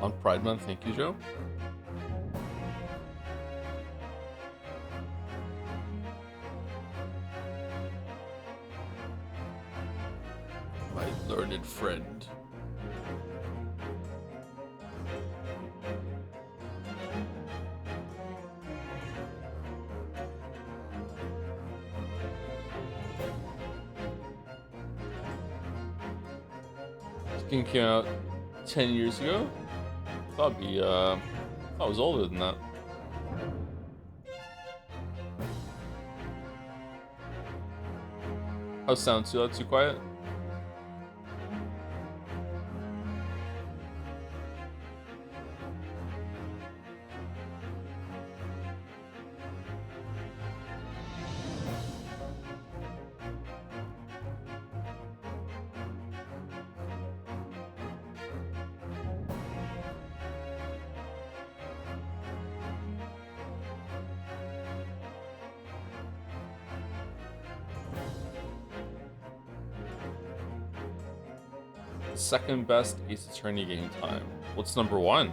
On Pride Month, thank you, Joe. My learned friend. This game came out 10 years ago. I thought it'd be, I thought it was older than that. How's sound too loud, too quiet? Second best Ace Attorney game time. What's number one?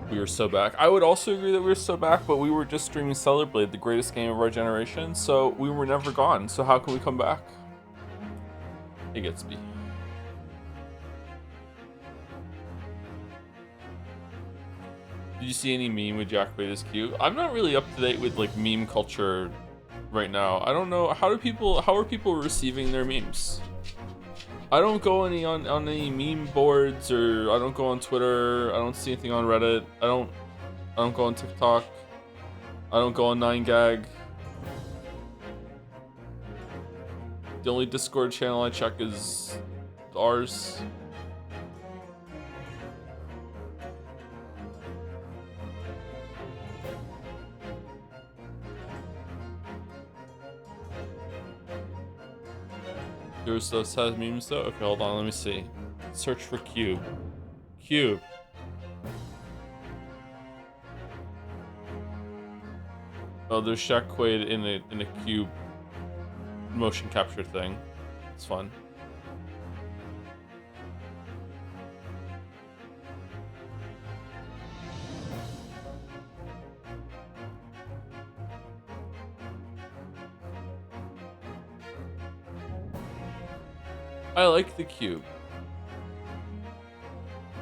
We were so back. I would also agree that we were so back, but we were just streaming Stellar Blade, the greatest game of our generation, so we were never gone. So how can we come back? It gets me. Did you see any meme with Jack Wade's Q? I'm not really up to date with like meme culture right now. I don't know how are people receiving their memes? I don't go on any meme boards, or I don't go on Twitter. I don't see anything on Reddit. I don't go on TikTok. I don't go on 9gag. The only Discord channel I check is ours. Yours does have memes though? Okay, hold on, let me see. Search for Cube. Cube. Oh, there's Shaq Quaid in a Cube motion capture thing. It's fun. I like the Cube.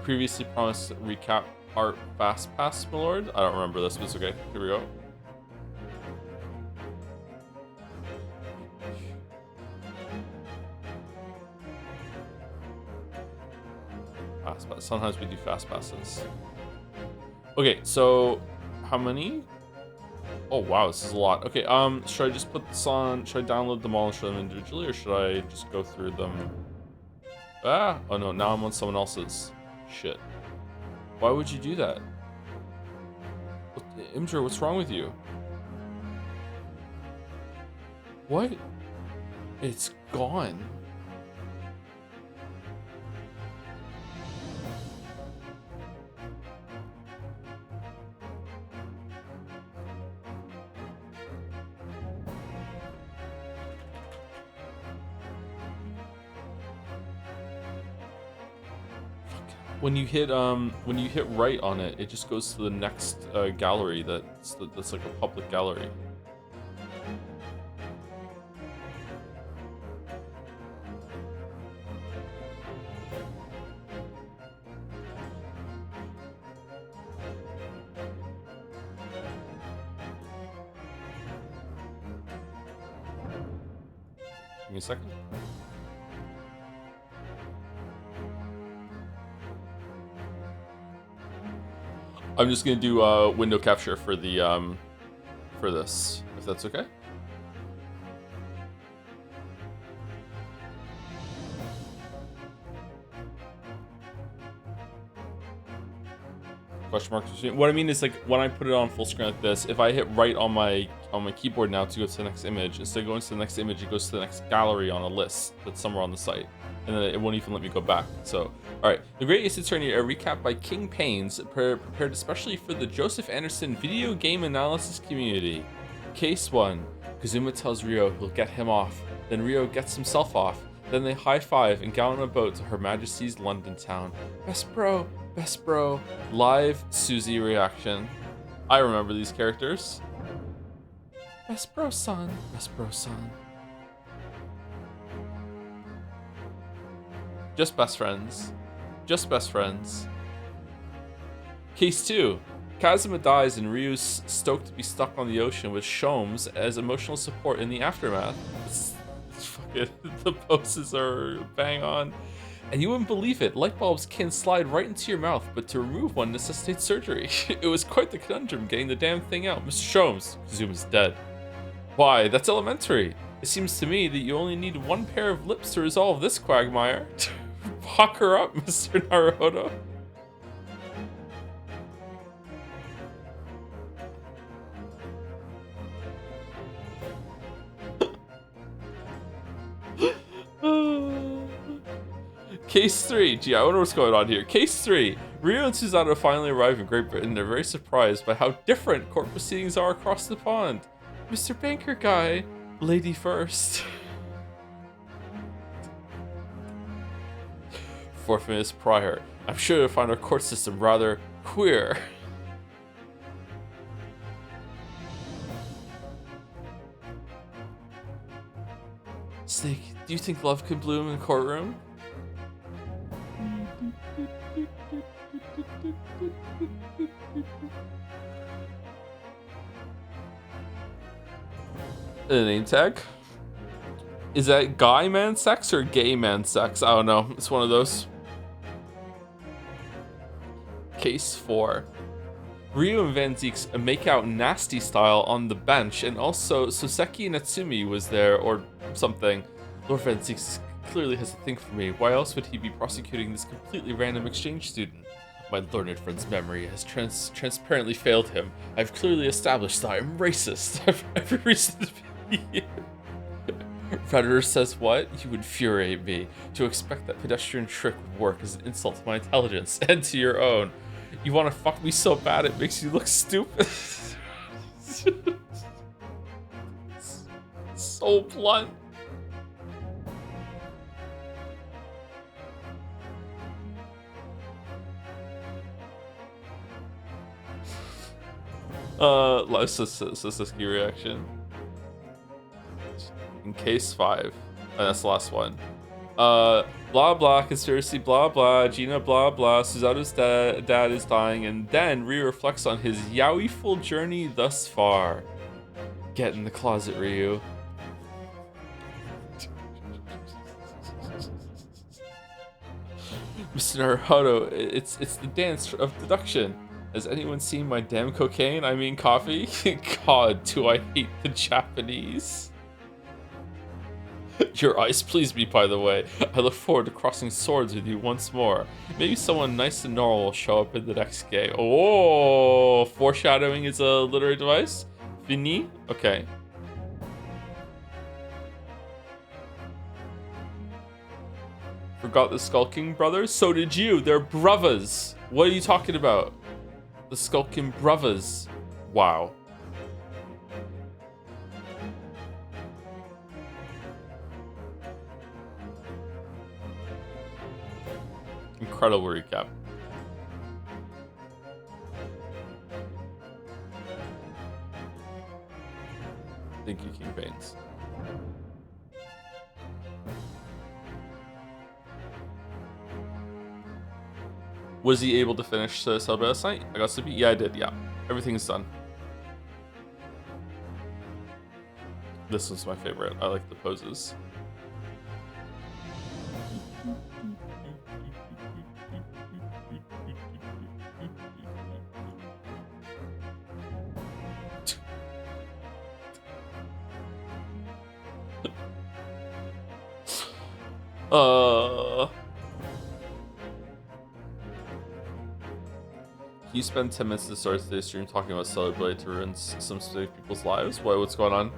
Previously promised recap art fast pass, my lord. I don't remember this, but it's okay. Here we go. Fast pass. Sometimes we do fast passes. Okay, so how many? Oh wow, this is a lot. Okay, should I just put this on? Should I download them all and show them individually, or should I just go through them? Ah! Oh no, now I'm on someone else's. Shit. Why would you do that? Imdra, what's wrong with you? What? It's gone. When you hit right on it, it just goes to the next gallery that's like a public gallery. Give me a second. I'm just gonna do window capture for the for this, if that's okay. Question marks. What I mean is, like, when I put it on full screen like this, if I hit right on on my keyboard now to go to the next image. Instead of going to the next image, it goes to the next gallery on a list that's somewhere on the site. And then it won't even let me go back. So, alright. The Great Ace Attorney, a recap by King Pains, prepared especially for the Joseph Anderson video game analysis community. Case 1. Kazuma tells Ryo he'll get him off. Then Ryo gets himself off. Then they high-five and go on a boat to Her Majesty's London town. Best bro, best bro. Live Susie reaction. I remember these characters. Best bro son, best bro son. Just best friends. Just best friends. Case 2. Kazuma dies and Ryu's stoked to be stuck on the ocean with Shomes as emotional support in the aftermath. The poses are bang on. And you wouldn't believe it, light bulbs can slide right into your mouth, but to remove one necessitates surgery. It was quite the conundrum getting the damn thing out. Mr. Shomes, Kazuma's dead. Why, that's elementary. It seems to me that you only need one pair of lips to resolve this quagmire. Fuck her up, Mr. Naruhodo. Case 3. Gee, I wonder what's going on here. Case 3. Ryo and Susanoo finally arrive in Great Britain. They're very surprised by how different court proceedings are across the pond. Mr. Banker guy, lady first. 4 minutes prior. I'm sure you'll find our court system rather queer. Snake, do you think love could bloom in a courtroom? A name tag? Is that guy man sex or gay man sex? I don't know. It's one of those. Case 4. Ryu and Van Zeek's make out nasty style on the bench, and also Soseki Natsumi was there or something. Lord Van Zeek clearly has a thing for me. Why else would he be prosecuting this completely random exchange student? My learned friend's memory has transparently failed him. I've clearly established that I'm racist. I've every reason to be here. Predator says what? You infuriate me. To expect that pedestrian trick would work is an insult to my intelligence and to your own. You want to fuck me so bad it makes you look stupid. So blunt. Live Sasuke reaction. In case 5. That's the last one. Blah blah, conspiracy, blah blah, Gina, blah blah, Susanoo's dad is dying, and then Ryu reflects on his yaoi-ful journey thus far. Get in the closet, Ryu. Mr. Naruhodo, it's the dance of deduction. Has anyone seen my damn cocaine? I mean coffee? God, do I hate the Japanese. Your eyes please me, by the way. I look forward to crossing swords with you once more. Maybe someone nice and normal will show up in the next game. Oh, foreshadowing is a literary device? Fini? Okay. Forgot the Skulking brothers? So did you. They're brothers. What are you talking about? The Skulking brothers. Wow. Incredible recap. Thank you, King Pains. Was he able to finish the Celebrate last night? I got to be. Yeah, I did. Yeah, everything's done. This was my favorite. I like the poses. you spend 10 minutes at the start of today's stream talking about Stellar Blade to ruin some specific people's lives? What's going on?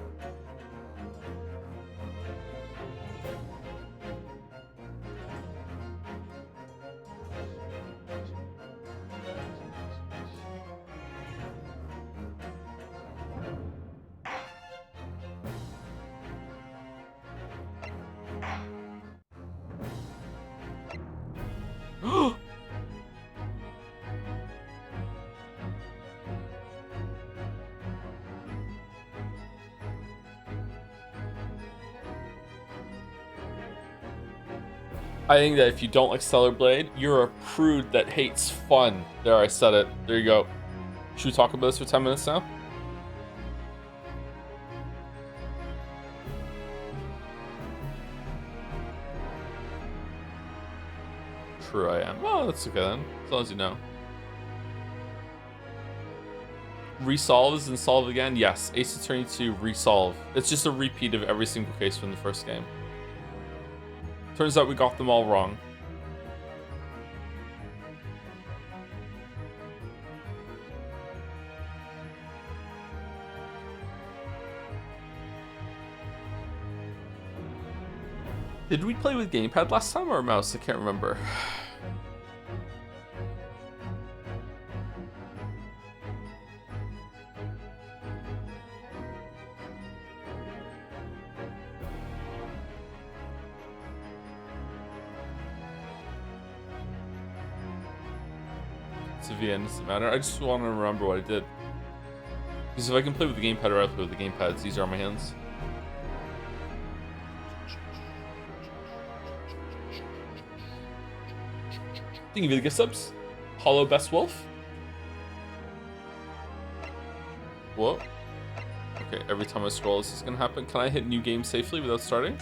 I think that if you don't like Stellar Blade, you're a prude that hates fun. There, I said it. There you go. Should we talk about this for 10 minutes now? True, I am. Well, that's okay then, as long as you know. Resolve is and solve again? Yes. Ace Attorney 2, resolve. It's just a repeat of every single case from the first game. Turns out we got them all wrong. Did we play with gamepad last time or mouse? I can't remember. It's a VN, doesn't matter. I just want to remember what I did. Because if I can play with the gamepad or I play with the gamepad, it's easier on my hands. Thank you for the gift subs. Hollow Best Wolf. Whoa. Okay, every time I scroll, this is gonna happen. Can I hit new game safely without starting?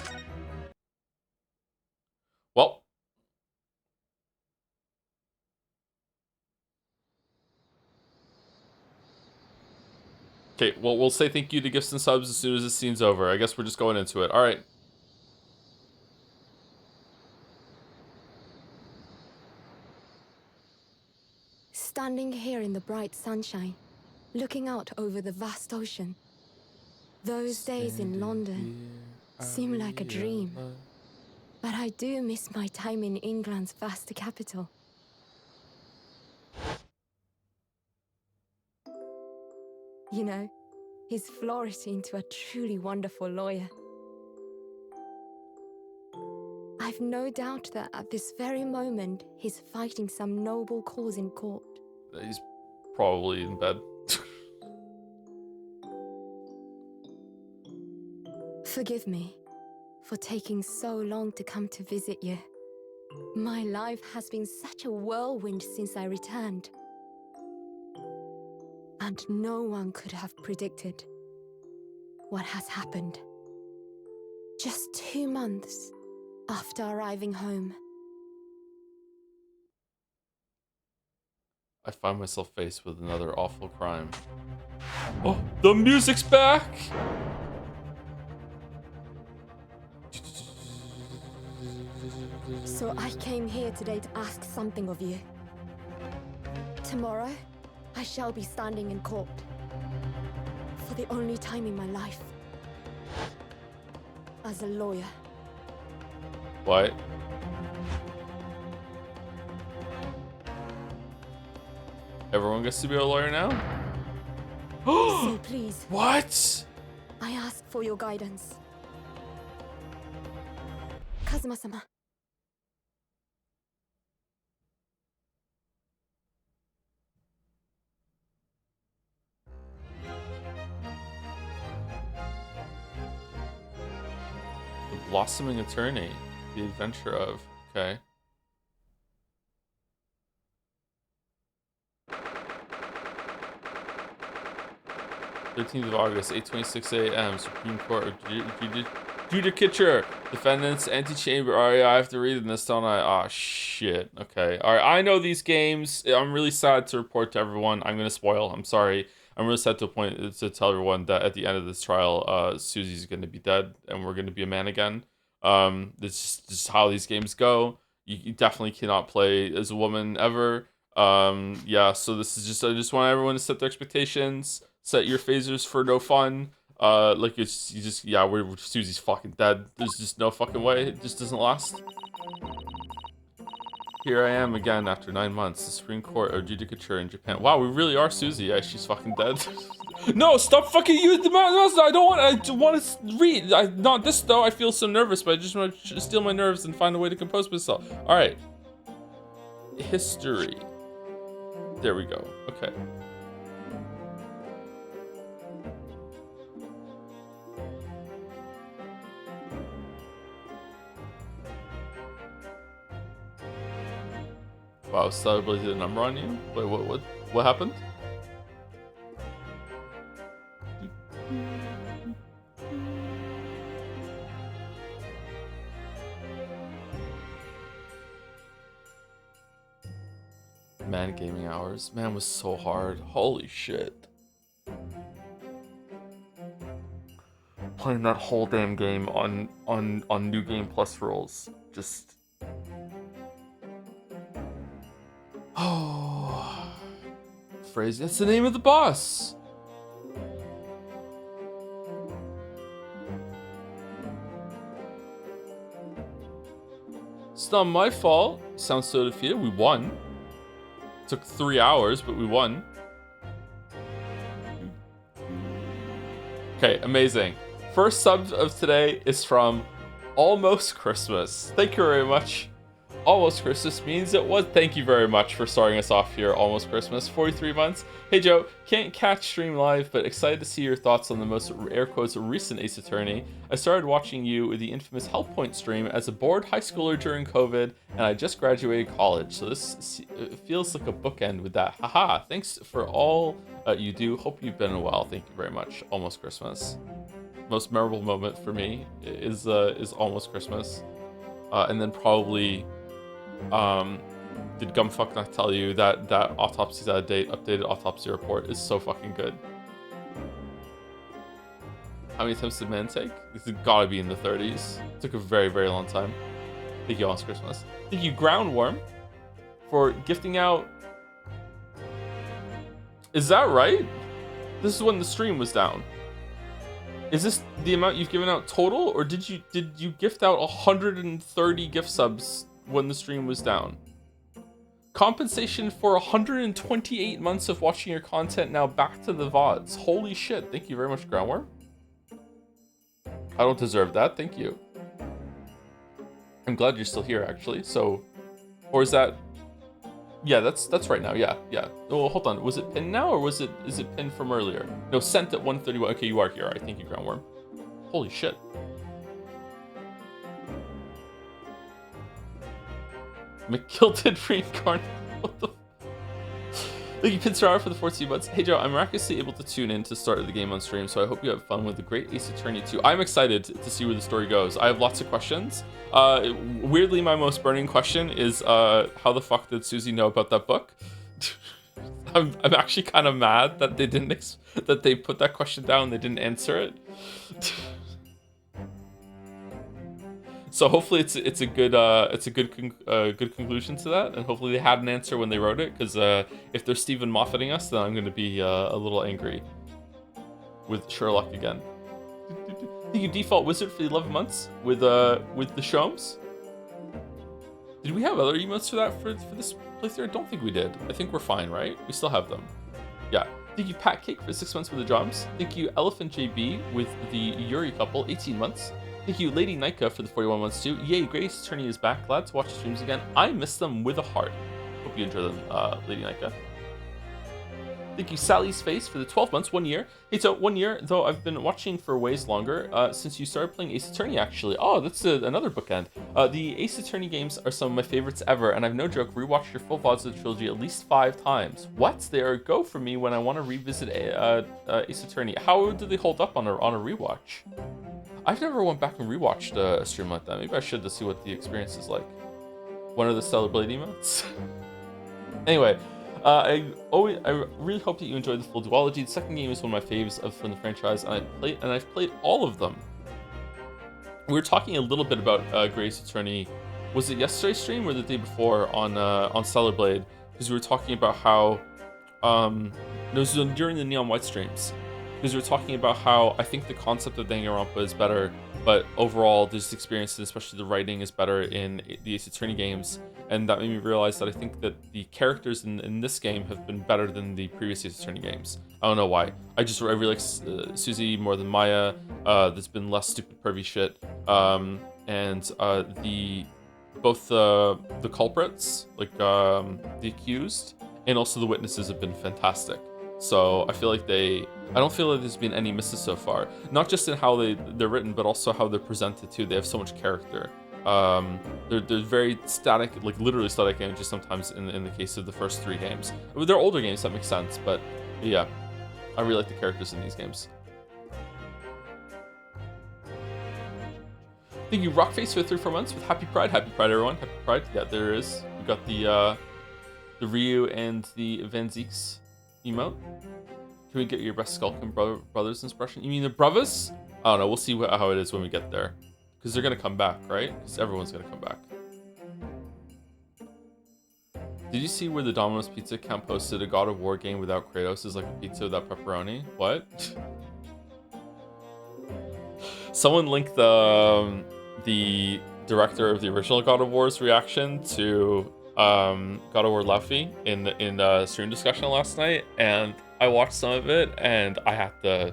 Well. Okay, well, we'll say thank you to gifts and subs as soon as this scene's over. I guess we're just going into it. All right. Standing here in the bright sunshine, looking out over the vast ocean. Those days in London seem like a dream. But I do miss my time in England's vast capital. You know, he's flourished into a truly wonderful lawyer. I've no doubt that at this very moment, he's fighting some noble cause in court. He's probably in bed. Forgive me for taking so long to come to visit you. My life has been such a whirlwind since I returned. And no one could have predicted what has happened. Just 2 months after arriving home. I find myself faced with another awful crime. Oh, the music's back! So I came here today to ask something of you. Tomorrow, I shall be standing in court. For the only time in my life. As a lawyer. What? Everyone gets to be a lawyer now? So please. What? I ask for your guidance. Kazuma-sama. The Blossoming Attorney. The Adventure of. Okay. August, 8:26 a.m. Supreme Court Judicature. Defendants, Antechamber. Oh yeah, I have to read this, don't I? Oh shit. Okay. All right. I know these games. I'm really sad to report to everyone. I'm gonna spoil. I'm sorry. I'm really sad to tell everyone that at the end of this trial, Susie's gonna be dead, and we're gonna be a man again. This is just how these games go. You definitely cannot play as a woman ever. Yeah, so this is just, I just want everyone to set their expectations, set your phasers for no fun. Like it's, you just, yeah, Susie's fucking dead. There's just no fucking way. It just doesn't last. Here I am again after 9 months. The Supreme Court of Judicature in Japan. Wow, we really are Susie. Yeah, she's fucking dead. No, stop fucking using the mouse. I don't want to read. Not this though. I feel so nervous, but I just want to steal my nerves and find a way to compose myself. All right. History. There we go. Okay. Wow, Starblade did a number on you? Wait, what happened? Man, gaming hours. Man was so hard. Holy shit. Playing that whole damn game on New Game Plus rules. Just... Oh, phrase. That's the name of the boss. It's not my fault. Sounds so defeated. We won. Took 3 hours, but we won. Okay, amazing. First sub of today is from Almost Christmas. Thank you very much. Almost Christmas means it was. Thank you very much for starting us off here. Almost Christmas, 43 months. Hey Joe, can't catch stream live, but excited to see your thoughts on the most air quotes recent Ace Attorney. I started watching you with the infamous Hellpoint stream as a bored high schooler during COVID, and I just graduated college, so this feels like a bookend with that. Haha, thanks for all you do. Hope you've been well. Thank you very much. Almost Christmas. Most memorable moment for me is Almost Christmas, and then probably. Did Gumfuck not tell you that Autopsy's out of date updated autopsy report is so fucking good? How many attempts did man take? This has gotta be in the 30s. It took a very, very long time. Thank you, Almost Christmas. Thank you, Groundworm, for gifting out. Is that right? This is when the stream was down. Is this the amount you've given out total, or did you gift out 130 gift subs when the stream was down? Compensation for 128 months of watching your content, now back to the VODs. Holy shit, thank you very much, Groundworm. I don't deserve that, thank you. I'm glad you're still here, actually, so... Or is that... Yeah, that's right now, yeah. Oh, hold on, was it pinned now, or is it pinned from earlier? No, sent at 131. Okay, you are here, alright, thank you, Groundworm. Holy shit. McGilded reincarnate. What the? Thank you, Pinstar, for the 14 months. Hey Joe, I'm miraculously able to tune in to start the game on stream, so I hope you have fun with the great Ace Attorney 2. I'm excited to see where the story goes. I have lots of questions. Weirdly, my most burning question is how the fuck did Susie know about that book? I'm actually kind of mad that they didn't that they put that question down and they didn't answer it. So hopefully it's a good good conclusion to that, and hopefully they had an answer when they wrote it. Because if they're Stephen Moffating us, then I'm going to be a little angry with Sherlock again. Thank you, Default Wizard, for the 11 months with the Shomes. Did we have other emotes for that for this playthrough? I don't think we did. I think we're fine, right? We still have them. Yeah. Thank you, Pat Cake, for 6 months with the drums. Thank you, Elephant JB, with the Yuri couple, 18 months. Thank you, Lady Nika, for the 41 months too. Yay, Grace Attorney is back. Glad to watch the streams again. I miss them with a heart. Hope you enjoy them, Lady Nika. Thank you, Sally's Face, for the 12 months, 1 year. Hey, so 1 year, though I've been watching for ways longer, since you started playing Ace Attorney, actually. Oh, that's another bookend. The Ace Attorney games are some of my favorites ever, and I've no joke rewatched your full VODs of the trilogy at least 5 times. What? They are a go for me when I want to revisit Ace Attorney. How do they hold up on a rewatch? I've never went back and rewatched a stream like that. Maybe I should to see what the experience is like. One of the Stellar Blade emotes. Anyway, I really hope that you enjoyed the full duology. The second game is one of my faves from the franchise, and I've played all of them. We were talking a little bit about Grey's Attorney. Was it yesterday's stream or the day before on Stellar Blade? because we were talking about how no, this was during the Neon White streams, because we were talking about how I think the concept of Danganronpa is better, but overall this experience, and especially the writing, is better in the Ace Attorney games, and that made me realize that I think that the characters in this game have been better than the previous Ace Attorney games. I don't know why. I really like Susie more than Maya. There's been less stupid pervy shit, and both the culprits, like the accused, and also the witnesses have been fantastic. So I feel like I don't feel like there's been any misses so far. Not just in how they're written, but also how they're presented too. They have so much character. They're very static, like literally static images sometimes in the case of the first 3 games. They're older games, that makes sense, but yeah, I really like the characters in these games. Thank you, Rockface, for 3 or 4 months with Happy Pride. Happy Pride, everyone. Happy Pride. Yeah, there is. We got the Ryu and the Van Zeeks emote. Can we get your best Skulkin brothers inspiration? You mean the brothers? I don't know. We'll see how it is when we get there. Because they're going to come back, right? Because everyone's going to come back. Did you see where the Domino's Pizza account posted a God of War game without Kratos is like a pizza without pepperoni? What? Someone linked the director of the original God of War's reaction to God of War Luffy in stream discussion last night, and I watched some of it, and I had to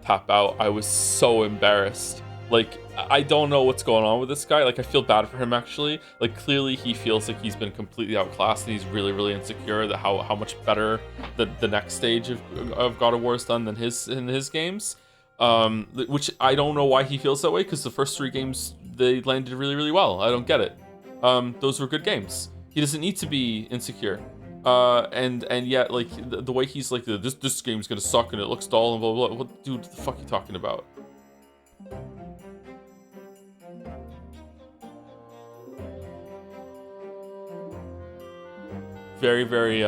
tap out. I was so embarrassed. Like, I don't know what's going on with this guy. Like, I feel bad for him, actually. Like, clearly he feels like he's been completely outclassed, and he's really, really insecure that how much better the next stage of God of War is done than in his games. Which I don't know why he feels that way, because the first 3 games, they landed really, really well. I don't get it. Those were good games. He doesn't need to be insecure. And yet, like, the way he's like, this game's gonna suck and it looks dull and blah, blah, blah. What, dude, the fuck are you talking about? Very, very,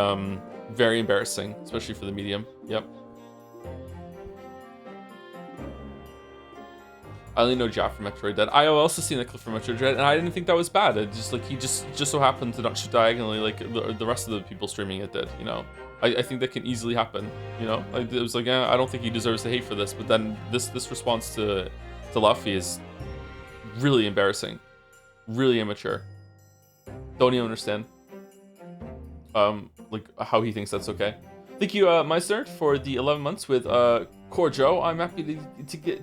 very embarrassing, especially for the medium. Yep. I only know Jack from Metroid Dread. I also seen the clip from Metroid Dread, and I didn't think that was bad. It just, like, he just so happened to not shoot diagonally like the rest of the people streaming it did, you know? I think that can easily happen, you know? Like, it was like, I don't think he deserves the hate for this, but then this response to Luffy is really embarrassing. Really immature. Don't even understand. Like, how he thinks that's okay. Thank you, Meister, for the 11 months with Corjo. I'm happy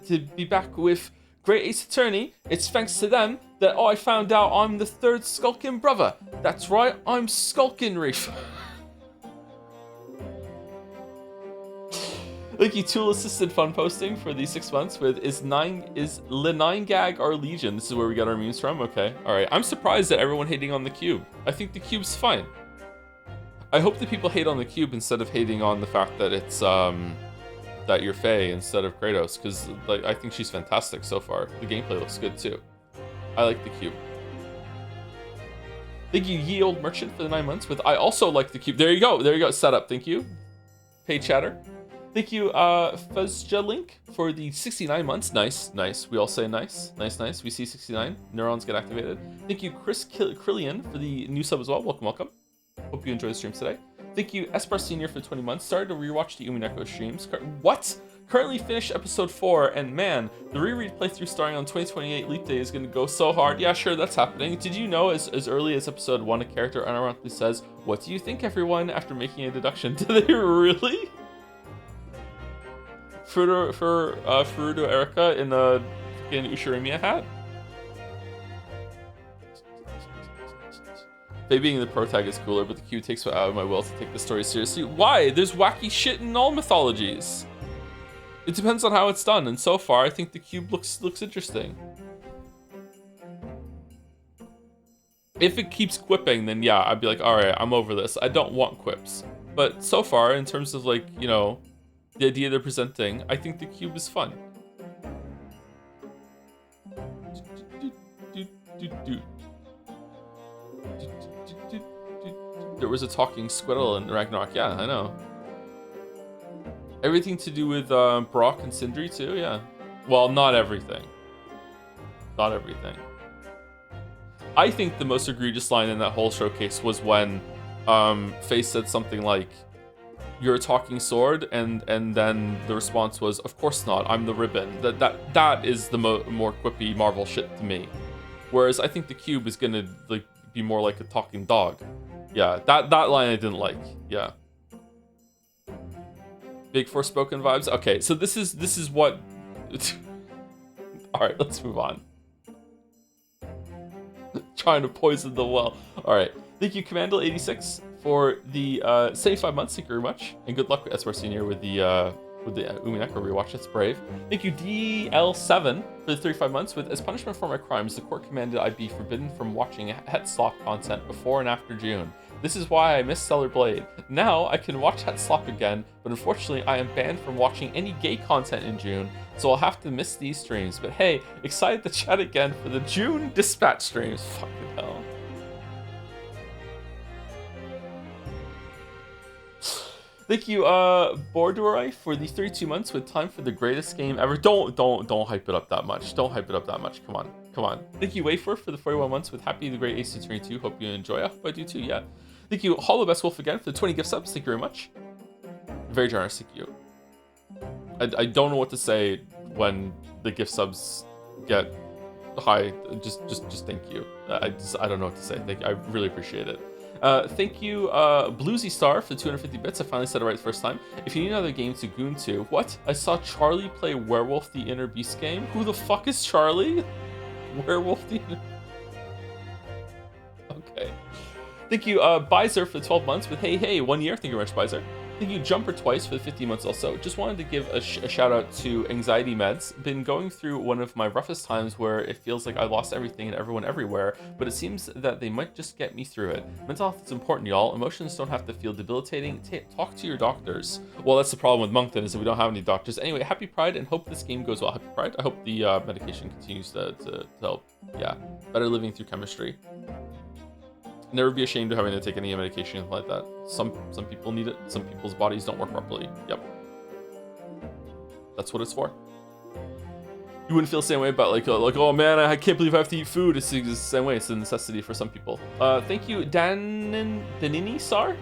to be back with Great Ace Attorney. It's thanks to them that I found out I'm the 3rd Skulkin brother. That's right, I'm Skulkin Reef. Thank you, Tool Assisted Fun Posting, for the 6 months with is Le9 Gag our Legion. This is where we got our memes from. Okay, all right. I'm surprised that everyone hating on the cube. I think the cube's fine. I hope that people hate on the cube instead of hating on the fact that it's that you're Faye instead of Kratos, because like I think she's fantastic so far. The gameplay looks good too. I like the cube. Thank you, Ye Old Merchant, for the 9 months with I also like the cube. There you go. Setup. Thank you. Pay chatter. Thank you, Fuzzja Link, for the 69 months. Nice. We all say nice. We see 69. Neurons get activated. Thank you, Chris Krillian, for the new sub as well. Welcome. Hope you enjoyed the stream today. Thank you, Espar Senior, for 20 months. Started to rewatch the Umineko streams. What? Currently finished episode 4, and man, the reread playthrough starting on 2028 Leap Day is going to go so hard. Yeah, sure, that's happening. Did you know as early as episode 1, a character unironically says, "What do you think, everyone?" after making a deduction? Did they really? Furuto Erika in the fucking Ushirimiya hat? Faye being the pro tag is cooler, but the cube takes out of my will to take the story seriously. Why? There's wacky shit in all mythologies. It depends on how it's done, and so far I think the cube looks interesting. If it keeps quipping, then yeah, I'd be like, alright, I'm over this. I don't want quips. But so far, in terms of, like, you know, the idea they're presenting, I think the cube is fun. There was a talking squirrel in Ragnarok. Yeah, I know. Everything to do with Brock and Sindri too, yeah. Well, not everything. Not everything. I think the most egregious line in that whole showcase was when Faye said something like, "You're a talking sword," and then the response was, "Of course not. I'm the ribbon." That is the more quippy Marvel shit to me. Whereas I think the cube is gonna like be more like a talking dog. Yeah, that line I didn't like. Yeah. Big Forspoken vibes. Okay, so this is what. All right, let's move on. Trying to poison the well. All right, thank you, Commando86, for the 75 months. Thank you very much, and good luck, Esper Senior, with the Umineko rewatch. That's brave. Thank you, DL7, for the 35 months. With as punishment for my crimes, the court commanded I be forbidden from watching Het-Slop content before and after June. This is why I miss Stellar Blade. Now I can watch Het-Slop again, but unfortunately I am banned from watching any gay content in June, so I'll have to miss these streams. But hey, excited to chat again for the June Dispatch streams. Fucking hell. Thank you, Bordurai, for the 32 months with time for the greatest game ever. Don't hype it up that much. Don't hype it up that much. Come on. Thank you, Wafer, for the 41 months with Happy the Great AC 22. Hope you enjoy. I hope I do too. Yeah. Thank you, Hollow Best Wolf, again for the 20 gift subs. Thank you very much. Very generous. Thank you. I don't know what to say when the gift subs get high. Just thank you. I don't know what to say. Thank you. I really appreciate it. Thank you, Bluesy Star, for the 250 bits. I finally said it right the first time. If you need another game to goon to, what? I saw Charlie play Werewolf the Inner Beast game. Who the fuck is Charlie? Werewolf the Inner... Okay. Thank you, Bizer, for the 12 months with hey 1 year. Thank you very much, Bizer. Thank you, Jumper, twice for the 15 months also. Just wanted to give a shout out to Anxiety Meds. Been going through one of my roughest times where it feels like I lost everything and everyone everywhere, but it seems that they might just get me through it. Mental health is important, y'all. Emotions don't have to feel debilitating. Talk to your doctors. Well, that's the problem with Moncton, is that we don't have any doctors. Anyway, happy Pride and hope this game goes well. Happy Pride. I hope the medication continues to help. Yeah, better living through chemistry. Never be ashamed of having to take any medication like that. Some people need it. Some people's bodies don't work properly. Yep. That's what it's for. You wouldn't feel the same way about like oh man, I can't believe I have to eat food. It's the same way. It's a necessity for some people. Thank you, Danini Star.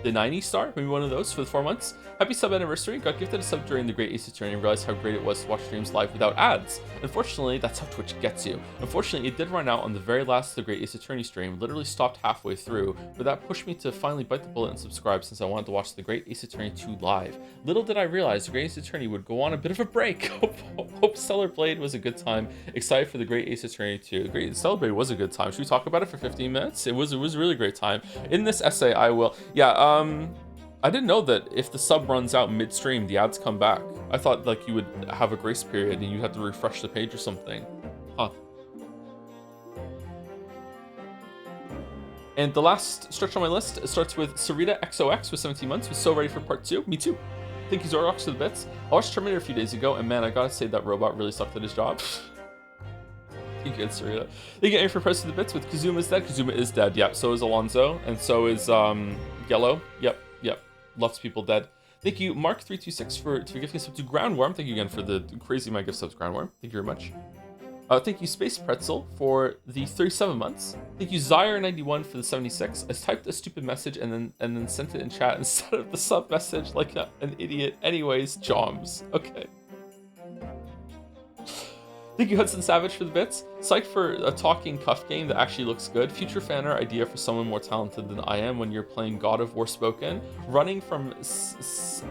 The 90 star, maybe one of those, for the 4 months. Happy sub anniversary. Got gifted a sub during the Great Ace Attorney and realized how great it was to watch streams live without ads. Unfortunately, that's how Twitch gets you. Unfortunately, it did run out on the very last The Great Ace Attorney stream, literally stopped halfway through, but that pushed me to finally bite the bullet and subscribe since I wanted to watch The Great Ace Attorney 2 live. Little did I realize The Great Ace Attorney would go on a bit of a break. Hope Stellar Blade was a good time. Excited for The Great Ace Attorney 2. Great Stellar Blade was a good time. Should we talk about it for 15 minutes? It was a really great time. In this essay, I will... Yeah, I didn't know that if the sub runs out midstream, the ads come back. I thought like you would have a grace period and you'd have to refresh the page or something. Huh. And the last stretch on my list starts with Sarita XOX with 17 months. Was so ready for part 2. Me too. Thank you, Zorox, for the bits. I watched Terminator a few days ago, and man, I gotta say that robot really sucked at his job. Thank you, Sarita. Thank you for pressing the bits with Kazuma's dead. Kazuma is dead, yeah. So is Alonzo, and so is Yellow. Yep. Lots of people dead. Thank you, Mark326, for gifting us up to Groundworm. Thank you again for the crazy my gift subs, Groundworm. Thank you very much. Thank you, Space Pretzel, for the 37 months. Thank you, Zyre91, for the 76. I typed a stupid message and then sent it in chat instead of the sub message like an idiot. Anyways, Joms. Okay. Thank you, Hudson Savage, for the bits. Psyched for a talking cuff game that actually looks good. Future fan art idea for someone more talented than I am when you're playing God of War Spoken. Running from,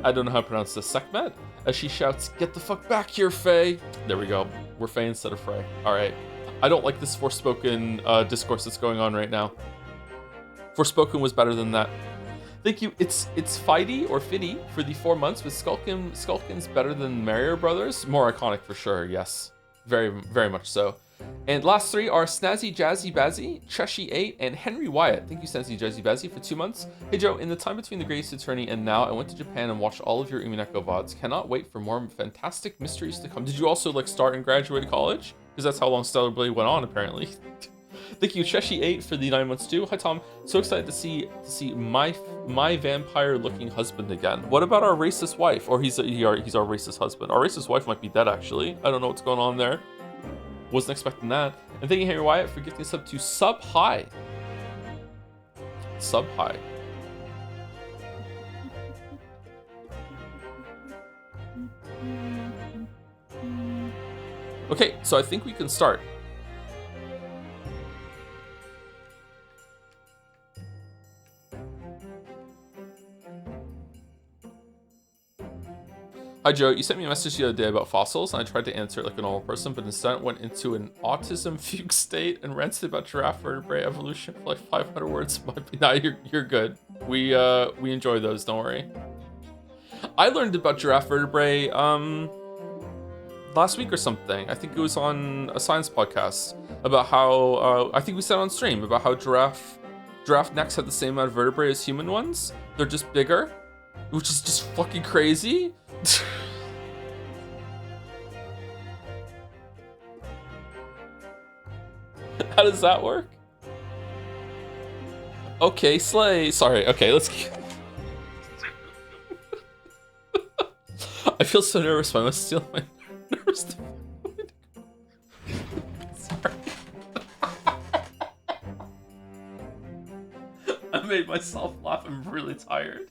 I don't know how to pronounce this, Sekhmet, as she shouts, "Get the fuck back here, Faye!" There we go. We're Faye instead of Frey. Alright. I don't like this Forspoken discourse that's going on right now. Forspoken was better than that. Thank you, it's Fidey or Fiddy for the 4 months with Skulkin's better than Mario Brothers. More iconic for sure, yes. Very, very much so. And last 3 are Snazzy Jazzy Bazzy, Cheshi8, and Henry Wyatt. Thank you, Snazzy Jazzy Bazzy, for 2 months. Hey Joe, in the time between the Greatest Attorney and now, I went to Japan and watched all of your Umineko VODs. Cannot wait for more fantastic mysteries to come. Did you also like start and graduate college? Because that's how long Stellar Blade went on, apparently. Thank you, Cheshi8, for the 9 months too. Hi Tom, so excited to see my vampire-looking husband again. What about our racist wife? Or he's our racist husband. Our racist wife might be dead, actually. I don't know what's going on there. Wasn't expecting that. And thank you, Henry Wyatt, for gifting us up to Sub High. sub high. Okay, so I think we can start. Hi Joe, you sent me a message the other day about fossils, and I tried to answer it like a normal person, but instead it went into an autism fugue state and ranted about giraffe vertebrae evolution for like 500 words. Nah, you're good. We enjoy those, don't worry. I learned about giraffe vertebrae last week or something. I think it was on a science podcast about how I think we said on stream about how giraffe necks have the same amount of vertebrae as human ones. They're just bigger, which is just fucking crazy. How does that work? Okay, slay. Sorry. Okay, let's. I feel so nervous. I must steal my nervous. Sorry. I made myself laugh. I'm really tired.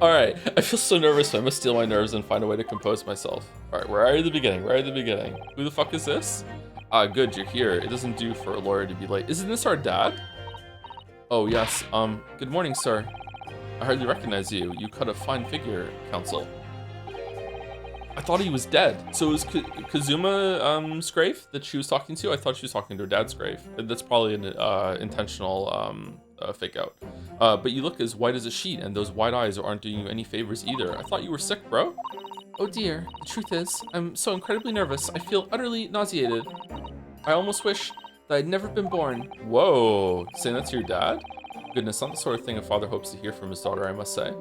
Alright, I feel so nervous, so I must steal my nerves and find a way to compose myself. Alright, we're right at the beginning, Who the fuck is this? Ah, good, you're here. It doesn't do for a lawyer to be late. Isn't this our dad? Oh, yes, good morning, sir. I hardly recognize you. You cut a fine figure, counsel. I thought he was dead. So it was Kazuma's grave that she was talking to? I thought she was talking to her dad's grave. That's probably an intentional fake out. But you look as white as a sheet, and those wide eyes aren't doing you any favors either. I thought you were sick, bro. Oh dear, the truth is, I'm so incredibly nervous. I feel utterly nauseated. I almost wish that I'd never been born. Whoa, saying that to your dad? Goodness, not the sort of thing a father hopes to hear from his daughter, I must say.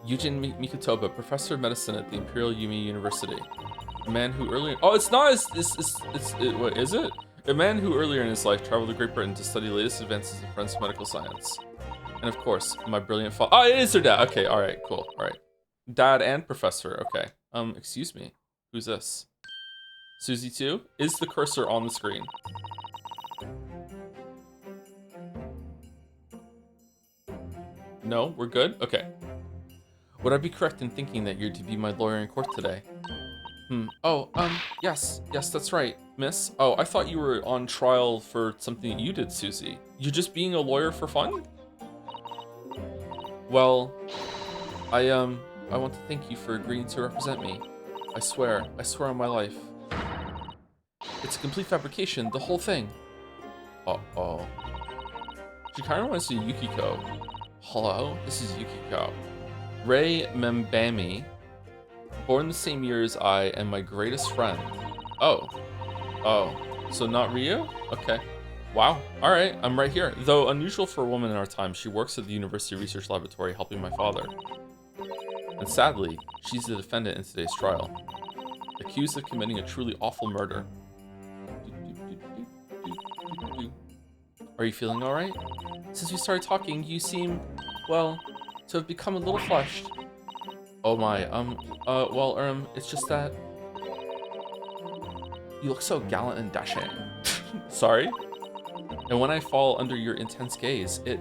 Yujin Mikutoba, professor of medicine at the Imperial Yumi University. A man who earlier... Oh, it's not as... what is it? A man who earlier in his life traveled to Great Britain to study the latest advances in forensic medical science. And of course, my brilliant father... Oh, it is her dad. Okay, alright, cool. Alright. Dad and professor. Okay. Excuse me. Who's this? Susie 2? Is the cursor on the screen? No? We're good? Okay. Would I be correct in thinking that you're to be my lawyer in court today? Oh, yes, that's right, miss. Oh, I thought you were on trial for something that you did, Susie. You're just being a lawyer for fun? Well, I want to thank you for agreeing to represent me. I swear on my life. It's a complete fabrication, the whole thing. Uh-oh. She kind of reminds me of Yukiko. Hello, this is Yukiko. Rei Membami. Born the same year as I and my greatest friend. Oh, so not Ryu? Okay. Wow, alright, I'm right here. Though unusual for a woman in our time, she works at the University Research Laboratory helping my father. And sadly, she's the defendant in today's trial. Accused of committing a truly awful murder. Are you feeling alright? Since we started talking, you seem, well, to have become a little flushed. Oh my, it's just that you look so gallant and dashing. Sorry? And when I fall under your intense gaze, it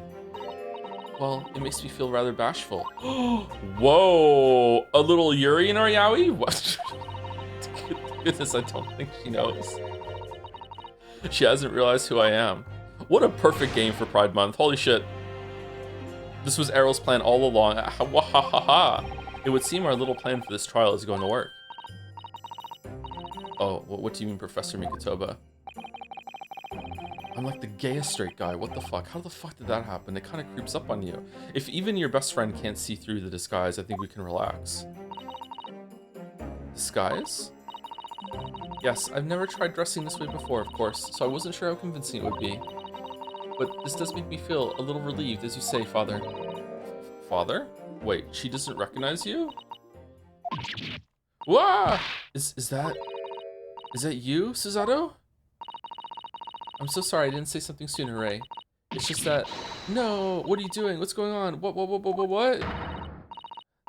makes me feel rather bashful. Whoa, a little Yuri in our yaoi? What? Goodness, I don't think she knows. She hasn't realized who I am. What a perfect game for Pride Month, holy shit. This was Errol's plan all along. It would seem our little plan for this trial is going to work. Oh, what do you mean, Professor Mikutoba? I'm like the gayest straight guy, what the fuck? How the fuck did that happen? It kind of creeps up on you. If even your best friend can't see through the disguise, I think we can relax. Disguise? Yes, I've never tried dressing this way before, of course, so I wasn't sure how convincing it would be. But this does make me feel a little relieved, as you say, Father. Father? Wait, she doesn't recognize you? Wah! Is that you, Susato? I'm so sorry I didn't say something sooner, Ray. It's just that... No! What are you doing? What's going on? What?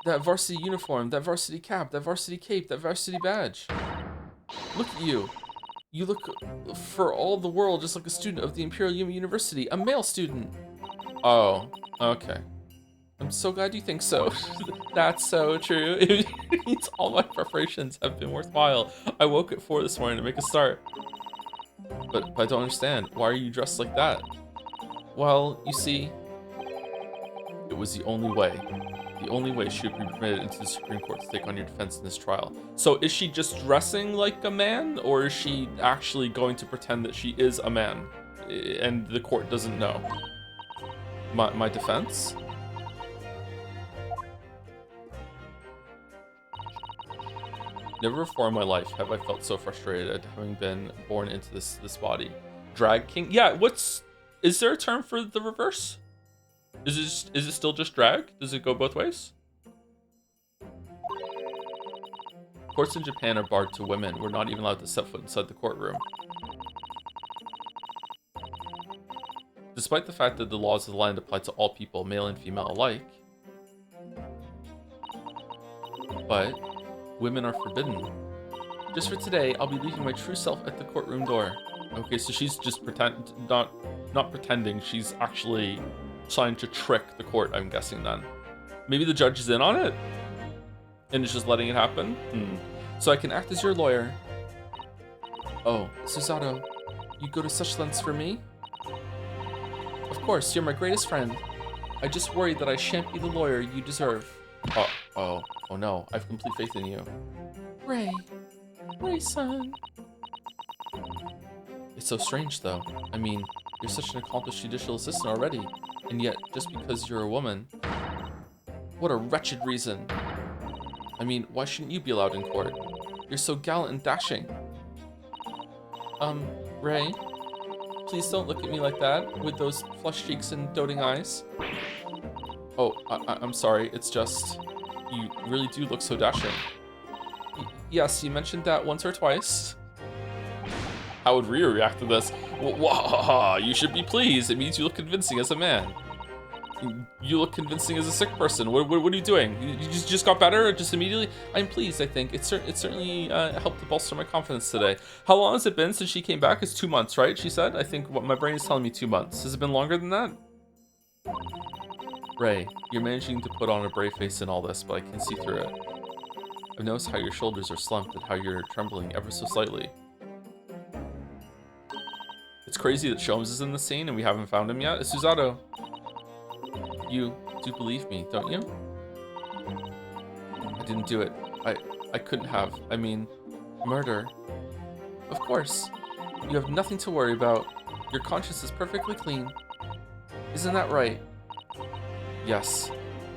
That varsity uniform, that varsity cap, that varsity cape, that varsity badge. Look at you. You look, for all the world, just like a student of the Imperial University, a male student. Oh, okay. I'm so glad you think so. That's so true. It means all my preparations have been worthwhile. I woke at 4 this morning to make a start. But I don't understand. Why are you dressed like that? Well, you see, it was the only way. The only way she would be permitted into the Supreme Court to take on your defense in this trial. So is she just dressing like a man, or is she actually going to pretend that she is a man and the court doesn't know? My defense? Never before in my life have I felt so frustrated at having been born into this body. Drag king? Yeah, is there a term for the reverse? Is it still just drag? Does it go both ways? Courts in Japan are barred to women. We're not even allowed to set foot inside the courtroom. Despite the fact that the laws of the land apply to all people, male and female alike. But women are forbidden. Just for today, I'll be leaving my true self at the courtroom door. Okay, so she's just not pretending, she's actually trying to trick the court, I'm guessing then. Maybe the judge is in on it? And is just letting it happen? So I can act as your lawyer. Oh, Susato, you go to such lengths for me? Of course, you're my greatest friend. I just worry that I shan't be the lawyer you deserve. Oh no, I have complete faith in you. Ray-san. It's so strange though. I mean, you're such an accomplished judicial assistant already, and yet, just because you're a woman... What a wretched reason. I mean, why shouldn't you be allowed in court? You're so gallant and dashing. Ray, please don't look at me like that, with those flushed cheeks and doting eyes. Oh, I'm sorry, it's just... You really do look so dashing. Yes, you mentioned that once or twice. How would Rhea react to this? Whoa, you should be pleased. It means you look convincing as a man. You look convincing as a sick person. What are you doing? You just got better just immediately? I'm pleased, I think. It certainly helped to bolster my confidence today. How long has it been since she came back? It's 2 months, right? She said? I think what my brain is telling me 2 months. Has it been longer than that? Ray, you're managing to put on a brave face in all this, but I can see through it. I've noticed how your shoulders are slumped and how you're trembling ever so slightly. It's crazy that Sholmes is in the scene and we haven't found him yet. It's Susato. You do believe me, don't you? I didn't do it. I couldn't have. I mean, murder. Of course. You have nothing to worry about. Your conscience is perfectly clean. Isn't that right? Yes.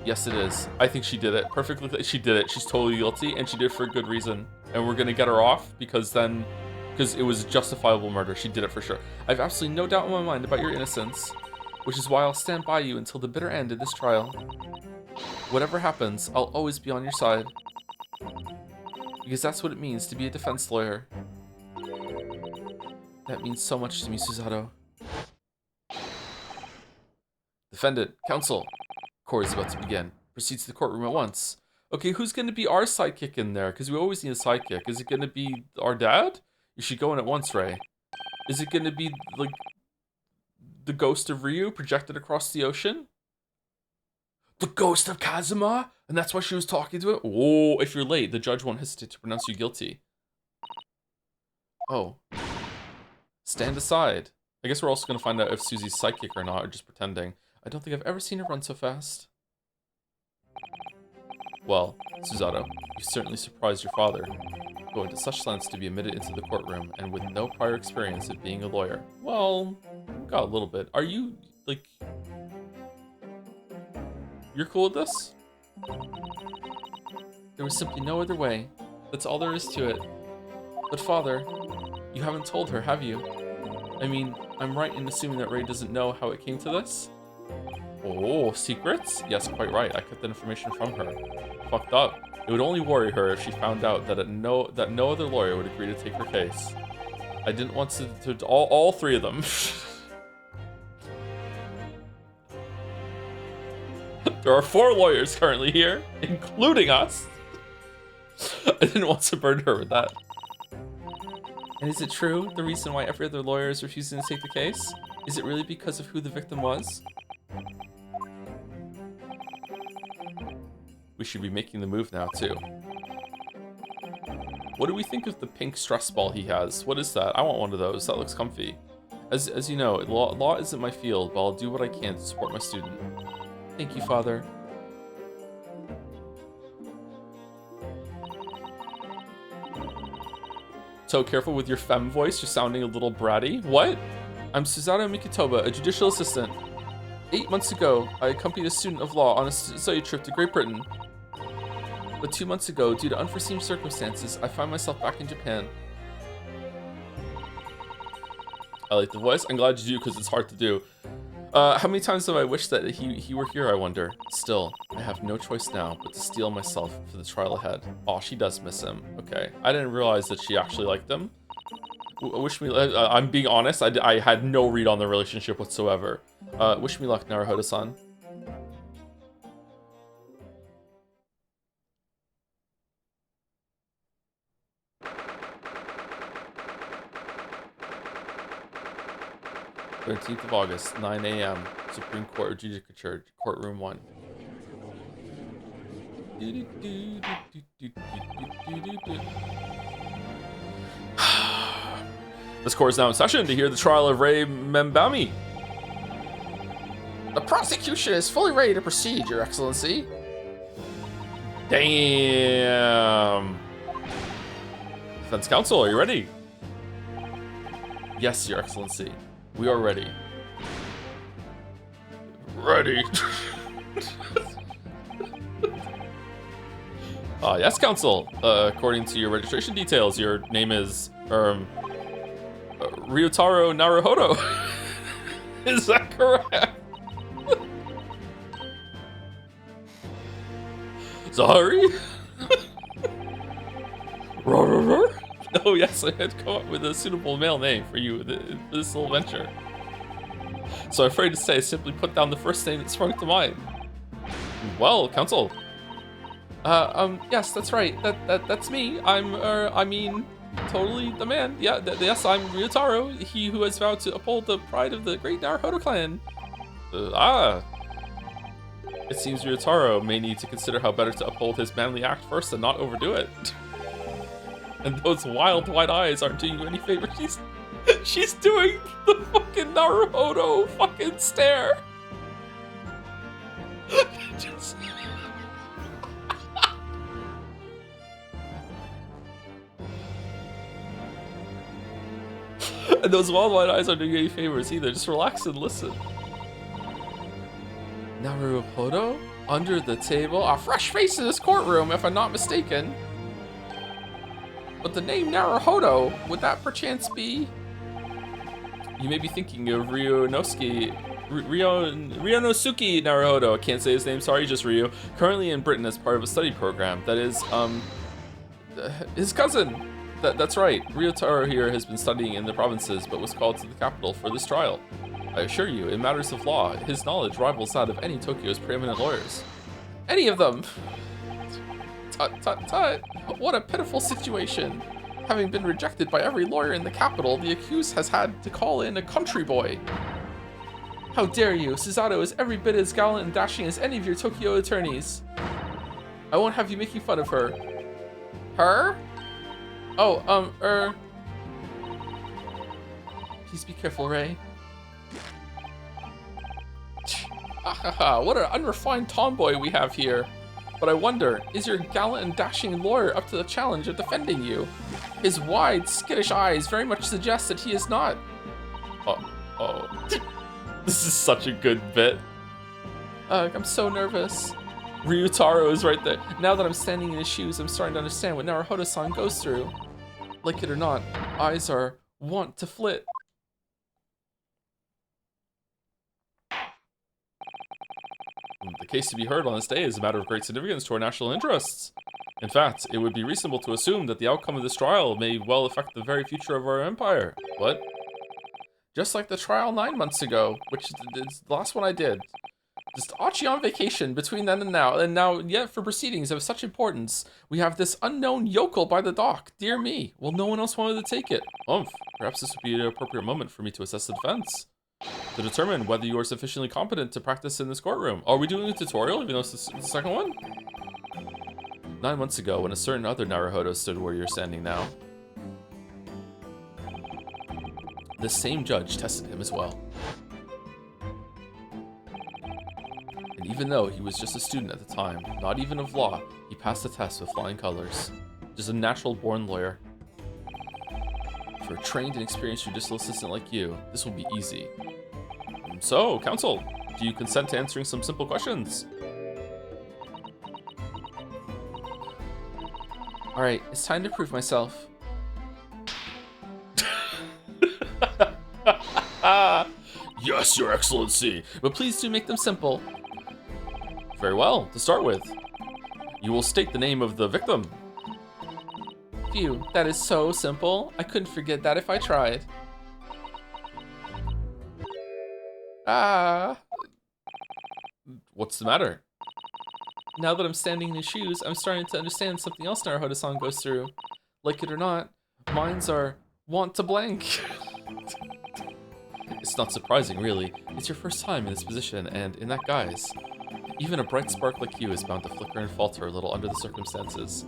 Yes, it is. I think she did it. Perfectly. She did it. She's totally guilty, and she did it for a good reason. And we're gonna get her off because it was justifiable murder. She did it for sure. I have absolutely no doubt in my mind about your innocence, which is why I'll stand by you until the bitter end of this trial. Whatever happens, I'll always be on your side. Because that's what it means to be a defense lawyer. That means so much to me, Susato. Defendant, counsel. Court is about to begin. Proceed to the courtroom at once. Okay, who's going to be our sidekick in there? Because we always need a sidekick. Is it going to be our dad? You should go in at once, Ray. Is it going to be, like, the ghost of Ryu projected across the ocean? The ghost of Kazuma? And that's why she was talking to it? Oh, if you're late, the judge won't hesitate to pronounce you guilty. Oh. Stand aside. I guess we're also going to find out if Susie's psychic or not, or just pretending. I don't think I've ever seen her run so fast. Well, Susato, you certainly surprised your father, going to such lengths to be admitted into the courtroom, and with no prior experience of being a lawyer. Well, got a little bit. Are you, like... You're cool with this? There was simply no other way. That's all there is to it. But father, you haven't told her, have you? I mean, I'm right in assuming that Ray doesn't know how it came to this? Oh, secrets? Yes, quite right. I kept that information from her. Fucked up. It would only worry her if she found out that no other lawyer would agree to take her case. I didn't want to all three of them. There are 4 lawyers currently here, including us. I didn't want to burden her with that. And is it true, the reason why every other lawyer is refusing to take the case? Is it really because of who the victim was? We should be making the move now, too. What do we think of the pink stress ball he has? What is that? I want one of those. That looks comfy. As you know, law isn't my field, but I'll do what I can to support my student. Thank you, Father. So careful with your femme voice. You're sounding a little bratty. What? I'm Susanna Mikitoba, a judicial assistant. 8 months ago, I accompanied a student of law on a study trip to Great Britain. But 2 months ago, due to unforeseen circumstances, I find myself back in Japan. I like the voice. I'm glad you do, because it's hard to do. How many times have I wished that he were here, I wonder? Still, I have no choice now but to steel myself for the trial ahead. Oh, she does miss him. Okay. I didn't realize that she actually liked him. Wish me I'm being honest, I had no read on the relationship whatsoever. Wish me luck, Naruhodo-san. "13th of August, 9 a.m. Supreme Court Judicature, Courtroom 1. This court is now in session to hear the trial of Ray Membami. The prosecution is fully ready to proceed, Your Excellency. Damn. Defense counsel, are you ready? Yes, Your Excellency. We are ready. Ready. Yes, counsel. According to your registration details, your name is, Ryotaro Naruhodo. Is that correct? Sorry? Oh yes, I had come up with a suitable male name for you for this little venture. So I'm afraid to say I simply put down the first name that sprung to mind. Well, counsel. Yes, that's right. That's me. I mean, totally the man. Yeah, yes, I'm Ryotaro, he who has vowed to uphold the pride of the great Naruhodo clan. It seems Ryotaro may need to consider how better to uphold his manly act first and not overdo it. And those wild white eyes aren't doing you any favor. She's doing the fucking Naruhodo fucking stare. Just... And those wild white eyes aren't doing you any favors either. Just relax and listen. Naruhodo? Under the table? A fresh face in this courtroom, if I'm not mistaken. But the name Naruhodo, would that perchance be? You may be thinking of Ryonosuke Naruhodo. I can't say his name, sorry, just Ryo. Currently in Britain as part of a study program. That is, his cousin. That's right. Ryotaro here has been studying in the provinces, but was called to the capital for this trial. I assure you, in matters of law, his knowledge rivals that of any Tokyo's preeminent lawyers. Any of them! Tut, tut, tut. What a pitiful situation. Having been rejected by every lawyer in the capital, the accused has had to call in a country boy. How dare you? Susato is every bit as gallant and dashing as any of your Tokyo attorneys. I won't have you making fun of her. Her? Oh, Please be careful, Ray. What an unrefined tomboy we have here. But I wonder, is your gallant and dashing lawyer up to the challenge of defending you? His wide, skittish eyes very much suggest that he is not. Oh. This is such a good bit. I'm so nervous. Ryutaro is right there. Now that I'm standing in his shoes, I'm starting to understand what Naruhodo-san goes through. Like it or not, eyes are wont to flit. The case to be heard on this day is a matter of great significance to our national interests. In fact, it would be reasonable to assume that the outcome of this trial may well affect the very future of our empire. What? Just like the trial 9 months ago, which is the last one I did. Just Archie on vacation between then and now yet for proceedings of such importance, we have this unknown yokel by the dock. Dear me, well, no one else wanted to take it. Perhaps this would be an appropriate moment for me to assess the defense. To determine whether you are sufficiently competent to practice in this courtroom. Are we doing a tutorial, even though it's the second one? 9 months ago, when a certain other Naruhodo stood where you're standing now, this same judge tested him as well. And even though he was just a student at the time, not even of law, he passed the test with flying colors. Just a natural-born lawyer. For a trained and experienced judicial assistant like you, this will be easy. So, counsel, do you consent to answering some simple questions? Alright, it's time to prove myself. Yes, Your Excellency, but please do make them simple. Very well, to start with, you will state the name of the victim. Phew, that is so simple. I couldn't forget that if I tried. What's the matter? Now that I'm standing in his shoes, I'm starting to understand something else Naruhodo-san goes through. Like it or not, minds are want to blank. It's not surprising, really. It's your first time in this position, and in that guise. Even a bright spark like you is bound to flicker and falter a little under the circumstances.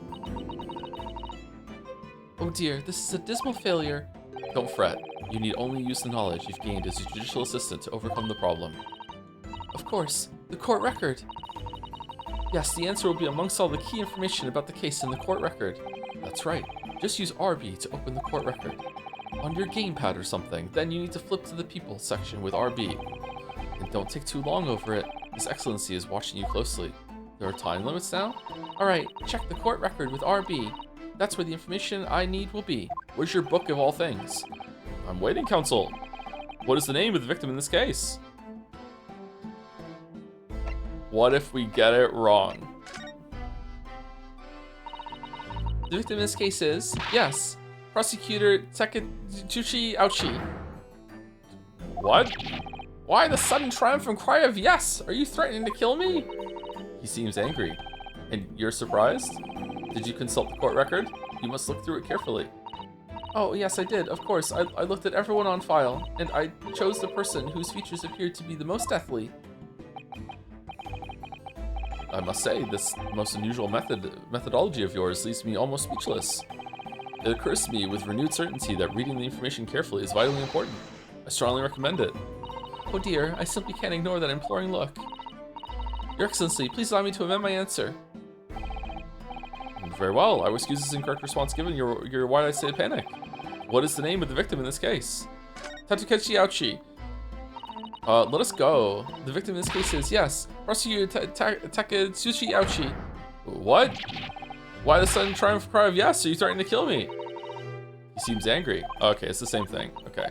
Oh dear, this is a dismal failure. Don't fret. You need only use the knowledge you've gained as a judicial assistant to overcome the problem. Of course, the court record. Yes, the answer will be amongst all the key information about the case in the court record. That's right. Just use RB to open the court record. On your gamepad or something, then you need to flip to the people section with RB. And don't take too long over it. His Excellency is watching you closely. There are time limits now? Alright, check the court record with RB. That's where the information I need will be. Where's your book of all things? I'm waiting, counsel. What is the name of the victim in this case? What if we get it wrong? The victim in this case is, yes, Prosecutor Takatsuchi Ouchi. What? Why the sudden triumphant cry of yes? Are you threatening to kill me? He seems angry. And you're surprised? Did you consult the court record? You must look through it carefully. Oh, yes, I did. Of course. I looked at everyone on file, and I chose the person whose features appeared to be the most deathly. I must say, this most unusual methodology of yours leaves me almost speechless. It occurs to me with renewed certainty that reading the information carefully is vitally important. I strongly recommend it. Oh dear, I simply can't ignore that imploring look. Your Excellency, please allow me to amend my answer. Very well, I will excuse this incorrect response given your why-I say panic. What is the name of the victim in this case? Tatakechi Ouchi. Let us go. The victim in this case is, yes, Prosecutor Takatsuchi Ouchi. What? Why the sudden triumph cry of yes? Are you threatening to kill me? He seems angry. Okay, it's the same thing. Okay.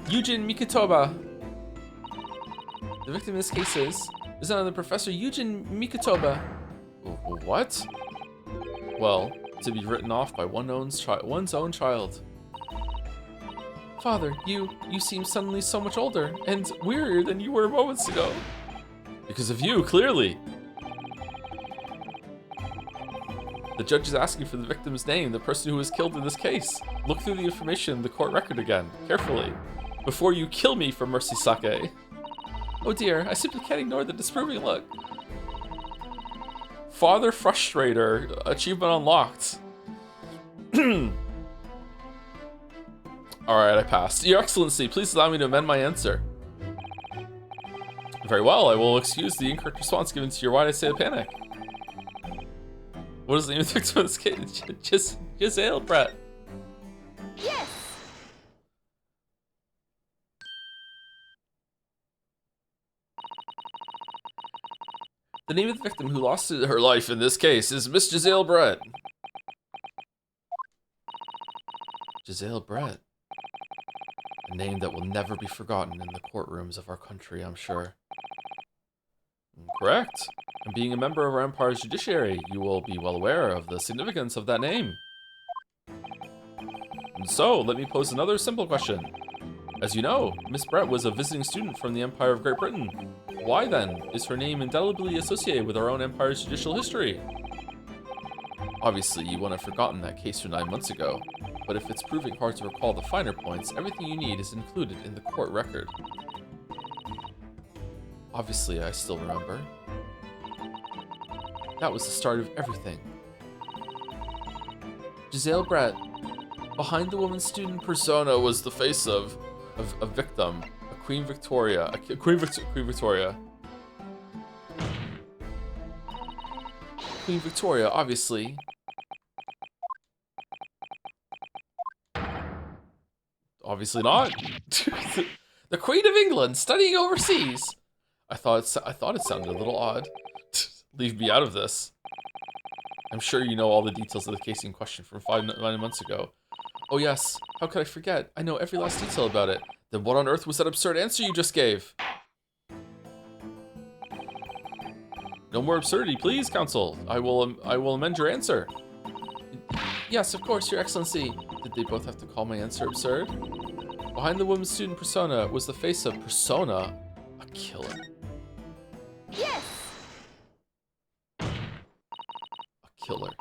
Yujin Mikotoba. The victim in this case is none other than Professor Yujin Mikotoba. What? Well, to be written off by one's own child. Father, you seem suddenly so much older and wearier than you were moments ago. Because of you, clearly. The judge is asking for the victim's name, the person who was killed in this case. Look through the information in the court record again, carefully, before you kill me for mercy sake. Oh dear, I simply can't ignore the disproving look. Father Frustrator, achievement unlocked. Alright, I passed. Your Excellency, please allow me to amend my answer. Very well, I will excuse the incorrect response given to your why I say a panic. What is the name of the victim of this case? Giselle Brett. Yes! The name of the victim who lost her life in this case is Miss Giselle Brett. Giselle Brett. A name that will never be forgotten in the courtrooms of our country, I'm sure. Correct. And being a member of our empire's judiciary, you will be well aware of the significance of that name. And so, let me pose another simple question. As you know, Miss Brett was a visiting student from the Empire of Great Britain. Why, then, is her name indelibly associated with our own empire's judicial history? Obviously, you won't have forgotten that case from 9 months ago, but if it's proving hard to recall the finer points, everything you need is included in the court record. Obviously, I still remember. That was the start of everything. Giselle Brett, behind the woman student persona, was the face of a victim, a Queen Victoria, Queen Victoria. Queen Victoria, obviously. Obviously not. The Queen of England studying overseas. I thought it sounded a little odd. Leave me out of this. I'm sure you know all the details of the case in question from 9 months ago. Oh yes, how could I forget? I know every last detail about it. Then what on earth was that absurd answer you just gave? No more absurdity, please, Counsel. I will amend your answer. Yes, of course, Your Excellency. Did they both have to call my answer absurd? Behind the woman student persona was the face of persona, a killer. Yes! A killer.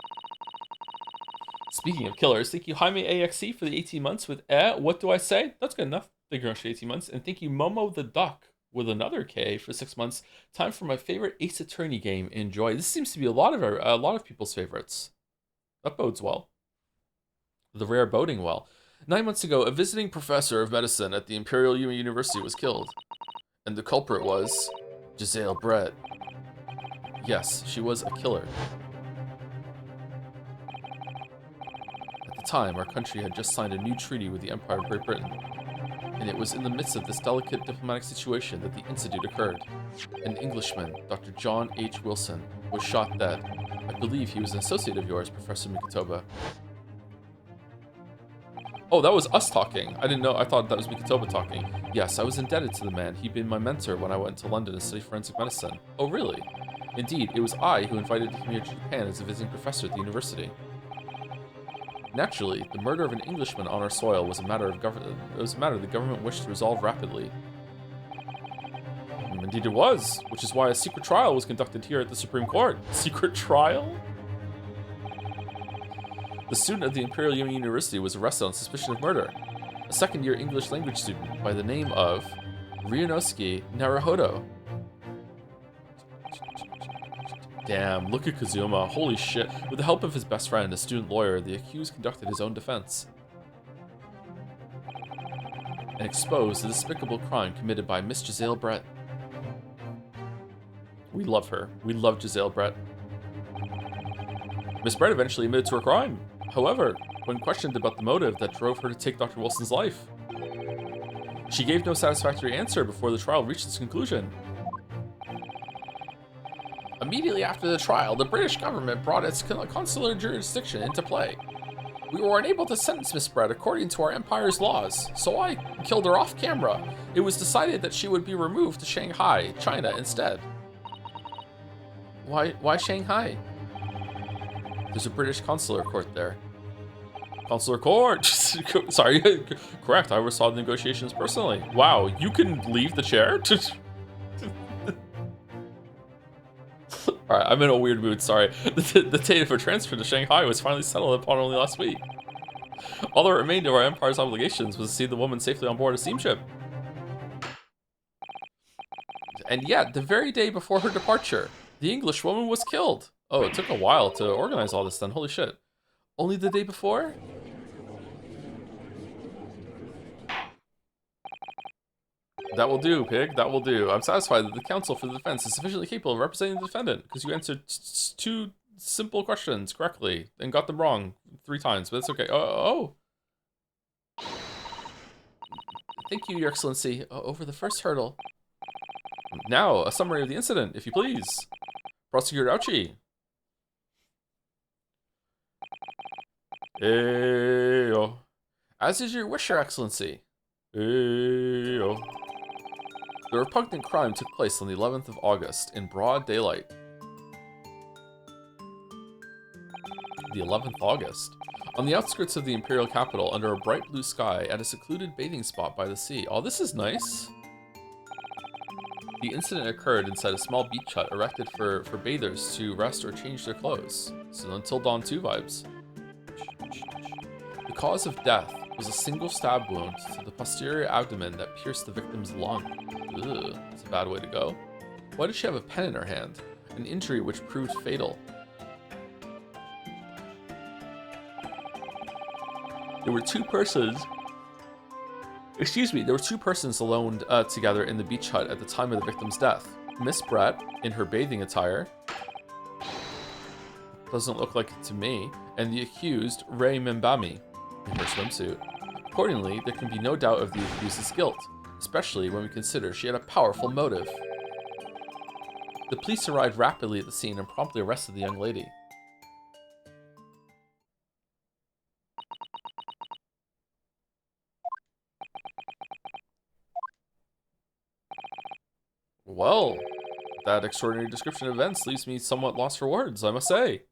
Speaking of killers, thank you Jaime AXC for the 18 months with what do I say? That's good enough. Thank you very much for 18 months. And thank you Momo the Duck with another K for 6 months. Time for my favorite Ace Attorney game. Enjoy. This seems to be a lot of people's favorites. That bodes well. The rare boding well. 9 months ago, a visiting professor of medicine at the Imperial University was killed. And the culprit was Giselle Brett. Yes, she was a killer. At the time, our country had just signed a new treaty with the Empire of Great Britain. And it was in the midst of this delicate diplomatic situation that the incident occurred. An Englishman, Dr. John H. Wilson, was shot dead. I believe he was an associate of yours, Professor Mikotoba. Oh, that was us talking. I didn't know. I thought that was Mikotoba talking. Yes, I was indebted to the man. He'd been my mentor when I went to London to study forensic medicine. Oh, really? Indeed, it was I who invited him here to Japan as a visiting professor at the university. Naturally, the murder of an Englishman on our soil was a matter the government wished to resolve rapidly. Indeed it was, which is why a secret trial was conducted here at the Supreme Court. Secret trial? The student of the Imperial University was arrested on suspicion of murder. A second-year English language student by the name of Ryunosuke Naruhodo. Damn, look at Kazuma. Holy shit. With the help of his best friend, a student lawyer, the accused conducted his own defense and exposed the despicable crime committed by Miss Giselle Brett. We love her. We love Giselle Brett. Miss Brett eventually admitted to her crime. However, when questioned about the motive that drove her to take Dr. Wilson's life, she gave no satisfactory answer before the trial reached its conclusion. Immediately after the trial, the British government brought its consular jurisdiction into play. We were unable to sentence Miss Brett according to our empire's laws, so I killed her off camera. It was decided that she would be removed to Shanghai, China instead. Why Shanghai? There's a British consular court there. Consular court! Sorry, correct, I oversaw the negotiations personally. Wow, you can leave the chair? Alright, I'm in a weird mood, sorry. The date of her transfer to Shanghai was finally settled upon only last week. All that remained of our empire's obligations was to see the woman safely on board a steamship. And yet, the very day before her departure, the English woman was killed. Oh, it took a while to organize all this then, holy shit. Only the day before? That will do, Pig, that will do. I'm satisfied that the counsel for the defense is sufficiently capable of representing the defendant, because you answered two simple questions correctly and got them wrong 3 times, but it's okay. Oh. Thank you, Your Excellency. Over the first hurdle. Now, a summary of the incident, if you please. Prosecutor Ouchie. Ayo. As is your wish, Your Excellency. Ayo. The repugnant crime took place on the 11th of August in broad daylight. The 11th of August. On the outskirts of the imperial capital, under a bright blue sky, at a secluded bathing spot by the sea. Oh, this is nice. The incident occurred inside a small beach hut erected for bathers to rest or change their clothes. So Until Dawn 2 vibes. The cause of death was a single stab wound to the posterior abdomen that pierced the victim's lung. Ugh, that's a bad way to go. Why did she have a pen in her hand? An injury which proved fatal. There were two persons alone together in the beach hut at the time of the victim's death. Miss Brett, in her bathing attire, doesn't look like it to me, and the accused, Ray Mbami, in her swimsuit. Accordingly, there can be no doubt of the accused's guilt, especially when we consider she had a powerful motive. The police arrived rapidly at the scene and promptly arrested the young lady. Well, that extraordinary description of events leaves me somewhat lost for words, I must say.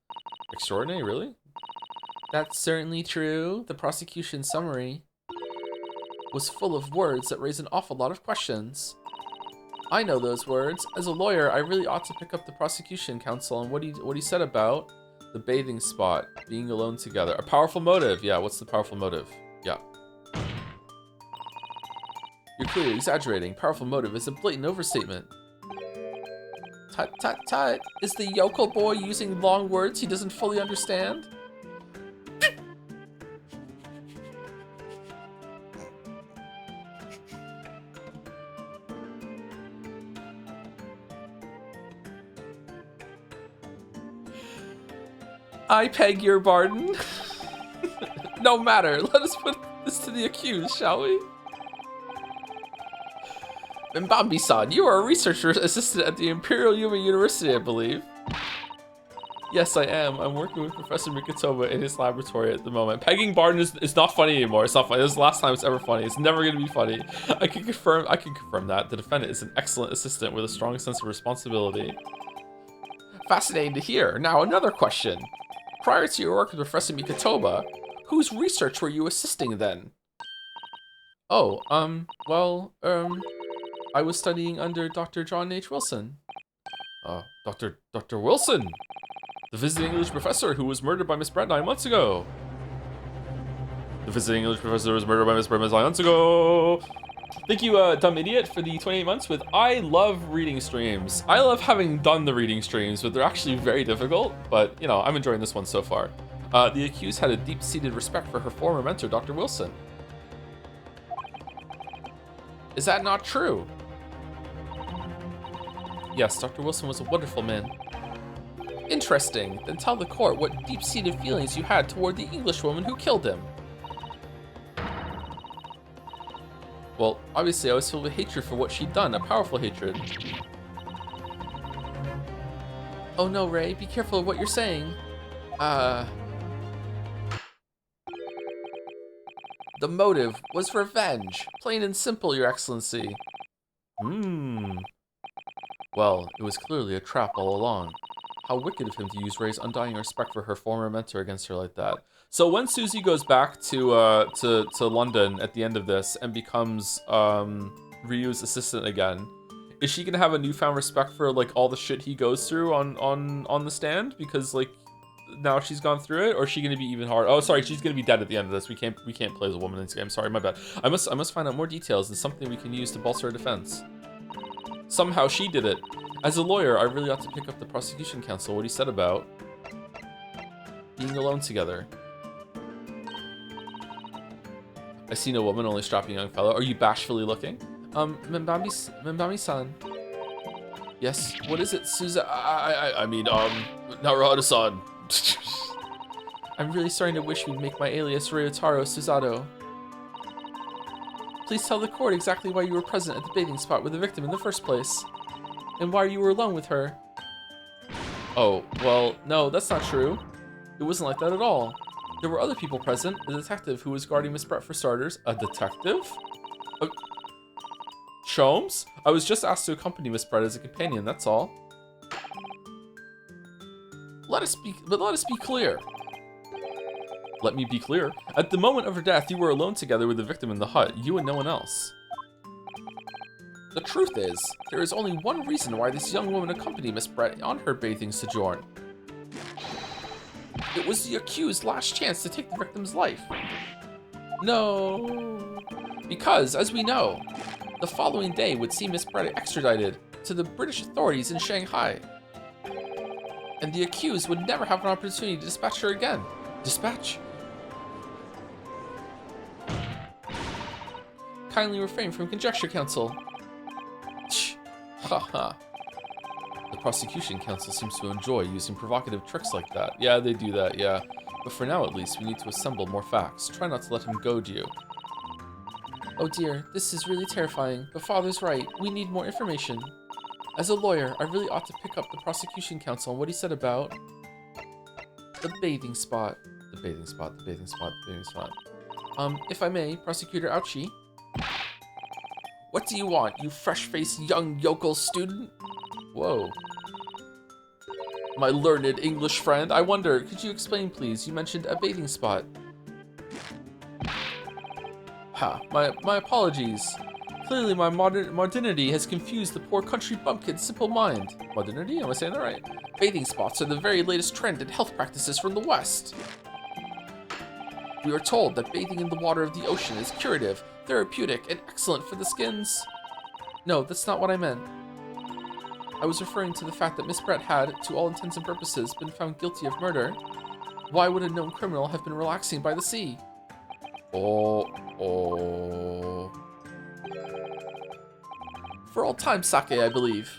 Extraordinary, really? That's certainly true. The prosecution summary was full of words that raise an awful lot of questions. I know those words. As a lawyer, I really ought to pick up the prosecution counsel and what he said about the bathing spot, being alone together. A powerful motive. Yeah, what's the powerful motive? Yeah. You're clearly exaggerating. Powerful motive is a blatant overstatement. Tut, tut, tut. Is the yokel boy using long words he doesn't fully understand? I beg your pardon. No matter. Let us put this to the accused, shall we? Mbambi-san, you are a research assistant at the Imperial Human University, I believe. Yes, I am. I'm working with Professor Mikotoba in his laboratory at the moment. Pegging Barton is not funny anymore. It's not funny. This is the last time it's ever funny. It's never going to be funny. I can confirm that the defendant is an excellent assistant with a strong sense of responsibility. Fascinating to hear. Now, another question. Prior to your work with Professor Mikotoba, whose research were you assisting then? Oh, I was studying under Dr. John H. Wilson. Dr. Wilson! The visiting English professor who was murdered by Miss Brett 9 months ago. The visiting English professor was murdered by Miss Brett 9 months ago. Thank you, Dumb Idiot, for the 28 months with I love reading streams. I love having done the reading streams, but they're actually very difficult. But, you know, I'm enjoying this one so far. The accused had a deep-seated respect for her former mentor, Dr. Wilson. Is that not true? Yes, Dr. Wilson was a wonderful man. Interesting. Then tell the court what deep-seated feelings you had toward the Englishwoman who killed him. Well, obviously I was filled with hatred for what she'd done, a powerful hatred. Oh no, Ray, be careful of what you're saying. The motive was revenge. Plain and simple, Your Excellency. Well, it was clearly a trap all along. How wicked of him to use Ray's undying respect for her former mentor against her like that. So when Susie goes back to London at the end of this and becomes Ryu's assistant again, is she gonna have a newfound respect for like all the shit he goes through on the stand because like now she's gone through it, or is she gonna be even hard? Oh, sorry, she's gonna be dead at the end of this. We can't play as a woman in this game. Sorry, my bad. I must find out more details and something we can use to bolster our defense. Somehow she did it. As a lawyer, I really ought to pick up the prosecution counsel what he said about being alone together. I see no woman, only strapping young fellow. Are you bashfully looking? Mbami-san. Yes, what is it, Naruto-san. I'm really starting to wish you'd make my alias Ryotaro Susato. Please tell the court exactly why you were present at the bathing spot with the victim in the first place. And why you were alone with her. Oh, well, no, that's not true. It wasn't like that at all. There were other people present. A detective who was guarding Miss Brett for starters. A detective? Sholmes? I was just asked to accompany Miss Brett as a companion, that's all. Let us be clear. Let me be clear. At the moment of her death, you were alone together with the victim in the hut, you and no one else. The truth is, there is only one reason why this young woman accompanied Miss Brett on her bathing sojourn. It was the accused's last chance to take the victim's life. No. Because, as we know, the following day would see Miss Brett extradited to the British authorities in Shanghai. And the accused would never have an opportunity to dispatch her again. Dispatch? Kindly refrain from conjecture, counsel. Haha. The prosecution counsel seems to enjoy using provocative tricks like that. Yeah, they do that, yeah. But for now, at least, we need to assemble more facts. Try not to let him goad you. Oh dear, this is really terrifying, but Father's right. We need more information. As a lawyer, I really ought to pick up the prosecution counsel on what he said about the bathing spot. The bathing spot, the bathing spot, the bathing spot. If I may, Prosecutor Ouchie. What do you want, you fresh-faced young yokel student? Whoa. My learned English friend, I wonder, could you explain, please? You mentioned a bathing spot. Ha, my apologies. Clearly my modernity has confused the poor country bumpkin's simple mind. Modernity? Am I saying that right? Bathing spots are the very latest trend in health practices from the West. We are told that bathing in the water of the ocean is curative, therapeutic, and excellent for the skins. No, that's not what I meant. I was referring to the fact that Miss Brett had, to all intents and purposes, been found guilty of murder. Why would a known criminal have been relaxing by the sea? Oh. For old time's sake, I believe.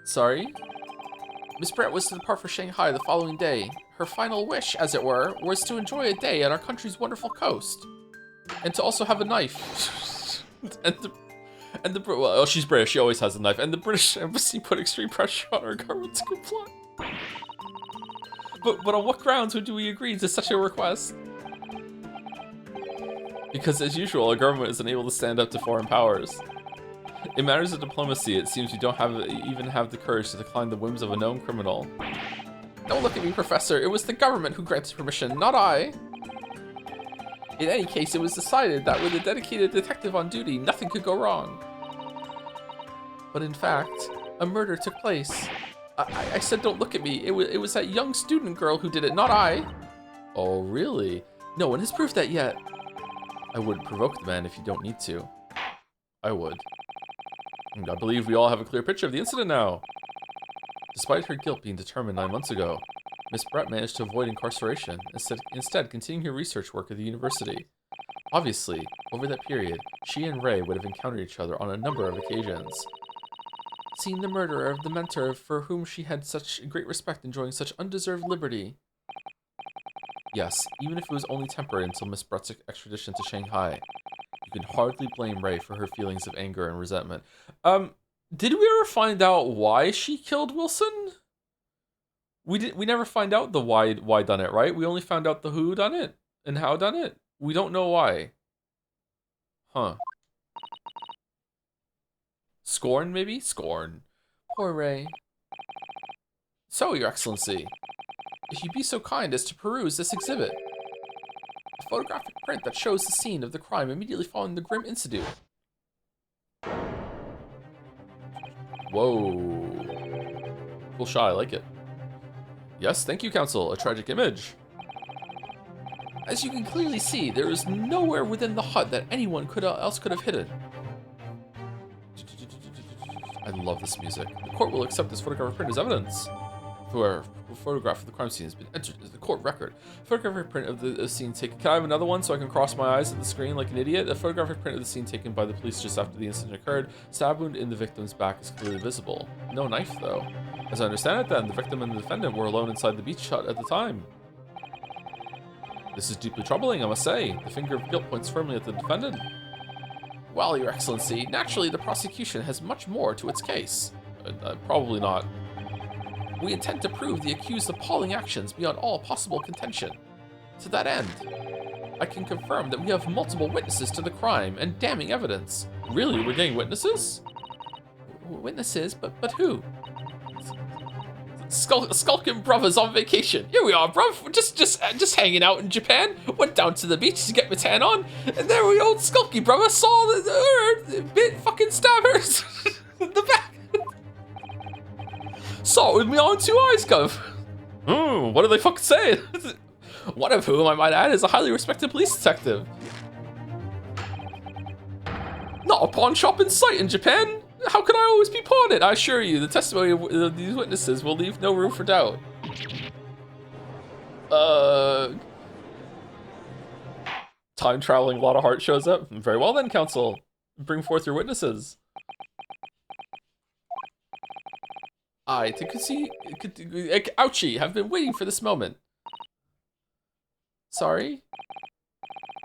Sorry? Miss Brett was to depart for Shanghai the following day. Her final wish, as it were, was to enjoy a day at our country's wonderful coast. And to also have a knife. Well, she's British, she always has a knife. And the British embassy put extreme pressure on our government to comply. But on what grounds would we agree to such a request? Because as usual, our government is unable to stand up to foreign powers. In matters of diplomacy, it seems we don't even have the courage to decline the whims of a known criminal. Don't look at me, Professor. It was the government who granted permission, not I. In any case, it was decided that with a dedicated detective on duty, nothing could go wrong. But in fact, a murder took place. I said don't look at me. It was that young student girl who did it, not I. Oh, really? No one has proved that yet. I wouldn't provoke the man if you don't need to. I would. And I believe we all have a clear picture of the incident now. Despite her guilt being determined 9 months ago, Miss Brett managed to avoid incarceration, instead continuing her research work at the university. Obviously, over that period, she and Ray would have encountered each other on a number of occasions. Seeing the murderer of the mentor for whom she had such great respect enjoying such undeserved liberty. Yes, even if it was only temporary until Miss Brett's extradition to Shanghai, you can hardly blame Ray for her feelings of anger and resentment. Did we ever find out why she killed Wilson? We never find out the why done it, right? We only found out the who done it and how done it. We don't know why. Huh. Scorn, maybe? Scorn. Poor Ray. So, Your Excellency, if you'd be so kind as to peruse this exhibit. A photographic print that shows the scene of the crime immediately following the grim incident. Whoa. Cool shot, I like it. Yes, thank you, Counsel. A tragic image. As you can clearly see, there is nowhere within the hut that anyone else could have hidden. I love this music. The court will accept this photographic print as evidence. Where a photograph of the crime scene has been entered as the court record. Photographic print of the scene taken. Can I have another one so I can cross my eyes at the screen like an idiot? A photographic print of the scene taken by the police just after the incident occurred. Stab wound in the victim's back is clearly visible. No knife, though. As I understand it, then, the victim and the defendant were alone inside the beach hut at the time. This is deeply troubling, I must say. The finger of guilt points firmly at the defendant. Well, Your Excellency, naturally the prosecution has much more to its case. Probably not. We intend to prove the accused's appalling actions beyond all possible contention. To that end, I can confirm that we have multiple witnesses to the crime and damning evidence. Really? We're getting witnesses? Witnesses? But who? Skulkin brothers on vacation. Here we are, bruv. Just hanging out in Japan. Went down to the beach to get my tan on, and there we old Skulky brother saw the bit fucking stabbers in the back. Saw it with my own two eyes, cove. What are they fucking saying? One of whom, I might add, is a highly respected police detective. Not a pawn shop in sight in Japan. How could I always be pawned? I assure you, the testimony of these witnesses will leave no room for doubt. Time-traveling Lot of Heart shows up. Very well then, counsel. Bring forth your witnesses. I, Takushi, ouchie, have been waiting for this moment. Sorry?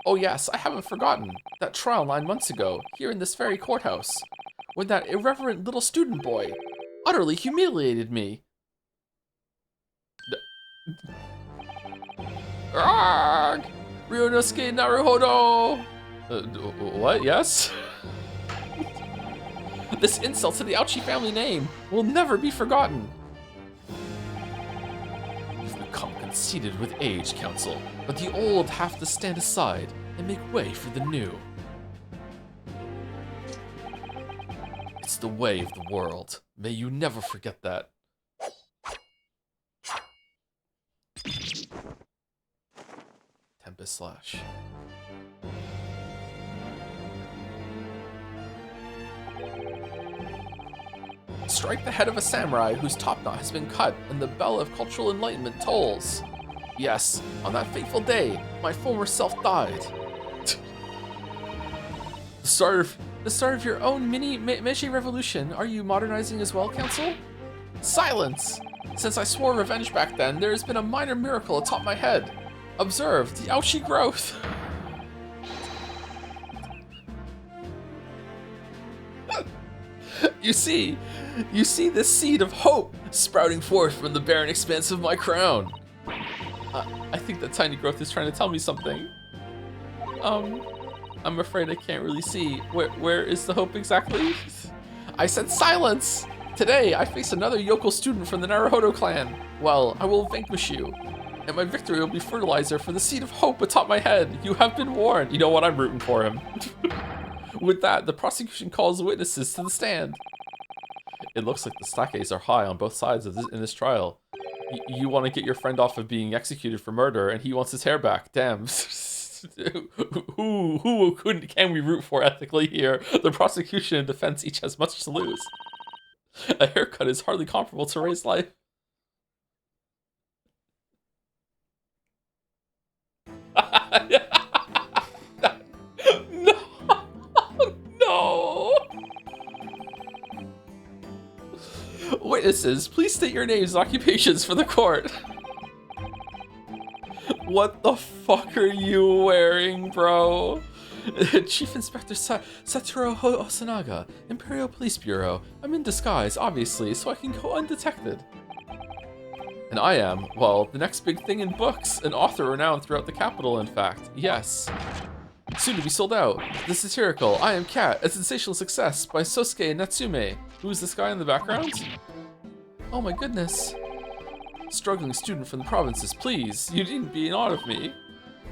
Oh yes, I haven't forgotten. That trial 9 months ago, here in this very courthouse, when that irreverent little student boy utterly humiliated me. Arrgh! Ryunosuke Naruhodo! What? Yes? This insult to the Ouchie family name will never be forgotten. You've become conceited with age, counsel, but the old have to stand aside and make way for the new. It's the way of the world. May you never forget that. Tempest Slash. Strike the head of a samurai whose top knot has been cut and the bell of cultural enlightenment tolls. Yes, on that fateful day, my former self died. The start of your own mini Meiji revolution. Are you modernizing as well, counsel? Silence! Since I swore revenge back then, there has been a minor miracle atop my head. Observe the ouchie growth. You see this seed of hope sprouting forth from the barren expanse of my crown. I think that tiny growth is trying to tell me something. I'm afraid I can't really see. Where is the hope exactly? I said silence! Today, I face another yokel student from the Naruhodo clan. Well, I will vanquish you. And my victory will be fertilizer for the seed of hope atop my head. You have been warned. You know what? I'm rooting for him. With that, the prosecution calls witnesses to the stand. It looks like the stakes are high on both sides of in this trial. You want to get your friend off of being executed for murder, and he wants his hair back. Damn. Who can we root for ethically here? The prosecution and defense each has much to lose. A haircut is hardly comparable to Ray's life. No! Witnesses, please state your names and occupations for the court. What the fuck are you wearing, bro? Chief Inspector Satoru Osanaga, Imperial Police Bureau. I'm in disguise, obviously, so I can go undetected. And I am, well, the next big thing in books, an author renowned throughout the capital, in fact. Yes. Soon to be sold out. The satirical I Am Cat, a sensational success by Sosuke Natsume. Who's this guy in the background? Oh my goodness. Struggling student from the provinces, please. You needn't be in awe of me.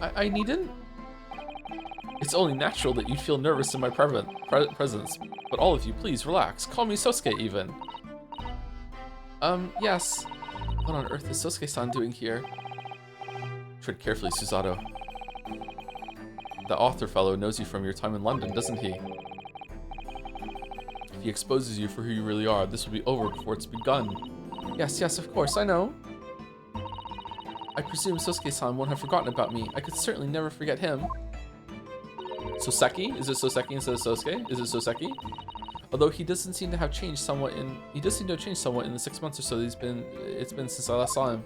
I needn't? It's only natural that you'd feel nervous in my presence, but all of you, please relax. Call me Sosuke, even. Yes. What on earth is Sosuke-san doing here? Tread carefully, Susato. The author fellow knows you from your time in London, doesn't he? If he exposes you for who you really are, this will be over before it's begun. Yes, of course, I know. I presume Sosuke-san won't have forgotten about me. I could certainly never forget him. Soseki? Is it Soseki instead of Sosuke? Is it Soseki? Although he doesn't seem to have changed somewhat in the 6 months or so it's been since I last saw him.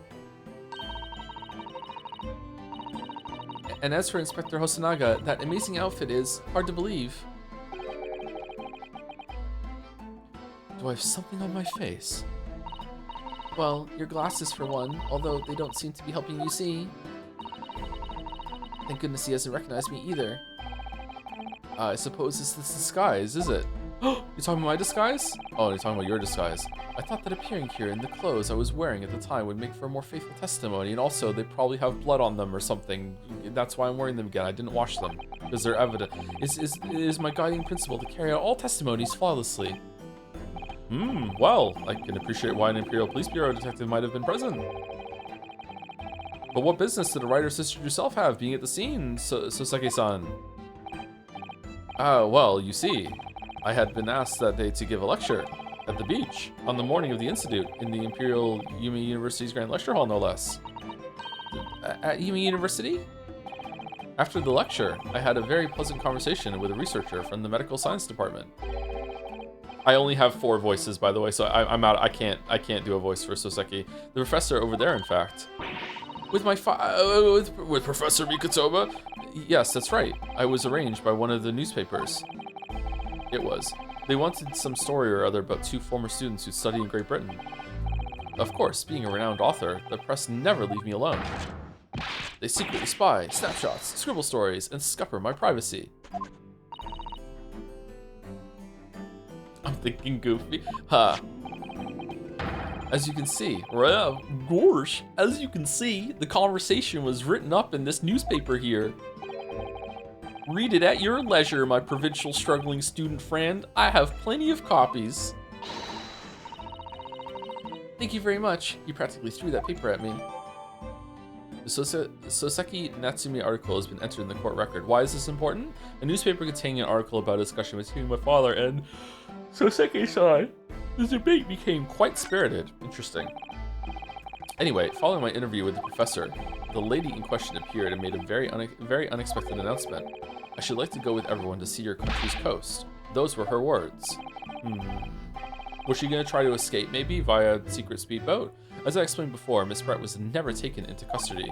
And as for Inspector Hosanaga, that amazing outfit is hard to believe. Do I have something on my face? Well, your glasses for one, although they don't seem to be helping you see. Thank goodness he hasn't recognized me either. I suppose it's this disguise, is it? You're talking about my disguise? Oh, you're talking about your disguise. I thought that appearing here in the clothes I was wearing at the time would make for a more faithful testimony, and also they probably have blood on them or something. That's why I'm wearing them again. I didn't wash them, because they're evident. It is my guiding principle to carry out all testimonies flawlessly. Well, I can appreciate why an Imperial Police Bureau detective might have been present. But what business did a writer sister yourself have being at the scene, Soseki-san? Well, you see, I had been asked that day to give a lecture at the beach on the morning of the incident in the Imperial Yumi University's Grand Lecture Hall, no less. At Yumi University? After the lecture, I had a very pleasant conversation with a researcher from the medical science department. I only have 4 voices, by the way, so I'm out. I can't do a voice for Soseki. The professor over there, in fact. With my with Professor Mikotoba? Yes, that's right. I was arranged by one of the newspapers. It was. They wanted some story or other about 2 former students who study in Great Britain. Of course, being a renowned author, the press never leave me alone. They secretly spy, snapshots, scribble stories, and scupper my privacy. I'm thinking goofy. Ha. As you can see, as you can see, the conversation was written up in this newspaper here. Read it at your leisure, my provincial struggling student friend. I have plenty of copies. Thank you very much. You practically threw that paper at me. The Soseki Natsumi article has been entered in the court record. Why is this important? A newspaper containing an article about a discussion between my father and Soseki-san. The debate became quite spirited. Interesting. Anyway, following my interview with the professor, the lady in question appeared and made a very unexpected announcement. I should like to go with everyone to see your country's coast. Those were her words. Was she going to try to escape, maybe, via secret speedboat? As I explained before, Miss Brett was never taken into custody.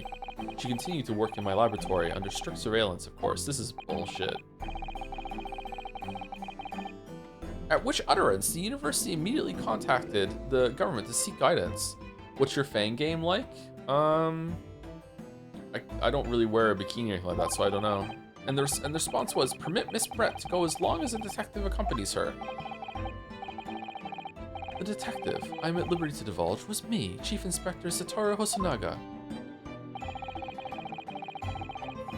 She continued to work in my laboratory, under strict surveillance, of course. This is bullshit. At which utterance, the university immediately contacted the government to seek guidance. What's your Fang game like? I don't really wear a bikini or anything like that, so I don't know. And the response was, permit Miss Brett to go as long as a detective accompanies her. The detective I'm at liberty to divulge was me, Chief Inspector Satoru Hosonaga.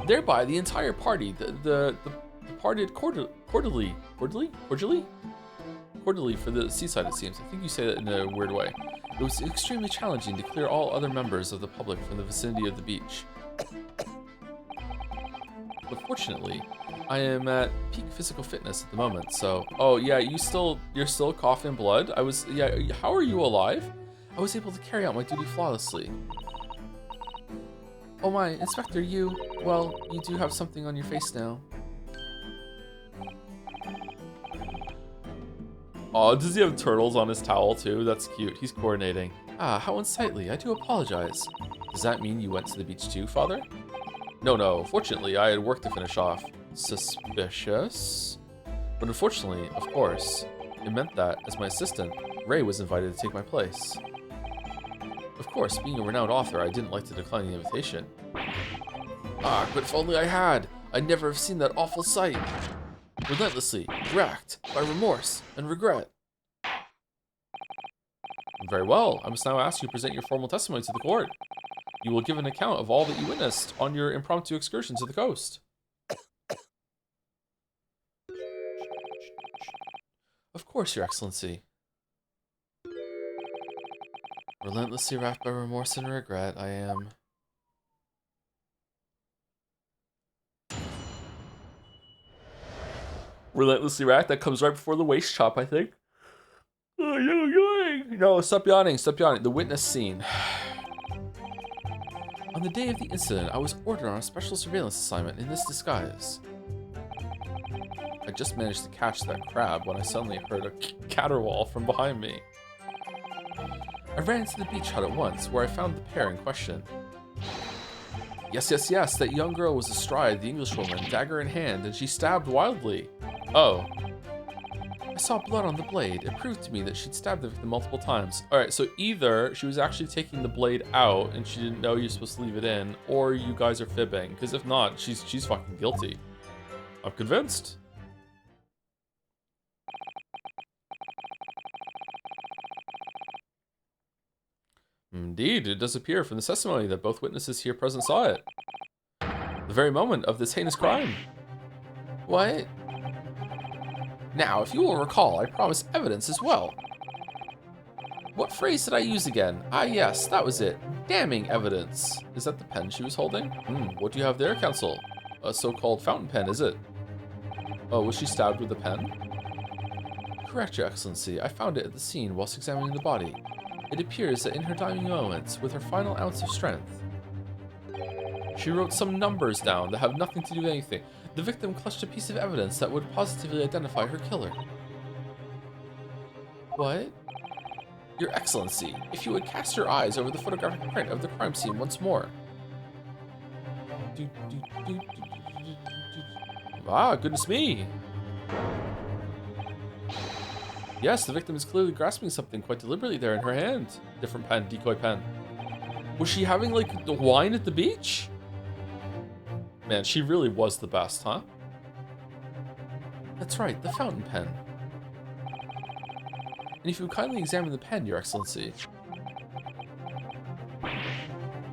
Thereby, the entire party, the parted cordially for the seaside, it seems. I think you say that in a weird way. It was extremely challenging to clear all other members of the public from the vicinity of the beach. But fortunately, I am at peak physical fitness at the moment, so... Oh, yeah, you're still coughing blood? Yeah, how are you alive? I was able to carry out my duty flawlessly. Oh my, Inspector, well, you do have something on your face now. Oh, does he have turtles on his towel too? That's cute. He's coordinating. Ah, how unsightly. I do apologize. Does that mean you went to the beach too, Father? No. Fortunately, I had work to finish off. Suspicious? But unfortunately, of course, it meant that, as my assistant, Ray was invited to take my place. Of course, being a renowned author, I didn't like to decline the invitation. Ah, but if only I had! I'd never have seen that awful sight! Relentlessly, racked by remorse and regret. Very well, I must now ask you to present your formal testimony to the court. You will give an account of all that you witnessed on your impromptu excursion to the coast. Of course, Your Excellency. Relentlessly racked by remorse and regret, I am... Relentlessly racked, that comes right before the waist chop, I think. No, stop yawning, stop yawning. The witness scene. On the day of the incident, I was ordered on a special surveillance assignment in this disguise. I just managed to catch that crab when I suddenly heard a caterwaul from behind me. I ran into the beach hut at once, where I found the pair in question. Yes, that young girl was astride the Englishwoman, dagger in hand, and she stabbed wildly. Oh. I saw blood on the blade. It proved to me that she'd stabbed the victim multiple times. All right, so either she was actually taking the blade out and she didn't know you're supposed to leave it in, or you guys are fibbing. Because if not, she's fucking guilty. I'm convinced. Indeed, it does appear from the testimony that both witnesses here present saw it. The very moment of this heinous crime. What? Now, if you will recall, I promised evidence as well. What phrase did I use again? Ah, yes, that was it. Damning evidence. Is that the pen she was holding? What do you have there, Counsel? A so-called fountain pen, is it? Oh, was she stabbed with a pen? Correct, Your Excellency. I found it at the scene whilst examining the body. It appears that in her dying moments, with her final ounce of strength, she wrote some numbers down that have nothing to do with anything. The victim clutched a piece of evidence that would positively identify her killer. What? Your Excellency, if you would cast your eyes over the photographic print of the crime scene once more. Ah, goodness me. Yes, the victim is clearly grasping something quite deliberately there in her hand. Different pen, decoy pen. Was she having, like, the wine at the beach? Man, she really was the best, huh? That's right, the fountain pen. And if you would kindly examine the pen, Your Excellency.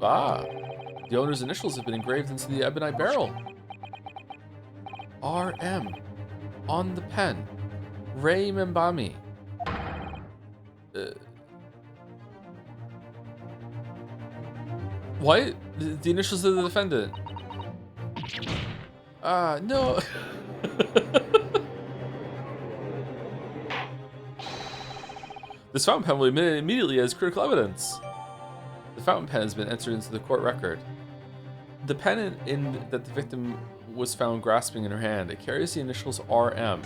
Ah, the owner's initials have been engraved into the ebonite barrel. RM. On the pen. Ray Mbami. What? The initials of the defendant. No. This fountain pen will be admitted immediately as critical evidence. The fountain pen has been entered into the court record. The pen that the victim was found grasping in her hand, it carries the initials RM.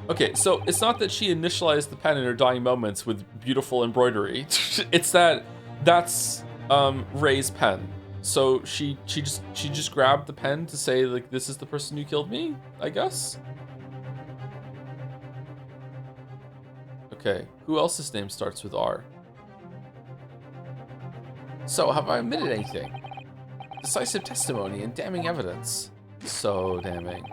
Okay, so it's not that she initialized the pen in her dying moments with beautiful embroidery. It's that's Ray's pen. So she just grabbed the pen to say, like, this is the person who killed me, I guess. Okay, who else's name starts with R? So, have I omitted anything? Decisive testimony and damning evidence. So damning.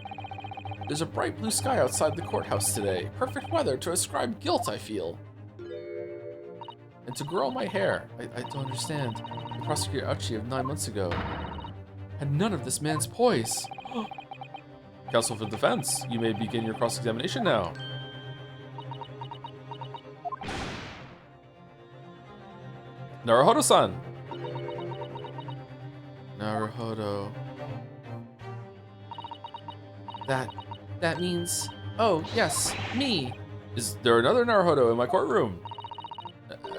There's a bright blue sky outside the courthouse today. Perfect weather to ascribe guilt, I feel. And to grow my hair. I don't understand. The prosecutor Uchi of 9 months ago had none of this man's poise. Counsel for defense, you may begin your cross-examination now. Naruhodo-san. Naruhodo. That means... Oh, yes, me. Is there another Naruhodo in my courtroom?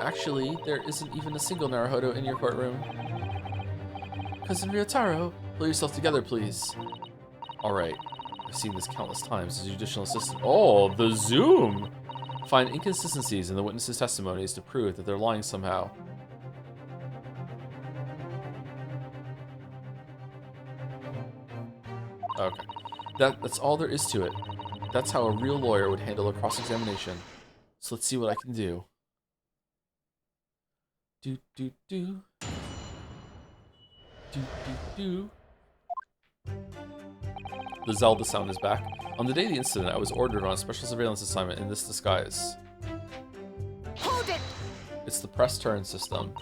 Actually, there isn't even a single Naruhodo in your courtroom. Cousin Ryotaro, pull yourself together, please. Alright, I've seen this countless times as judicial assistant. Oh, the zoom! Find inconsistencies in the witnesses' testimonies to prove that they're lying somehow. Okay. That's all there is to it. That's how a real lawyer would handle a cross-examination. So let's see what I can do. Do. The Zelda sound is back. On the day of the incident, I was ordered on a special surveillance assignment in this disguise. Hold it! It's the press turn system.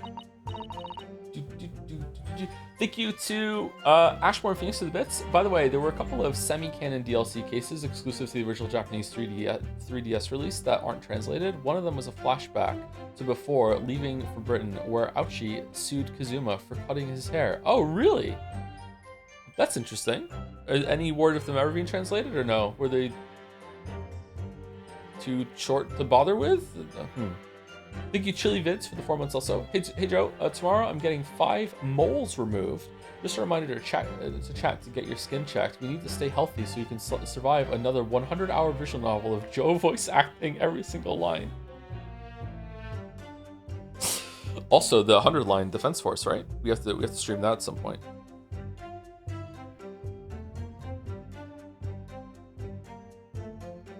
Thank you to Ashmore Phoenix for the bits. By the way, there were a couple of semi-canon DLC cases exclusive to the original Japanese 3DS release that aren't translated. One of them was a flashback to before leaving for Britain, where Aochi sued Kazuma for cutting his hair. Oh, really? That's interesting. Any word of them ever being translated, or no? Were they too short to bother with? Thank you, Chili Vids, for the 4 months also. Hey Joe, tomorrow I'm getting 5 moles removed. Just a reminder to chat to get your skin checked. We need to stay healthy so you can survive another 100-hour visual novel of Joe voice acting every single line. Also, the 100-line Defense Force, right? We have to stream that at some point.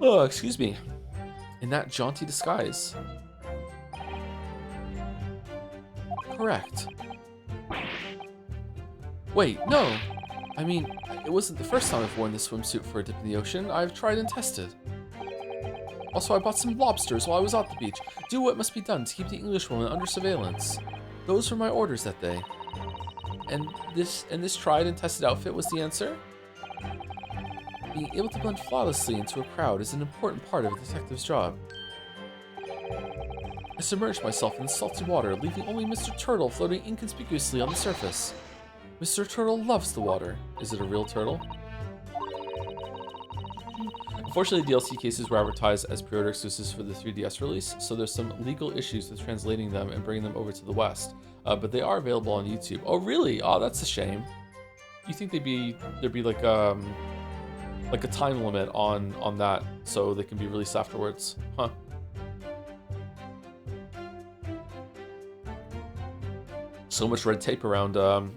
Oh, excuse me. In that jaunty disguise. Correct. Wait, no. I mean, it wasn't the first time I've worn this swimsuit for a dip in the ocean. I've tried and tested. Also, I bought some lobsters while I was at the beach. Do what must be done to keep the Englishwoman under surveillance. Those were my orders that day. And this tried and tested outfit was the answer? Being able to blend flawlessly into a crowd is an important part of a detective's job. I submerged myself in the salty water, leaving only Mr. Turtle floating inconspicuously on the surface. Mr. Turtle loves the water. Is it a real turtle? Unfortunately, DLC cases were advertised as pre-order exclusives for the 3DS release, so there's some legal issues with translating them and bringing them over to the West. But they are available on YouTube. Oh, really? Oh, that's a shame. You think there'd be like a time limit on that, so they can be released afterwards? Huh? So much red tape around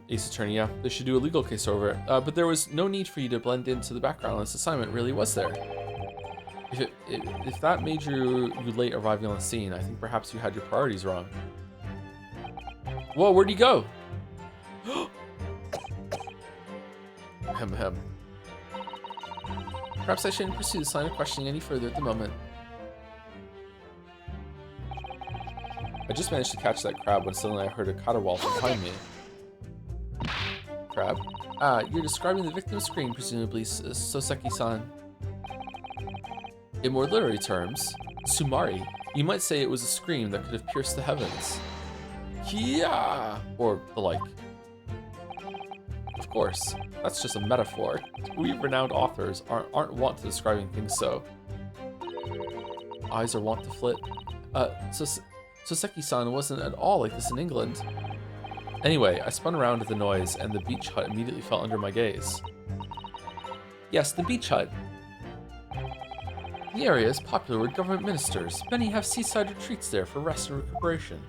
Ace Attorney. Yeah, they should do a legal case over it. But there was no need for you to blend into the background on this assignment, really, was there? If that made you late arriving on the scene, I think perhaps you had your priorities wrong. Whoa, where'd he go? Hem. Perhaps I shouldn't pursue this line of questioning any further at the moment. I just managed to catch that crab when suddenly I heard a caterwaul from behind me. Crab? Ah, you're describing the victim's scream, presumably, Soseki-san. In more literary terms, Sumari, you might say it was a scream that could have pierced the heavens. Yeah, or the like. Of course, that's just a metaphor. We renowned authors aren't wont to describing things so. Eyes are wont to flit. Soseki-san wasn't at all like this in England. Anyway, I spun around at the noise, and the beach hut immediately fell under my gaze. Yes, the beach hut. The area is popular with government ministers. Many have seaside retreats there for rest and recuperation.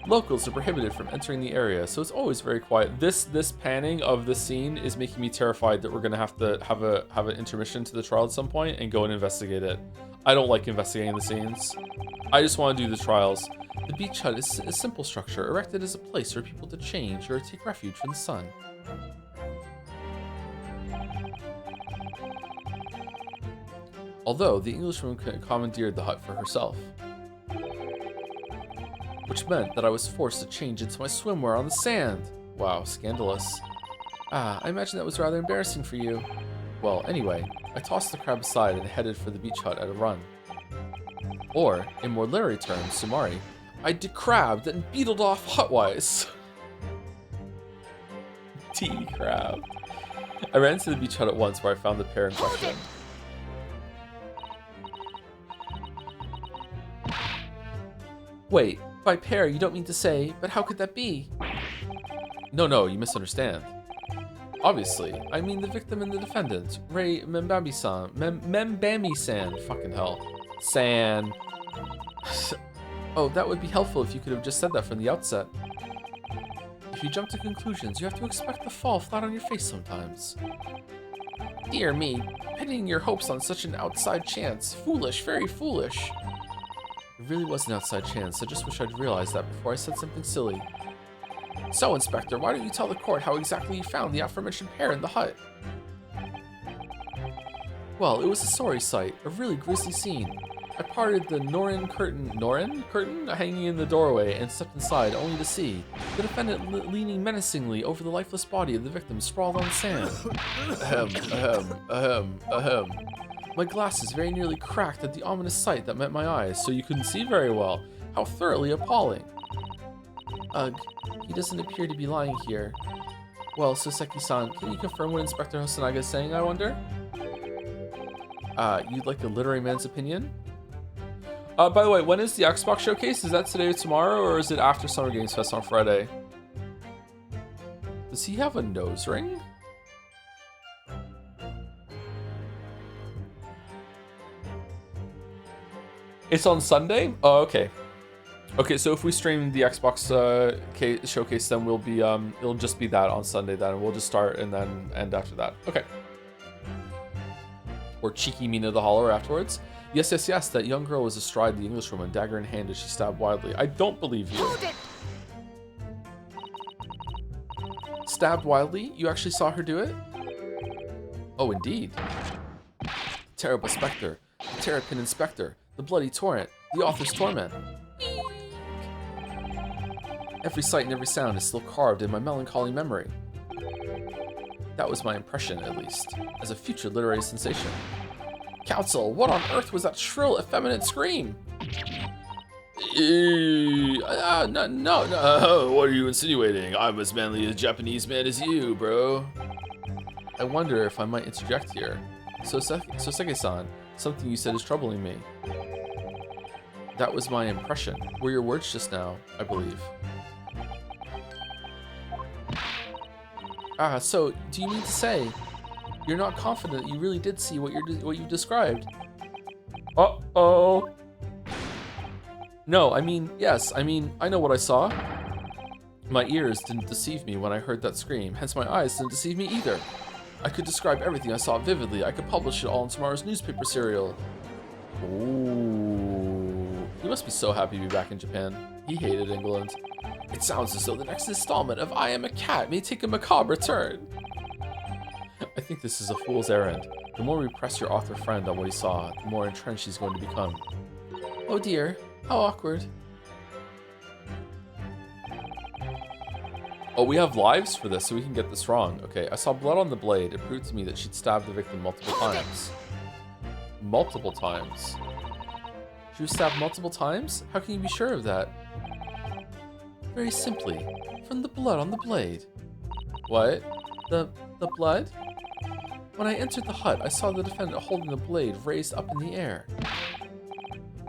Locals are prohibited from entering the area, so it's always very quiet. This panning of the scene is making me terrified that we're gonna have to have an intermission to the trial at some point and go and investigate it. I don't like investigating the scenes. I just want to do the trials. The beach hut is a simple structure, erected as a place for people to change or take refuge from the sun. Although the Englishwoman commandeered the hut for herself, which meant that I was forced to change into my swimwear on the sand. Wow, scandalous. Ah, I imagine that was rather embarrassing for you. Well, anyway, I tossed the crab aside and headed for the beach hut at a run. Or, in more literary terms, Sumari, I decrabbed and beetled off hutwise. Decrabbed. I ran to the beach hut at once where I found the pair in question. Wait, by pair you don't mean to say, but how could that be? No, you misunderstand. Obviously, I mean the victim and the defendant, Ray Membami-san. Membami-san, fucking hell. San. Oh, that would be helpful if you could have just said that from the outset. If you jump to conclusions, you have to expect to fall flat on your face sometimes. Dear me, pinning your hopes on such an outside chance. Foolish, very foolish. It really was an outside chance. I just wish I'd realized that before I said something silly. So, Inspector, why don't you tell the court how exactly you found the aforementioned pair in the hut? Well, it was a sorry sight, a really grisly scene. I parted the Norin curtain hanging in the doorway and stepped inside only to see the defendant leaning menacingly over the lifeless body of the victim sprawled on the sand. Ahem. My glasses very nearly cracked at the ominous sight that met my eyes, so you couldn't see very well. How thoroughly appalling. Ugh, he doesn't appear to be lying here. Well, Soseki-san, can you confirm what Inspector Hosonaga is saying, I wonder? You'd like a literary man's opinion? By the way, when is the Xbox showcase? Is that today or tomorrow, or is it after Summer Games Fest on Friday? Does he have a nose ring? It's on Sunday? Oh, okay. Okay, so if we stream the Xbox showcase, then we'll be it'll just be that on Sunday then, and we'll just start and then end after that. Okay. Poor cheeky Mina the Holler afterwards. Yes, yes, yes, that young girl was astride the Englishwoman, dagger in hand as she stabbed wildly. I don't believe you. Hold it! Stabbed wildly? You actually saw her do it? Oh, indeed. The terrible spectre, the terrapin inspector, the bloody torrent, the author's torment. Every sight and every sound is still carved in my melancholy memory. That was my impression, at least, as a future literary sensation. Counsel, what on earth was that shrill, effeminate scream? No, what are you insinuating? I'm as manly a Japanese man as you, bro. I wonder if I might interject here. Soseki-san, something you said is troubling me. That was my impression. Were your words just now, I believe. So, do you mean to say you're not confident you really did see what you described? Uh-oh. No, I mean, yes, I know what I saw. My ears didn't deceive me when I heard that scream, hence my eyes didn't deceive me either. I could describe everything I saw vividly. I could publish it all in tomorrow's newspaper serial. Ooh. He must be so happy to be back in Japan. He hated England. It sounds as though the next installment of I Am a Cat may take a macabre turn. I think this is a fool's errand. The more we press your author friend on what he saw, the more entrenched he's going to become. Oh dear, how awkward. Oh, we have lives for this, so we can get this wrong. Okay, I saw blood on the blade. It proved to me that she'd stabbed the victim multiple times. Multiple times? She was stabbed multiple times? How can you be sure of that? Very simply, from the blood on the blade. What? The blood? When I entered the hut, I saw the defendant holding the blade raised up in the air.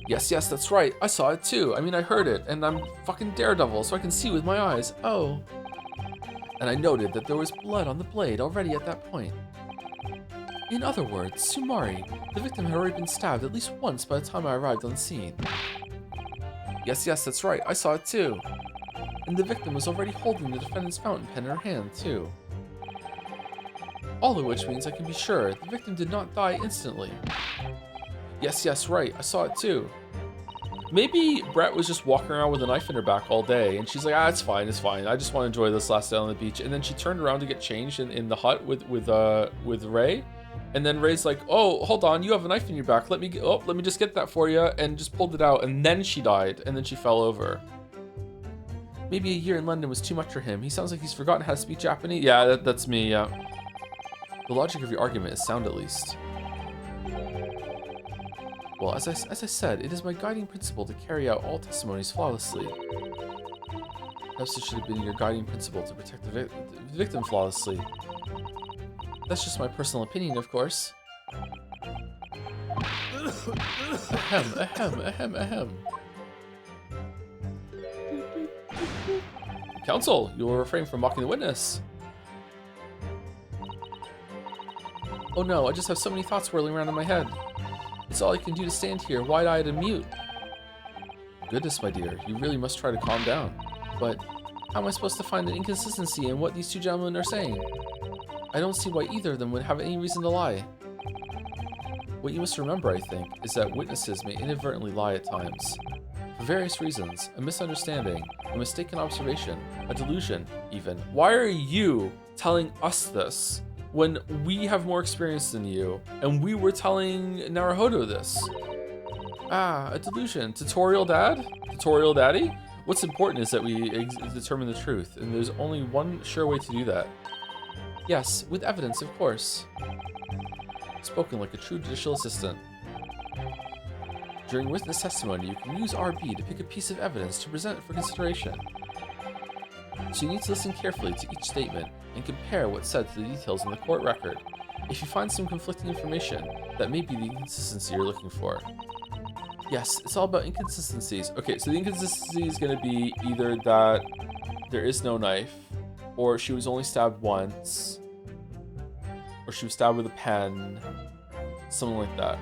Yes, that's right. I saw it too. I heard it, and I'm fucking Daredevil, so I can see with my eyes. Oh. And I noted that there was blood on the blade already at that point. In other words, Sumari, the victim had already been stabbed at least once by the time I arrived on the scene. Yes, that's right. I saw it too. And the victim was already holding the defendant's fountain pen in her hand, too. All of which means I can be sure the victim did not die instantly. Yes, right, I saw it too. Maybe Brett was just walking around with a knife in her back all day, and she's like, it's fine, I just want to enjoy this last day on the beach. And then she turned around to get changed in the hut with Ray. And then Ray's like, oh, hold on, you have a knife in your back. Let me just get that for you, and just pulled it out. And then she died, and then she fell over. Maybe a year in London was too much for him. He sounds like he's forgotten how to speak Japanese. Yeah, that's me, yeah. The logic of your argument is sound, at least. Well, as I said, it is my guiding principle to carry out all testimonies flawlessly. Perhaps it should have been your guiding principle to protect the victim flawlessly. That's just my personal opinion, of course. Ahem. Counsel, you will refrain from mocking the witness. Oh no, I just have so many thoughts whirling around in my head. It's all I can do to stand here, wide-eyed and mute. Goodness, my dear, you really must try to calm down. But how am I supposed to find an inconsistency in what these two gentlemen are saying? I don't see why either of them would have any reason to lie. What you must remember, I think, is that witnesses may inadvertently lie at times. For various reasons, a misunderstanding, a mistaken observation, a delusion, even. Why are you telling us this when we have more experience than you, and we were telling Naruhodo this? A delusion. Tutorial dad? Tutorial daddy? What's important is that we determine the truth, and there's only one sure way to do that. Yes, with evidence, of course. Spoken like a true judicial assistant. During witness testimony, you can use RB to pick a piece of evidence to present for consideration. So you need to listen carefully to each statement and compare what's said to the details in the court record. If you find some conflicting information, that may be the inconsistency you're looking for. Yes, it's all about inconsistencies. Okay, so the inconsistency is going to be either that there is no knife, or she was only stabbed once, or she was stabbed with a pen, something like that.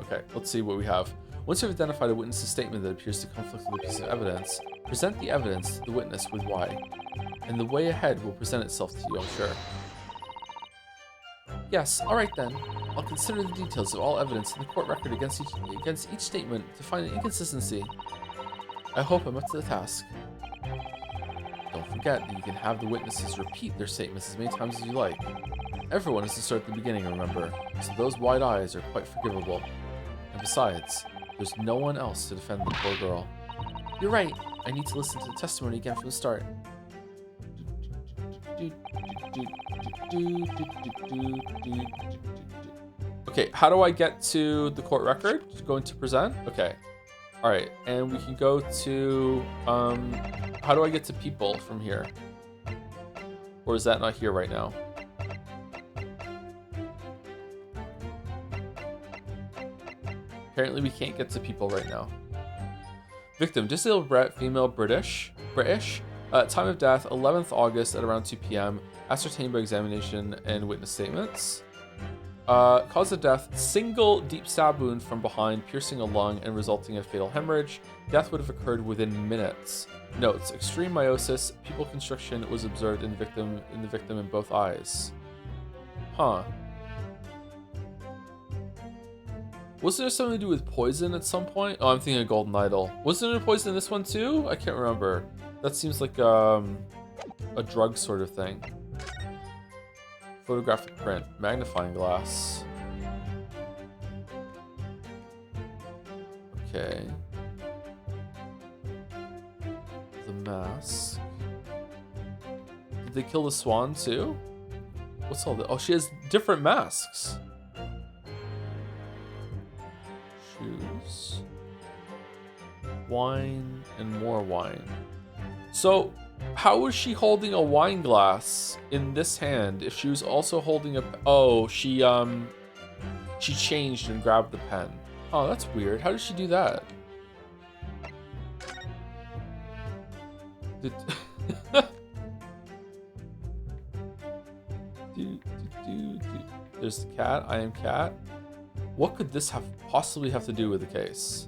Okay, let's see what we have. Once you've identified a witness's statement that appears to conflict with a piece of evidence, present the evidence to the witness with why, and the way ahead will present itself to you, I'm sure. Yes, alright then. I'll consider the details of all evidence in the court record against each statement to find an inconsistency. I hope I'm up to the task. Don't forget that you can have the witnesses repeat their statements as many times as you like. Everyone has to start at the beginning, remember, so those wide eyes are quite forgivable. And besides, there's no one else to defend the poor girl. You're right, I need to listen to the testimony again from the start. Okay, how do I get to the court record? Just going to present? Okay. Alright, and we can go to, how do I get to people from here? Or is that not here right now? Apparently we can't get to people right now. Victim, disabled Brett, female, British. Time of death, 11th August at around 2 p.m. Ascertained by examination and witness statements. Cause of death, single deep stab wound from behind, piercing a lung and resulting in a fatal hemorrhage. Death would have occurred within minutes. Notes, extreme meiosis, pupil constriction was observed in the victim in both eyes. Huh. Wasn't there something to do with poison at some point? Oh, I'm thinking of Golden Idol. Wasn't there poison in this one too? I can't remember. That seems like a drug sort of thing. Photographic print, magnifying glass. Okay. The mask. Did they kill the swan too? What's all that? Oh, she has different masks. Shoes. Wine and more wine. So, how was she holding a wine glass in this hand if she was also holding a... Oh, she changed and grabbed the pen. Oh, that's weird. How did she do that? There's the cat. I am cat. What could this possibly have to do with the case?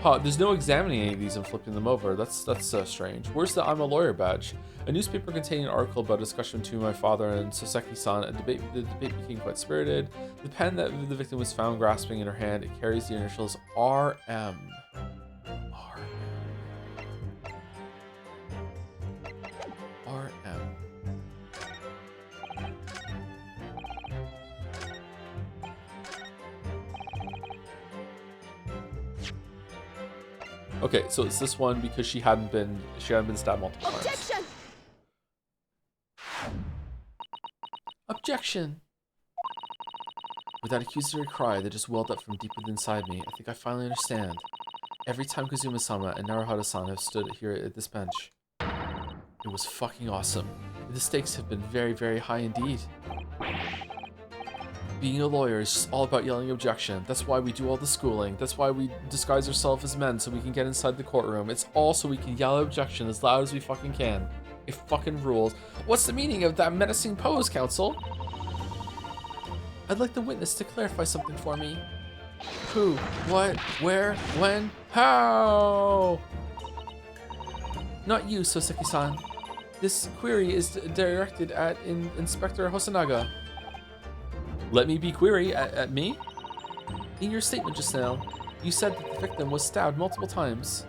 Huh, there's no examining any of these and flipping them over. That's strange. Where's the I'm a lawyer badge? A newspaper containing an article about a discussion between my father and Soseki-san. The debate became quite spirited. The pen that the victim was found grasping in her hand, it carries the initials RM. Okay, so it's this one because she hadn't been stabbed multiple times. Objection! Objection! With that accusatory cry that just welled up from deep inside me, I think I finally understand. Every time Kazuma-sama and Naruhara-san have stood here at this bench, it was fucking awesome. The stakes have been very, very high indeed. Being a lawyer is just all about yelling objection. That's why we do all the schooling. That's why we disguise ourselves as men so we can get inside the courtroom. It's all so we can yell objection as loud as we fucking can. It fucking rules. What's the meaning of that menacing pose, counsel? I'd like the witness to clarify something for me. Who? What? Where? When? How? Not you, Soseki-san. This query is directed at Inspector Hosonaga. Let me be query at me? In your statement just now, you said that the victim was stabbed multiple times.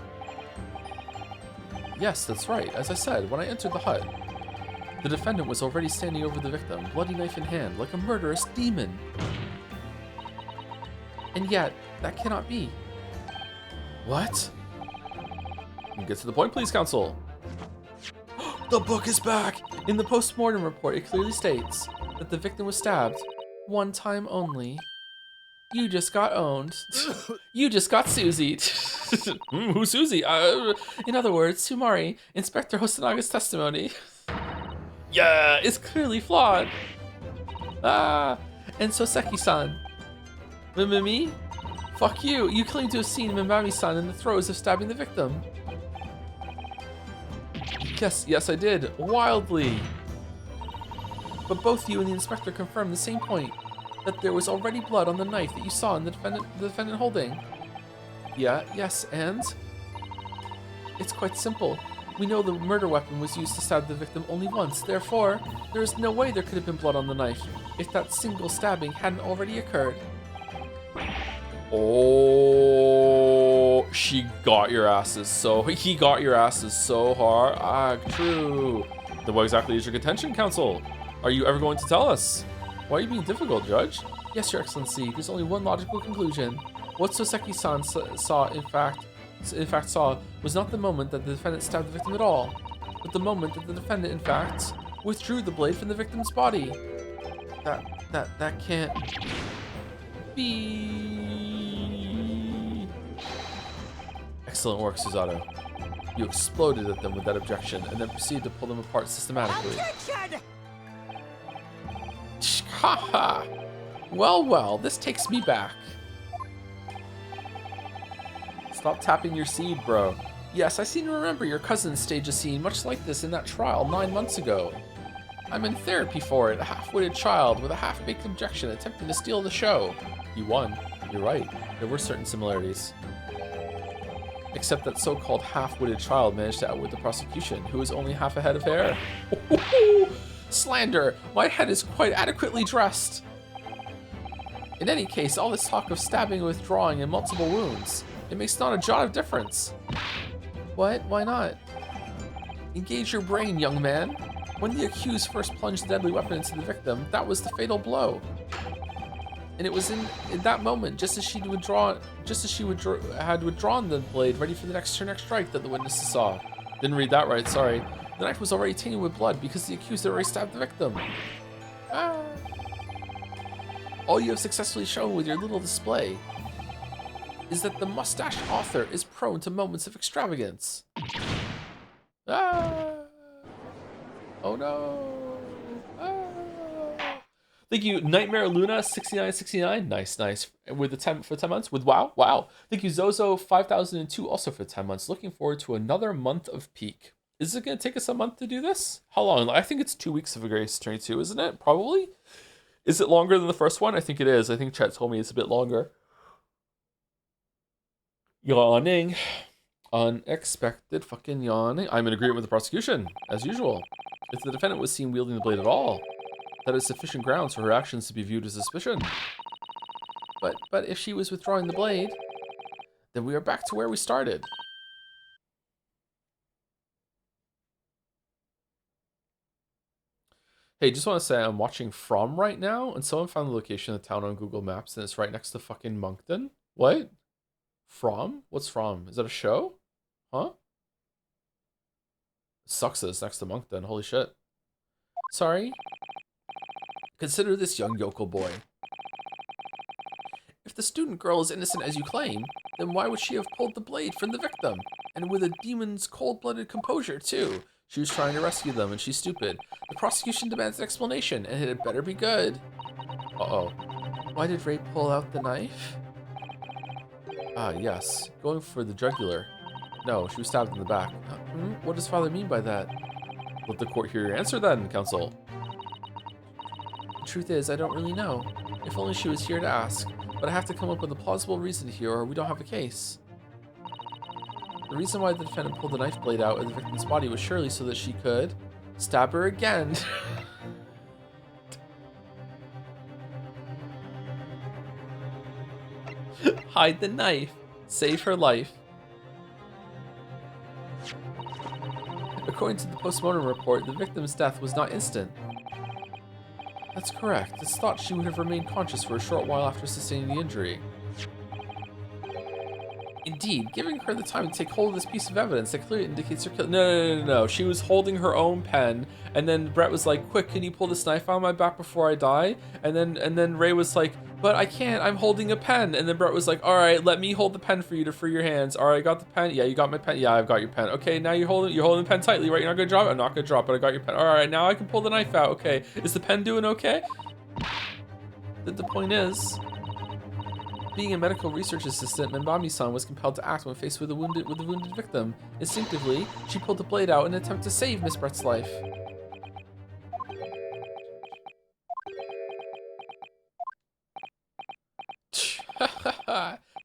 Yes, that's right. As I said, when I entered the hut, the defendant was already standing over the victim, bloody knife in hand, like a murderous demon. And yet, that cannot be. What? Get to the point, please, counsel. The book is back! In the post-mortem report, it clearly states that the victim was stabbed one time only. You just got owned. You just got Suzied. Who's Susie? In other words, Sumari, Inspector Hosanaga's testimony. Yeah, it's clearly flawed. And Soseki-san. Me? Fuck you. You claim to have seen Mimami-san in the throes of stabbing the victim. Yes, I did. Wildly. But both you and the inspector confirmed the same point, that there was already blood on the knife that you saw in the defendant holding. Yeah, yes, and? It's quite simple. We know the murder weapon was used to stab the victim only once. Therefore, there is no way there could have been blood on the knife if that single stabbing hadn't already occurred. Oh, he got your asses so hard. Ah, true. Then what exactly is your contention, counsel? Are you ever going to tell us? Why are you being difficult, Judge? Yes, Your Excellency. There's only one logical conclusion. What Soseki-san saw, in fact, was not the moment that the defendant stabbed the victim at all, but the moment that the defendant, in fact, withdrew the blade from the victim's body. That can't be. Excellent work, Susato. You exploded at them with that objection and then proceeded to pull them apart systematically. Haha! Well, this takes me back. Stop tapping your seed, bro. Yes, I seem to remember your cousin staged a scene much like this in that trial 9 months ago. I'm in therapy for it, a half-witted child with a half-baked objection attempting to steal the show. You won. You're right. There were certain similarities. Except that so-called half-witted child managed to outwit the prosecution, who was only half a head of hair. Slander! My head is quite adequately dressed. In any case, all this talk of stabbing and withdrawing and multiple wounds, it makes not a jot of difference. What? Why not? Engage your brain, young man. When the accused first plunged the deadly weapon into the victim, that was the fatal blow. And it was in that moment, just as she had withdrawn the blade, ready for the next strike, that the witnesses saw. Didn't read that right, sorry. The knife was already tainted with blood because the accused had already stabbed the victim. Ah. All you have successfully shown with your little display is that the mustached author is prone to moments of extravagance. Ah. Oh no. Ah. Thank you, Nightmare Luna 6969. Nice. With the 10 for 10 months. With wow. Thank you, Zozo 5002 also for 10 months. Looking forward to another month of peak. Is it going to take us a month to do this? How long? I think it's 2 weeks of a Grace Attorney 2, isn't it? Probably. Is it longer than the first one? I think it is. I think Chet told me it's a bit longer. Yawning. Unexpected fucking yawning. I'm in agreement with the prosecution, as usual. If the defendant was seen wielding the blade at all, that is sufficient grounds for her actions to be viewed as suspicion. But if she was withdrawing the blade, then we are back to where we started. Hey, just want to say I'm watching From right now, and someone found the location of the town on Google Maps, and it's right next to fucking Moncton. What? From? What's From? Is that a show? Huh? It sucks that it's next to Moncton. Holy shit. Sorry? Consider this, young yokel boy. If the student girl is innocent as you claim, then why would she have pulled the blade from the victim? And with a demon's cold-blooded composure, too. She was trying to rescue them, and she's stupid. The prosecution demands an explanation, and it had better be good. Uh-oh. Why did Ray pull out the knife? Ah, yes. Going for the jugular. No, she was stabbed in the back. What does Father mean by that? Let the court hear your answer then, counsel. The truth is, I don't really know. If only she was here to ask. But I have to come up with a plausible reason here, or we don't have a case. The reason why the defendant pulled the knife blade out of the victim's body was surely so that she could stab her again. Hide the knife. Save her life. According to the postmortem report, the victim's death was not instant. That's correct. It's thought she would have remained conscious for a short while after sustaining the injury. Indeed, giving her the time to take hold of this piece of evidence that clearly indicates her kill. No. She was holding her own pen, and then Brett was like, "Quick, can you pull this knife out of my back before I die?" And then Ray was like, "But I can't. I'm holding a pen." And then Brett was like, "All right, let me hold the pen for you to free your hands. All right, I got the pen. Yeah, you got my pen. Yeah, I've got your pen. Okay, now you're holding the pen tightly, right? You're not gonna drop it. I'm not gonna drop it. I got your pen. All right, now I can pull the knife out. Okay, is the pen doing okay?" The point is, being a medical research assistant, Membami-san was compelled to act when faced with the wounded victim. Instinctively, she pulled the blade out in an attempt to save Miss Brett's life.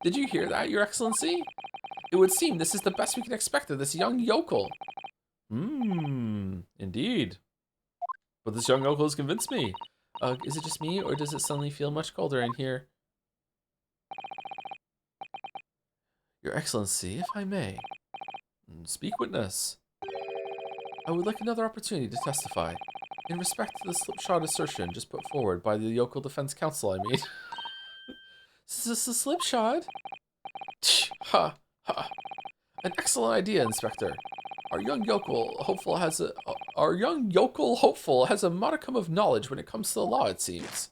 Did you hear that, Your Excellency? It would seem this is the best we can expect of this young yokel. Indeed. But this young yokel has convinced me. Is it just me, or does it suddenly feel much colder in here? Your Excellency, if I may. Speak witness. I would like another opportunity to testify. In respect to the slipshod assertion just put forward by the Yokel Defense Council, I mean. Is this a slipshod? Ha, ha. An excellent idea, Inspector. Our young yokel hopeful has a modicum of knowledge when it comes to the law, it seems.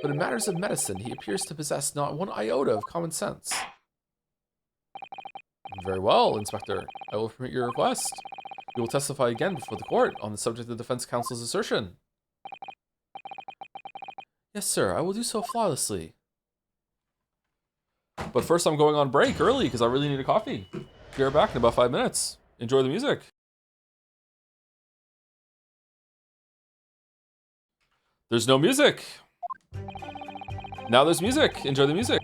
But in matters of medicine, he appears to possess not one iota of common sense. Very well, Inspector. I will permit your request. You will testify again before the court on the subject of the Defense Counsel's assertion. Yes, sir. I will do so flawlessly. But first, I'm going on break early because I really need a coffee. Be right back in about 5 minutes. Enjoy the music. There's no music. Now there's music. Enjoy the music.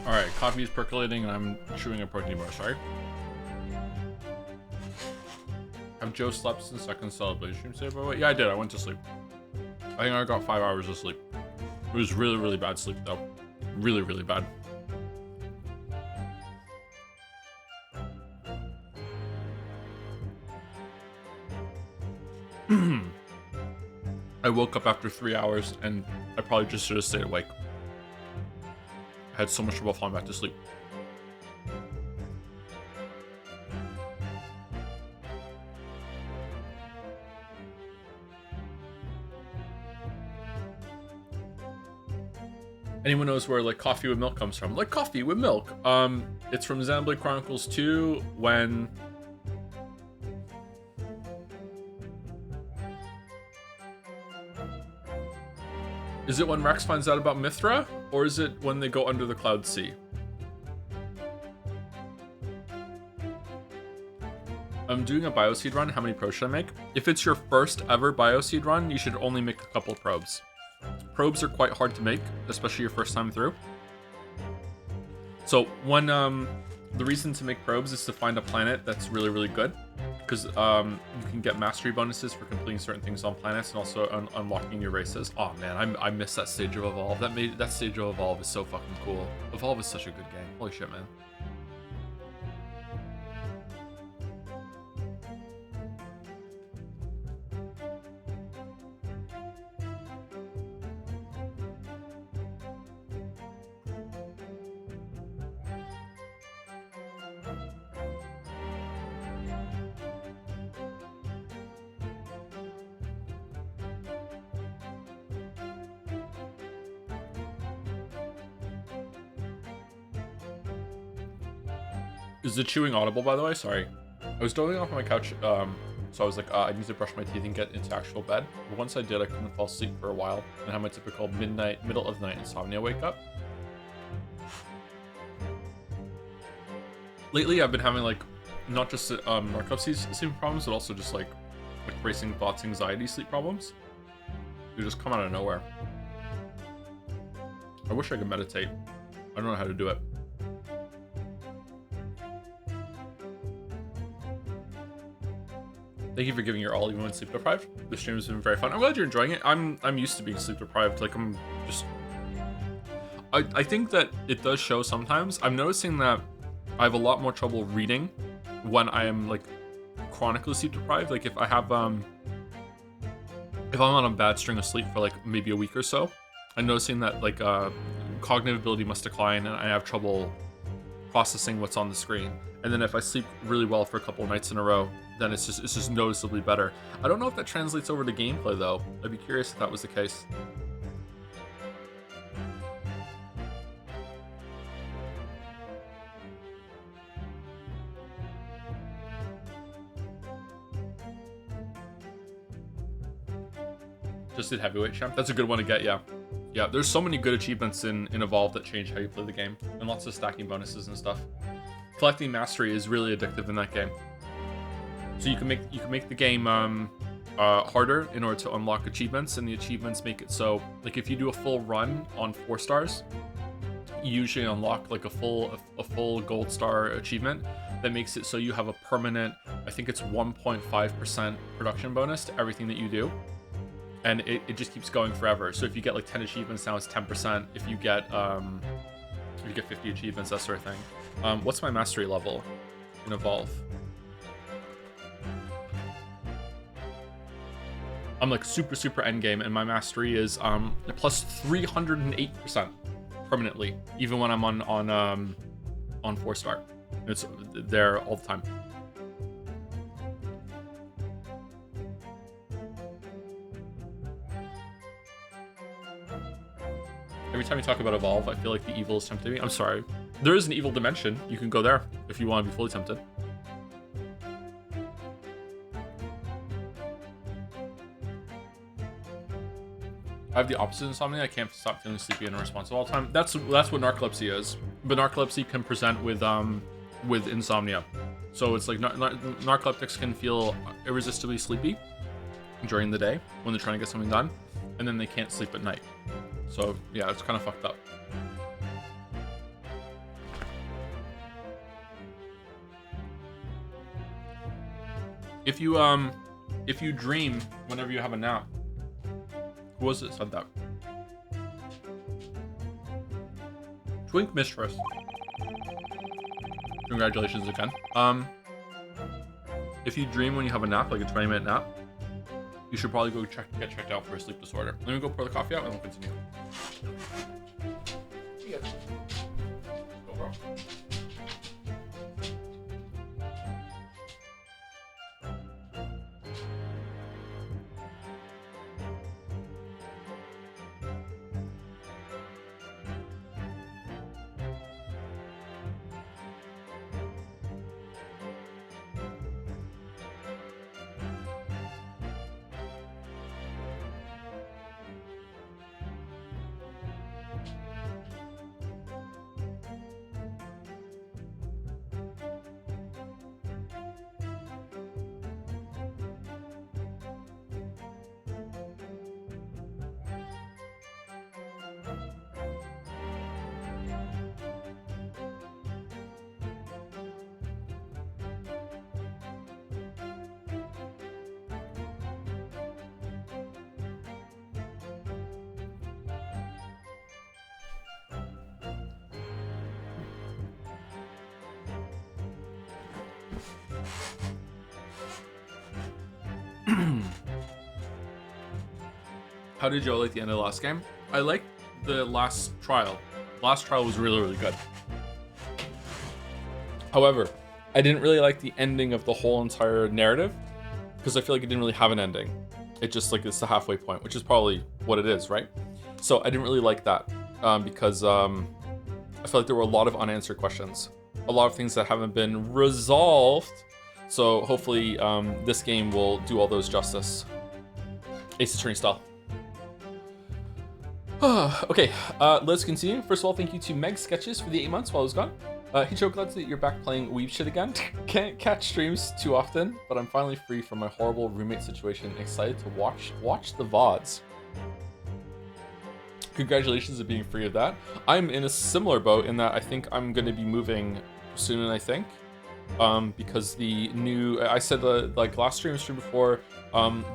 All right, coffee is percolating and I'm chewing a protein bar. Sorry. Have Joe slept since second celebration? Say, by the way, yeah, I did. I went to sleep. I think I got 5 hours of sleep. It was really, really bad sleep though. Really, really bad. I woke up after 3 hours and I probably just should have stayed awake. I had so much trouble falling back to sleep. Anyone knows where like coffee with milk comes from? Like coffee with milk. It's from Xenoblade Chronicles 2 when is it when Rex finds out about Mithra, or is it when they go under the Cloud Sea? I'm doing a Bioseed run. How many probes should I make? If it's your first ever Bioseed run, you should only make a couple probes. Probes are quite hard to make, especially your first time through. So when the reason to make probes is to find a planet that's really, really good, because you can get mastery bonuses for completing certain things on planets and also unlocking new races. Oh man, I miss that stage of Evolve. That stage of Evolve is so fucking cool. Evolve is such a good game. Holy shit, man. Is the chewing audible, by the way? Sorry. I was dozing off on my couch, so I was like, I need to brush my teeth and get into actual bed. But once I did, I couldn't fall asleep for a while and had my typical middle of the night insomnia wake up. Lately, I've been having like, not just narcolepsy sleep problems, but also just like racing thoughts, anxiety, sleep problems. They just come out of nowhere. I wish I could meditate. I don't know how to do it. Thank you for giving your all even when sleep deprived. The stream has been very fun. I'm glad you're enjoying it. I'm used to being sleep deprived. Like I'm just I think that it does show sometimes. I'm noticing that I have a lot more trouble reading when I am like chronically sleep deprived. Like if I have if I'm on a bad string of sleep for like maybe a week or so, I'm noticing that like cognitive ability must decline and I have trouble processing what's on the screen. And then if I sleep really well for a couple of nights in a row, then it's just noticeably better. I don't know if that translates over to gameplay though. I'd be curious if that was the case. Just did heavyweight champ. That's a good one to get, yeah. Yeah, there's so many good achievements in Evolve that change how you play the game, and lots of stacking bonuses and stuff. Collecting mastery is really addictive in that game. So you can make the game harder in order to unlock achievements, and the achievements make it so like if you do a full run on 4 stars, you usually unlock like a full gold star achievement that makes it so you have a permanent, I think it's 1.5% production bonus to everything that you do. And it just keeps going forever. So if you get like 10 achievements, now it's 10%. If you get 50 achievements, that sort of thing. What's my mastery level in Evolve? I'm like super endgame, and my mastery is plus 308% permanently, even when I'm on 4-star. It's there all the time. Every time you talk about Evolve, I feel like the evil is tempting me. I'm sorry. There is an evil dimension. You can go there if you want to be fully tempted. I have the opposite insomnia. I can't stop feeling sleepy and irresponsible all the time. That's what narcolepsy is. But narcolepsy can present with insomnia. So it's like narcoleptics can feel irresistibly sleepy during the day when they're trying to get something done, and then they can't sleep at night. So yeah, it's kind of fucked up. If you dream whenever you have a nap, who was it said that? Twink Mistress. Congratulations again. If you dream when you have a nap, like a 20-minute nap, you should probably go get checked out for a sleep disorder. Let me go pour the coffee out and we'll continue. Yeah. Go, bro. How did Joe like the end of the last game? I liked the last trial. Last trial was really, really good. However, I didn't really like the ending of the whole entire narrative because I feel like it didn't really have an ending. It just like it's the halfway point, which is probably what it is, right? So I didn't really like that because I feel like there were a lot of unanswered questions, a lot of things that haven't been resolved. So hopefully this game will do all those justice. Ace Attorney style. Okay, let's continue. First of all, thank you to Meg Sketches for the 8 months while I was gone. Hey Joe, glad that you're back playing weeb shit again. Can't catch streams too often, but I'm finally free from my horrible roommate situation. Excited to watch the VODs. Congratulations on being free of that. I'm in a similar boat in that I think I'm going to be moving soon, I think. Because the new, I said like last stream before,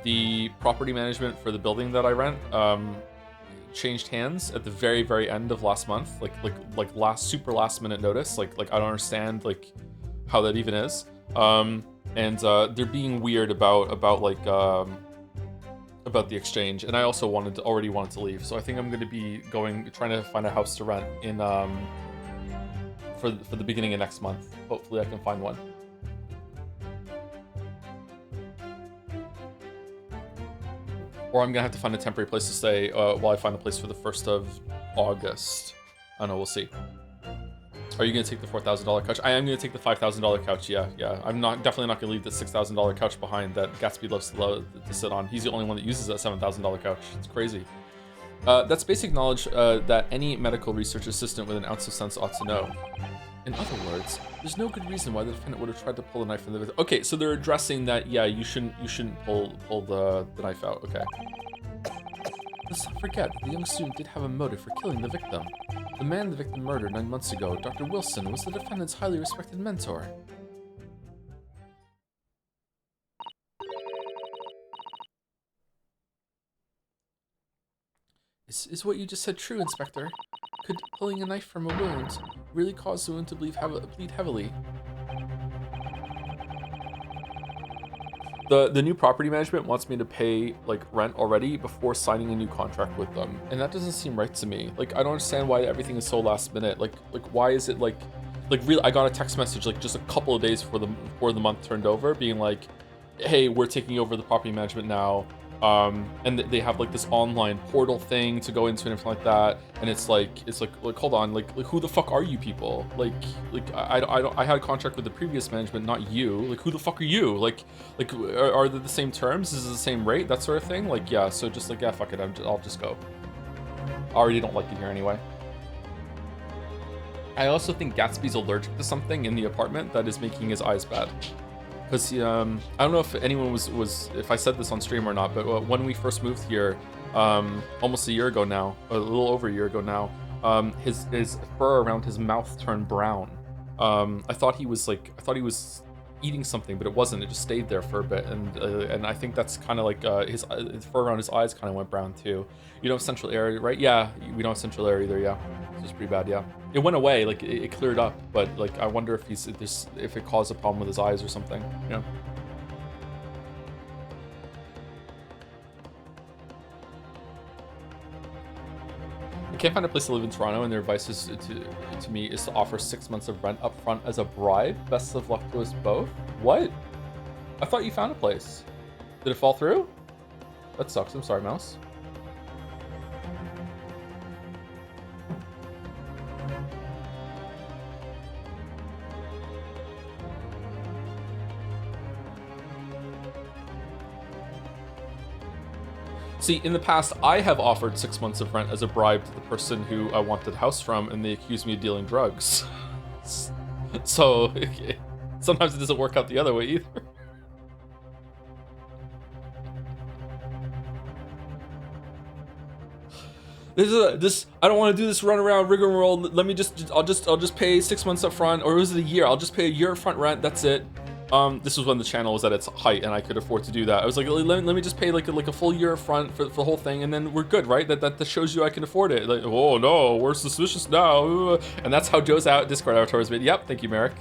the property management for the building that I rent, changed hands at the very end of last month, like super last minute notice. Like I don't understand like how that even is. And they're being weird about the exchange. And I also already wanted to leave. So I think I'm going to be trying to find a house to rent in for the beginning of next month. Hopefully I can find one. Or I'm gonna have to find a temporary place to stay while I find a place for the 1st of August. I don't know, we'll see. Are you gonna take the $4,000 couch? I am gonna take the $5,000 couch, yeah. I'm definitely not gonna leave the $6,000 couch behind that Gatsby loves to sit on. He's the only one that uses that $7,000 couch. It's crazy. That's basic knowledge that any medical research assistant with an ounce of sense ought to know. In other words, there's no good reason why the defendant would have tried to pull the knife from the victim. Okay, so they're addressing that, yeah, you shouldn't pull the knife out, okay. Let's not forget, the young student did have a motive for killing the victim. The man the victim murdered 9 months ago, Dr. Wilson, was the defendant's highly respected mentor. Is what you just said true, Inspector? Could pulling a knife from a wound really cause the wound to bleed heavily? The new property management wants me to pay like rent already before signing a new contract with them, and that doesn't seem right to me. Like I don't understand why everything is so last minute. Like why is it like really? I got a text message like just a couple of days before the month turned over, being like, "Hey, we're taking over the property management now." And they have like this online portal thing to go into and everything like that, and it's like hold on, like who the fuck are you people? Like I had a contract with the previous management, not you. Like who the fuck are you? Like are they the same terms? Is it the same rate? That sort of thing. Like yeah, so just like yeah, fuck it, I'll just go. I already don't like it here anyway. I also think Gatsby's allergic to something in the apartment that is making his eyes bad. Because I don't know if anyone was if I said this on stream or not, but when we first moved here, almost a year ago now, a little over a year ago now, his fur around his mouth turned brown. I thought he was eating something, but it wasn't. It just stayed there for a bit, and I think that's kind of like his fur around his eyes kind of went brown too. You don't have central area, right? Yeah, we don't have central area either. Yeah, this is pretty bad. Yeah, it went away, like it cleared up, but like I wonder if if it caused a problem with his eyes or something. Yeah. I can't find a place to live in Toronto, and their advice is to me is to offer 6 months of rent up front as a bribe. Best of luck to us both. What? I thought you found a place. Did it fall through? That sucks. I'm sorry, Mouse. See, in the past, I have offered 6 months of rent as a bribe to the person who I wanted the house from, and they accused me of dealing drugs. So, sometimes it doesn't work out the other way either. I don't want to do this run around rigmarole. Let me I'll just pay 6 months up front, or was it a year? I'll just pay a year front rent. That's it. This was when the channel was at its height and I could afford to do that. I was like, let me just pay like a full year front for the whole thing, and then we're good, right? That shows you I can afford it. Like, oh no, we're suspicious now. And that's how Joe's Discord avatar was made. Yep, thank you, Merrick.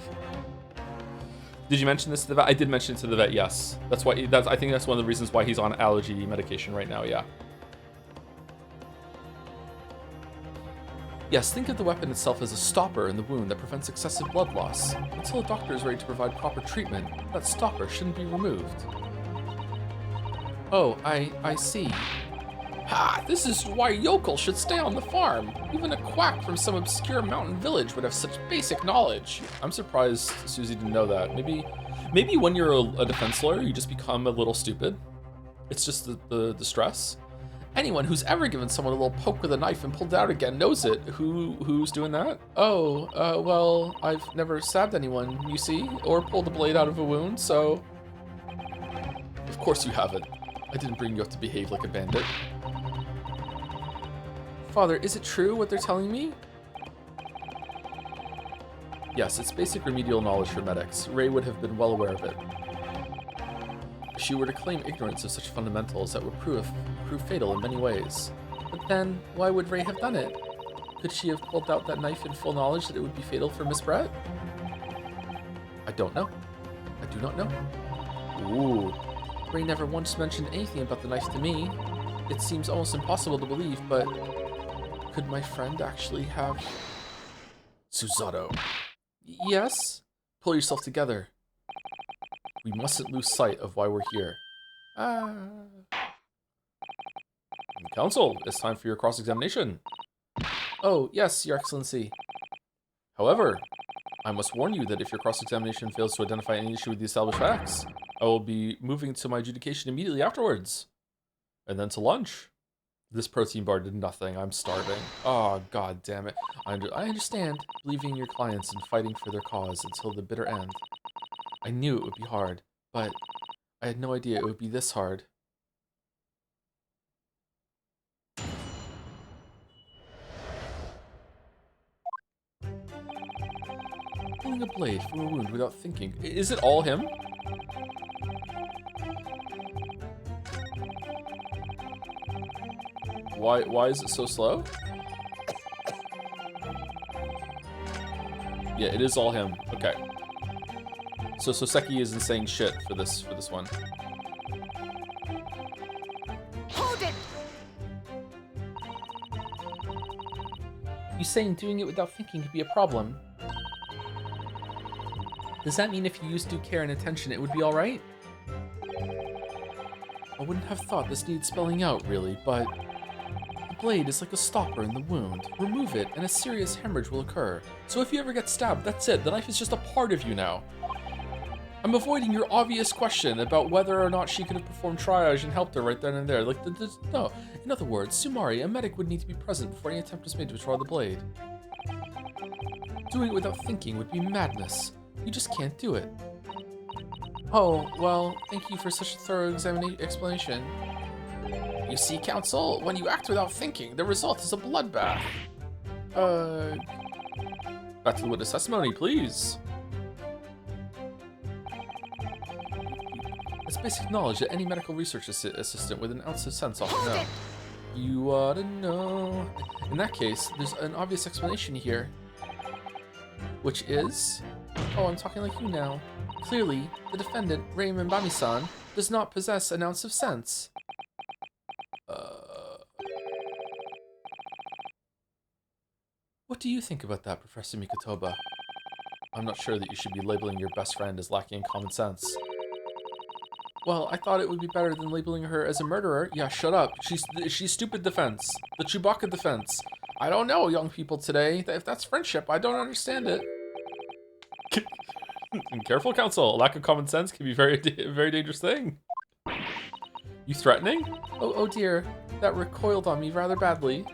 Did you mention this to the vet? I did mention it to the vet, yes. That's why, I think that's one of the reasons why he's on allergy medication right now, yeah. Yes, think of the weapon itself as a stopper in the wound that prevents excessive blood loss. Until a doctor is ready to provide proper treatment, that stopper shouldn't be removed. Oh, I see. Ha! This is why yokels should stay on the farm. Even a quack from some obscure mountain village would have such basic knowledge. I'm surprised Susie didn't know that. Maybe when you're a defense lawyer, you just become a little stupid. It's just the stress. Anyone who's ever given someone a little poke with a knife and pulled it out again knows it. Who's doing that? Oh, well, I've never stabbed anyone, you see, or pulled a blade out of a wound, so... Of course you haven't. I didn't bring you up to behave like a bandit. Father, is it true what they're telling me? Yes, it's basic remedial knowledge for medics. Ray would have been well aware of it. If she were to claim ignorance of such fundamentals, that would prove fatal in many ways. But then, why would Ray have done it? Could she have pulled out that knife in full knowledge that it would be fatal for Miss Brett? I don't know. I do not know. Ooh. Ray never once mentioned anything about the knife to me. It seems almost impossible to believe, but... Could my friend actually have... Susato. Yes? Pull yourself together. We mustn't lose sight of why we're here. Counsel, it's time for your cross-examination. Oh, yes, Your Excellency. However, I must warn you that if your cross-examination fails to identify any issue with the established facts, I will be moving to my adjudication immediately afterwards. And then to lunch. This protein bar did nothing. I'm starving. Oh, god damn it. I understand believing in your clients and fighting for their cause until the bitter end. I knew it would be hard, but I had no idea it would be this hard. Pulling a blade from a wound without thinking. Is it all him? Why is it so slow? Yeah, it is all him. Okay. So Soseki isn't saying shit for this one. Hold it! You saying doing it without thinking could be a problem? Does that mean if you used due care and attention, it would be alright? I wouldn't have thought this needed spelling out, really, but... The blade is like a stopper in the wound. Remove it, and a serious hemorrhage will occur. So if you ever get stabbed, that's it. The knife is just a part of you now. I'm avoiding your obvious question about whether or not she could have performed triage and helped her right then and there. Like, no. In other words, Sumari, a medic, would need to be present before any attempt was made to withdraw the blade. Doing it without thinking would be madness. You just can't do it. Oh, well, thank you for such a thorough explanation. You see, Counsel, when you act without thinking, the result is a bloodbath. Back to the witness testimony, please. It's basic knowledge that any medical research assistant with an ounce of sense ought to know. You ought to know. In that case, there's an obvious explanation here. Which is... Oh, I'm talking like you now. Clearly, the defendant, Raymond Bami-san, does not possess an ounce of sense. What do you think about that, Professor Mikotoba? I'm not sure that you should be labeling your best friend as lacking in common sense. Well, I thought it would be better than labeling her as a murderer. Yeah, shut up. She's stupid defense. The Chewbacca defense. I don't know, young people today. If that's friendship, I don't understand it. Careful, counsel. A lack of common sense can be a very dangerous thing. You threatening? Oh dear. That recoiled on me rather badly.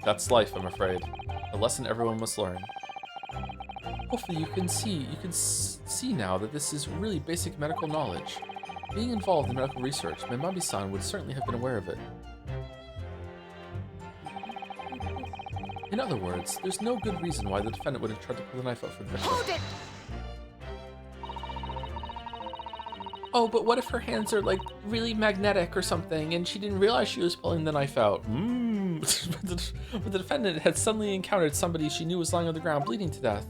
That's life, I'm afraid. A lesson everyone must learn. Hopefully you can see now that this is really basic medical knowledge. Being involved in medical research, Memabi-san would certainly have been aware of it. In other words, there's no good reason why the defendant would have tried to pull the knife out for the victim. Hold it! Oh, but what if her hands are, like, really magnetic or something, and she didn't realize she was pulling the knife out? But the defendant had suddenly encountered somebody she knew was lying on the ground, bleeding to death.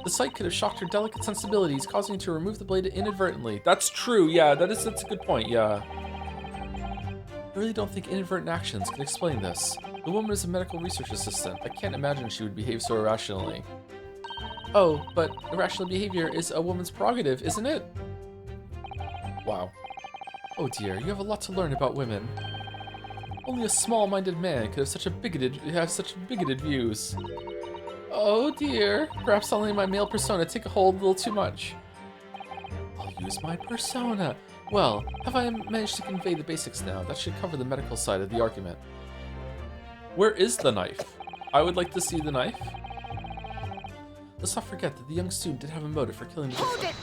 The sight could have shocked her delicate sensibilities, causing her to remove the blade inadvertently. That's true, yeah, that's a good point, yeah. I really don't think inadvertent actions can explain this. The woman is a medical research assistant. I can't imagine she would behave so irrationally. Oh, but irrational behavior is a woman's prerogative, isn't it? Wow. Oh dear, you have a lot to learn about women. Only a small-minded man could have such bigoted views. Oh dear, perhaps only my male persona take a hold a little too much. I'll use my persona. Well, have I managed to convey the basics now? That should cover the medical side of the argument. Where is the knife? I would like to see the knife. Let's not forget that the young student did have a motive for killing the victim.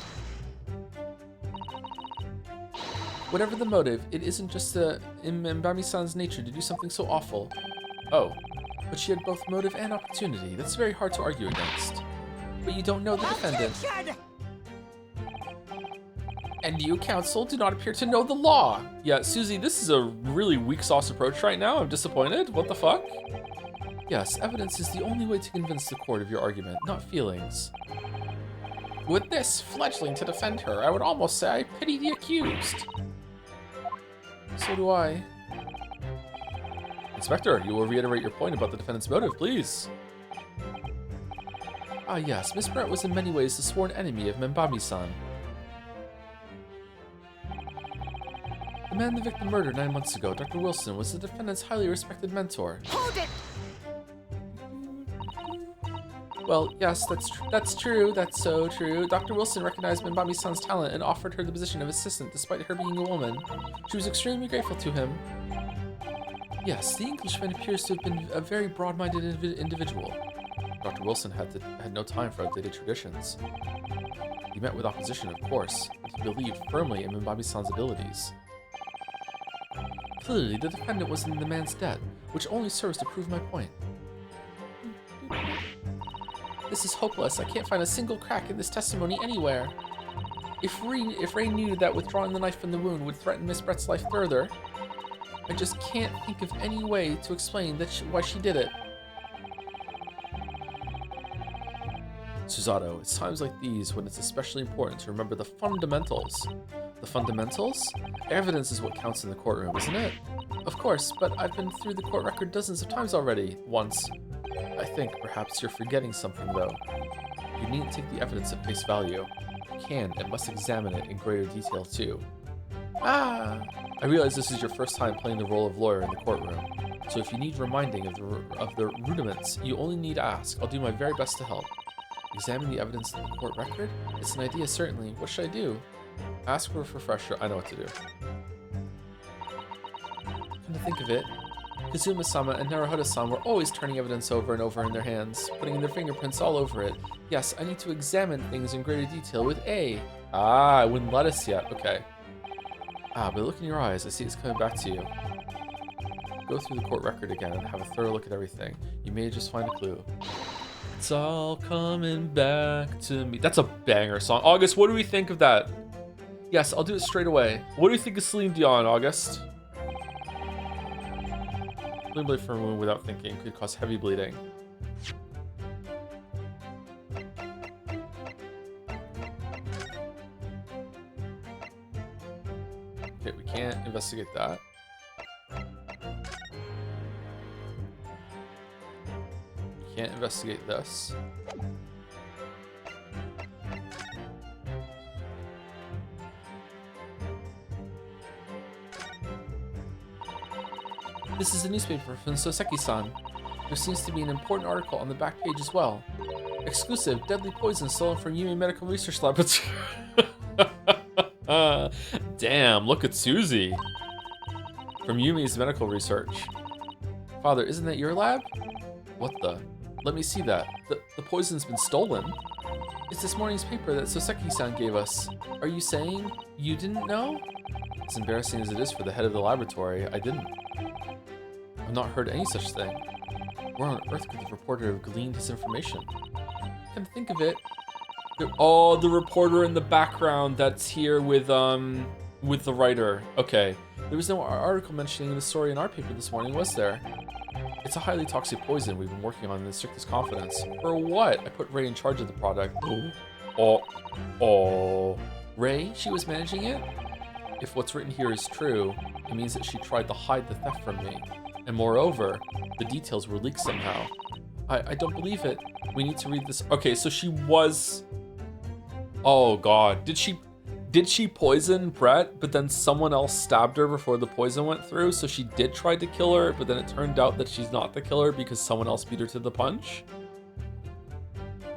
Whatever the motive, it isn't just in Mbami-san's nature to do something so awful. Oh, but she had both motive and opportunity. That's very hard to argue against. But you don't know the defendant. And you, counsel, do not appear to know the law. Yeah, Susie, this is a really weak sauce approach right now. I'm disappointed. What the fuck? Yes, evidence is the only way to convince the court of your argument, not feelings. With this fledgling to defend her, I would almost say I pity the accused. So do I. Inspector, you will reiterate your point about the defendant's motive, please. Ah yes, Miss Brett was in many ways the sworn enemy of Membami-san. The man the victim murdered 9 months ago, Dr. Wilson, was the defendant's highly respected mentor. Hold it! Well, yes, that's true. That's so true. Dr. Wilson recognized Membami-san's talent and offered her the position of assistant despite her being a woman. She was extremely grateful to him. Yes, the Englishman appears to have been a very broad-minded individual. Dr. Wilson had no time for outdated traditions. He met with opposition, of course, but he believed firmly in Membami-san's abilities. Clearly, the defendant was in the man's debt, which only serves to prove my point. This is hopeless. I can't find a single crack in this testimony anywhere. If Ray knew that withdrawing the knife from the wound would threaten Miss Brett's life further, I just can't think of any way to explain why she did it. Susato, it's times like these when it's especially important to remember the fundamentals. The fundamentals? Evidence is what counts in the courtroom, isn't it? Of course, but I've been through the court record dozens of times already. Once. I think perhaps you're forgetting something, though. You needn't take the evidence at face value. You can and must examine it in greater detail, too. Ah! I realize this is your first time playing the role of lawyer in the courtroom, so if you need reminding of the rudiments, you only need to ask. I'll do my very best to help. Examine the evidence in the court record? It's an idea, certainly. What should I do? Ask for a refresher. I know what to do. Come to think of it, Kazuma-sama and Naruhodo-san were always turning evidence over and over in their hands, putting their fingerprints all over it. Yes, I need to examine things in greater detail with A. Ah, I wouldn't let us yet. Okay. Ah, but look in your eyes. I see it's coming back to you. Go through the court record again and have a thorough look at everything. You may just find a clue. It's all coming back to me. That's a banger song. August, what do we think of that? Yes, I'll do it straight away. What do you think of Celine Dion, August? Bleed blade from a wound without thinking could cause heavy bleeding. Okay, we can't investigate that. We can't investigate this. This is a newspaper from Soseki-san. There seems to be an important article on the back page as well. Exclusive, deadly poison stolen from Yume Medical Research Laboratory. Damn, look at Susie. From Yumi's medical research. Father, isn't that your lab? What the? Let me see that. The poison's been stolen. It's this morning's paper that Soseki-san gave us. Are you saying you didn't know? As embarrassing as it is for the head of the laboratory, I didn't. I've not heard any such thing. Where on earth could the reporter have gleaned his information? Come to think of it. Oh, the reporter in the background that's here with the writer. Okay. There was no article mentioning the story in our paper this morning, was there? It's a highly toxic poison we've been working on in the strictest confidence. For what? I put Ray in charge of the product. Oh. Ray? She was managing it? If what's written here is true, it means that she tried to hide the theft from me. And moreover, the details were leaked somehow. I don't believe it. We need to read this. Okay, so she was... Oh god. Did she poison Brett, but then someone else stabbed her before the poison went through? So she did try to kill her, but then it turned out that she's not the killer because someone else beat her to the punch?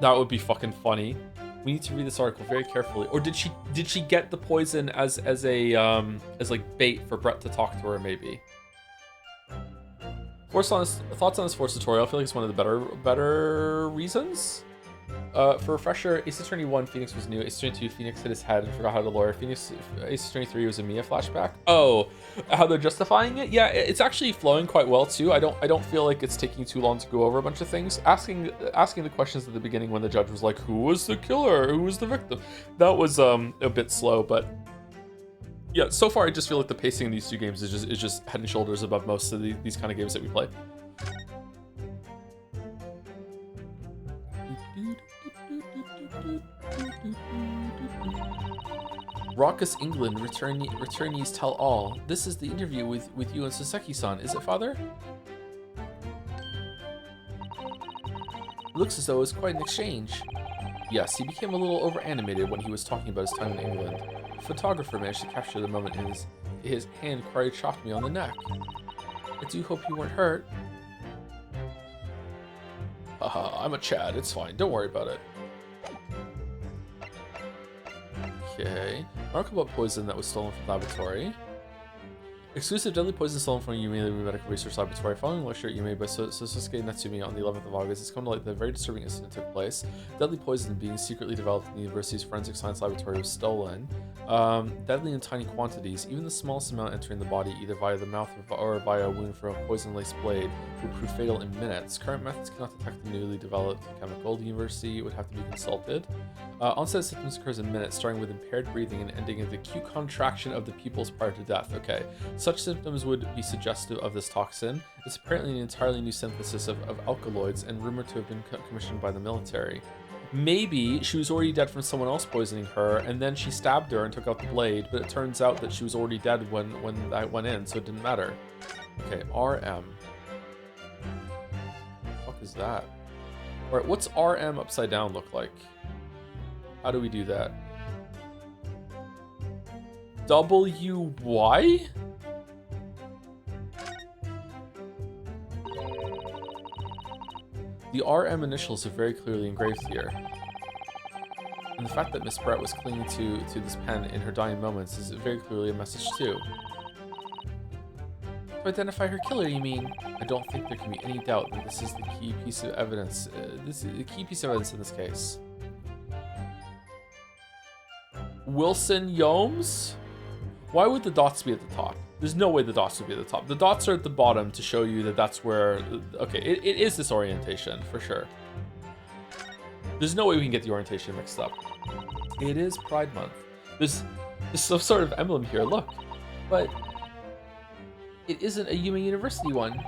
That would be fucking funny. We need to read this article very carefully. Or did she get the poison as like bait for Brett to talk to her maybe? Thoughts on this Force tutorial? I feel like it's one of the better reasons. For refresher, Ace Attorney 1, Phoenix was new. Ace Attorney 2, Phoenix hit his head and forgot how to lawyer. Ace Attorney 3 was a Mia flashback. Oh, how they're justifying it? Yeah, it's actually flowing quite well too. I don't feel like it's taking too long to go over a bunch of things. Asking the questions at the beginning when the judge was like, "Who was the killer? Who was the victim?" That was a bit slow, but yeah, so far I just feel like the pacing in these two games is just head and shoulders above most of these kind of games that we play. Raucous England, returnees tell all. This is the interview with you and Soseki-san, is it, Father? It looks as though it was quite an exchange. Yes, he became a little over-animated when he was talking about his time in England. The photographer managed to capture the moment and his hand quite shocked me on the neck. I do hope you weren't hurt. Haha, I'm a Chad, it's fine, don't worry about it. Okay. Article about poison that was stolen from the laboratory. Exclusive deadly poison stolen from Yume Medical Research Laboratory. Following a lecture at Yume by Sosuke Natsumi on the 11th of August, it's come to light that a very disturbing incident took place. Deadly poison being secretly developed in the university's forensic science laboratory was stolen. Deadly in tiny quantities, even the smallest amount entering the body, either via the mouth or via a wound from a poison-laced blade, would prove fatal in minutes. Current methods cannot detect the newly developed chemical. The university would have to be consulted. Onset of symptoms occurs in minutes, starting with impaired breathing and ending in the acute contraction of the pupils prior to death. Okay, such symptoms would be suggestive of this toxin. It's apparently an entirely new synthesis of alkaloids and rumored to have been commissioned by the military. Maybe she was already dead from someone else poisoning her, and then she stabbed her and took out the blade, but it turns out that she was already dead when that went in, so it didn't matter. Okay, RM. What the fuck is that? Alright, what's RM upside down look like? How do we do that? WY? The RM initials are very clearly engraved here. And the fact that Miss Brett was clinging to this pen in her dying moments is very clearly a message too. To identify her killer, you mean? I don't think there can be any doubt that this is the key piece of evidence. This is the key piece of evidence in this case. Wilson Yomes? Why would the dots be at the top? There's no way the dots would be at the top. The dots are at the bottom to show you that that's where... Okay, it is this orientation, for sure. There's no way we can get the orientation mixed up. It is Pride Month. There's some sort of emblem here, look. But it isn't a Yuma University one.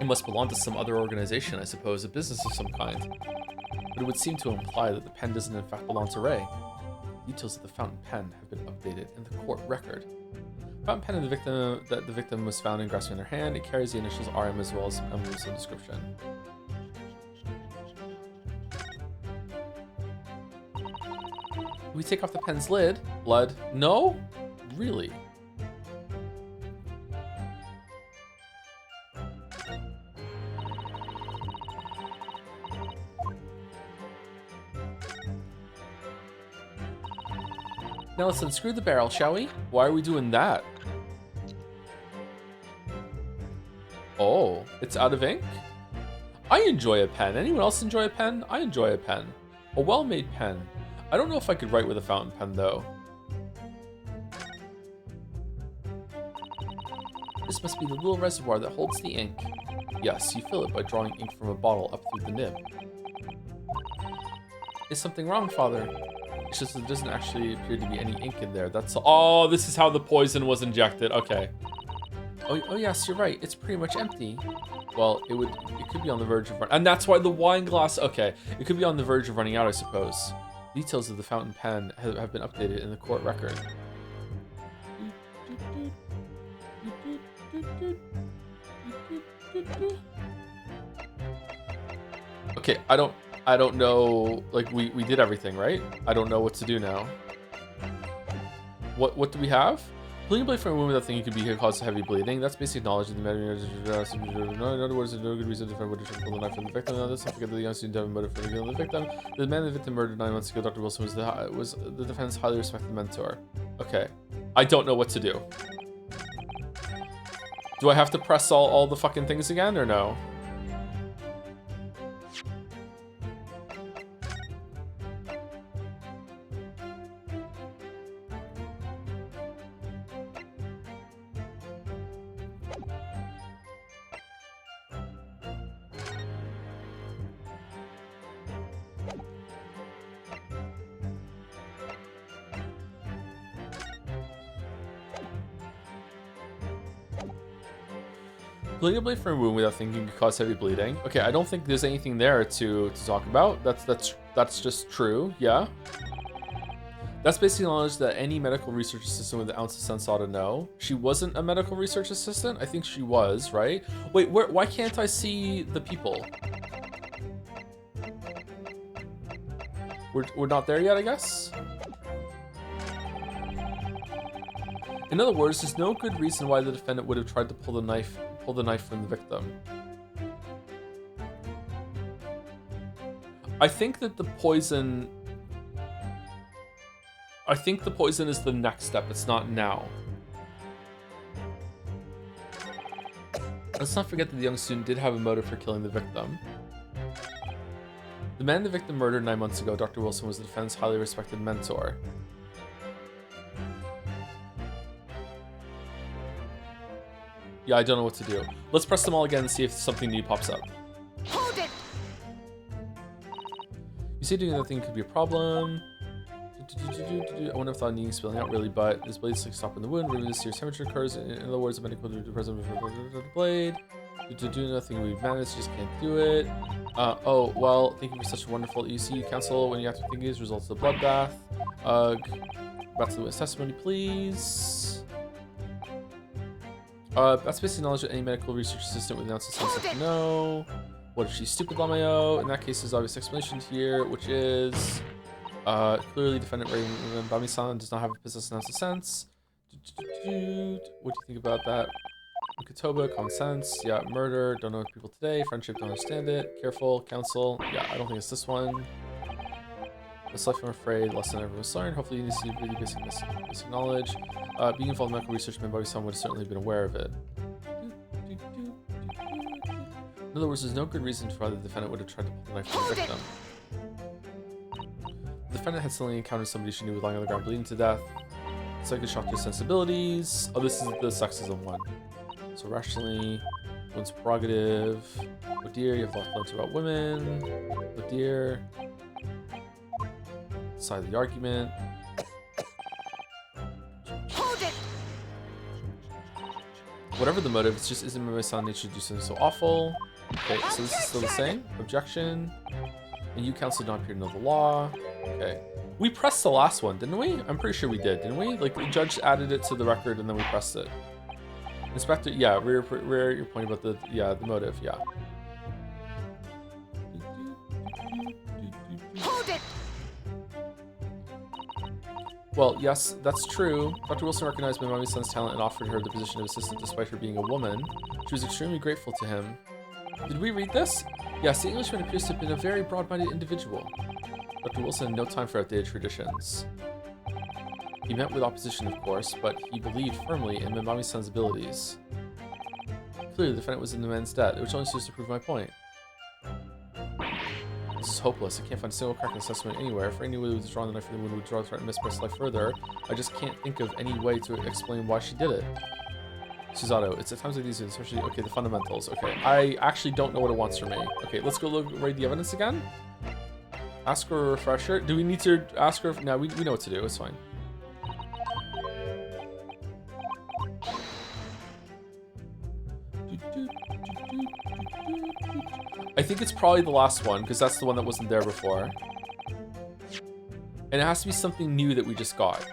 It must belong to some other organization, I suppose, a business of some kind. But it would seem to imply that the pen doesn't in fact belong to Ray. Details of the fountain pen have been updated in the court record. Fountain pen of the victim was found in grasping in her hand. It carries the initials RM as well as emblems and description. We take off the pen's lid. Blood. No? Really? Now let's unscrew the barrel, shall we? Why are we doing that? Oh, it's out of ink? I enjoy a pen. Anyone else enjoy a pen? I enjoy a pen. A well-made pen. I don't know if I could write with a fountain pen, though. This must be the little reservoir that holds the ink. Yes, you fill it by drawing ink from a bottle up through the nib. Is something wrong, Father? It's just there doesn't actually appear to be any ink in there. That's all. Oh, this is how the poison was injected. Okay. Oh yes, you're right. It's pretty much empty. Well, it could be on the verge of and that's why the wine glass. Okay, it could be on the verge of running out, I suppose. Details of the fountain pen have been updated in the court record. Okay, I don't know. Like we did everything, right? I don't know what to do now. What do we have? Pulling a blade from a wound without thinking could be a cause of heavy bleeding. That's basic knowledge of the matter. In other words, there's no good reason to defend would pull the knife from the victim. Now, let's not forget that the young student had a motive for killing the victim. The man the victim murdered 9 months ago, Dr. Wilson, was the defendant's highly respected mentor. Okay, I don't know what to do. Do I have to press all the fucking things again or no? Pulling a blade from a wound without thinking could cause heavy bleeding. Okay, I don't think there's anything there to talk about. That's just true. Yeah. That's basically knowledge that any medical research assistant with an ounce of sense ought to know. She wasn't a medical research assistant. I think she was, right? Wait, why can't I see the people? We're not there yet, I guess. In other words, there's no good reason why the defendant would have tried to pull the knife from the victim. I think that the poison is the next step. It's not now. Let's not forget that the young student did have a motive for killing the victim. The man the victim murdered 9 months ago, Dr. Wilson, was the defendant's highly respected mentor. Yeah, I don't know what to do. Let's press them all again and see if something new pops up. Hold it! You say doing nothing could be a problem. I wouldn't have thought needing spilling out really, but this blade slick stopping the wound. Removing this serious hemorrhage occurs. In other words, a medical to the present the blade. Do nothing we've managed, just can't do it. Oh, well, thank you for such a wonderful EC counsel. When you have to think these results of the bloodbath. Back to the witness testimony, please. That's basically knowledge that any medical research assistant with an ounce of sense have to know. What if she's stupid, Lamayo? In that case, there's obvious explanation here, which is clearly defendant Ray Bami-san does not have a possessed ounce of sense. What do you think about that? Katoba, common sense. Yeah, murder. Don't know people today. Friendship, don't understand it. Careful, counsel. Yeah, I don't think it's this one. This life, I'm afraid, lesson everyone's learned. Hopefully, you need to see really basic knowledge. Being involved in medical research, my Bobby-san would have certainly been aware of it. In other words, there's no good reason for why the defendant would have tried to pull the knife from the victim. The defendant had suddenly encountered somebody she knew was lying on the ground bleeding to death. It's like a shock to her sensibilities. Oh, this is the sexism one. So rationally, one's prerogative. Oh dear, you have lost feelings about women. Oh dear. Side of the argument. Whatever the motive, it's just isn't my son nature to do something so awful. Okay, so this is still the same. Objection. And you counsel not appear to know the law. Okay. We pressed the last one, didn't we? I'm pretty sure we did, didn't we? Like, the judge added it to the record and then we pressed it. Inspector, yeah, rear your point about the motive, yeah. Hold it! Well, yes, that's true. Dr. Wilson recognized my mommy's son's talent and offered her the position of assistant despite her being a woman. She was extremely grateful to him. Did we read this? Yes, the Englishman appears to have been a very broad-minded individual. Dr. Wilson had no time for outdated traditions. He met with opposition, of course, but he believed firmly in my mommy's son's abilities. Clearly, the defendant was in the man's debt, which only serves to prove my point. This is hopeless. I can't find a single crack in the assessment anywhere. If any would withdraw the knife from the wound would draw threat and mispress life further, I just can't think of any way to explain why she did it. Suzato, it's at times like these, especially, okay, the fundamentals. Okay, I actually don't know what it wants from me. Okay, let's go read the evidence again. Ask for a refresher. Do we need to ask her? No, we know what to do. It's fine. I think it's probably the last one, because that's the one that wasn't there before. And it has to be something new that we just got.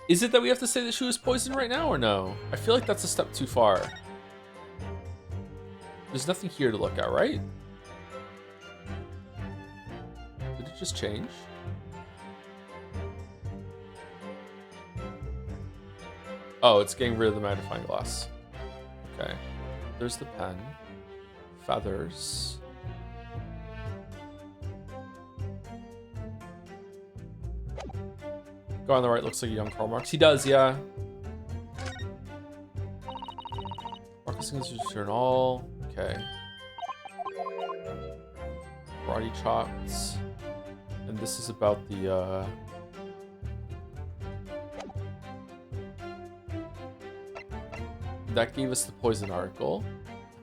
Is it that we have to say that she was poisoned right now or no? I feel like that's a step too far. There's nothing here to look at, right? Did it just change? Oh, it's getting rid of the magnifying glass. Okay. There's the pen. Feathers. Guy on the right looks like a young Karl Marx. He does, yeah. Marcus is return all. Okay. Karate chops. And this is about the that gave us the poison article.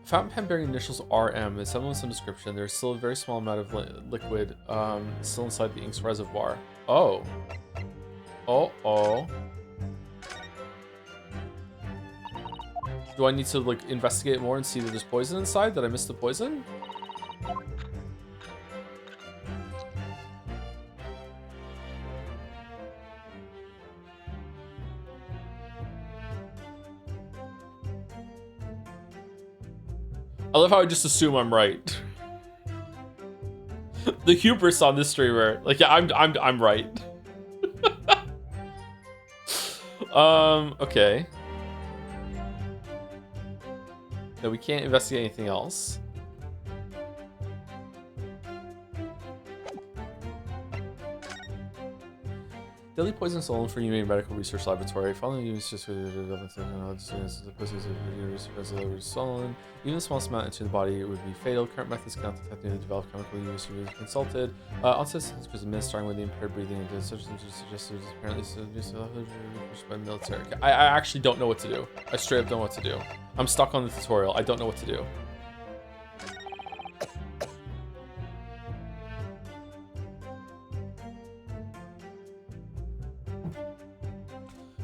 Fountain pen bearing initials RM is some description. There's still a very small amount of liquid still inside the ink's reservoir. Oh. Oh. Do I need to like investigate more and see that there's poison inside? Did I miss the poison? I love how I just assume I'm right. The hubris on this streamer. Like, yeah, I'm right. Okay. No, we can't investigate anything else. Deadly poison stolen for Humane Medical Research Laboratory. Following use just stolen. Even the smallest amount into the body would be fatal. Current methods cannot detect newly developed chemical use was consulted. Onset symptoms was missed, starting with the impaired breathing and such suggested apparently by the military. I actually don't know what to do. I straight up don't know what to do. I'm stuck on the tutorial. I don't know what to do.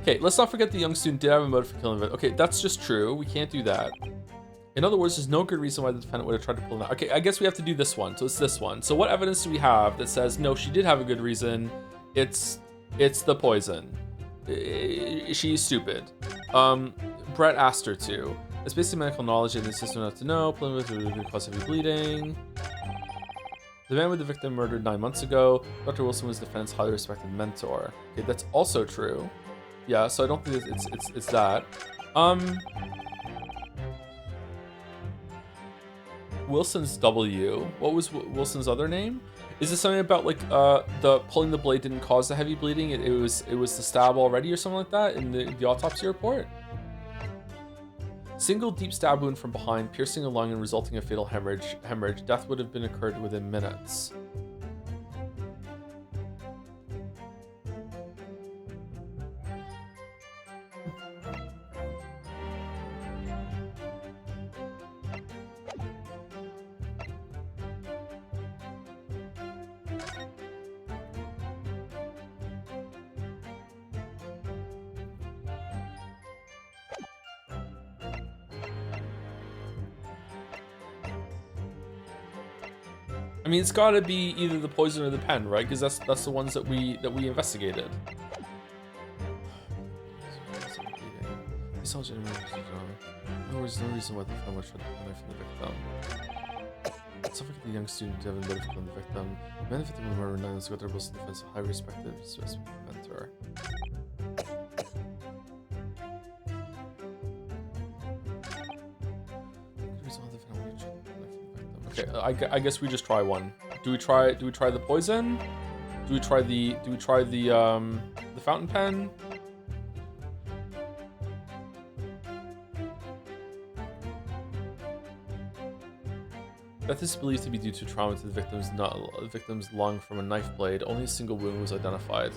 Okay, let's not forget the young student did have a motive for killing him. Okay, that's just true. We can't do that. In other words, there's no good reason why the defendant would have tried to pull him out. Okay, I guess we have to do this one. So it's this one. So what evidence do we have that says, no, she did have a good reason. It's the poison. She's stupid. Brett asked her to. It's basically medical knowledge and the system enough to know. Pulling with the cause of bleeding. The man with the victim murdered 9 months ago. Dr. Wilson was the defendant's highly respected mentor. Okay, that's also true. Yeah, so I don't think it's that. Wilson's W. What was Wilson's other name? Is this something about like the pulling the blade didn't cause the heavy bleeding? It was the stab already or something like that in the autopsy report? Single deep stab wound from behind, piercing a lung and resulting in fatal hemorrhage. Death would have been occurred within minutes. I mean, it's gotta be either the poison or the pen, right? Because that's the ones that we investigated. There's no reason why the film would try to pull knife from the victim. Suffocate the young student Devin benefit from the victim. Benefit from the murder 9 let's go to both defense of high respected mentor. Okay, I guess we just try one. Do we try the poison? Do we try the fountain pen? Death is believed to be due to trauma to the victim's lung from a knife blade. Only a single wound was identified.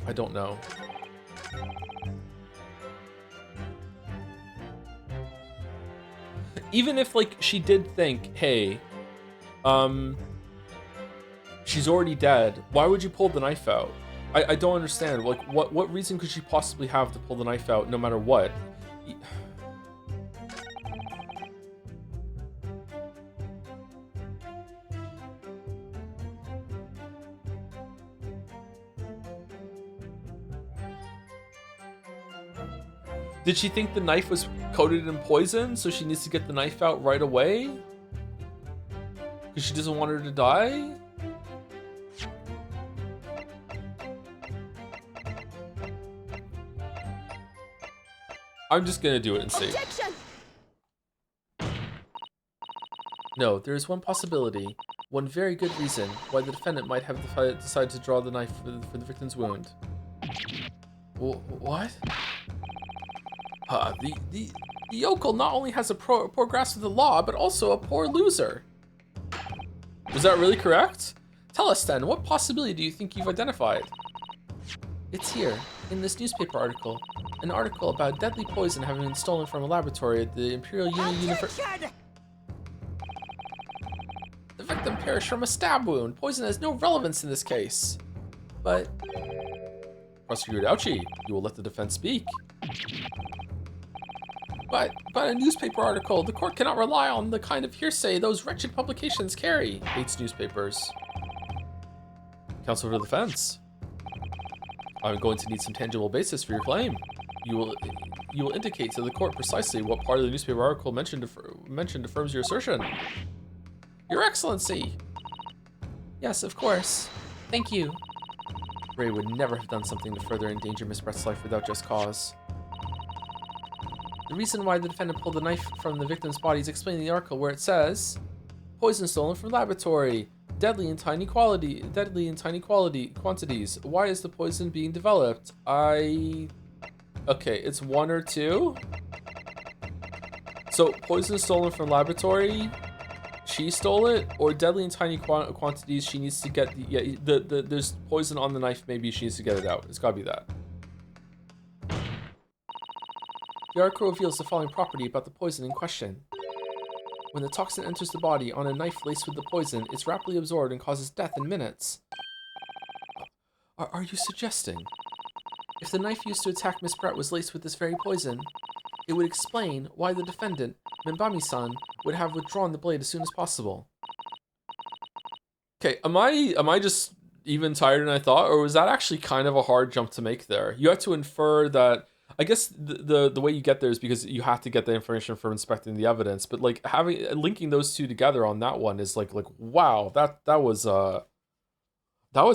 I don't know. Even if, like, she did think, hey, she's already dead, why would you pull the knife out? I don't understand. Like, what reason could she possibly have to pull the knife out no matter what? Did she think the knife was coated in poison, so she needs to get the knife out right away? Because she doesn't want her to die? I'm just gonna do it and see. Objection! No, there is one possibility, one very good reason why the defendant might have decided to draw the knife for the victim's wound. What? The yokel not only has a poor grasp of the law, but also a poor loser. Was that really correct? Tell us then, what possibility do you think you've identified? It's here, in this newspaper article. An article about deadly poison having been stolen from a laboratory at the Imperial University. The victim perished from a stab wound. Poison has no relevance in this case. But... Prosecutor Ouchie, you will let the defense speak. But a newspaper article, the court cannot rely on the kind of hearsay those wretched publications carry. Hates newspapers. Counsel for the defense. I'm going to need some tangible basis for your claim. You will indicate to the court precisely what part of the newspaper article mentioned affirms your assertion. Your Excellency. Yes, of course. Thank you. Ray would never have done something to further endanger Miss Brett's life without just cause. The reason why the defendant pulled the knife from the victim's body is explained in the article where it says, poison stolen from laboratory, deadly in tiny quantities. Why is the poison being developed? Okay, it's 1 or 2. So poison stolen from laboratory, she stole it, or deadly in tiny quantities. She needs to get there's poison on the knife. Maybe she needs to get it out. It's gotta be that. The article reveals the following property about the poison in question. When the toxin enters the body on a knife laced with the poison, it's rapidly absorbed and causes death in minutes. Are you suggesting? If the knife used to attack Miss Brett was laced with this very poison, it would explain why the defendant, Membami-san, would have withdrawn the blade as soon as possible. Okay, am I just even tighter than I thought, or was that actually kind of a hard jump to make there? You have to infer that. I guess the way you get there is because you have to get the information from inspecting the evidence, but like linking those two together on that one is like wow, that was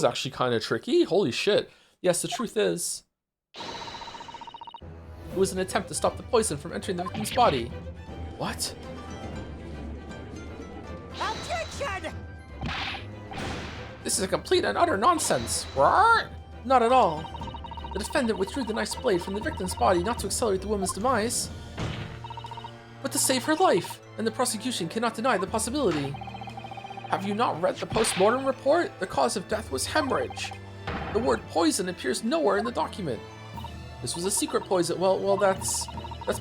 actually kind of tricky. Holy shit. Yes, the truth is, it was an attempt to stop the poison from entering the victim's body. What? Objection! This is a complete and utter nonsense. Not at all. The defendant withdrew the knife's blade from the victim's body not to accelerate the woman's demise, but to save her life, and the prosecution cannot deny the possibility. Have you not read the post-mortem report? The cause of death was hemorrhage. The word poison appears nowhere in the document. This was a secret poison. Well, that's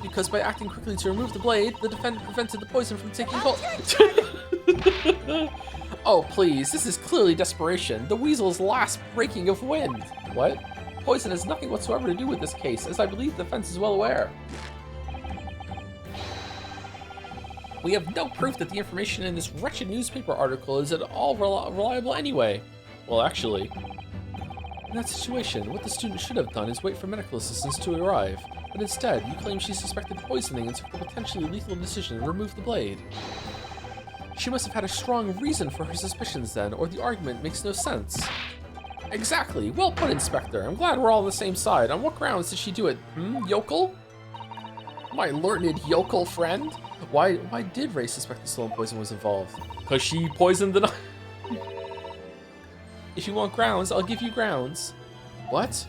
because by acting quickly to remove the blade, the defendant prevented the poison from taking hold. Oh, please, this is clearly desperation. The weasel's last breaking of wind. What? Poison has nothing whatsoever to do with this case, as I believe the defense is well aware. We have no proof that the information in this wretched newspaper article is at all reliable anyway. Well, actually, in that situation, what the student should have done is wait for medical assistance to arrive. But instead, you claim she suspected poisoning and took the potentially lethal decision to remove the blade. She must have had a strong reason for her suspicions then, or the argument makes no sense. Exactly. Well put, Inspector. I'm glad we're all on the same side. On what grounds did she do it, yokel? My learned yokel friend? Why did Ray suspect the stolen poison was involved? Because she poisoned the knife. If you want grounds, I'll give you grounds. What?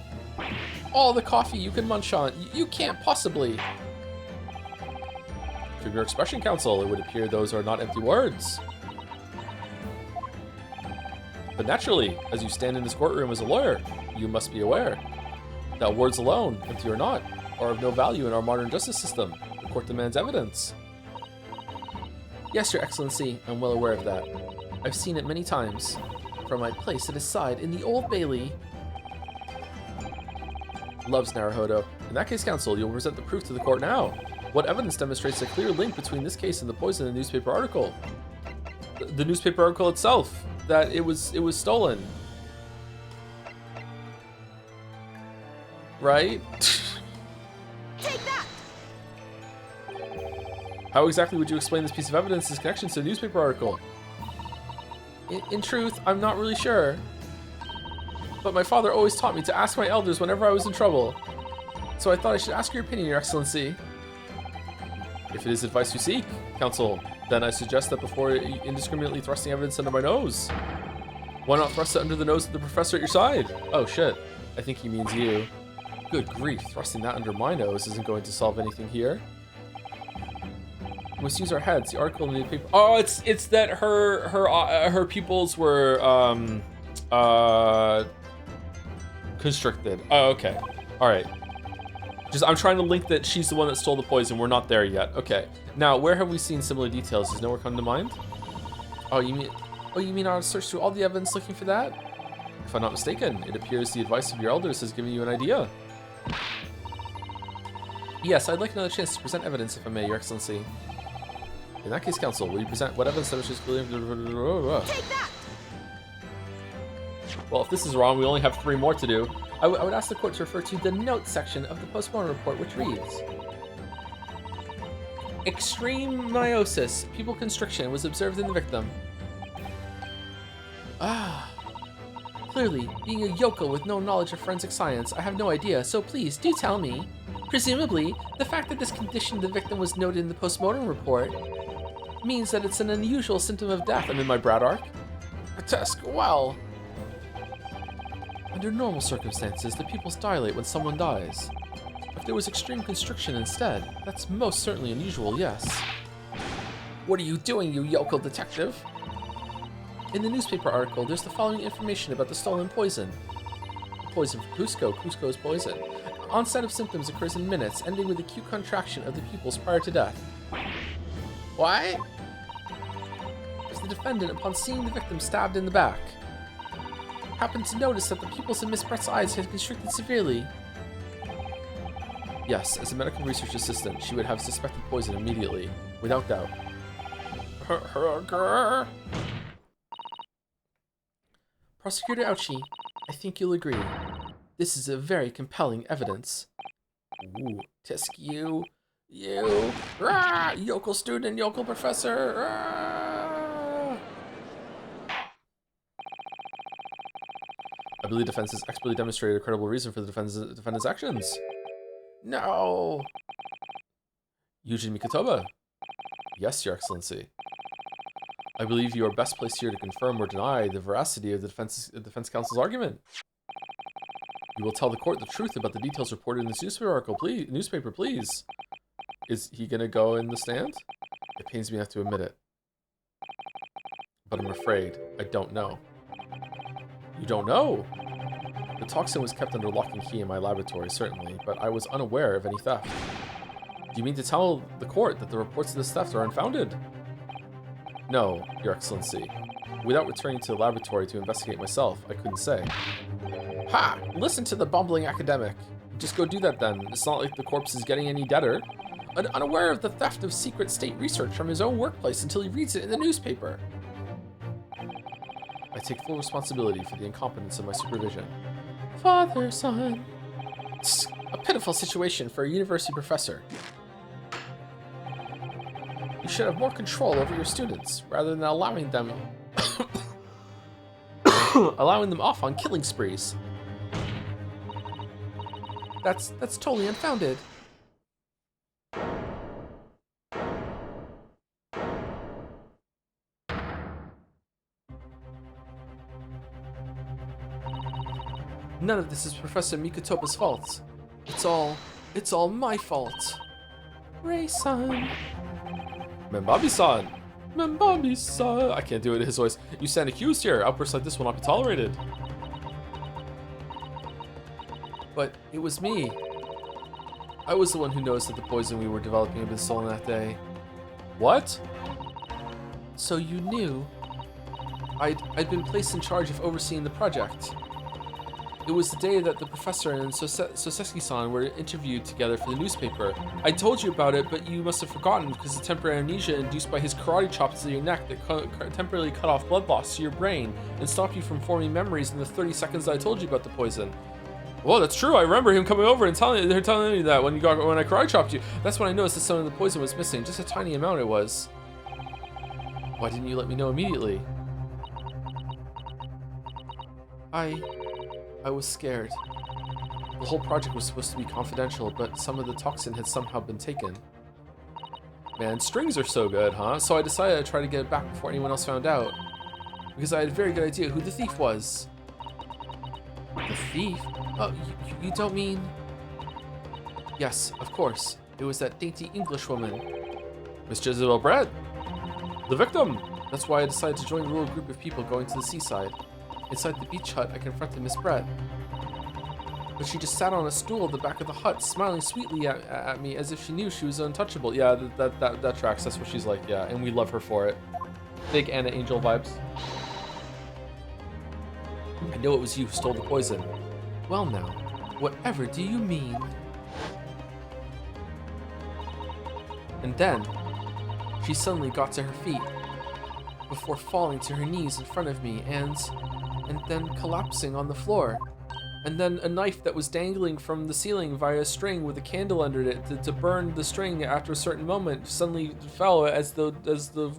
All the coffee you can munch on. You can't possibly. From your expression, counsel, it would appear those are not empty words. But naturally, as you stand in this courtroom as a lawyer, you must be aware that words alone, empty or not, are of no value in our modern justice system. The court demands evidence. Yes, Your Excellency, I'm well aware of that. I've seen it many times. From my place at his side in the Old Bailey. Loves Naruhodo. In that case, counsel, you'll present the proof to the court now. What evidence demonstrates a clear link between this case and the poison in the newspaper article? The newspaper article itself, that it was stolen. Right? Take that! How exactly would you explain this piece of evidence's connection to the newspaper article? In truth, I'm not really sure. But my father always taught me to ask my elders whenever I was in trouble. So I thought I should ask your opinion, Your Excellency. If it is advice you seek, counsel, then I suggest that before indiscriminately thrusting evidence under my nose, why not thrust it under the nose of the professor at your side? Oh shit, I think he means you. Good grief, thrusting that under my nose isn't going to solve anything here. We must use our heads. The article in the paper. Oh, it's that her pupils were constricted. Oh, okay. All right. I'm trying to link that she's the one that stole the poison. We're not there yet. Okay. Now, where have we seen similar details? Does nowhere come to mind? Oh, you mean I'll search through all the evidence looking for that? If I'm not mistaken, it appears the advice of your elders has given you an idea. Yes, I'd like another chance to present evidence, if I may, Your Excellency. In that case, counsel, will you present what evidence demonstrates clearly? Take that! Well, if this is wrong, we only have 3 more to do. I would ask the court to refer to the notes section of the postmortem report, which reads: extreme meiosis, pupil constriction, was observed in the victim. Clearly, being a yokel with no knowledge of forensic science, I have no idea, so please, do tell me. Presumably, the fact that this condition the victim was noted in the postmortem report means that it's an unusual symptom of death. I'm in my Brad arc. Grotesque, well. Under normal circumstances, the pupils dilate when someone dies. If there was extreme constriction instead, that's most certainly unusual, yes. What are you doing, you yokel detective? In the newspaper article, there's the following information about the stolen poison. The poison from Cusco's poison. Onset of symptoms occurs in minutes, ending with acute contraction of the pupils prior to death. What? If the defendant, upon seeing the victim stabbed in the back, happened to notice that the pupils in Miss Brett's eyes had constricted severely. Yes, as a medical research assistant, she would have suspected poison immediately, without doubt. Prosecutor Ouchie, I think you'll agree. This is a very compelling evidence. Ooh, tisk you, rah, yokel student, yokel professor, rah. I believe defense has expertly demonstrated a credible reason for the defendant's actions. No. Eugene Mikotoba. Yes, Your Excellency. I believe you are best placed here to confirm or deny the veracity of the defense counsel's argument. You will tell the court the truth about the details reported in this newspaper, please. Is he gonna go in the stand? It pains me to have to admit it, but I'm afraid I don't know. You don't know? The toxin was kept under lock and key in my laboratory, certainly, but I was unaware of any theft. Do you mean to tell the court that the reports of this theft are unfounded? No, Your Excellency. Without returning to the laboratory to investigate myself, I couldn't say. Ha! Listen to the bumbling academic. Just go do that then. It's not like the corpse is getting any deader. unaware of the theft of secret state research from his own workplace until he reads it in the newspaper. I take full responsibility for the incompetence of my supervision. Father, son. It's a pitiful situation for a university professor. You should have more control over your students, rather than allowing them off on killing sprees. That's totally unfounded. None of this is Professor Mikotopa's fault. It's all my fault. Ray-san. Membabi-san! Membabi-san! I can't do it in his voice. You stand accused here. Outbursts like this will not be tolerated. But it was me. I was the one who noticed that the poison we were developing had been stolen that day. What? So you knew. I'd been placed in charge of overseeing the project. It was the day that the professor and Soseki-san were interviewed together for the newspaper. I told you about it, but you must have forgotten because of temporary amnesia induced by his karate chops to your neck that temporarily cut off blood loss to your brain and stopped you from forming memories in the 30 seconds that I told you about the poison. Well, that's true. I remember him coming over and telling me that when I karate chopped you. That's when I noticed that some of the poison was missing. Just a tiny amount it was. Why didn't you let me know immediately? I was scared. The whole project was supposed to be confidential, but some of the toxin had somehow been taken. Man, strings are so good, huh? So I decided I'd try to get it back before anyone else found out. Because I had a very good idea who the thief was. The thief? Oh, you don't mean... Yes, of course. It was that dainty English woman. Miss Jezebel Brett. The victim. That's why I decided to join the little group of people going to the seaside. Inside the beach hut, I confronted Miss Brett. But she just sat on a stool at the back of the hut, smiling sweetly at me as if she knew she was untouchable. Yeah, that tracks. That's what she's like, yeah. And we love her for it. Big Anna Angel vibes. I know it was you who stole the poison. Well now, whatever do you mean? And then, she suddenly got to her feet, before falling to her knees in front of me and then collapsing on the floor. And then a knife that was dangling from the ceiling via a string with a candle under it to burn the string after a certain moment suddenly fell as the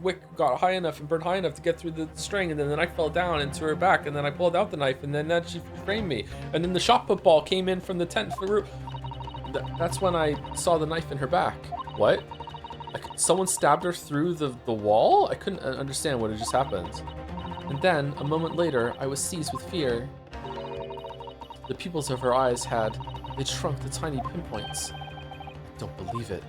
wick got high enough and burned high enough to get through the string, and then the knife fell down into her back, and then I pulled out the knife, and then that she framed me. And then the shot put ball came in from the tent for the roof. That's when I saw the knife in her back. What? Like, someone stabbed her through the wall? I couldn't understand what had just happened. And then, a moment later, I was seized with fear. The pupils of her eyes they'd shrunk to tiny pinpoints. I don't believe it.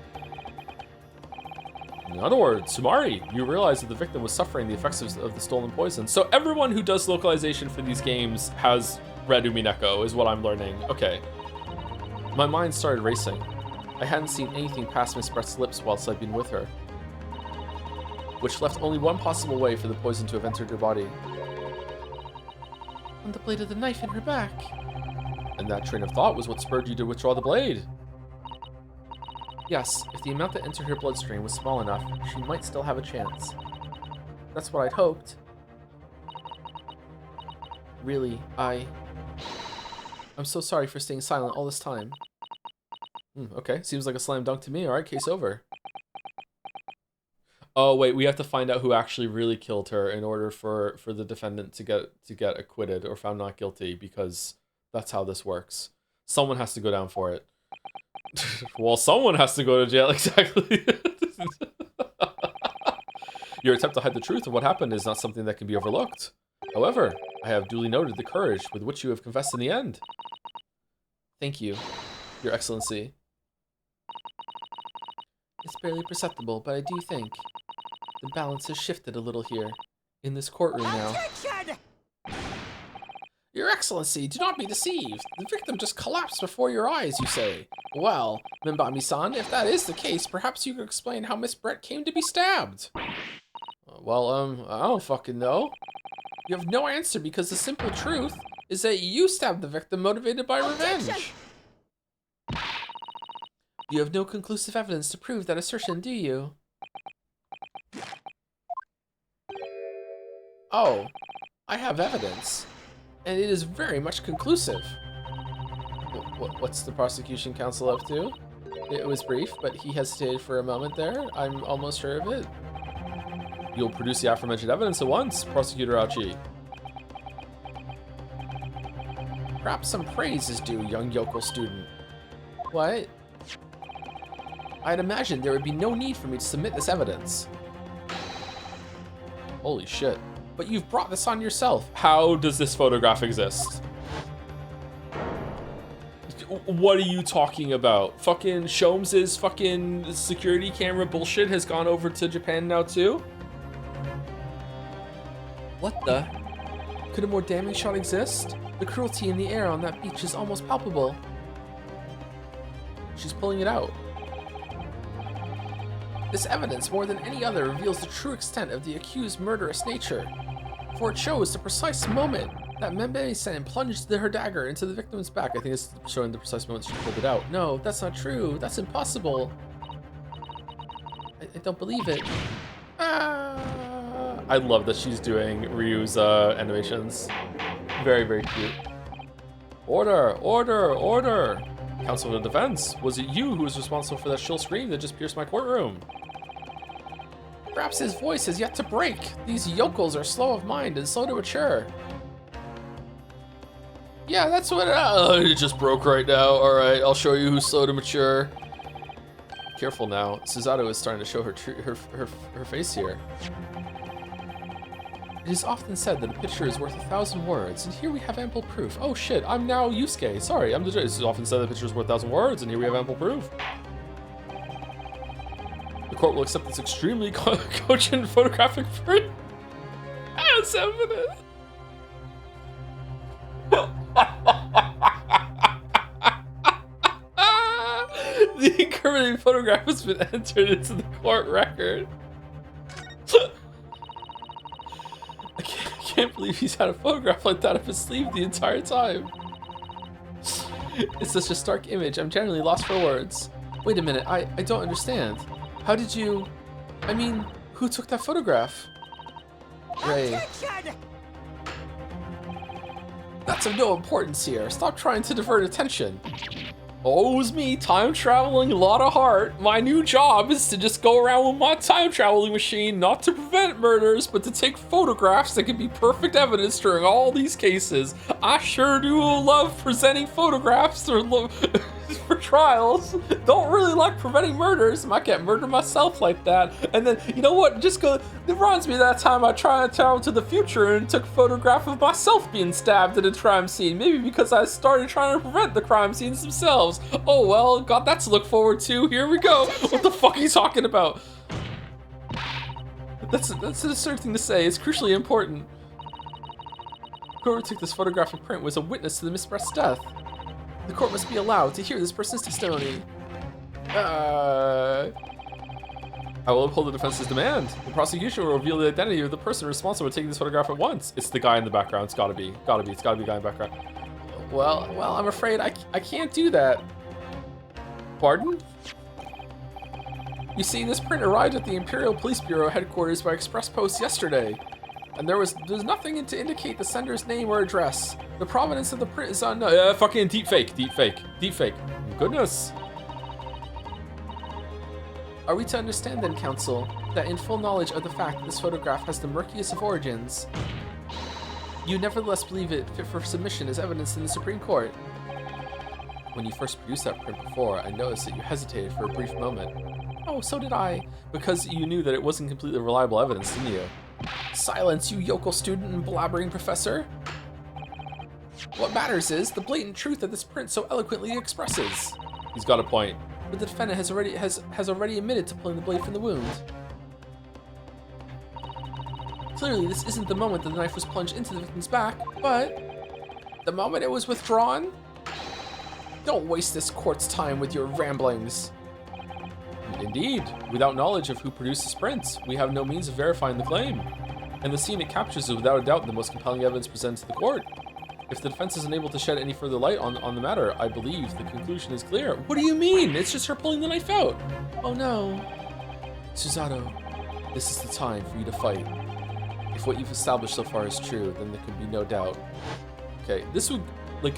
In other words, Sumari, you realize that the victim was suffering the effects of the stolen poison. So everyone who does localization for these games has read Umineko, is what I'm learning. Okay. My mind started racing. I hadn't seen anything past Miss Brett's lips whilst I'd been with her, which left only one possible way for the poison to have entered her body. On the blade of the knife in her back. And that train of thought was what spurred you to withdraw the blade. Yes, if the amount that entered her bloodstream was small enough, she might still have a chance. That's what I'd hoped. Really, I'm so sorry for staying silent all this time. Okay, seems like a slam dunk to me. All right, case over. Oh wait, we have to find out who actually really killed her in order for the defendant to get acquitted or found not guilty, because that's how this works. Someone has to go down for it. Well, someone has to go to jail, exactly. Your attempt to hide the truth of what happened is not something that can be overlooked. However, I have duly noted the courage with which you have confessed in the end. Thank you, Your Excellency. It's barely perceptible, but I do think the balance has shifted a little here, in this courtroom now. Attention! Your Excellency, do not be deceived. The victim just collapsed before your eyes, you say. Well, Minbami-san, if that is the case, perhaps you could explain how Miss Brett came to be stabbed. Well, I don't fucking know. You have no answer because the simple truth is that you stabbed the victim motivated by revenge. You have no conclusive evidence to prove that assertion, do you? Oh, I have evidence, and it is very much conclusive. What's the prosecution counsel up to? It was brief, but he hesitated for a moment there. I'm almost sure of it. You'll produce the aforementioned evidence at once, Prosecutor Aochi. Perhaps some praise is due, young yokel student. What? I'd imagine there would be no need for me to submit this evidence. Holy shit. But you've brought this on yourself. How does this photograph exist? What are you talking about? Fucking Sholmes's fucking security camera bullshit has gone over to Japan now too? What the? Could a more damning shot exist? The cruelty in the air on that beach is almost palpable. She's pulling it out. This evidence, more than any other, reveals the true extent of the accused's murderous nature, for it shows the precise moment that Membe-san plunged her dagger into the victim's back. I think it's showing the precise moment she pulled it out. No, that's not true. That's impossible. I don't believe it. Ah. I love that she's doing Ryu's animations. Very, very cute. Order, order, order. Counsel for the defense, was it you who was responsible for that shrill scream that just pierced my courtroom? Perhaps his voice has yet to break. These yokels are slow of mind and slow to mature. Yeah, that's what it just broke right now. All right, I'll show you who's slow to mature. Careful now. Suzato is starting to show her face here. It is often said that a picture is worth 1,000 words, and here we have ample proof. Oh shit, I'm now Yusuke. Sorry, I'm the judge. It's often said that a picture is worth 1,000 words, and here we have ample proof. The court will accept this extremely cogent photographic print as evidence. The incriminating photograph has been entered into the court record. I can't believe he's had a photograph like that up his sleeve the entire time. It's such a stark image, I'm generally lost for words. Wait a minute, I don't understand. How did you... I mean, who took that photograph? Ray. That's of no importance here. Stop trying to divert attention. Oh, it was me, time traveling, a lot of heart. My new job is to just go around with my time traveling machine, not to prevent murders, but to take photographs that can be perfect evidence during all these cases. I sure do love presenting photographs for trials. Don't really like preventing murders. Might get murdered myself like that. And then, you know what? It reminds me of that time I tried to travel to the future and took a photograph of myself being stabbed at a crime scene. Maybe because I started trying to prevent the crime scenes themselves. Oh well, got that to look forward to. Here we go. What the fuck are you talking about? That's an absurd thing to say. It's crucially important. Whoever took this photographic print was a witness to the Miss Brett's death. The court must be allowed to hear this person's testimony. I will uphold the defense's demand. The prosecution will reveal the identity of the person responsible for taking this photograph at once. It's the guy in the background. It's gotta be. It's gotta be the guy in the background. Well, I'm afraid I can't do that. Pardon? You see, this print arrived at the Imperial Police Bureau headquarters by express post yesterday. And there's nothing to indicate the sender's name or address. The provenance of the print is unknown. Fucking deep fake. Goodness. Are we to understand then, counsel, that in full knowledge of the fact that this photograph has the murkiest of origins, you nevertheless believe it fit for submission as evidence in the Supreme Court? When you first produced that print before, I noticed that you hesitated for a brief moment. Oh, so did I. Because you knew that it wasn't completely reliable evidence, didn't you? Silence, you yokel student and blabbering professor. What matters is the blatant truth that this print so eloquently expresses. He's got a point. But the defendant has already admitted to pulling the blade from the wound. Clearly, this isn't the moment that the knife was plunged into the victim's back, but the moment it was withdrawn? Don't waste this court's time with your ramblings. Indeed, without knowledge of who produced this print, we have no means of verifying the claim. And the scene it captures is without a doubt the most compelling evidence presented to the court. If the defense isn't able to shed any further light on the matter, I believe the conclusion is clear. What do you mean? It's just her pulling the knife out. Oh no. Susato, this is the time for you to fight. If what you've established so far is true, then there can be no doubt. Okay, this would, like,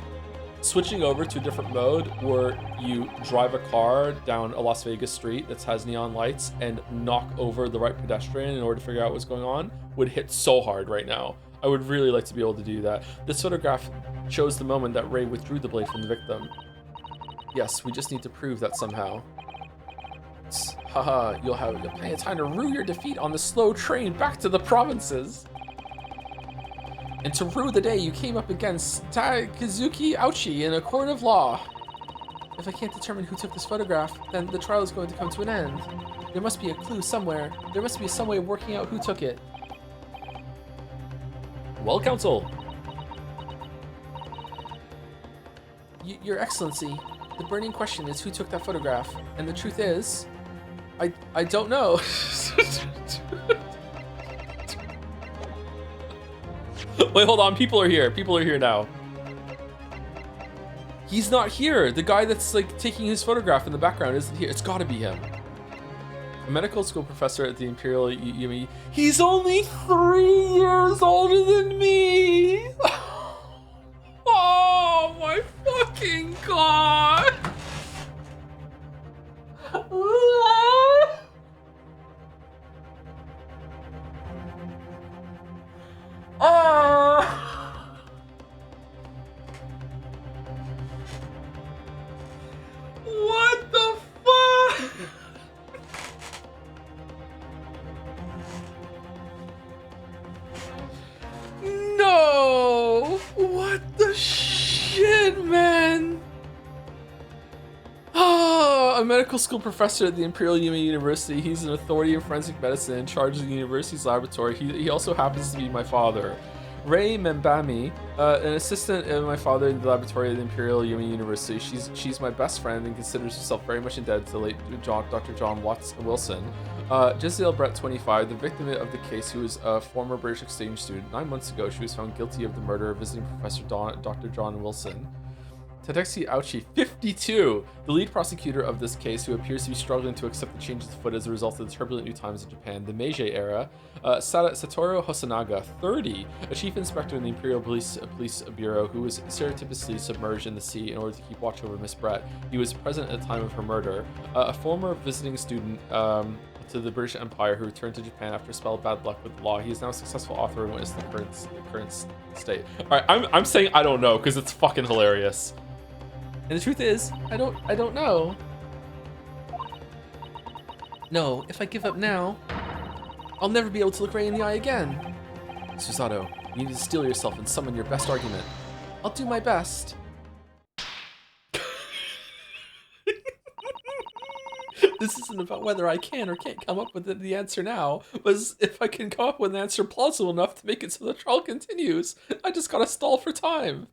switching over to a different mode where you drive a car down a Las Vegas street that has neon lights and knock over the right pedestrian in order to figure out what's going on would hit so hard right now. I would really like to be able to do that. This photograph shows the moment that Ray withdrew the blade from the victim. Yes, we just need to prove that somehow. Haha, you'll have plenty of time to rue your defeat on the slow train back to the provinces. And to rue the day you came up against Kazuki Ouchi in a court of law. If I can't determine who took this photograph, then the trial is going to come to an end. There must be a clue somewhere. There must be some way of working out who took it. Well, Counsel. Your Excellency, the burning question is who took that photograph, and the truth is, I don't know. Wait, hold on. People are here. People are here now. He's not here. The guy that's like taking his photograph in the background isn't here. It's gotta be him. A medical school professor at the Imperial Uni. He's only 3 years older than me. Oh my fucking god. What the fuck? No! What the shit, man? A medical school professor at the Imperial University. He's an authority in forensic medicine in charge of the university's laboratory. He also happens to be my father. Ray Membami, an assistant of my father in the laboratory at the Imperial University. She's my best friend and considers herself very much indebted to the late Dr. John Wilson. Giselle Brett, 25, the victim of the case, who was a former British exchange student. 9 months ago, she was found guilty of the murder of visiting Professor Dr. John Wilson. Tadexi Auchi, 52, the lead prosecutor of this case, who appears to be struggling to accept the changes afoot as a result of the turbulent new times in Japan, the Meiji era. Satoru Hosonaga, 30, a chief inspector in the Imperial Police Bureau, who was surreptitiously submerged in the sea in order to keep watch over Miss Brett. He was present at the time of her murder. A former visiting student to the British Empire who returned to Japan after a spell of bad luck with the law. He is now a successful author and witnessed the current state. All right, I'm saying I don't know because it's fucking hilarious. And the truth is, I don't know. No, if I give up now, I'll never be able to look Ray in the eye again. Susato, you need to steel yourself and summon your best argument. I'll do my best. This isn't about whether I can or can't come up with the answer now, but if I can come up with an answer plausible enough to make it so the trial continues. I just gotta stall for time.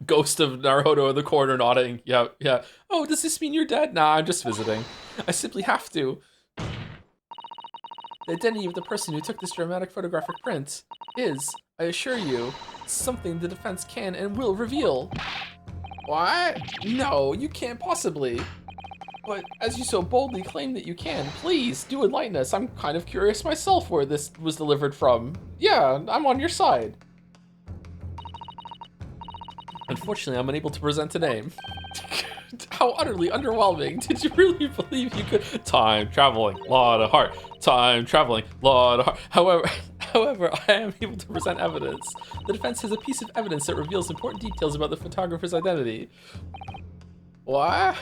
Ghost of Naruto in the corner nodding. Yeah. Oh, does this mean you're dead? Nah, I'm just visiting. I simply have to. The identity of the person who took this dramatic photographic print is, I assure you, something the defense can and will reveal. What? No, you can't possibly. But as you so boldly claim that you can, please do enlighten us. I'm kind of curious myself where this was delivered from. Yeah, I'm on your side. Unfortunately, I'm unable to present a name. How utterly underwhelming. Did you really believe you could? Time traveling, lot of heart. Time traveling, lot of heart. However, I am able to present evidence. The defense has a piece of evidence that reveals important details about the photographer's identity. What?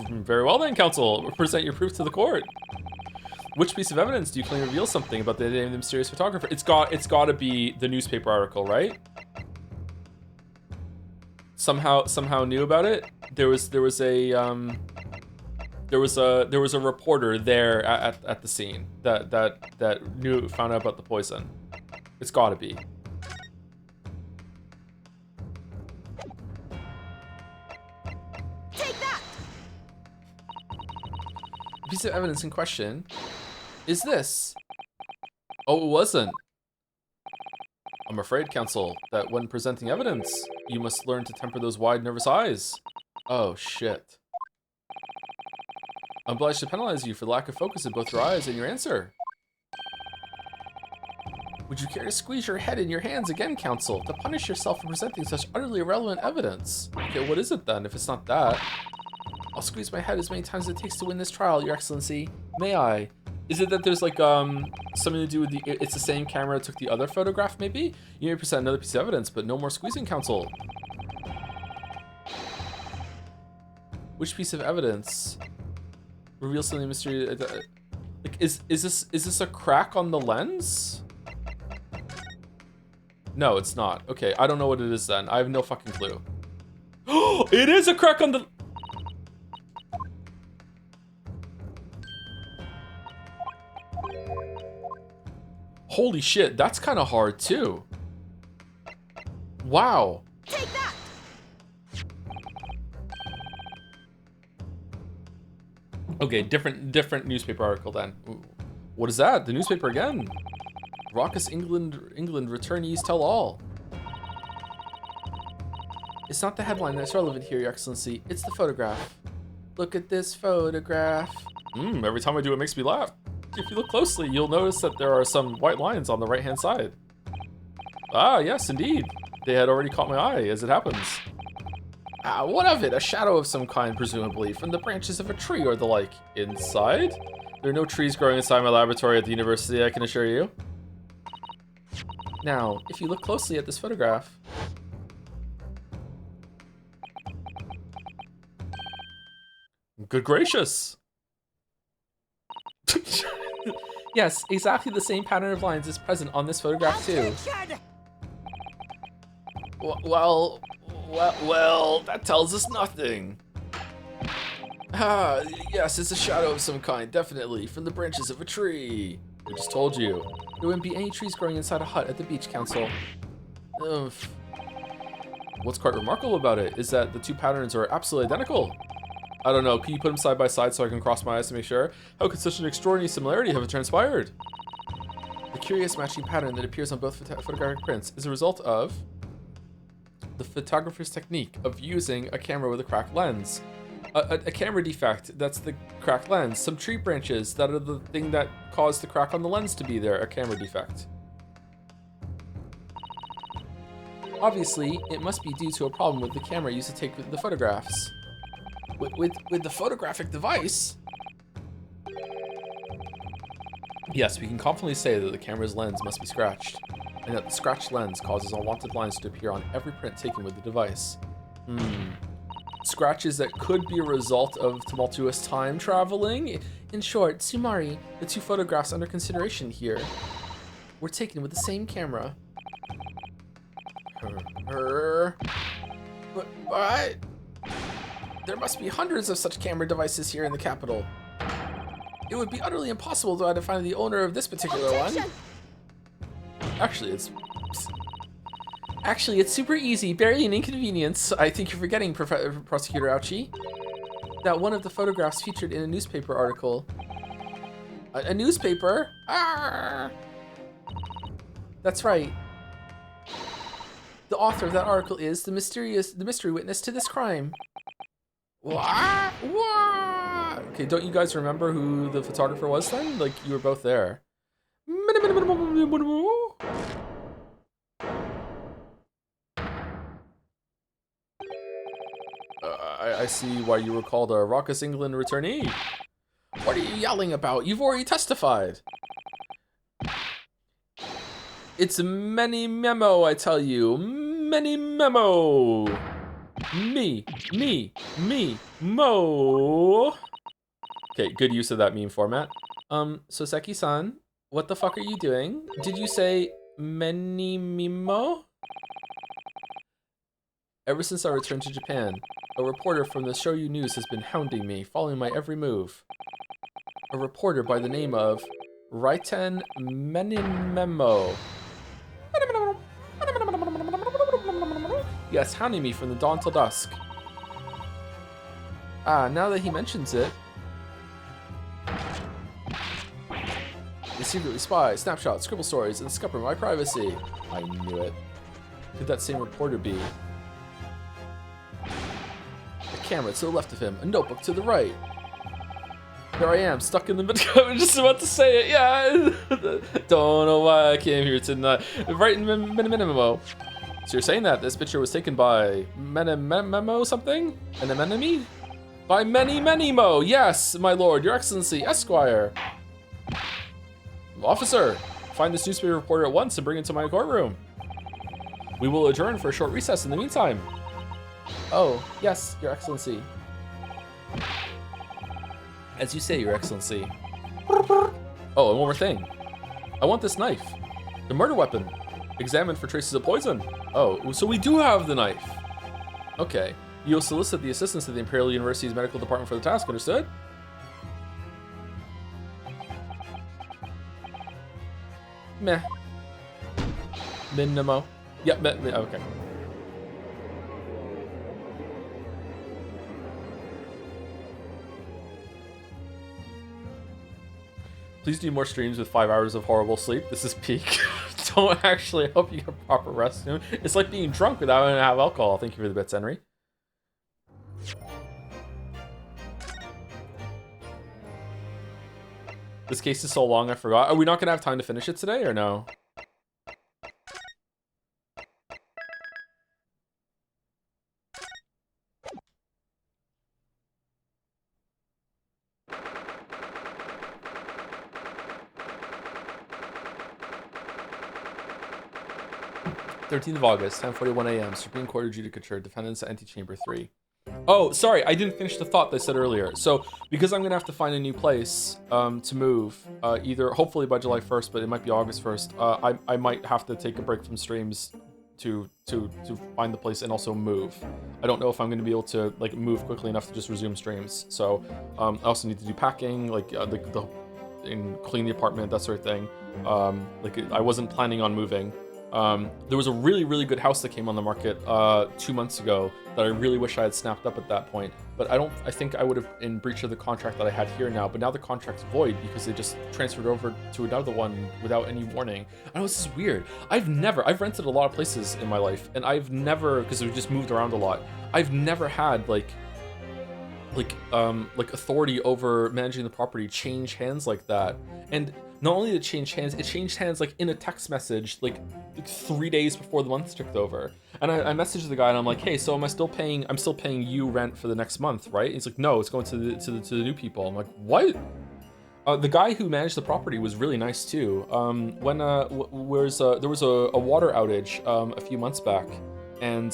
Very well then, counsel. Present your proof to the court. Which piece of evidence do you claim reveals something about the identity of the mysterious photographer? It's got to be the newspaper article, right? Somehow knew about it. There was a reporter there at the scene that found out about the poison. It's got to be. Take that! The piece of evidence in question is this. Oh, it wasn't. I'm afraid, Counsel, that when presenting evidence, you must learn to temper those wide, nervous eyes. Oh, shit. I'm obliged to penalize you for lack of focus in both your eyes and your answer. Would you care to squeeze your head in your hands again, Counsel, to punish yourself for presenting such utterly irrelevant evidence? Okay, what is it then, if it's not that? I'll squeeze my head as many times as it takes to win this trial, Your Excellency. May I? Is it that there's like something to do with it's the same camera that took the other photograph maybe? You may present another piece of evidence, but no more squeezing, Counsel. Which piece of evidence reveals something mysterious? Like is this a crack on the lens? No, it's not. Okay, I don't know what it is then. I have no fucking clue. It is a crack on the... Holy shit, that's kind of hard too. Wow. Take that! Okay, different newspaper article then. Ooh. What is that? The newspaper again. Raucous England returnees tell all. It's not the headline that's relevant here, Your Excellency. It's the photograph. Look at this photograph. Every time I do it makes me laugh. If you look closely, you'll notice that there are some white lines on the right-hand side. Ah, yes, indeed. They had already caught my eye, as it happens. Ah, what of it? A shadow of some kind, presumably, from the branches of a tree or the like. Inside? There are no trees growing inside my laboratory at the university, I can assure you. Now, if you look closely at this photograph... Good gracious! Yes, exactly the same pattern of lines is present on this photograph too. Well, that tells us nothing. Ah, yes, it's a shadow of some kind, definitely, from the branches of a tree. I just told you. There wouldn't be any trees growing inside a hut at the beach, Council. Oof. What's quite remarkable about it is that the two patterns are absolutely identical. I don't know, can you put them side by side so I can cross my eyes to make sure? How could such an extraordinary similarity have transpired? The curious matching pattern that appears on both photographic prints is a result of the photographer's technique of using a camera with a cracked lens. A camera defect, that's the cracked lens. Some tree branches that are the thing that caused the crack on the lens to be there, a camera defect. Obviously, it must be due to a problem with the camera used to take the photographs. With the photographic device, yes, we can confidently say that the camera's lens must be scratched, and that the scratched lens causes unwanted lines to appear on every print taken with the device. Scratches that could be a result of tumultuous time traveling. In short, Sumari, the two photographs under consideration here were taken with the same camera. But there must be hundreds of such camera devices here in the capital. It would be utterly impossible to identify the owner of this particular one. Actually, it's super easy, barely an inconvenience. I think you're forgetting, Prosecutor Ouchie, that one of the photographs featured in a newspaper article. A newspaper? Arr! That's right. The author of that article is the mystery witness to this crime. What? Okay, don't you guys remember who the photographer was then? Like, you were both there. I see why you were called a Raucous England returnee. What are you yelling about? You've already testified. It's many memo, I tell you. Many memo. Me, mo. Okay, good use of that meme format. Soseki-san, what the fuck are you doing? Did you say many mimo? Ever since I returned to Japan, a reporter from the Shoyu News has been hounding me, following my every move. A reporter by the name of Raiten Menimemo. Yes, hounding me from the dawn till dusk. Ah, now that he mentions it. They secretly spy, snapshots, scribble stories, and scupper my privacy. I knew it. Could that same reporter be? A camera to the left of him, a notebook to the right. There I am, stuck in the middle. I was just about to say it, yeah. Don't know why I came here tonight. Right in Minimo. So you're saying that this picture was taken by Memo something? An enemy? By Menimo. Yes, my lord, your excellency, Esquire. Officer, find this newspaper reporter at once and bring it to my courtroom. We will adjourn for a short recess in the meantime. Oh, yes, your excellency. As you say, your excellency. Oh, and one more thing. I want this knife. The murder weapon. Examined for traces of poison. Oh, so we do have the knife. Okay. You'll solicit the assistance of the Imperial University's medical department for the task, understood? Meh. Minimo. Yep, okay. Please do more streams with 5 hours of horrible sleep. This is peak. Don't actually help you get proper rest soon. It's like being drunk without having to have alcohol. Thank you for the bits, Henry. This case is so long, I forgot. Are we not gonna have time to finish it today, or no? th of August, 10:41 a.m. Supreme Court Adjudicature, Defendants Antechamber 3. Oh, sorry, I didn't finish the thought that I said earlier. So, because I'm gonna have to find a new place to move, either hopefully by July 1st, but it might be August 1st. I might have to take a break from streams to find the place and also move. I don't know if I'm gonna be able to like move quickly enough to just resume streams. So, I also need to do packing, like and clean the apartment, that sort of thing. I wasn't planning on moving. There was a really good house that came on the market 2 months ago that I really wish I had snapped up at that point, but I think I would have in breach of the contract that I had here now, but now the contract's void because they just transferred over to another one without any warning. I know this is weird. I've rented a lot of places in my life, and I've never, because we've just moved around a lot, I've never had like authority over managing the property change hands like that. And not only did it change hands like in a text message like 3 days before the month ticked over. And I messaged the guy and I'm like, hey, so I'm still paying you rent for the next month, right? And he's like, no, it's going to the new people. I'm like, what? The guy who managed the property was really nice too. When there was a water outage a few months back, and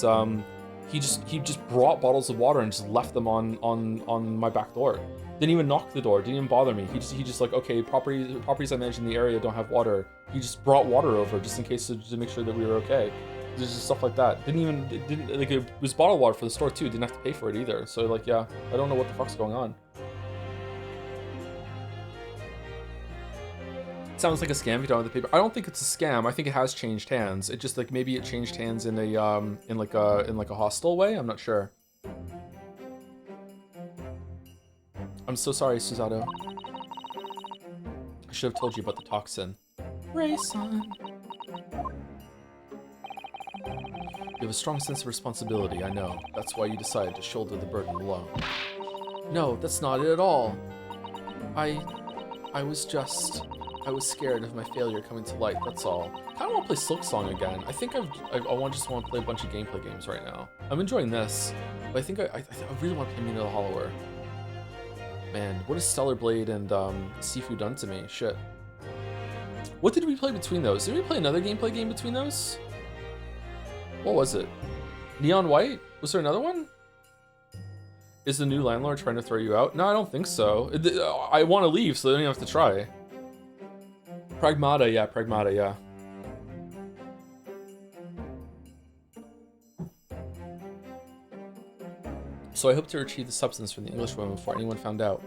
he just brought bottles of water and just left them on my back door. Didn't even knock the door. Didn't even bother me. He just like, okay, properties I manage in the area don't have water. He just brought water over just in case to make sure that we were okay. There's just stuff like that. Didn't like, it was bottled water for the store too. Didn't have to pay for it either. So like, yeah, I don't know what the fuck's going on. It sounds like a scam if you don't have the paper. I don't think it's a scam. I think it has changed hands. It just like maybe it changed hands in a in like a hostile way. I'm not sure. I'm so sorry, Suzato. I should have told you about the toxin. Rayson. You have a strong sense of responsibility, I know. That's why you decided to shoulder the burden alone. No, that's not it at all. I was scared of my failure coming to light, that's all. I kinda wanna play Silk Song again. I think I just wanna play a bunch of gameplay games right now. I'm enjoying this, but I think I really wanna play Mina the Hollower. Man, what has Stellar Blade and Sifu done to me? Shit. What did we play between those? Did we play another gameplay game between those? What was it? Neon White? Was there another one? Is the new landlord trying to throw you out? No, I don't think so. I want to leave, so they don't even have to try. Pragmata, yeah. So I hope to retrieve the substance from the English woman before anyone found out.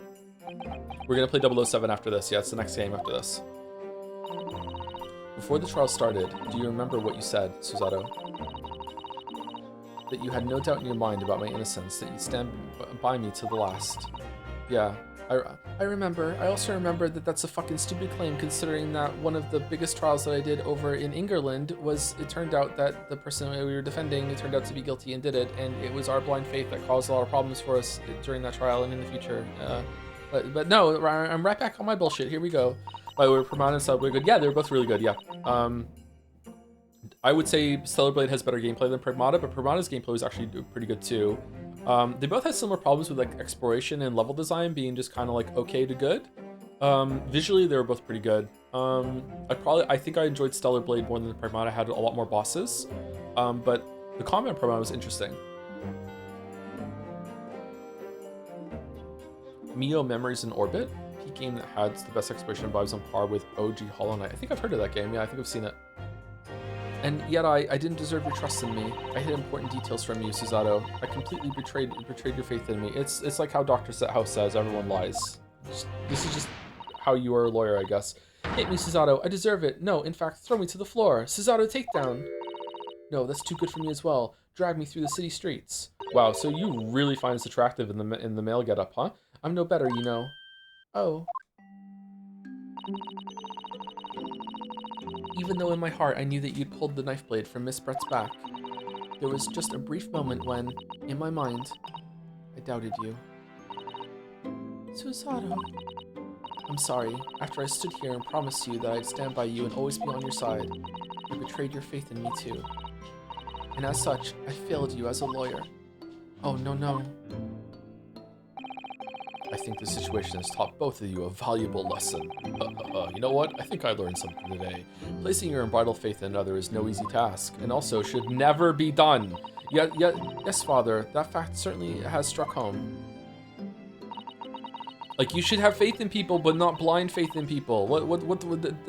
We're gonna play 007 after this. Yeah, it's the next game after this. Before the trial started, do you remember what you said, Suzato? That you had no doubt in your mind about my innocence, that you'd stand by me to the last. Yeah, I remember. I also remember that that's a fucking stupid claim, considering that one of the biggest trials that I did over in England was, it turned out that the person we were defending, it turned out to be guilty and did it, and it was our blind faith that caused a lot of problems for us during that trial and in the future. But no, I'm right back on my bullshit. Here we go. By the way, Permana and Stellar Blade good. Yeah, they're both really good. Yeah. I would say Stellar Blade has better gameplay than Pragmata, but Pragmata's gameplay was actually pretty good too. They both had similar problems with like exploration and level design being just kind of like okay to good. Visually, they were both pretty good. I think I enjoyed Stellar Blade more than Pragmata. Had a lot more bosses, but the combat in Pragmata was interesting. Mio Memories in Orbit, peak game that had the best exploration vibes on par with OG Hollow Knight. I think I've heard of that game. Yeah, I think I've seen it. And yet I didn't deserve your trust in me. I hid important details from you, Susato. I completely betrayed your faith in me. It's like how Dr. House says, everyone lies. This is just how you are a lawyer, I guess. Hit me, Susato. I deserve it. No, in fact, throw me to the floor. Susato, takedown. No, that's too good for me as well. Drag me through the city streets. Wow, so you really find this attractive in the male getup, huh? I'm no better, you know. Oh. Even though in my heart I knew that you'd pulled the knife blade from Miss Brett's back, there was just a brief moment when, in my mind, I doubted you. Susato. I'm sorry. After I stood here and promised you that I'd stand by you and always be on your side, you betrayed your faith in me too. And as such, I failed you as a lawyer. Oh, no. I think this situation has taught both of you a valuable lesson. You know what? I think I learned something today. Placing your unbridled faith in another is no easy task, and also should never be done. Yes, Father, that fact certainly has struck home. Like, you should have faith in people, but not blind faith in people.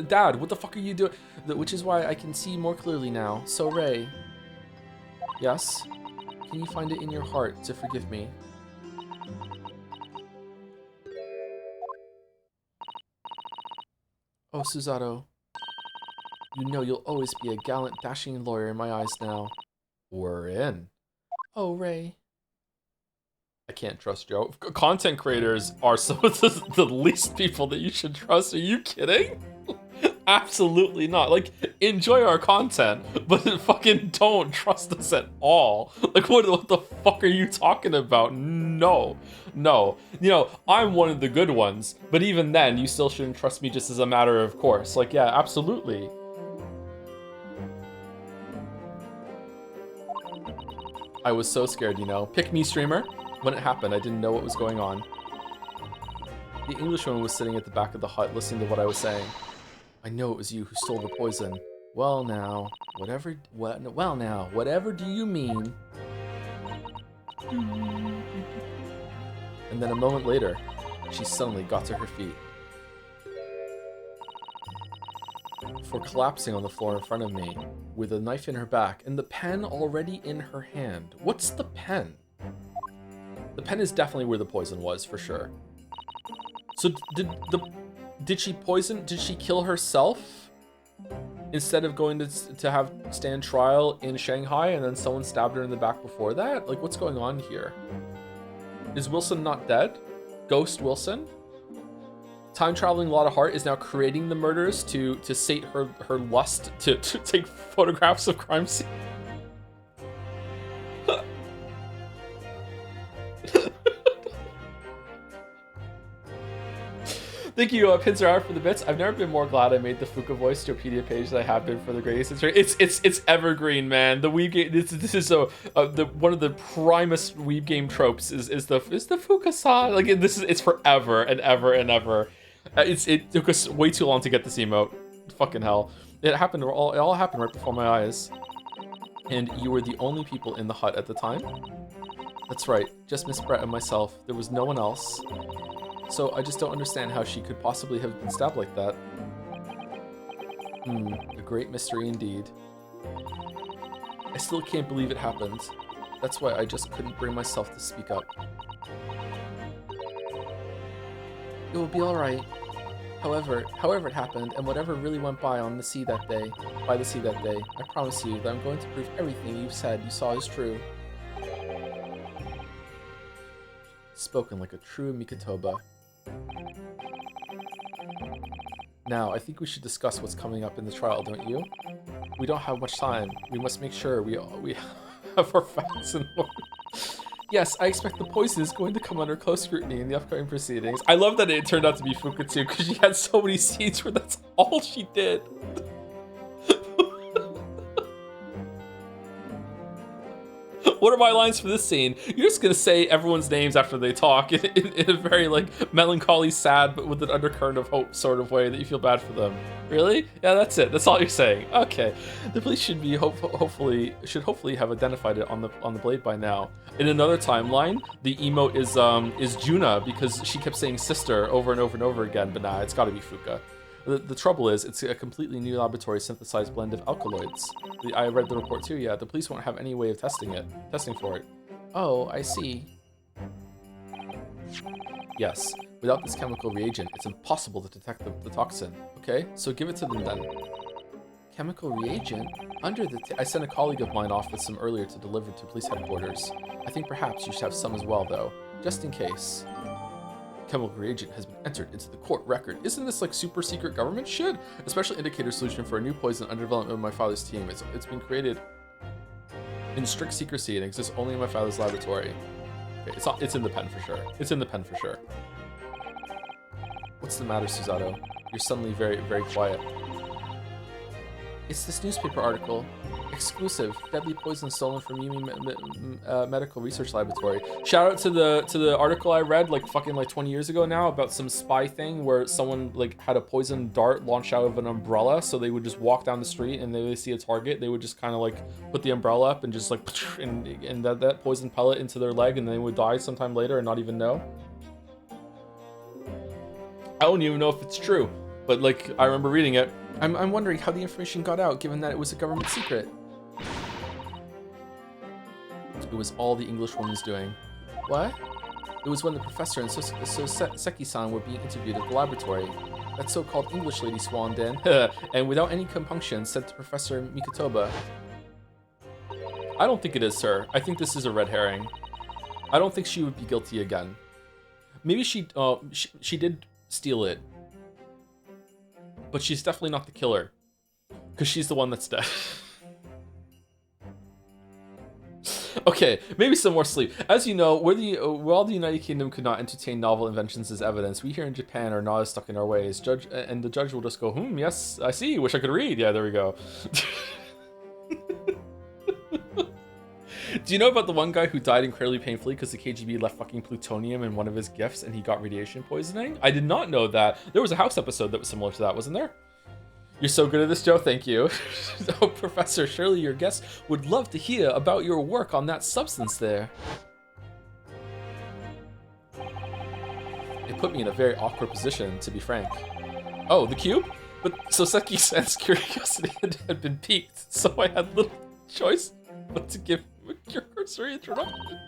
Dad, what the fuck are you doing? Which is why I can see more clearly now. So, Ray. Yes? Can you find it in your heart to forgive me? Oh, Susato. You know you'll always be a gallant, dashing lawyer in my eyes now. We're in. Oh, Ray. I can't trust you. Content creators are some of the least people that you should trust. Are you kidding? Absolutely not. Like, enjoy our content, but fucking don't trust us at all. Like, what the fuck are you talking about? No. You know, I'm one of the good ones, but even then, you still shouldn't trust me just as a matter of course. Like, yeah, absolutely. I was so scared, you know. Pick me, streamer. When it happened, I didn't know what was going on. The Englishwoman was sitting at the back of the hut, listening to what I was saying. I know it was you who stole the poison. Well now, whatever do you mean? And then a moment later, she suddenly got to her feet. Before collapsing on the floor in front of me, with a knife in her back and the pen already in her hand. What's the pen? The pen is definitely where the poison was, for sure. So did she kill herself instead of going to stand trial in Shanghai and then someone stabbed her in the back before that? Like, what's going on here? Is Wilson not dead? Ghost Wilson? Time-traveling Lotta Hart is now creating the murders to sate her lust to take photographs of crime scenes. Thank you, Pincer Art, for the bits. I've never been more glad I made the Fuka Voice Wikipedia page than I have been for the greatest history. It's evergreen, man. The weeb game. This is one of the primest weeb game tropes is the Fuka-san. Like, it's forever and ever and ever. It took us way too long to get this emote. Fucking hell. It all happened right before my eyes. And you were the only people in the hut at the time? That's right. Just Miss Brett and myself. There was no one else. So I just don't understand how she could possibly have been stabbed like that. A great mystery indeed. I still can't believe it happened. That's why I just couldn't bring myself to speak up. It will be alright. However it happened, and whatever really went by the sea that day, I promise you that I'm going to prove everything you saw is true. Spoken like a true Mikotoba. Now, I think we should discuss what's coming up in the trial, don't you? We don't have much time. We must make sure we have our facts in order. Yes, I expect the poison is going to come under close scrutiny in the upcoming proceedings. I love that it turned out to be Fuka too, because she had so many scenes where that's all she did. What are my lines for this scene? You're just gonna say everyone's names after they talk in a very like melancholy, sad, but with an undercurrent of hope sort of way that you feel bad for them. Really? Yeah, that's it. That's all you're saying. Okay. The police should be hopefully have identified it on the blade by now. In another timeline, the emote is Juna because she kept saying sister over and over and over again. But nah, it's got to be Fuka. The trouble is, it's a completely new laboratory synthesized blend of alkaloids. I read the report too, yeah. The police won't have any way of testing for it. Oh, I see. Yes, without this chemical reagent, it's impossible to detect the toxin. Okay, so give it to them then. Chemical reagent? I sent a colleague of mine off with some earlier to deliver to police headquarters. I think perhaps you should have some as well, though, just in case. Chemical reagent has been entered into the court record. Isn't this like super secret government shit? A special indicator solution for a new poison under development of my father's team. It's been created in strict secrecy and exists only in my father's laboratory. Okay, it's in the pen for sure. It's in the pen for sure. What's the matter, Susato? You're suddenly very, very quiet. It's this newspaper article. Exclusive. Deadly poison stolen from Yumi Medical Research Laboratory. Shout out to the article I read like 20 years ago now about some spy thing where someone like had a poison dart launched out of an umbrella, so they would just walk down the street and they see a target, they would just kind of like put the umbrella up and just like and that poison pellet into their leg, and they would die sometime later and not even know. I don't even know if it's true, but like I remember reading it. I'm wondering how the information got out, given that it was a government secret. It was all the English woman's doing. What? It was when the professor and Seki-san were being interviewed at the laboratory. That so-called English lady swaned in, and without any compunction said to Professor Mikotoba, I don't think it is, sir. I think this is a red herring. I don't think she would be guilty again. Maybe she did steal it. But she's definitely not the killer. Because she's the one that's dead. Okay, maybe some more sleep. As you know, while the United Kingdom could not entertain novel inventions as evidence, we here in Japan are not as stuck in our ways. And the judge will just go, yes, I see, wish I could read. Yeah, there we go. Do you know about the one guy who died incredibly painfully because the KGB left fucking plutonium in one of his gifts and he got radiation poisoning? I did not know that. There was a House episode that was similar to that, wasn't there? You're so good at this, Joe. Thank you. Oh, Professor, surely your guests would love to hear about your work on that substance there. It put me in a very awkward position, to be frank. Oh, the cube? But Soseki-san's curiosity had been piqued, so I had little choice but to give him a cursory introduction.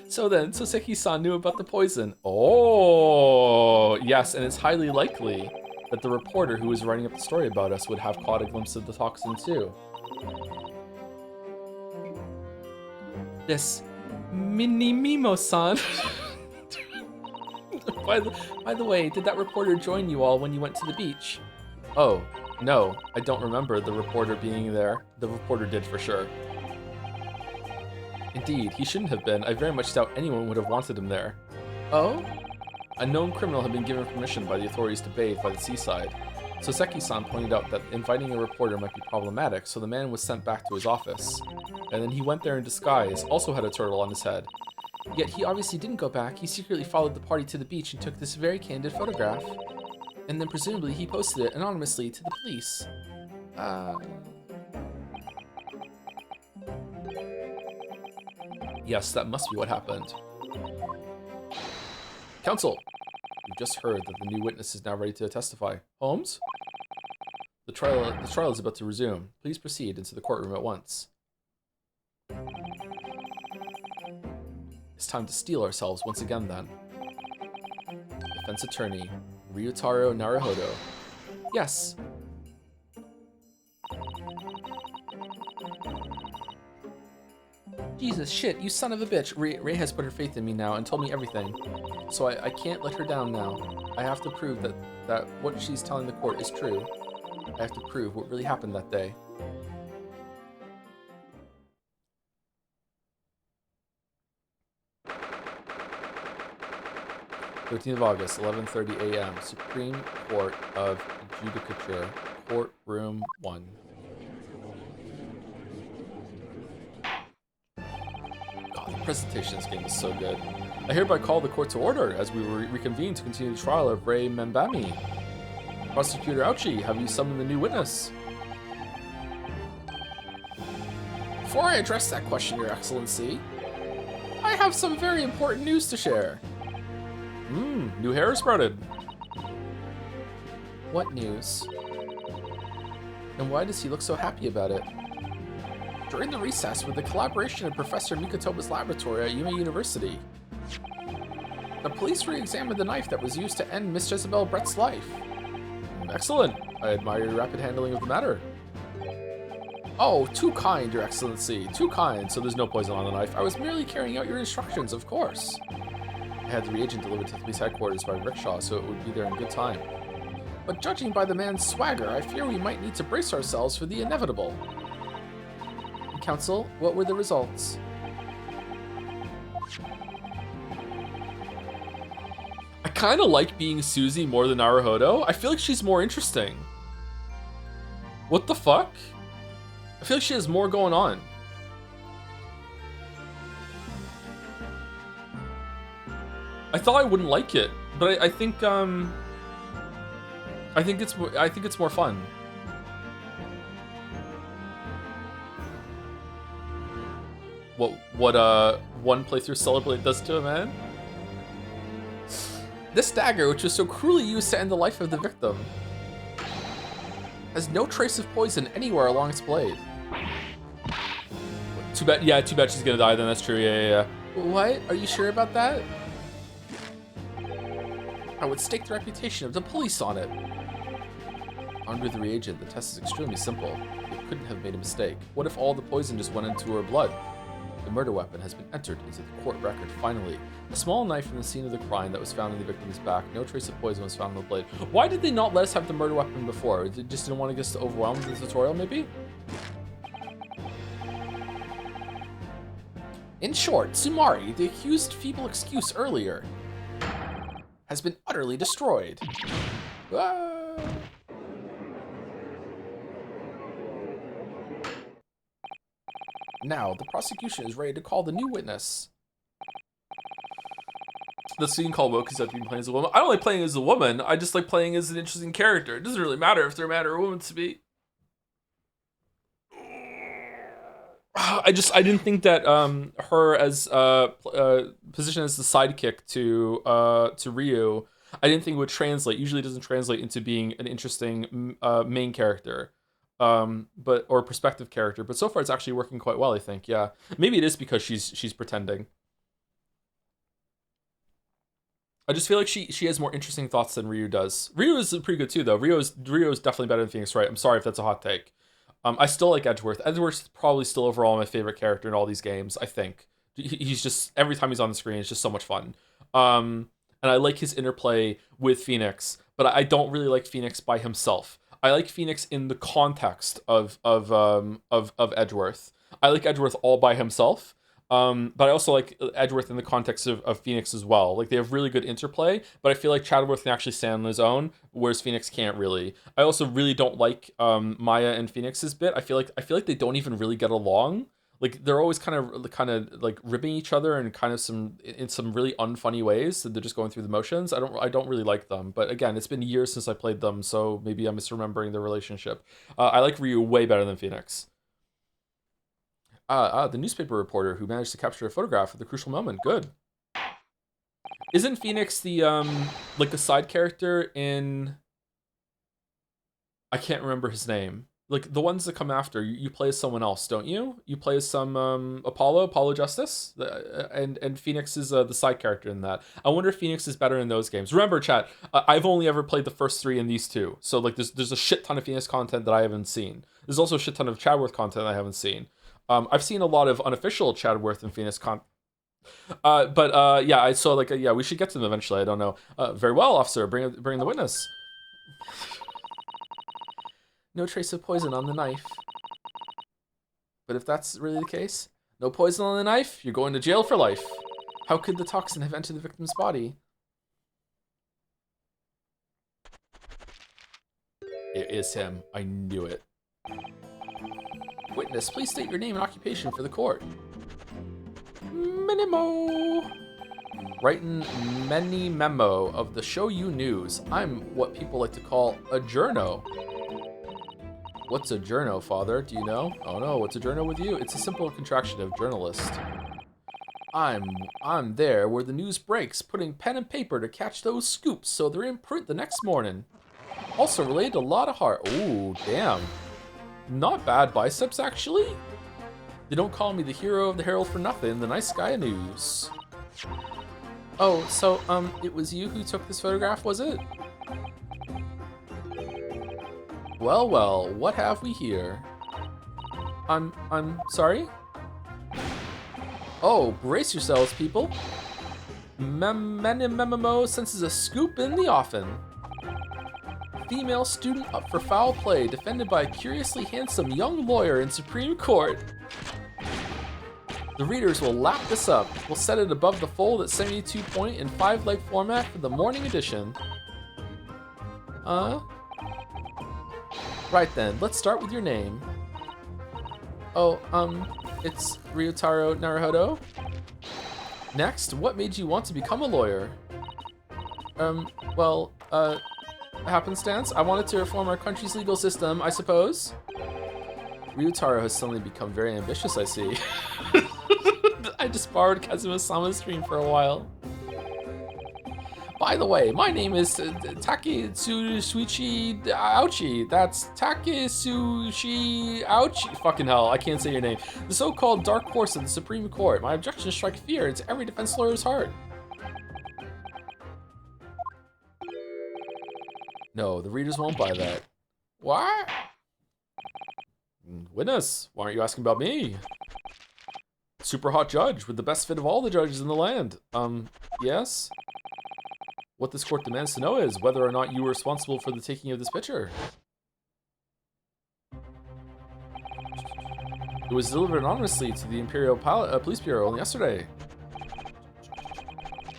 So then, Soseki-san knew about the poison. Oh, yes, and it's highly likely that the reporter who was writing up the story about us would have caught a glimpse of the toxin too. This Minimimo-san. By the way, did that reporter join you all when you went to the beach? Oh, no, I don't remember the reporter being there. The reporter did for sure. Indeed, he shouldn't have been. I very much doubt anyone would have wanted him there. Oh? A known criminal had been given permission by the authorities to bathe by the seaside. Soseki-san pointed out that inviting a reporter might be problematic, so the man was sent back to his office. And then he went there in disguise, also had a turtle on his head. Yet he obviously didn't go back. He secretly followed the party to the beach and took this very candid photograph. And then presumably he posted it anonymously to the police. Yes, that must be what happened. Counsel! You've just heard that the new witness is now ready to testify. Holmes? The trial is about to resume. Please proceed into the courtroom at once. It's time to steel ourselves once again, then. Defense attorney, Ryutaro Naruhodo. Yes. Jesus, shit, you son of a bitch. Ray has put her faith in me now and told me everything. So I can't let her down now. I have to prove that what she's telling the court is true. I have to prove what really happened that day. '13th of August, 11:30 a.m. Supreme Court of Judicature, Courtroom 1. God, the presentation of this game is so good. I hereby call the court to order as we reconvene to continue the trial of Ray Membami. Prosecutor Ouchie, have you summoned the new witness? Before I address that question, Your Excellency, I have some very important news to share. New hair sprouted. What news? And why does he look so happy about it? During the recess, with the collaboration of Professor Mikotoba's laboratory at Yume University, the police re-examined the knife that was used to end Miss Jezebel Brett's life. Excellent. I admire your rapid handling of the matter. Oh, too kind, Your Excellency. Too kind. So there's no poison on the knife. I was merely carrying out your instructions, of course. I had the reagent delivered to the police headquarters by rickshaw, so it would be there in good time. But judging by the man's swagger, I fear we might need to brace ourselves for the inevitable. Counsel, what were the results? I kind of like being Susie more than Naruhodo. I feel like she's more interesting. What the fuck? I feel like she has more going on. I thought I wouldn't like it, but I think it's more fun. What one playthrough Celebrate does to a man? This dagger, which was so cruelly used to end the life of the victim, has no trace of poison anywhere along its blade. Too bad she's gonna die then, that's true, yeah. What? Are you sure about that? I would stake the reputation of the police on it. Armed with the reagent, the test is extremely simple. They couldn't have made a mistake. What if all the poison just went into her blood? The murder weapon has been entered into the court record, finally. A small knife from the scene of the crime that was found in the victim's back. No trace of poison was found on the blade. Why did they not let us have the murder weapon before? They just didn't want to get us to overwhelm the tutorial, maybe? In short, Sumari, the accused feeble excuse earlier, has been utterly destroyed. Ah. Now, the prosecution is ready to call the new witness. The scene called Woke is that being playing as a woman. I don't like playing as a woman. I just like playing as an interesting character. It doesn't really matter if they're a man or a woman to me. I didn't think that her as position as the sidekick to Ryu, I didn't think it would translate. Usually it doesn't translate into being an interesting main character. Or perspective character, but so far it's actually working quite well, I think. Yeah, maybe it is because she's pretending. I just feel like she has more interesting thoughts than Ryu does. Ryu is pretty good too, though. Ryu is definitely better than Phoenix Wright. I'm sorry if that's a hot take. I still like Edgeworth. Edgeworth's probably still overall my favorite character in all these games. I think he's just, every time he's on the screen, it's just so much fun. And I like his interplay with Phoenix, but I don't really like Phoenix by himself. I like Phoenix in the context of Edgeworth. I like Edgeworth all by himself, but I also like Edgeworth in the context of Phoenix as well. Like, they have really good interplay, but I feel like Chadworth can actually stand on his own, whereas Phoenix can't really. I also really don't like Maya and Phoenix's bit. I feel like they don't even really get along. Like, they're always kind of like ribbing each other and kind of in some really unfunny ways. So they're just going through the motions. I don't really like them. But again, it's been years since I played them, so maybe I'm misremembering their relationship. I like Ryu way better than Phoenix. The newspaper reporter who managed to capture a photograph at the crucial moment. Good. Isn't Phoenix the like a side character in? I can't remember his name. Like, the ones that come after, you play as someone else, don't you? You play as some Apollo Justice, and Phoenix is the side character in that. I wonder if Phoenix is better in those games. Remember, chat, I've only ever played the first 3 in these 2, so like there's a shit ton of Phoenix content that I haven't seen. There's also a shit ton of Chadworth content I haven't seen. I've seen a lot of unofficial Chadworth and Phoenix yeah, I saw like yeah, we should get to them eventually. I don't know. Very well, officer. Bring the witness. No trace of poison on the knife. But if that's really the case, no poison on the knife, you're going to jail for life. How could the toxin have entered the victim's body? It is him. I knew it. Witness, please state your name and occupation for the court. Minimo. Writing many memo of the Show You News. I'm what people like to call a journo. What's a journo, father? Do you know? Oh no, what's a journo with you? It's a simple contraction of journalist. I'm there where the news breaks, putting pen and paper to catch those scoops so they're in print the next morning. Also related to a lot of heart. Ooh, damn. Not bad biceps, actually. They don't call me the hero of the Herald for nothing, the nice guy of news. Oh, so, it was you who took this photograph, was it? Well, well, what have we here? I'm sorry? Oh, brace yourselves, people. Mememo senses a scoop in the offing. Female student up for foul play, defended by a curiously handsome young lawyer in Supreme Court. The readers will lap this up. We'll set it above the fold at 72 point in 5-leg format for the morning edition. Right then, let's start with your name. Oh, it's Ryutaro Naruhodo. Next, what made you want to become a lawyer? Well, happenstance. I wanted to reform our country's legal system, I suppose. Ryutaro has suddenly become very ambitious, I see. I just borrowed Kazuma-sama's stream for a while. By the way, my name is Taketsushi Ouchi. That's Taketsushi Ouchi. Fucking hell, I can't say your name. The so-called dark horse of the Supreme Court. My objections strike fear into every defense lawyer's heart. No, the readers won't buy that. What? Witness, why aren't you asking about me? Super hot judge with the best fit of all the judges in the land. Yes? What this court demands to know is whether or not you were responsible for the taking of this picture. It was delivered anonymously to the Imperial Police Bureau only yesterday.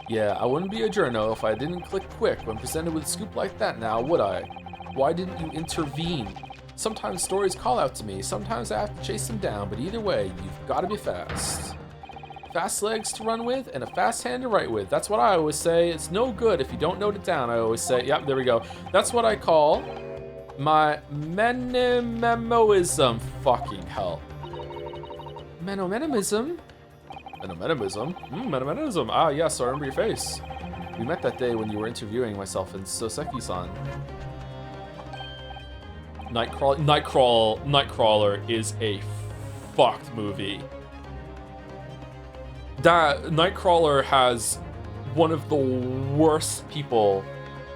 Yeah, I wouldn't be a journo if I didn't click quick when presented with a scoop like that now, would I? Why didn't you intervene? Sometimes stories call out to me, sometimes I have to chase them down, but either way, you've got to be fast. Fast legs to run with and a fast hand to write with. That's what I always say. It's no good if you don't note it down, I always say. Yep, there we go. That's what I call my menomemoism. Fucking hell. Menomemoism? Menomemoism? Menomemoism. Ah, yes, I remember your face. We met that day when you were interviewing myself and Soseki-san. Nightcrawler is a fucked movie. That Nightcrawler has one of the worst people.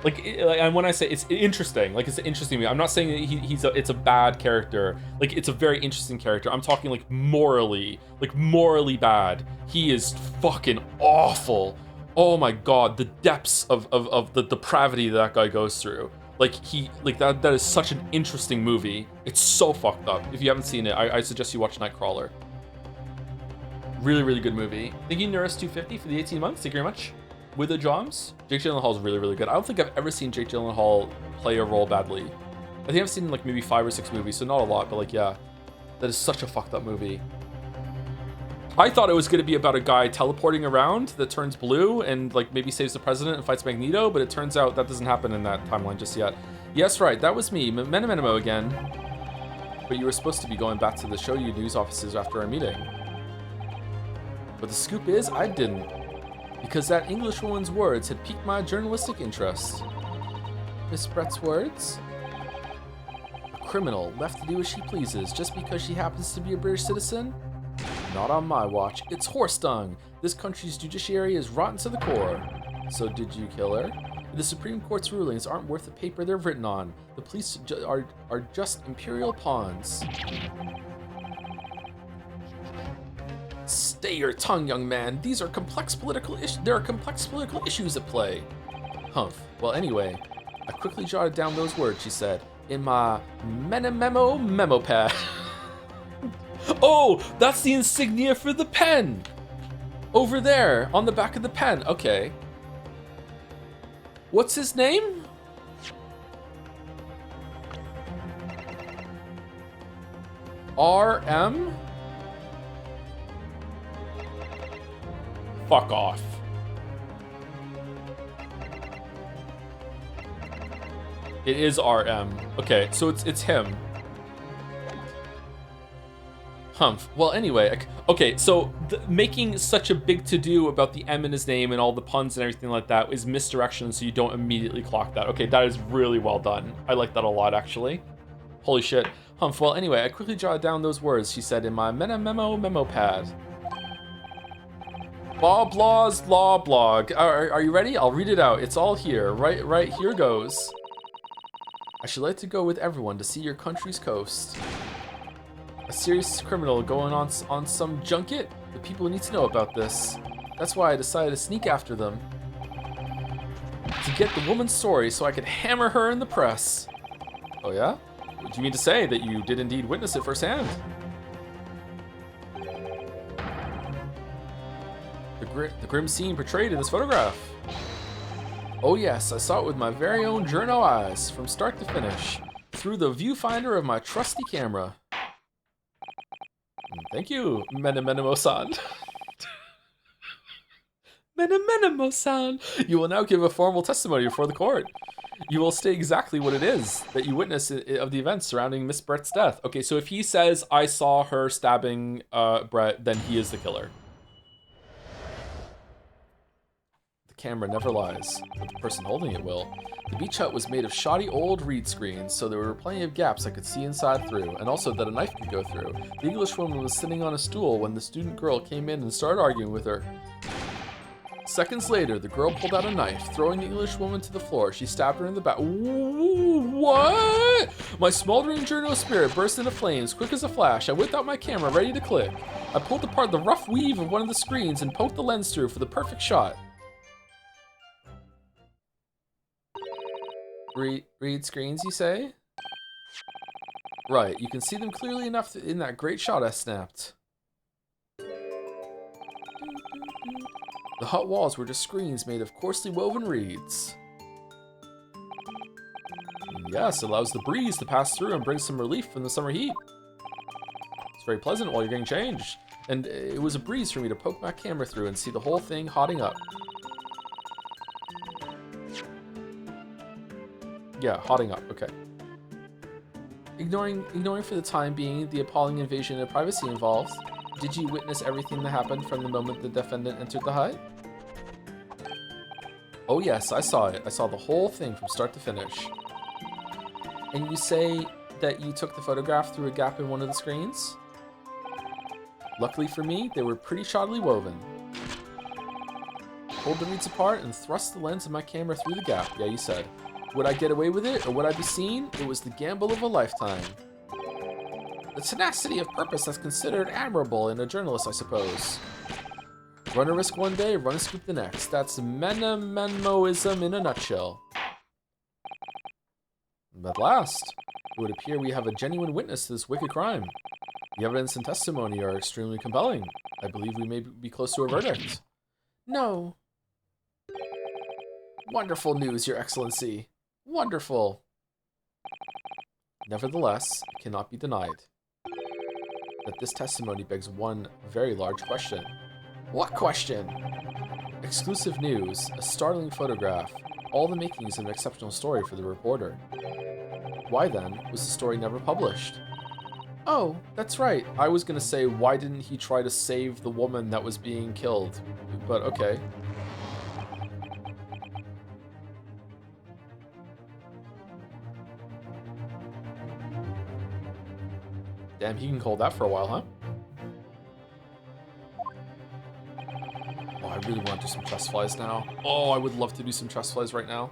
And when I say it's interesting, like it's an interesting movie. I'm not saying that it's a bad character. Like it's a very interesting character. I'm talking like morally bad. He is fucking awful. Oh my god, the depths of the depravity that guy goes through. That is such an interesting movie. It's so fucked up. If you haven't seen it, I suggest you watch Nightcrawler. Really, really good movie. Thank you, Nurse250 for the 18 months. Thank you very much. With the Joms, Jake Gyllenhaal is really, really good. I don't think I've ever seen Jake Gyllenhaal play a role badly. I think I've seen like maybe 5 or 6 movies, so not a lot, but like, yeah. That is such a fucked up movie. I thought it was going to be about a guy teleporting around that turns blue and like maybe saves the president and fights Magneto, but it turns out that doesn't happen in that timeline just yet. Yes, right, that was me, Menemo again. But you were supposed to be going back to the Show You News offices after our meeting. But the scoop is, I didn't. Because that English woman's words had piqued my journalistic interest. Miss Brett's words? A criminal, left to do as she pleases, just because she happens to be a British citizen? Not on my watch. It's horse dung. This country's judiciary is rotten to the core. So did you kill her? The Supreme Court's rulings aren't worth the paper they're written on. The police are just imperial pawns. Stay your tongue, young man. There are complex political issues at play. Humph. Well, anyway, I quickly jotted down those words she said in my memo pad. Oh, that's the insignia for the pen. Over there, on the back of the pen. Okay. What's his name? RM? Fuck off. It is RM. Okay, so it's him. Humph. Well, anyway, okay, so making such a big to-do about the M in his name and all the puns and everything like that is misdirection, so you don't immediately clock that. Okay, that is really well done. I like that a lot, actually. Holy shit. Humph. Well, anyway, I quickly jotted down those words she said in my memo pad. Bob Law's Law Blog. Are you ready? I'll read it out. It's all here. Right, here goes. I should like to go with everyone to see your country's coast. A serious criminal going on some junket? The people need to know about this. That's why I decided to sneak after them. To get the woman's story so I could hammer her in the press. Oh yeah? What do you mean to say that you did indeed witness it firsthand? The grim scene portrayed in this photograph. Oh yes, I saw it with my very own journo eyes, from start to finish, through the viewfinder of my trusty camera. Thank you, Menemo-san. Menemo-san. You will now give a formal testimony before the court. You will state exactly what it is that you witnessed of the events surrounding Miss Brett's death. Okay, so if he says, I saw her stabbing Brett, then he is the killer. The camera never lies, but the person holding it will. The beach hut was made of shoddy old reed screens, so there were plenty of gaps I could see inside through, and also that a knife could go through. The English woman was sitting on a stool when the student girl came in and started arguing with her. Seconds later, the girl pulled out a knife, throwing the English woman to the floor. She stabbed her in the back. Ooh, what? My smoldering journo spirit burst into flames, quick as a flash. I whipped out my camera, ready to click. I pulled apart the rough weave of one of the screens and poked the lens through for the perfect shot. Read screens, you say? Right, you can see them clearly enough in that great shot I snapped. The hut walls were just screens made of coarsely woven reeds. Yes, it allows the breeze to pass through and bring some relief from the summer heat. It's very pleasant while you're getting changed. And it was a breeze for me to poke my camera through and see the whole thing hotting up. Yeah, hotting up, okay. Ignoring for the time being the appalling invasion of privacy involved, did you witness everything that happened from the moment the defendant entered the hut? Oh yes, I saw it. I saw the whole thing from start to finish. And you say that you took the photograph through a gap in one of the screens? Luckily for me, they were pretty shoddily woven. Pulled the reeds apart and thrust the lens of my camera through the gap. Yeah, you said. Would I get away with it, or would I be seen? It was the gamble of a lifetime. The tenacity of purpose that's considered admirable in a journalist, I suppose. Run a risk one day, run a scoop the next. That's Menemoism in a nutshell. At last, it would appear we have a genuine witness to this wicked crime. The evidence and testimony are extremely compelling. I believe we may be close to a verdict. No. Wonderful news, Your Excellency. Wonderful. Nevertheless, it cannot be denied that this testimony begs one very large question. What question? Exclusive news, a startling photograph, all the makings of an exceptional story for the reporter. Why then was the story never published? Oh, that's right. I was gonna say, why didn't he try to save the woman that was being killed? But okay. Damn, he can hold that for a while, huh? Oh, I really want to do some chest flies now. Oh, I would love to do some chest flies right now.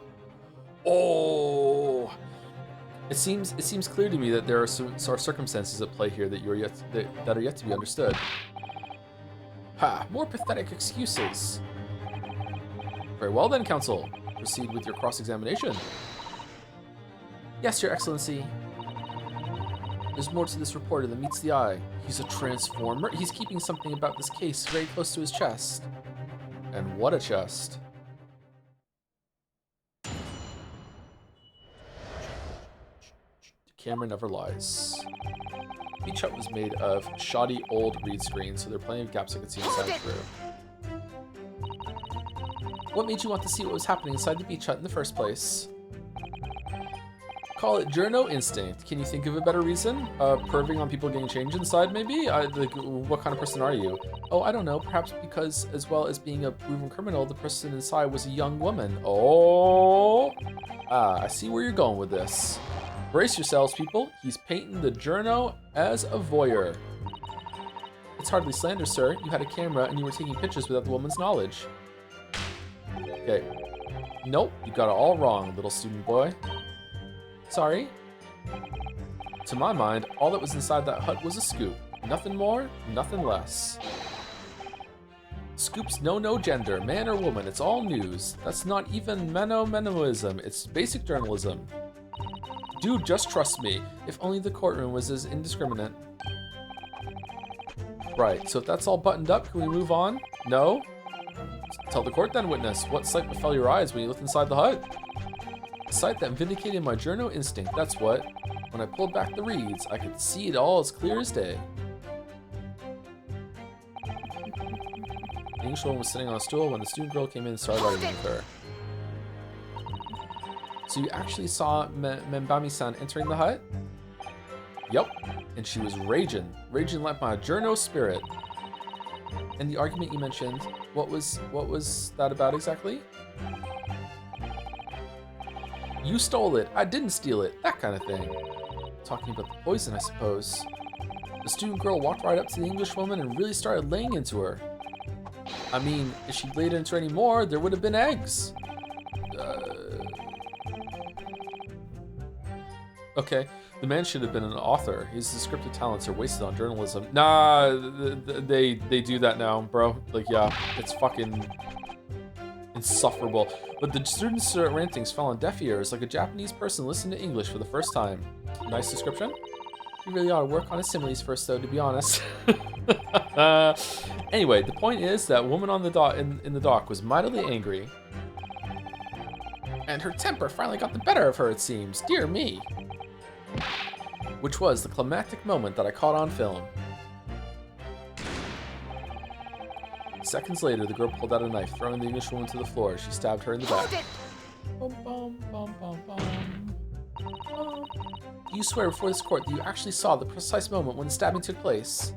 Oh! It seems clear to me that there are some circumstances at play here that are yet to be understood. Ha! More pathetic excuses. Very well then, Counsel. Proceed with your cross-examination. Yes, Your Excellency. There's more to this reporter than meets the eye. He's a transformer. He's keeping something about this case very close to his chest. And what a chest. The camera never lies. Each hut was made of shoddy old reed screens, so there are plenty of gaps I could see inside through. What made you want to see what was happening inside the beach hut in the first place? Call it journo instinct. Can you think of a better reason? Perving on people getting changed inside, maybe? Like, what kind of person are you? Oh, I don't know. Perhaps because, as well as being a proven criminal, the person inside was a young woman. Oh! I see where you're going with this. Brace yourselves, people. He's painting the journo as a voyeur. It's hardly slander, sir. You had a camera and you were taking pictures without the woman's knowledge. Okay. Nope, you got it all wrong, little student boy. Sorry? To my mind, all that was inside that hut was a scoop. Nothing more, nothing less. Scoops know no gender, man or woman, it's all news. That's not even menoism, it's basic journalism. Dude, just trust me. If only the courtroom was as indiscriminate. Right, so if that's all buttoned up, can we move on? No? Tell the court then, witness. What sight befell your eyes when you looked inside the hut? A sight that vindicated my journo instinct, that's what. When I pulled back the reeds, I could see it all as clear as day. The English woman was sitting on a stool when the student girl came in and started arguing with her. So you actually saw Membami-san entering the hut? Yep, and she was raging like my journo spirit. And the argument you mentioned, what was that about exactly? You stole it, I didn't steal it, that kind of thing. Talking about the poison, I suppose. The student girl walked right up to the English woman and really started laying into her. I mean, if she'd laid into her any more, there would have been eggs. Okay, the man should have been an author. His descriptive talents are wasted on journalism. Nah, they do that now, bro. Like, yeah, it's fucking insufferable. But the students' rantings fell on deaf ears like a Japanese person listening to English for the first time. Nice description. He really ought to work on his similes first, though, to be honest. Anyway, the point is that woman on the dock in the dock was mightily angry. And her temper finally got the better of her, it seems. Dear me. Which was the climactic moment that I caught on film. Seconds later, the girl pulled out a knife, throwing the English woman to the floor. She stabbed her in the back. Bum, bum, bum, bum, bum. You swear before this court that you actually saw the precise moment when the stabbing took place?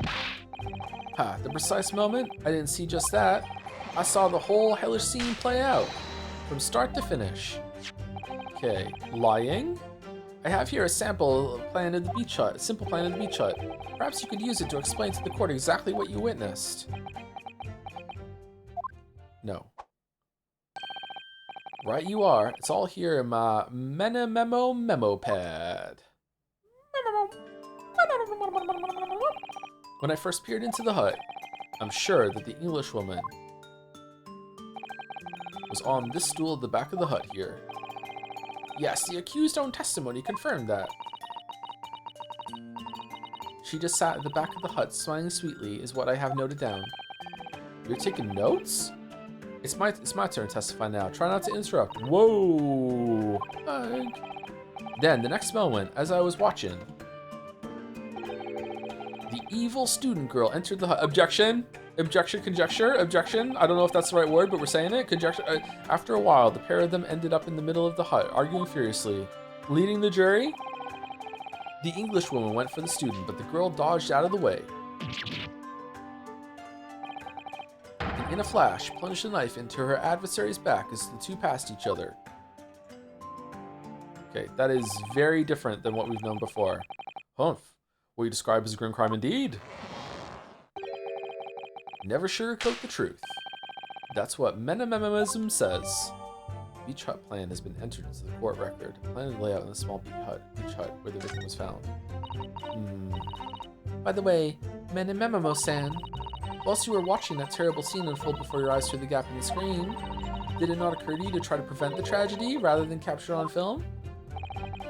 Ha, the precise moment? I didn't see just that. I saw the whole hellish scene play out, from start to finish. Okay, lying? I have here a sample plan of the beach hut, a simple plan of the beach hut. Perhaps you could use it to explain to the court exactly what you witnessed. No. Right you are. It's all here in my memo pad. When I first peered into the hut, I'm sure that the English woman was on this stool at the back of the hut here. Yes, the accused's own testimony confirmed that. She just sat at the back of the hut smiling sweetly is what I have noted down. You're taking notes? It's my turn to testify now. Try not to interrupt. Whoa! Then, the next moment, as I was watching, the evil student girl entered the hut. Objection? Objection, conjecture, objection. I don't know if that's the right word, but we're saying it. Conjecture. After a while, the pair of them ended up in the middle of the hut, arguing furiously. Leading the jury, the English woman went for the student, but the girl dodged out of the way. And in a flash, plunged a knife into her adversary's back as the two passed each other. Okay, that is very different than what we've known before. Humph. What you describe as a grim crime indeed. Never sugarcoat the truth. That's what menomism says. Beach hut plan has been entered into the court record. Plan and layout in the small beach hut where the victim was found. By the way, Menememo-san, Whilst you were watching that terrible scene unfold before your eyes through the gap in the screen, did it not occur to you to try to prevent the tragedy rather than capture it on film?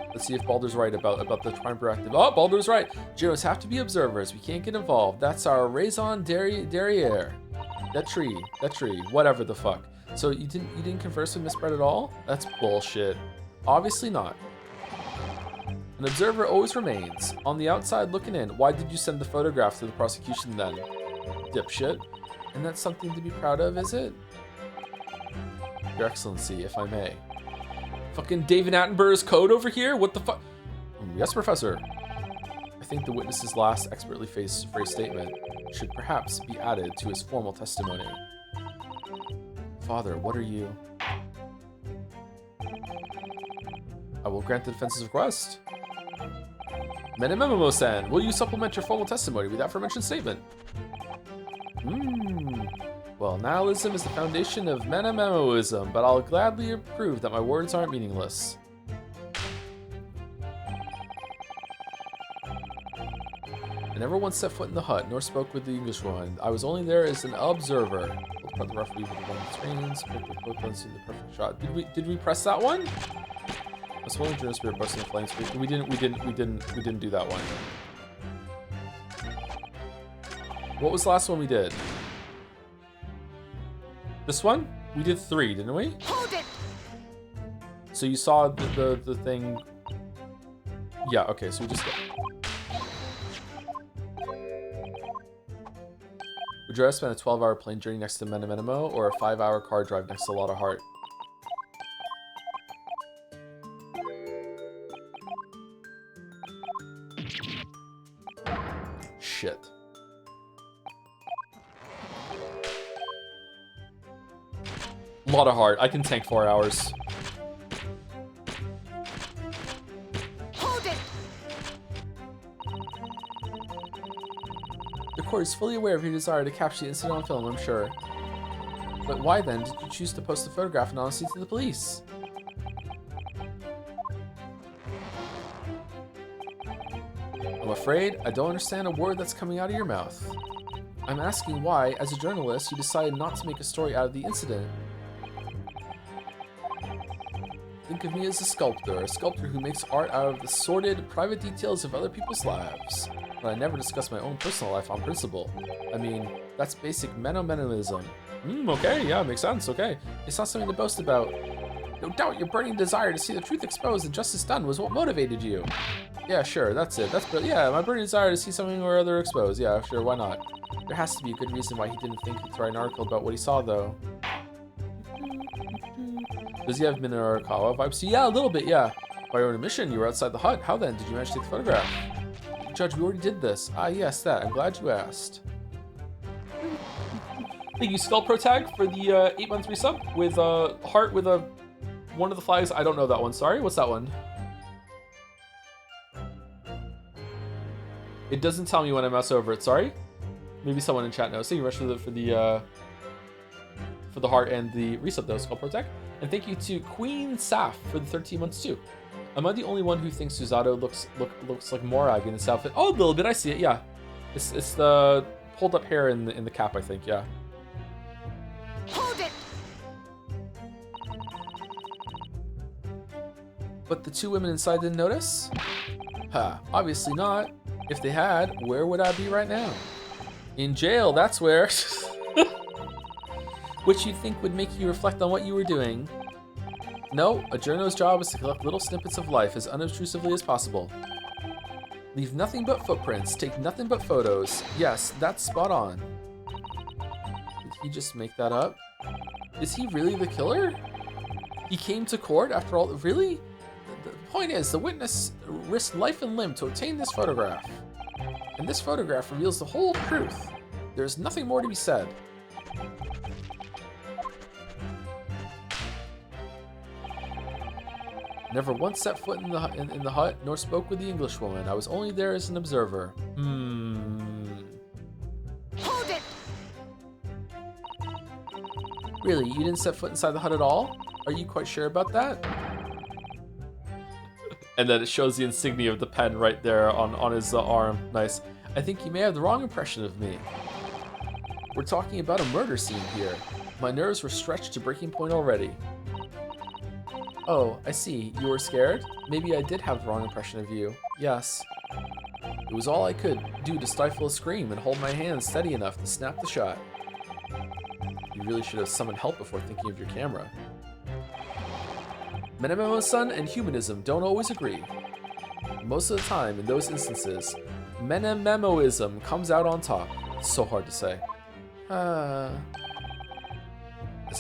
Let's see if Baldur's right about the Prime Directive. Oh, Baldur's right. Journalists have to be observers. We can't get involved. That's our raison derriere. That tree, whatever the fuck. So you didn't converse with Miss Brett at all? That's bullshit. Obviously not. An observer always remains on the outside looking in. Why did you send the photograph to the prosecution then? Dipshit. And that's something to be proud of, is it? Your Excellency, if I may. Fucking David Attenborough's code over here? What the fuck? Yes, Professor. I think the witness's last expertly phrased statement should perhaps be added to his formal testimony. Father, what are you? I will grant the defense's request. Menememo-san, will you supplement your formal testimony with the aforementioned statement? Well, nihilism is the foundation of Menememoism, but I'll gladly prove that my words aren't meaningless. I never once set foot in the hut, nor spoke with the Englishwoman. I was only there as an observer. Put the rough weave with one of the screens, quickly put the perfect shot. Did we press that one? A swollen journal spirit busting the flying screen. We didn't do that one. What was the last one we did? This one? We did 3, didn't we? Hold it! So you saw the thing. Yeah, okay, so we just Would you rather spend a 12-hour plane journey next to Menemenemo or a 5-hour car drive next to Lotta Heart? Shit. Lotta Heart. I can tank 4 hours. Hold it! The court is fully aware of your desire to capture the incident on film, I'm sure. But why then did you choose to post the photograph anonymously to the police? I'm afraid I don't understand a word that's coming out of your mouth. I'm asking why, as a journalist, you decided not to make a story out of the incident. Think of me as a sculptor who makes art out of the sordid, private details of other people's lives. But I never discuss my own personal life on principle. I mean, that's basic Menomenoism. Okay, yeah, makes sense, okay. It's not something to boast about. No doubt your burning desire to see the truth exposed and justice done was what motivated you. Yeah, sure, that's it. Yeah, my burning desire to see something or other exposed. Yeah, sure, why not? There has to be a good reason why he didn't think to write an article about what he saw, though. Does he have Minorikawa vibes? Yeah, a little bit, yeah. By your own admission, you were outside the hut. How then? Did you manage to take the photograph? Judge, we already did this. Ah, yes, that. I'm glad you asked. Thank you, SkullProTag, for the 8-month resub with a heart with one of the flags. I don't know that one. Sorry, what's that one? It doesn't tell me when I mouse over it. Sorry. Maybe someone in chat knows. Thank you very much for the heart and the resub though, SkullProTag. And thank you to Queen Saf for the 13 months too. Am I the only one who thinks Suzato looks like Morag in this outfit? Oh, a little bit. I see it. Yeah, it's the pulled up hair in the cap. I think. Yeah. Hold it! But the 2 women inside didn't notice? Ha, obviously not. If they had, where would I be right now? In jail, that's where. Which you'd think would make you reflect on what you were doing. No, a journalist's job is to collect little snippets of life as unobtrusively as possible. Leave nothing but footprints, take nothing but photos. Yes, that's spot on. Did he just make that up? Is he really the killer? He came to court after all. Really? The point is, the witness risked life and limb to obtain this photograph. And this photograph reveals the whole truth. There's nothing more to be said. Never once set foot in the hut, nor spoke with the Englishwoman. I was only there as an observer. Hold it! Really, you didn't set foot inside the hut at all? Are you quite sure about that? And then it shows the insignia of the pen right there on his arm. Nice. I think you may have the wrong impression of me. We're talking about a murder scene here. My nerves were stretched to breaking point already. Oh, I see. You were scared? Maybe I did have the wrong impression of you. Yes. It was all I could do to stifle a scream and hold my hand steady enough to snap the shot. You really should have summoned help before thinking of your camera. Menememo-san and humanism don't always agree. Most of the time, in those instances, Menememoism comes out on top. It's so hard to say. As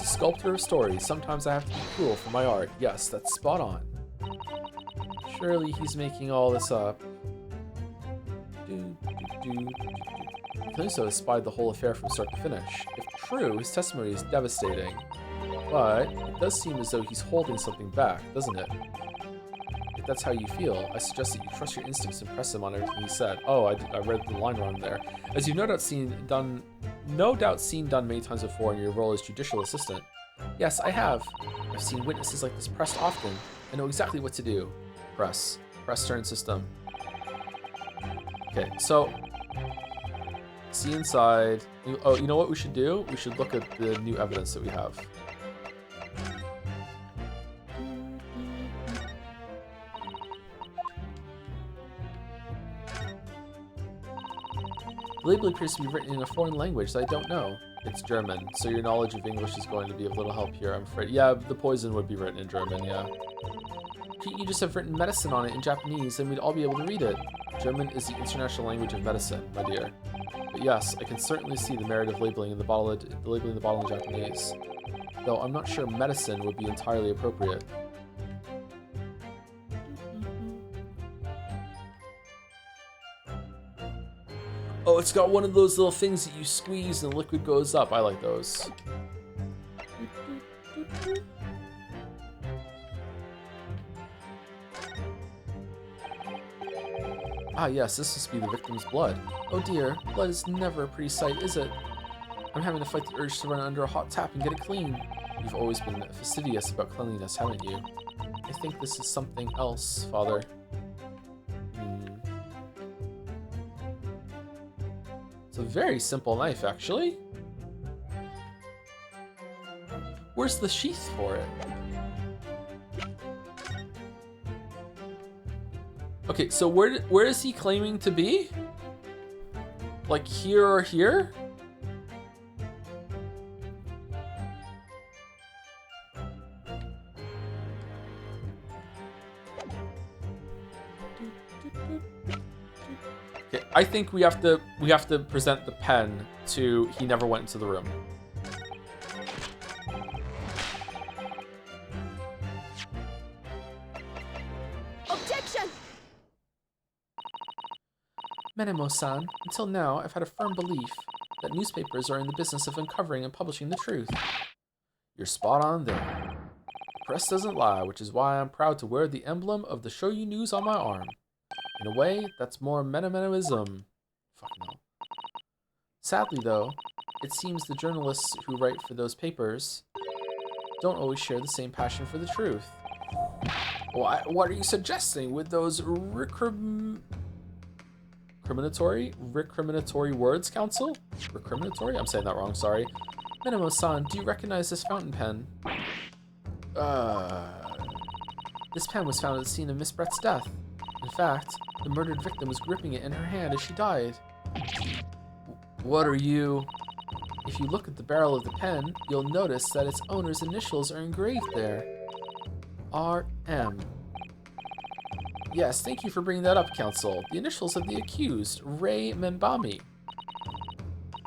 a sculptor of stories, sometimes I have to be cruel for my art. Yes, that's spot on. Surely he's making all this up. Calypso has spied the whole affair from start to finish. If true, his testimony is devastating. But it does seem as though he's holding something back, doesn't it? If that's how you feel, I suggest that you trust your instincts and press him on everything he said. Oh, I read the line wrong there. As you've no doubt seen done many times before in your role as judicial assistant. Yes, I have. I've seen witnesses like this pressed often. I know exactly what to do. Press turn system. Okay, so see inside. Oh, you know what we should do? We should look at the new evidence that we have. The label appears to be written in a foreign language that I don't know. It's German, so your knowledge of English is going to be of little help here, I'm afraid. Yeah, the poison would be written in German, yeah. Couldn't you just have written medicine on it in Japanese, and we'd all be able to read it? German is the international language of medicine, my dear. But yes, I can certainly see the merit of labeling the bottle in Japanese. Though I'm not sure medicine would be entirely appropriate. Oh, it's got one of those little things that you squeeze and the liquid goes up. I like those. Ah yes, this must be the victim's blood. Oh dear, blood is never a pretty sight, is it? I'm having to fight the urge to run under a hot tap and get it clean. You've always been fastidious about cleanliness, haven't you? I think this is something else, Father. It's a very simple knife, actually. Where's the sheath for it? Okay, so where is he claiming to be? Like here or here? Okay, I think we have to present the pen to he never went into the room. Objection! Menemo-san, until now, I've had a firm belief that newspapers are in the business of uncovering and publishing the truth. You're spot on there. The press doesn't lie, which is why I'm proud to wear the emblem of the Shoyu News on my arm. In a way, that's more Menemenoism. Fuck no. Sadly, though, it seems the journalists who write for those papers don't always share the same passion for the truth. What are you suggesting with those recriminatory words, Counsel? Recriminatory? I'm saying that wrong, sorry. Menemo-san, do you recognize this fountain pen? This pen was found at the scene of Miss Brett's death. In fact, the murdered victim was gripping it in her hand as she died. What are you... If you look at the barrel of the pen, you'll notice that its owner's initials are engraved there. R.M. Yes, thank you for bringing that up, Counsel. The initials of the accused, Ray Membami.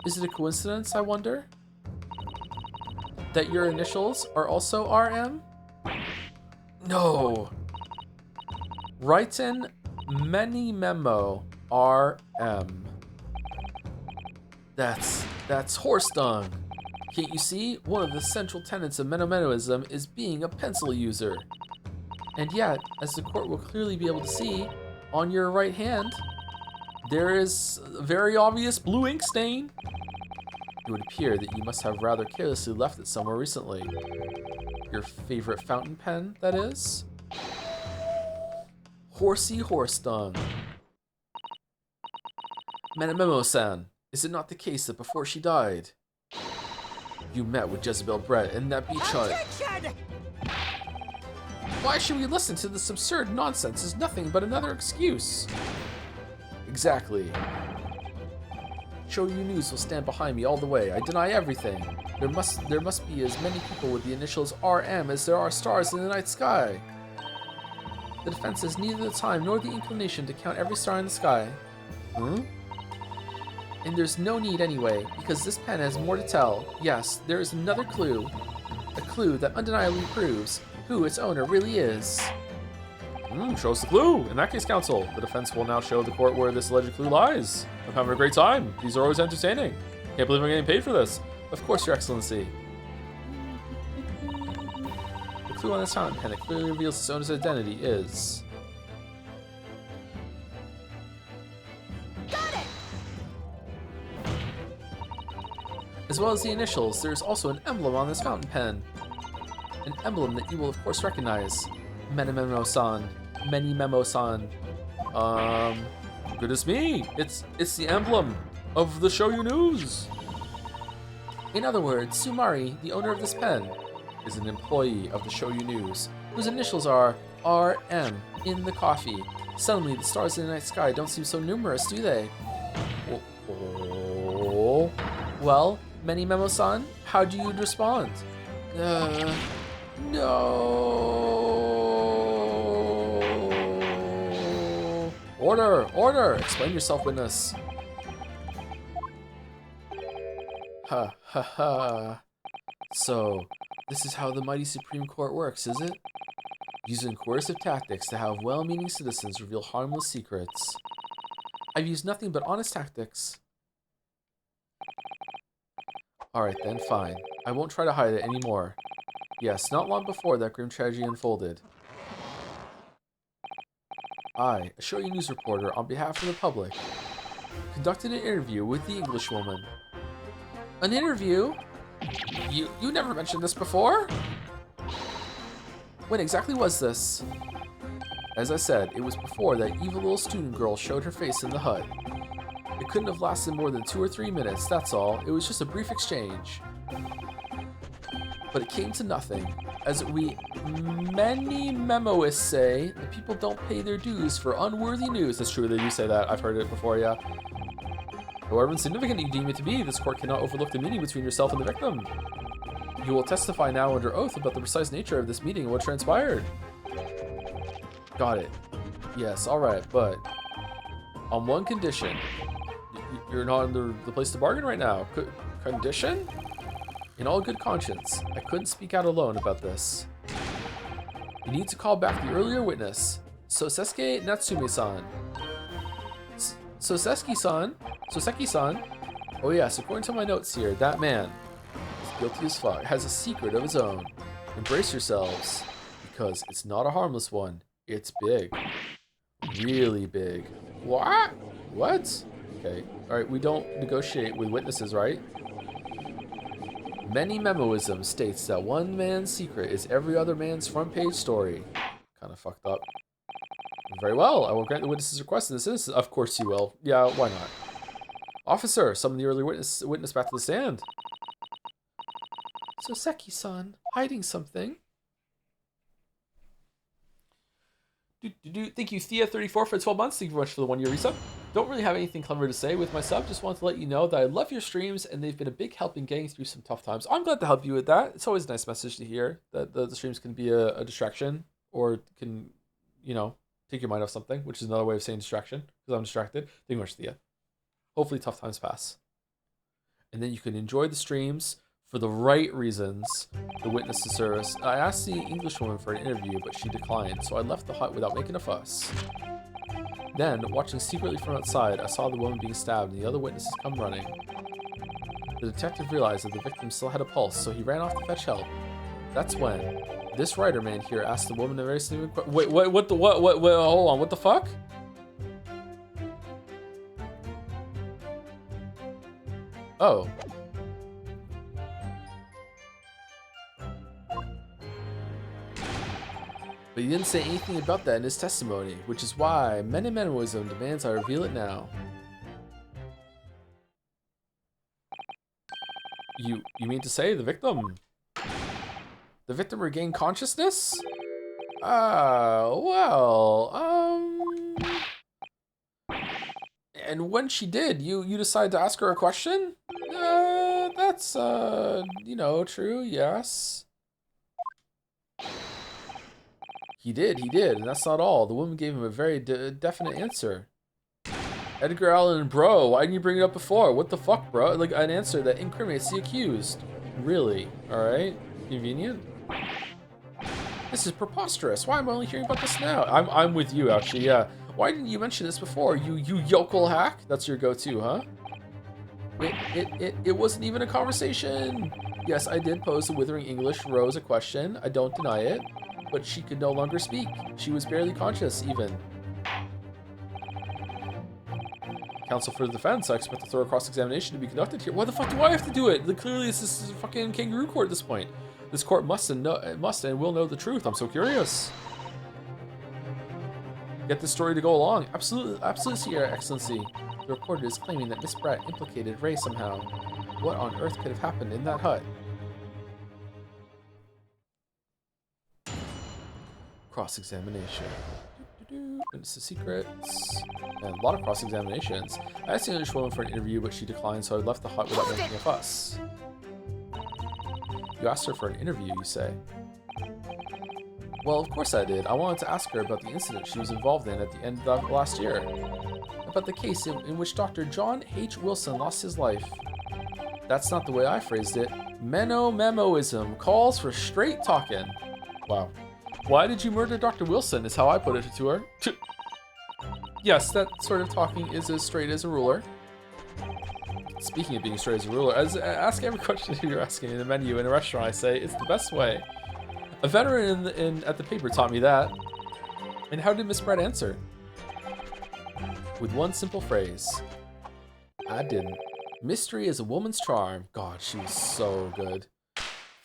Is it a coincidence, I wonder? That your initials are also RM? No. Written Many Memo RM. That's horse dung. Can't you see? One of the central tenets of Menomenoism is being a pencil user. And yet, as the court will clearly be able to see, on your right hand, there is a very obvious blue ink stain. It would appear that you must have rather carelessly left it somewhere recently. Your favorite fountain pen, that is? Horsey horse dung. Menememo-san, is it not the case that before she died, You met with Jezebel Brett in that beach hut. Why should we listen to this absurd nonsense? It's nothing but another excuse. Exactly. Show You News will stand behind me all the way. I deny everything. There must be as many people with the initials RM as there are stars in the night sky. The defense has neither the time nor the inclination to count every star in the sky. Hmm? And there's no need anyway, because this pen has more to tell. Yes, there is another clue. A clue that undeniably proves who its owner really is. Show us the clue. In that case, counsel, the defense will now show the court where this alleged clue lies. I'm having a great time. These are always entertaining. Can't believe I'm getting paid for this. Of course, Your Excellency. The clue on this fountain pen that clearly reveals its owner's identity is... Got it! As well as the initials, there is also an emblem on this fountain pen. An emblem that you will of course recognize. Memo-san. Memo-san. Goodness me. It's the emblem of the Show You News. In other words, Sumari, the owner of this pen, is an employee of the Show You News, whose initials are RM in the coffee. Suddenly, the stars in the night sky don't seem so numerous, do they? Oh. Well, Memo-san, how do you respond? No. Order! Explain yourself, witness. Ha ha ha. So, this is how the mighty Supreme Court works, is it? Using coercive tactics to have well-meaning citizens reveal harmless secrets. I've used nothing but honest tactics. Alright then, fine. I won't try to hide it anymore. Yes, not long before that grim tragedy unfolded, I, a Show You News reporter on behalf of the public, conducted an interview with the Englishwoman. An interview? You never mentioned this before? When exactly was this? As I said, it was before that evil little student girl showed her face in the hut. It couldn't have lasted more than 2 or 3 minutes, that's all. It was just a brief exchange. But it came to nothing. As many memoists say, the people don't pay their dues for unworthy news. That's true, they do say that. I've heard it before, yeah. However insignificant you deem it to be, this court cannot overlook the meeting between yourself and the victim. You will testify now under oath about the precise nature of this meeting and what transpired. Got it. Yes, alright, but on one condition. You're not in the place to bargain right now. Condition? In all good conscience, I couldn't speak out alone about this. You need to call back the earlier witness, Soseki Natsume-san. Soseki-san? Oh yes, according to my notes here, that man is guilty as fuck, has a secret of his own. Embrace yourselves, because it's not a harmless one. It's big. Really big. What? What? Okay, alright, we don't negotiate with witnesses, right? Many memoism states that one man's secret is every other man's front page story. Kind of fucked up. Very well, I will grant the witness's request in this instance. Of course you will. Yeah, why not? Officer, summon the early witness back to the stand. Soseki-san, hiding something? Thank you, Thea34 for 12 months. Thank you very much for the 1-year resub. Don't really have anything clever to say with my sub. Just want to let you know that I love your streams and they've been a big help in getting through some tough times. I'm glad to help you with that. It's always a nice message to hear that the streams can be a distraction or can, you know, take your mind off something, which is another way of saying distraction because I'm distracted. Thank you very much, Thea. Hopefully tough times pass. And then you can enjoy the streams for the right reasons, the witness service. I asked the Englishwoman for an interview, but she declined, so I left the hut without making a fuss. Then, watching secretly from outside, I saw the woman being stabbed and the other witnesses come running. The detective realized that the victim still had a pulse, so he ran off to fetch help. That's when this writer man here asked the woman a very stupid question. Wait, what, hold on, what the fuck? Oh. But he didn't say anything about that in his testimony, which is why Menemenism demands I reveal it now. You mean to say the victim? The victim regained consciousness? And when she did, you decided to ask her a question? That's, you know, true, yes. He did, and that's not all. The woman gave him a very definite answer. Edgar Allan, bro, why didn't you bring it up before? What the fuck, bro? Like, an answer that incriminates the accused. Really? Alright? Convenient? This is preposterous. Why am I only hearing about this now? I'm with you, actually, yeah. Why didn't you mention this before? You yokel hack? That's your go-to, huh? It wasn't even a conversation. Yes, I did pose the Withering English Rose a question. I don't deny it. But she could no longer speak. She was barely conscious, even. Counsel for the defense, I expect a thorough cross-examination to be conducted here. Why the fuck do I have to do it? Like, clearly this is a fucking kangaroo court at this point. This court must and will know the truth. I'm so curious. Get this story to go along. Absolutely, Your Excellency. The reporter is claiming that Miss Brett implicated Ray somehow. What on earth could have happened in that hut? Cross-examination. Witness the secrets. And a lot of cross-examinations. I asked the English woman for an interview, but she declined, so I left the hut without making a fuss. You asked her for an interview, you say? Well, of course I did. I wanted to ask her about the incident she was involved in at the end of last year. About the case in which Dr. John H. Wilson lost his life. That's not the way I phrased it. Meno-memoism calls for straight talking. Wow. Why did you murder Dr. Wilson is how I put it to her. Yes, that sort of talking is as straight as a ruler. Speaking of being straight as a ruler, ask every question you're asking in the menu in a restaurant, I say, it's the best way. A veteran at the paper taught me that. And how did Miss Brett answer? With one simple phrase. I didn't. Mystery is a woman's charm. God, she was so good.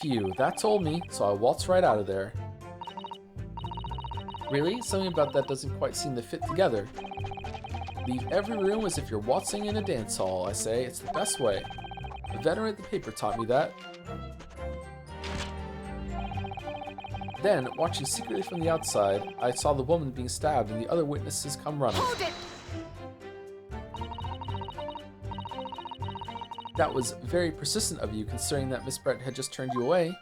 Phew, that told me, so I waltzed right out of there. Really? Something about that doesn't quite seem to fit together. Leave every room as if you're waltzing in a dance hall, I say. It's the best way. A veteran at the paper taught me that. Then, watching secretly from the outside, I saw the woman being stabbed and the other witnesses come running. Hold it! That was very persistent of you, considering that Miss Brett had just turned you away.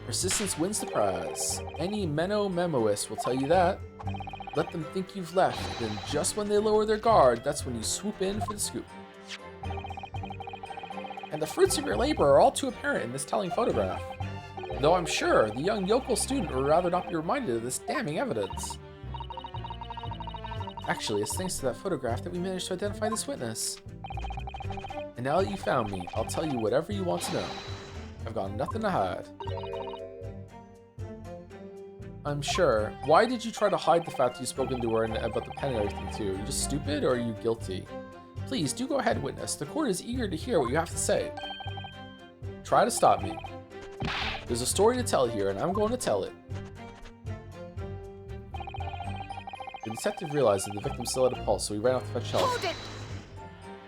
Persistence wins the prize. Any meno-memoist will tell you that. Let them think you've left, then just when they lower their guard, that's when you swoop in for the scoop. And the fruits of your labor are all too apparent in this telling photograph. Though I'm sure the young yokel student would rather not be reminded of this damning evidence. Actually, it's thanks to that photograph that we managed to identify this witness. And now that you found me, I'll tell you whatever you want to know. I've got nothing to hide. I'm sure. Why did you try to hide the fact that you've spoken to her and about the pen and everything too? Are you just stupid or are you guilty? Please, do go ahead, witness. The court is eager to hear what you have to say. Try to stop me. There's a story to tell here, and I'm going to tell it. The detective realized that the victim still had a pulse, so he ran off to fetch help.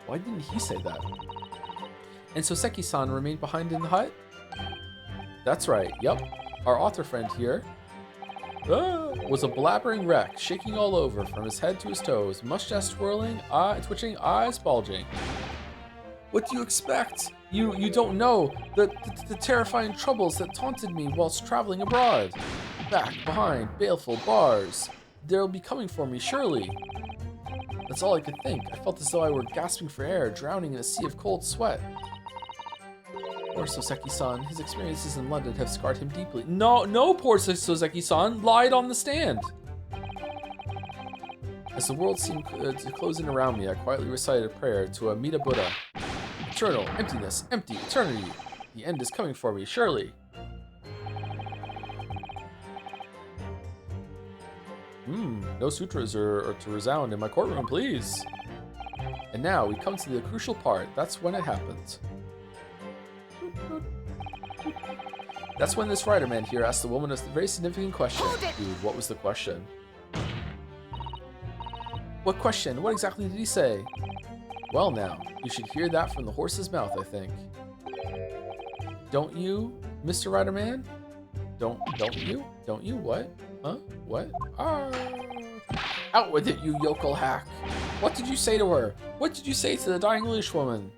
Why didn't he say that? And so Seki-san remained behind in the hut? That's right, yep. Our author friend here was a blabbering wreck, shaking all over from his head to his toes, mustache swirling, twitching, eyes bulging. What do you expect? You don't know the terrifying troubles that taunted me whilst traveling abroad. Back, behind, baleful bars. They'll be coming for me, surely. That's all I could think. I felt as though I were gasping for air, drowning in a sea of cold sweat. Poor Soseki-san, his experiences in London have scarred him deeply. No, poor Soseki-san lied on the stand. As the world seemed to close in around me, I quietly recited a prayer to Amida Buddha. Eternal, emptiness, empty, eternity. The end is coming for me, surely. No sutras are to resound in my courtroom, please. And now we come to the crucial part. That's when it happens. That's when this writer man here asked the woman a very significant question. Dude, what was the question? What question? What exactly did he say? Well now, You should hear that from the horse's mouth, I think. Don't you, Mr. Riderman? Don't you? Don't you? What? Huh? What? Ah! Out with it, you yokel hack! What did you say to her? What did you say to the dying English woman?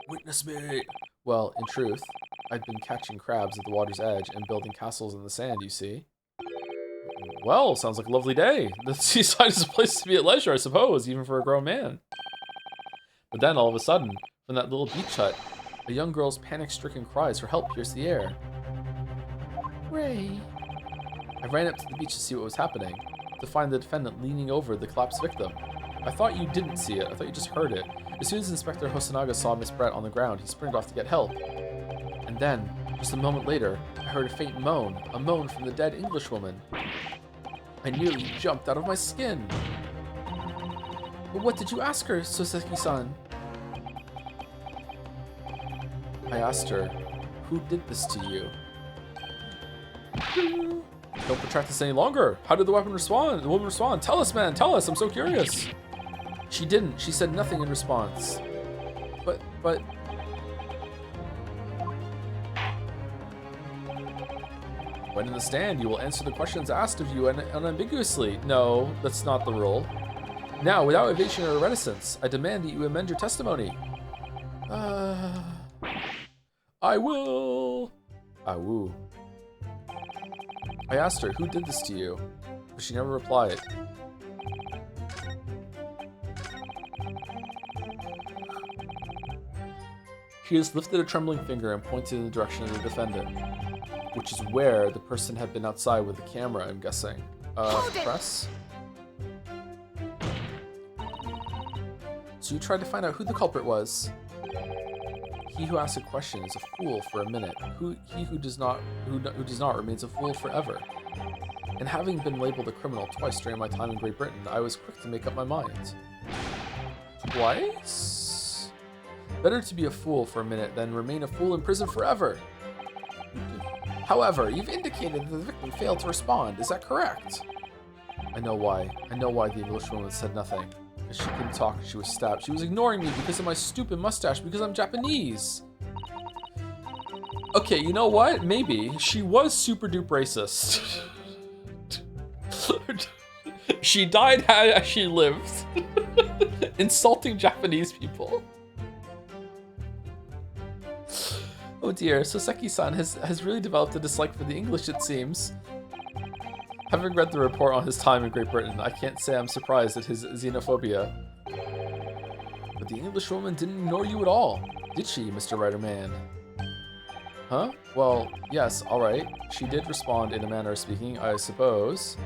Witness me! Well, in truth, I've been catching crabs at the water's edge and building castles in the sand, you see. Well, sounds like a lovely day. The seaside is a place to be at leisure, I suppose, even for a grown man. But then, all of a sudden, from that little beach hut, a young girl's panic-stricken cries for help pierced the air. Ray. I ran up to the beach to see what was happening, to find the defendant leaning over the collapsed victim. I thought you didn't see it, I thought you just heard it. As soon as Inspector Hosonaga saw Miss Brett on the ground, he sprinted off to get help. And then, just a moment later, I heard a faint moan, a moan from the dead Englishwoman. I nearly jumped out of my skin. But what did you ask her, Soseki-san? I asked her, who did this to you? Don't protract this any longer. How did the woman respond? Tell us, man, tell us, I'm so curious. She didn't. She said nothing in response. But... When in the stand, you will answer the questions asked of you unambiguously. No, that's not the rule. Now, without evasion or reticence, I demand that you amend your testimony. I will. Awoo. I asked her, who did this to you? But she never replied. She just lifted a trembling finger and pointed in the direction of the defendant, which is where the person had been outside with the camera, I'm guessing. Press? So you tried to find out who the culprit was. He who asks a question is a fool for a minute. He who does not remains a fool forever. And having been labeled a criminal twice during my time in Great Britain, I was quick to make up my mind. Twice? Better to be a fool for a minute than remain a fool in prison forever. However, you've indicated that the victim failed to respond. Is that correct? I know why. I know why the Englishwoman said nothing. Because she couldn't talk, she was stabbed. She was ignoring me because of my stupid mustache, because I'm Japanese. Okay, you know what? Maybe. She was super duper racist. She died as she lived. Insulting Japanese people. Oh dear, Soseki-san has really developed a dislike for the English, it seems. Having read the report on his time in Great Britain, I can't say I'm surprised at his xenophobia. But the Englishwoman didn't ignore you at all, did she, Mr. Riderman? Huh? Well, yes, alright. She did respond in a manner of speaking, I suppose.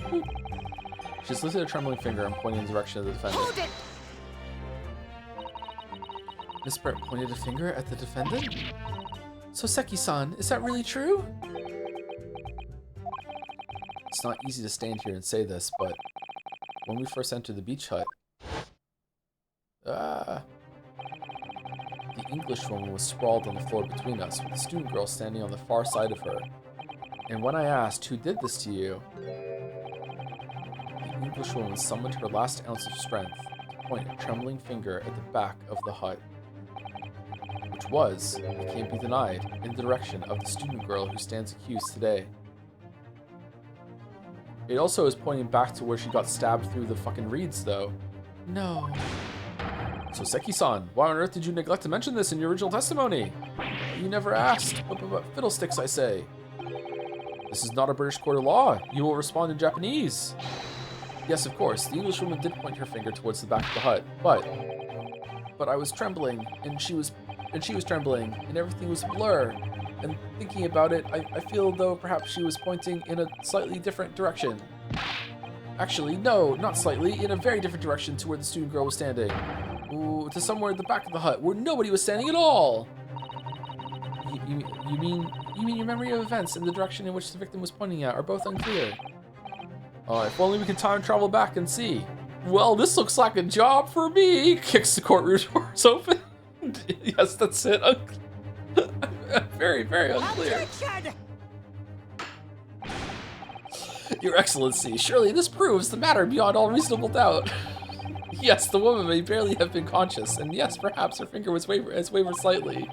She just lifted a trembling finger and pointed in the direction of the defendant. Hold it! Miss Brett pointed a finger at the defendant? Soseki-san, is that really true? It's not easy to stand here and say this, but when we first entered the beach hut, the Englishwoman was sprawled on the floor between us, with the student girl standing on the far side of her. And when I asked, who did this to you? The Englishwoman summoned her last ounce of strength to point a trembling finger at the back of the hut, which was, it can't be denied, in the direction of the student girl who stands accused today. It also is pointing back to where she got stabbed through the fucking reeds, though. No. Soseki-san, why on earth did you neglect to mention this in your original testimony? You never asked. But fiddlesticks, I say. This is not a British court of law. You will respond in Japanese. Yes, of course, the Englishwoman did point her finger towards the back of the hut, but I was trembling, and she was trembling, and everything was a blur. And thinking about it, I feel though perhaps she was pointing in a slightly different direction. Actually, no, not slightly, in a very different direction to where the student girl was standing. Ooh, to somewhere at the back of the hut, where nobody was standing at all! You mean your memory of events and the direction in which the victim was pointing at are both unclear? Oh, if only we could time travel back and see. Well, this looks like a job for me! Kicks the courtroom doors open. Yes, that's it. Very, very unclear. Your Excellency, surely this proves the matter beyond all reasonable doubt. Yes, the woman may barely have been conscious, and yes, perhaps her finger has wavered slightly.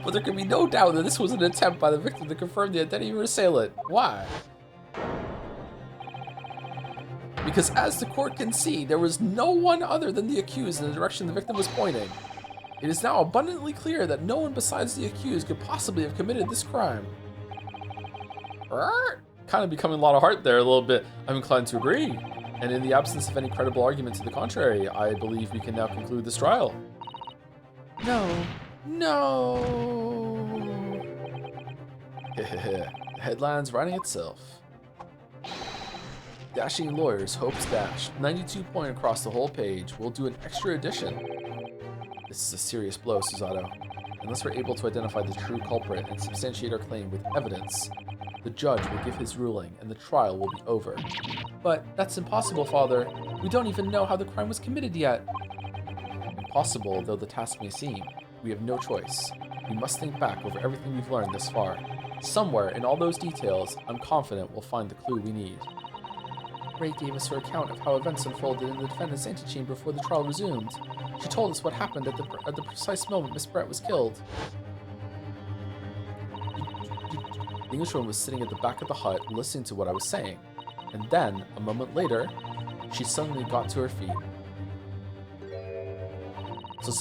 But there can be no doubt that this was an attempt by the victim to confirm the identity of her assailant. Why? Because as the court can see, there was no one other than the accused in the direction the victim was pointing. It is now abundantly clear that no one besides the accused could possibly have committed this crime. Kind of becoming a lot of heart there a little bit. I'm inclined to agree. And in the absence of any credible argument to the contrary, I believe we can now conclude this trial. No. No. The headline's writing itself. Dashing lawyers, hopes dashed. 92 point across the whole page. We'll do an extra edition. This is a serious blow, Susato. Unless we're able to identify the true culprit and substantiate our claim with evidence, the judge will give his ruling and the trial will be over. But that's impossible, Father. We don't even know how the crime was committed yet. Impossible though the task may seem, we have no choice. We must think back over everything we've learned thus far. Somewhere in all those details, I'm confident we'll find the clue we need. Ray gave us her account of how events unfolded in the defendant's antechamber before the trial resumed. She told us what happened at the precise moment Miss Brett was killed. The Englishwoman was sitting at the back of the hut listening to what I was saying. And then, a moment later, she suddenly got to her feet. So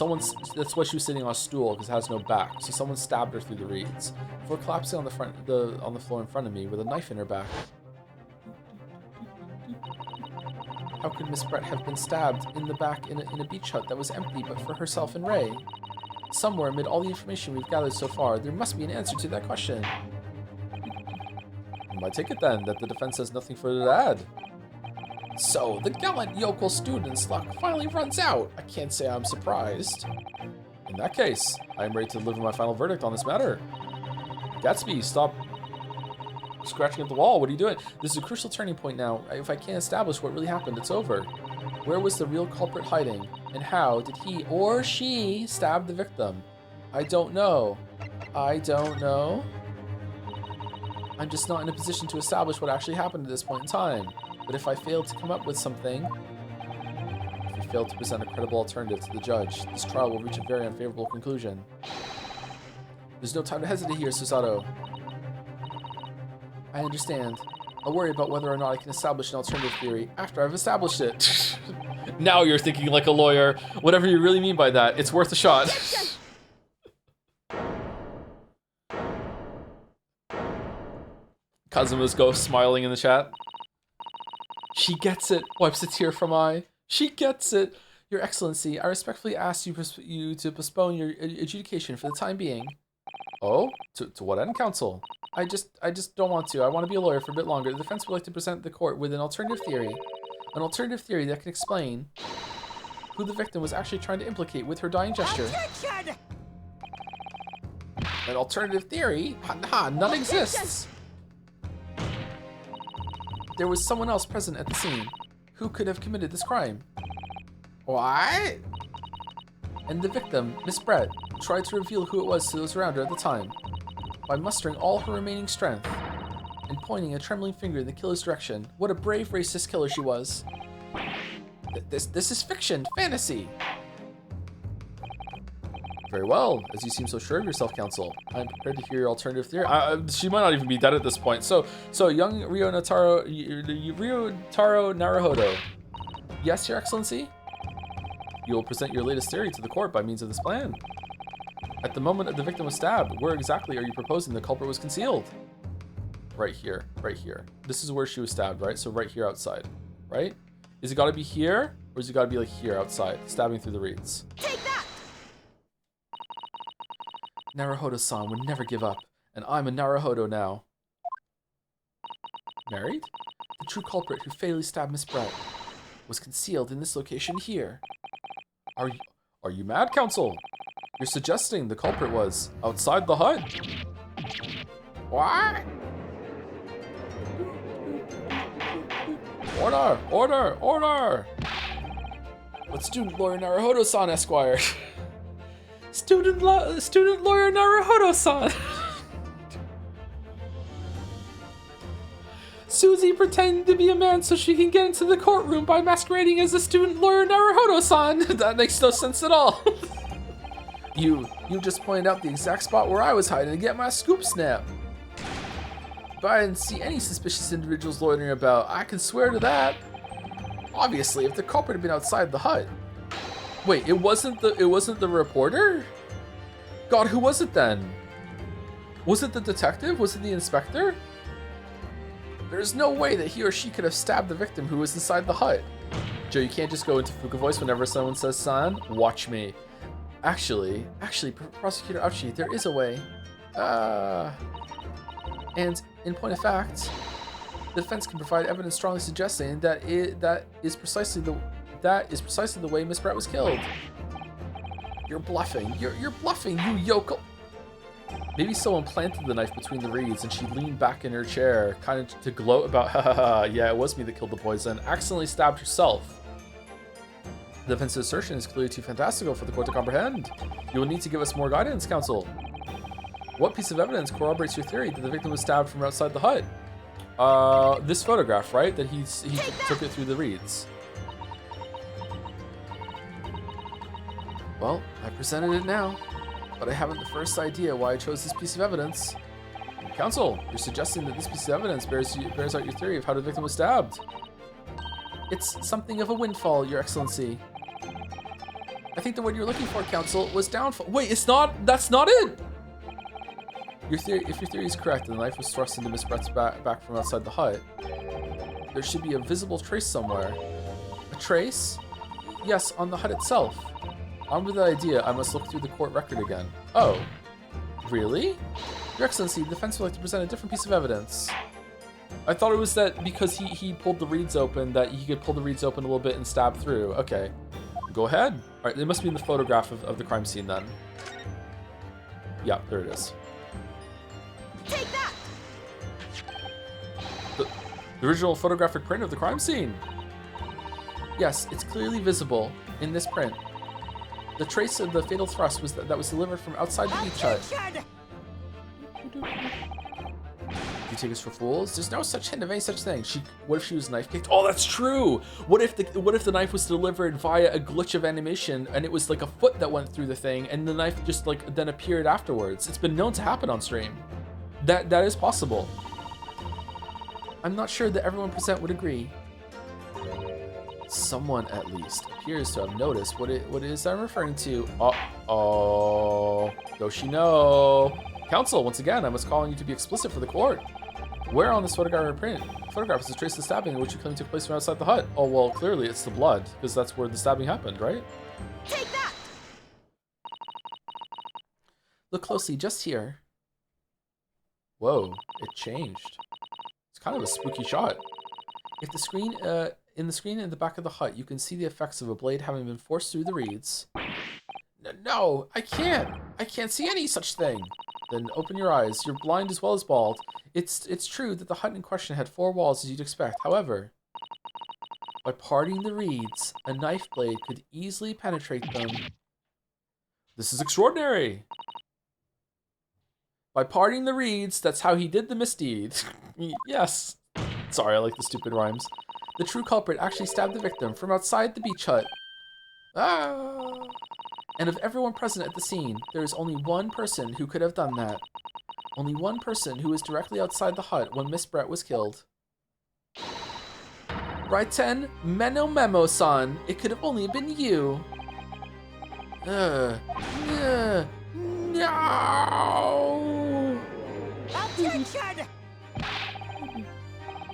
that's why she was sitting on a stool, because it has no back. So someone stabbed her through the reeds, before collapsing on the floor in front of me with a knife in her back. How could Miss Brett have been stabbed in the back in a beach hut that was empty but for herself and Ray? Somewhere amid all the information we've gathered so far, there must be an answer to that question. I take it then that the defense has nothing further to add. So, the gallant yokel student's luck finally runs out. I can't say I'm surprised. In that case, I am ready to deliver my final verdict on this matter. Gatsby, stop scratching at the wall. What are you doing? This is a crucial turning point now. If I can't establish what really happened, it's over. Where was the real culprit hiding? And how did he or she stab the victim? I don't know. I don't know. I'm just not in a position to establish what actually happened at this point in time. But if I fail to come up with something, if we fail to present a credible alternative to the judge, this trial will reach a very unfavorable conclusion. There's no time to hesitate here, Susato. I understand. I'll worry about whether or not I can establish an alternative theory after I've established it. Now you're thinking like a lawyer. Whatever you really mean by that, it's worth a shot. Kazuma's ghost smiling in the chat. She gets it. Wipes a tear from eye. She gets it. Your Excellency, I respectfully ask you to postpone your adjudication for the time being. Oh? To what end, counsel? I just don't want to. I want to be a lawyer for a bit longer. The defense would like to present the court with an alternative theory. An alternative theory that can explain who the victim was actually trying to implicate with her dying gesture. Attention! An alternative theory? None exists. There was someone else present at the scene. Who could have committed this crime? What? And the victim, Miss Brett, tried to reveal who it was to those around her at the time by mustering all her remaining strength and pointing a trembling finger in the killer's direction. What a brave racist killer she was. This is fiction, fantasy. Very well, as you seem so sure of yourself, counsel. I'm prepared to hear your alternative theory. She might not even be dead at this point. So young Ryotaro Naruhodo. Yes, Your Excellency? You will present your latest theory to the court by means of this plan. At the moment the victim was stabbed, where exactly are you proposing the culprit was concealed? Right here, right here. This is where she was stabbed, right? So right here outside, right? Is it gotta be here, or is it gotta be like here outside, stabbing through the reeds? Take that! Naruhodo-san would never give up, and I'm a Naruhodo now. Married? The true culprit who fatally stabbed Miss Brett was concealed in this location here. Are you mad, counsel? You're suggesting the culprit was outside the hut? What? Order! Order! Order! But student lawyer Naruhodo-san, Esquire. Student lawyer Naruhodo-san. Susie pretending to be a man so she can get into the courtroom by masquerading as a student lawyer Naruhodo-san. That makes no sense at all. You just pointed out the exact spot where I was hiding to get my scoop snap. But I didn't see any suspicious individuals loitering about. I can swear to that. Obviously, if the culprit had been outside the hut. Wait, it wasn't the reporter? God, who was it then? Was it the detective? Was it the inspector? There's no way that he or she could have stabbed the victim who was inside the hut. Joe, you can't just go into Fuka voice whenever someone says "san." Watch me. Actually, Prosecutor Ouchie, there is a way. And in point of fact, the defense can provide evidence strongly suggesting that is precisely the way Miss Brett was killed. You're bluffing. You're bluffing, you yokel. Maybe someone planted the knife between the reeds and she leaned back in her chair, kind of to gloat about, ha, yeah, it was me that killed the poison, accidentally stabbed herself. The defense's assertion is clearly too fantastical for the court to comprehend. You will need to give us more guidance, counsel. What piece of evidence corroborates your theory that the victim was stabbed from outside the hut? This photograph, right? That he took it through the reeds. Well, I presented it now, but I haven't the first idea why I chose this piece of evidence. Counsel, you're suggesting that this piece of evidence bears out your theory of how the victim was stabbed. It's something of a windfall, Your Excellency. I think the word you're looking for, counsel, was downfall. Wait, that's not it! If your theory is correct and the knife was thrust into Miss Brett's back from outside the hut, there should be a visible trace somewhere. A trace? Yes, on the hut itself. Armed with that idea, I must look through the court record again. Oh, really? Your Excellency, the defense would like to present a different piece of evidence. I thought it was that because he pulled the reeds open, that he could pull the reeds open a little bit and stab through. Okay, go ahead. All right, it must be in the photograph of the crime scene then. Yeah, there it is. Take that! The original photographic print of the crime scene. Yes, it's clearly visible in this print. The trace of the fatal thrust was that was delivered from outside the beach hut. Do you take us for fools? There's no such hint of any such thing. What if she was knife kicked? Oh, that's true. What if the knife was delivered via a glitch of animation and it was like a foot that went through the thing and the knife just like then appeared afterwards? It's been known to happen on stream. That is possible. I'm not sure that everyone present would agree. Someone, at least, appears to have noticed what it is I'm referring to. Uh-oh. Yoshino. Counsel, once again, I must call on you to be explicit for the court. Where on this photograph is a trace of the stabbing which you claim took place from outside the hut? Oh, well, clearly it's the blood, because that's where the stabbing happened, right? Take that! Look closely, just here. Whoa, it changed. It's kind of a spooky shot. If the screen, in the screen in the back of the hut, you can see the effects of a blade having been forced through the reeds. No, I can't. I can't see any such thing. Then open your eyes. You're blind as well as bald. It's true that the hut in question had 4 walls as you'd expect. However, by parting the reeds, a knife blade could easily penetrate them. This is extraordinary. By parting the reeds, that's how he did the misdeed. Yes. Sorry, I like the stupid rhymes. The true culprit actually stabbed the victim from outside the beach hut. Ah! And of everyone present at the scene, there is only one person who could have done that. Only one person who was directly outside the hut when Miss Brett was killed. Raiten Memo-san, it could have only been you. No! Attention!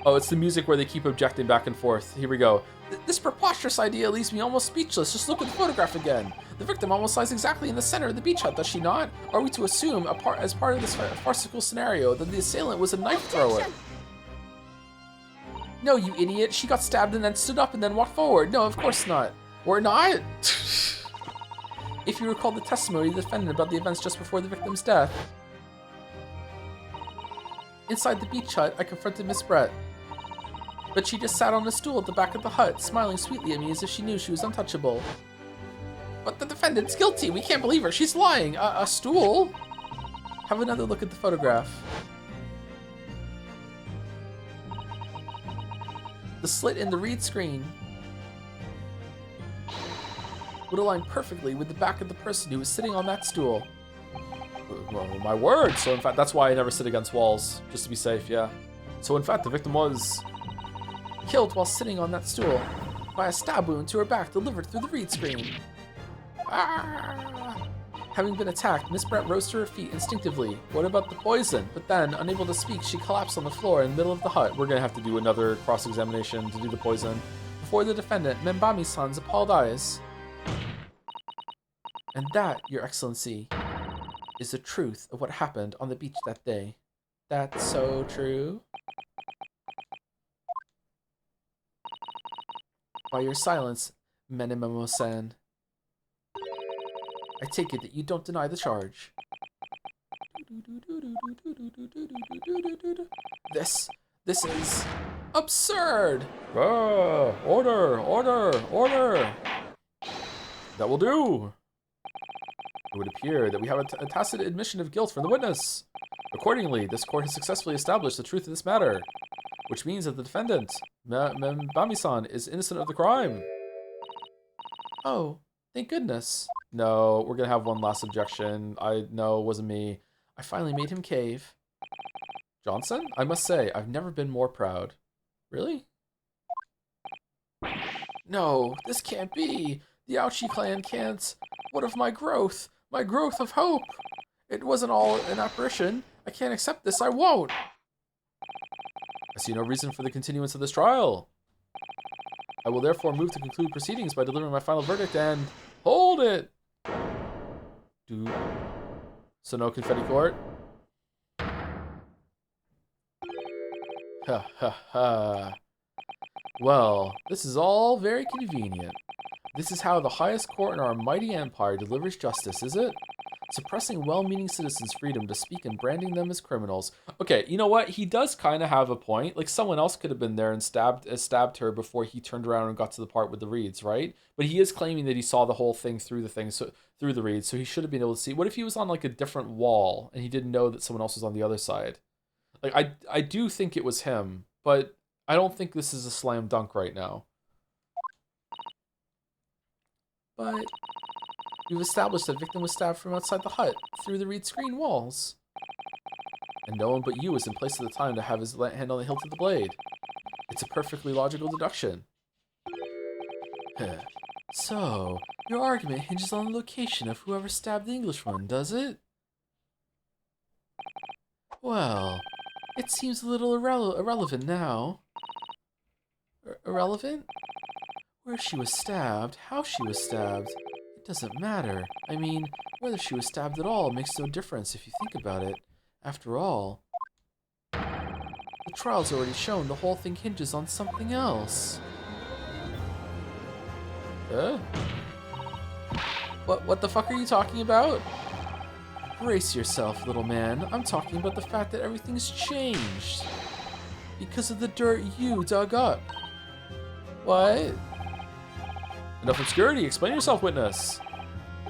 Oh, it's the music where they keep objecting back and forth. Here we go. This preposterous idea leaves me almost speechless. Just look at the photograph again. The victim almost lies exactly in the center of the beach hut, does she not? Are we to assume, as part of this farcical scenario, that the assailant was a knife thrower? No, you idiot. She got stabbed and then stood up and then walked forward. No, of course not. We're not. If you recall the testimony of the defendant about the events just before the victim's death. Inside the beach hut, I confronted Miss Brett. But she just sat on a stool at the back of the hut, smiling sweetly at me as if she knew she was untouchable. But the defendant's guilty. We can't believe her. She's lying. A stool? Have another look at the photograph. The slit in the reed screen would align perfectly with the back of the person who was sitting on that stool. Well, my word! So in fact, that's why I never sit against walls, just to be safe, yeah. So in fact, the victim was killed while sitting on that stool by a stab wound to her back delivered through the reed screen. Ah! Having been attacked, Miss Brett rose to her feet instinctively. What about the poison? But then, unable to speak, she collapsed on the floor in the middle of the hut. We're gonna have to do another cross-examination to do the poison. Before the defendant, Membami-san's appalled eyes. And that, Your Excellency, is the truth of what happened on the beach that day. That's so true. By your silence, Menememo-san, I take it that you don't deny the charge. This is absurd! Order! That will do! It would appear that we have a tacit admission of guilt from the witness. Accordingly, this court has successfully established the truth of this matter, which means that the defendant, Membami-san, is innocent of the crime. Oh, thank goodness. No, we're gonna have one last objection. No, it wasn't me. I finally made him cave. Johnson? I must say, I've never been more proud. Really? No, this can't be. The Ouchi clan can't. What of my growth? My growth of hope? It wasn't all an apparition. I can't accept this. I won't. I see no reason for the continuance of this trial. I will therefore move to conclude proceedings by delivering my final verdict and... Hold it! So no confetti court? Ha ha ha. Well, this is all very convenient. This is how the highest court in our mighty empire delivers justice, is it? Suppressing well-meaning citizens' freedom to speak and branding them as criminals. Okay, you know what? He does kind of have a point. Like, someone else could have been there and stabbed her before he turned around and got to the part with the reeds, right? But he is claiming that he saw the whole thing through the reeds, so he should have been able to see. What if he was on like a different wall and he didn't know that someone else was on the other side? Like, I do think it was him, but I don't think this is a slam dunk right now. But you've established the victim was stabbed from outside the hut, through the reed screen walls. And no one but you was in place at the time to have his hand on the hilt of the blade. It's a perfectly logical deduction. So, your argument hinges on the location of whoever stabbed the Englishman, does it? Well, it seems a little irrelevant now. Irrelevant? Where she was stabbed, how she was stabbed, it doesn't matter. I mean, whether she was stabbed at all makes no difference if you think about it. After all, the trial's already shown the whole thing hinges on something else. What the fuck are you talking about? Brace yourself, little man. I'm talking about the fact that everything's changed. Because of the dirt you dug up. What? Enough obscurity. Explain yourself, witness.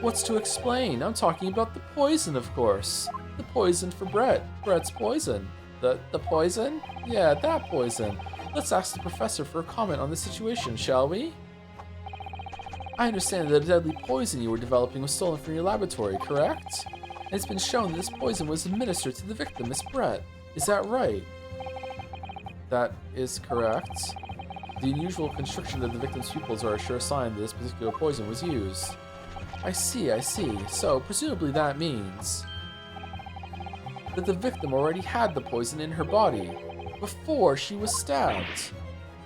What's to explain? I'm talking about the poison, of course. The poison for Brett. Brett's poison. The poison? Yeah, that poison. Let's ask the professor for a comment on the situation, shall we? I understand that the deadly poison you were developing was stolen from your laboratory, correct? And it's been shown that this poison was administered to the victim, Miss Brett. Is that right? That is correct. The unusual constriction of the victim's pupils are a sure sign that this particular poison was used. I see. So, presumably that means that the victim already had the poison in her body before she was stabbed.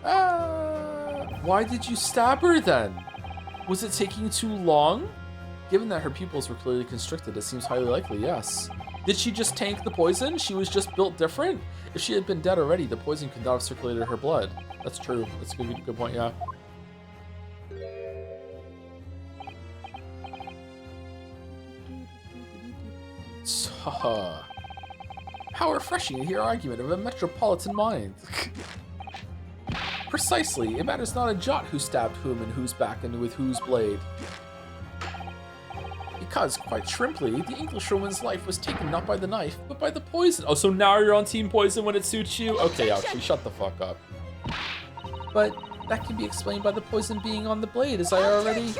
Why did you stab her then? Was it taking too long? Given that her pupils were clearly constricted, it seems highly likely, yes. Did she just tank the poison? She was just built different? If she had been dead already, the poison could not have circulated in her blood. That's true. That's a good point, yeah. How refreshing to hear argument of a metropolitan mind. Precisely. It matters not a jot who stabbed whom and whose back and with whose blade. Because, quite shrimply, the Englishwoman's life was taken not by the knife, but by the poison. Oh, so now you're on Team Poison when it suits you? Okay, actually, shut the fuck up. But that can be explained by the poison being on the blade, as I already...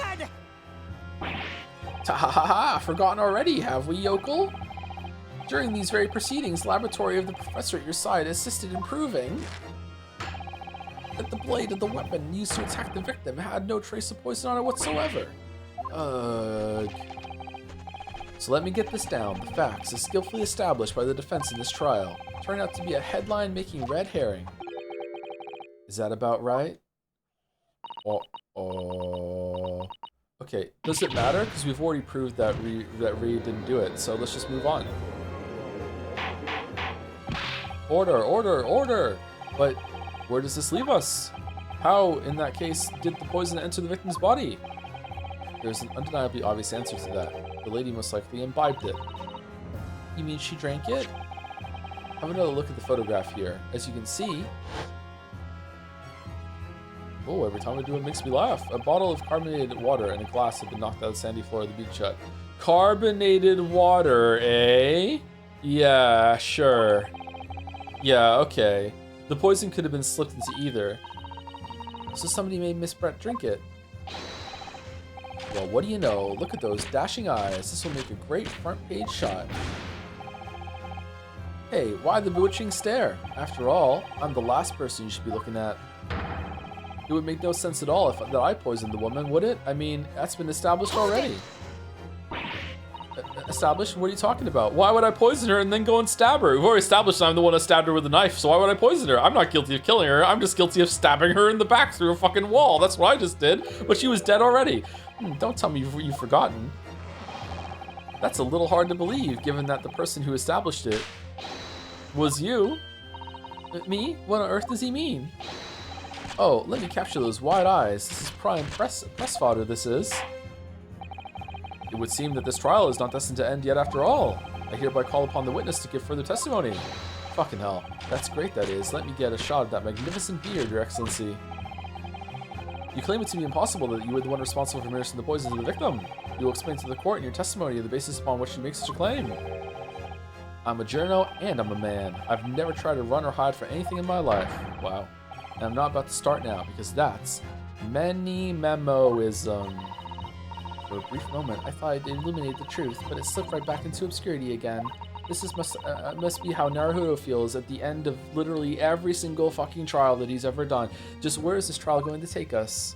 Ta-ha-ha-ha! Forgotten already, have we, yokel? During these very proceedings, the laboratory of the professor at your side assisted in proving that the blade of the weapon used to attack the victim had no trace of poison on it whatsoever. Ugh. So let me get this down. The facts, as skillfully established by the defense in this trial, turn out to be a headline-making red herring. Is that about right? Oh. Okay, does it matter? Because we've already proved that Reed didn't do it, so let's just move on. Order! But where does this leave us? How, in that case, did the poison enter the victim's body? There's an undeniably obvious answer to that. The lady most likely imbibed it. You mean she drank it? Have another look at the photograph here. As you can see... Oh, every time I do it makes me laugh. A bottle of carbonated water and a glass have been knocked out of the sandy floor of the beach hut. Carbonated water, eh? Yeah, sure. Yeah, okay. The poison could have been slipped into either. So somebody made Miss Brett drink it. Well, what do you know? Look at those dashing eyes. This will make a great front page shot. Hey, why the bewitching stare? After all, I'm the last person you should be looking at. It would make no sense at all that I poisoned the woman, would it? I mean, that's been established already. Established? What are you talking about? Why would I poison her and then go and stab her? We've already established I'm the one who stabbed her with a knife, so why would I poison her? I'm not guilty of killing her. I'm just guilty of stabbing her in the back through a fucking wall. That's what I just did, but she was dead already. Don't tell me you've forgotten. That's a little hard to believe, given that the person who established it was you. Me? What on earth does he mean? Oh, let me capture those wide eyes. This is prime press fodder, this is. It would seem that this trial is not destined to end yet after all. I hereby call upon the witness to give further testimony. Fucking hell. That's great, that is. Let me get a shot at that magnificent beard, Your Excellency. You claim it to be impossible that you were the one responsible for administering the poison to the victim. You will explain to the court in your testimony the basis upon which you make such a claim. I'm a journo and I'm a man. I've never tried to run or hide for anything in my life. Wow. And I'm not about to start now, because that's many-memoism. For a brief moment, I thought I'd illuminate the truth, but it slipped right back into obscurity again. This must be how Naruhodo feels at the end of literally every single fucking trial that he's ever done. Just where is this trial going to take us?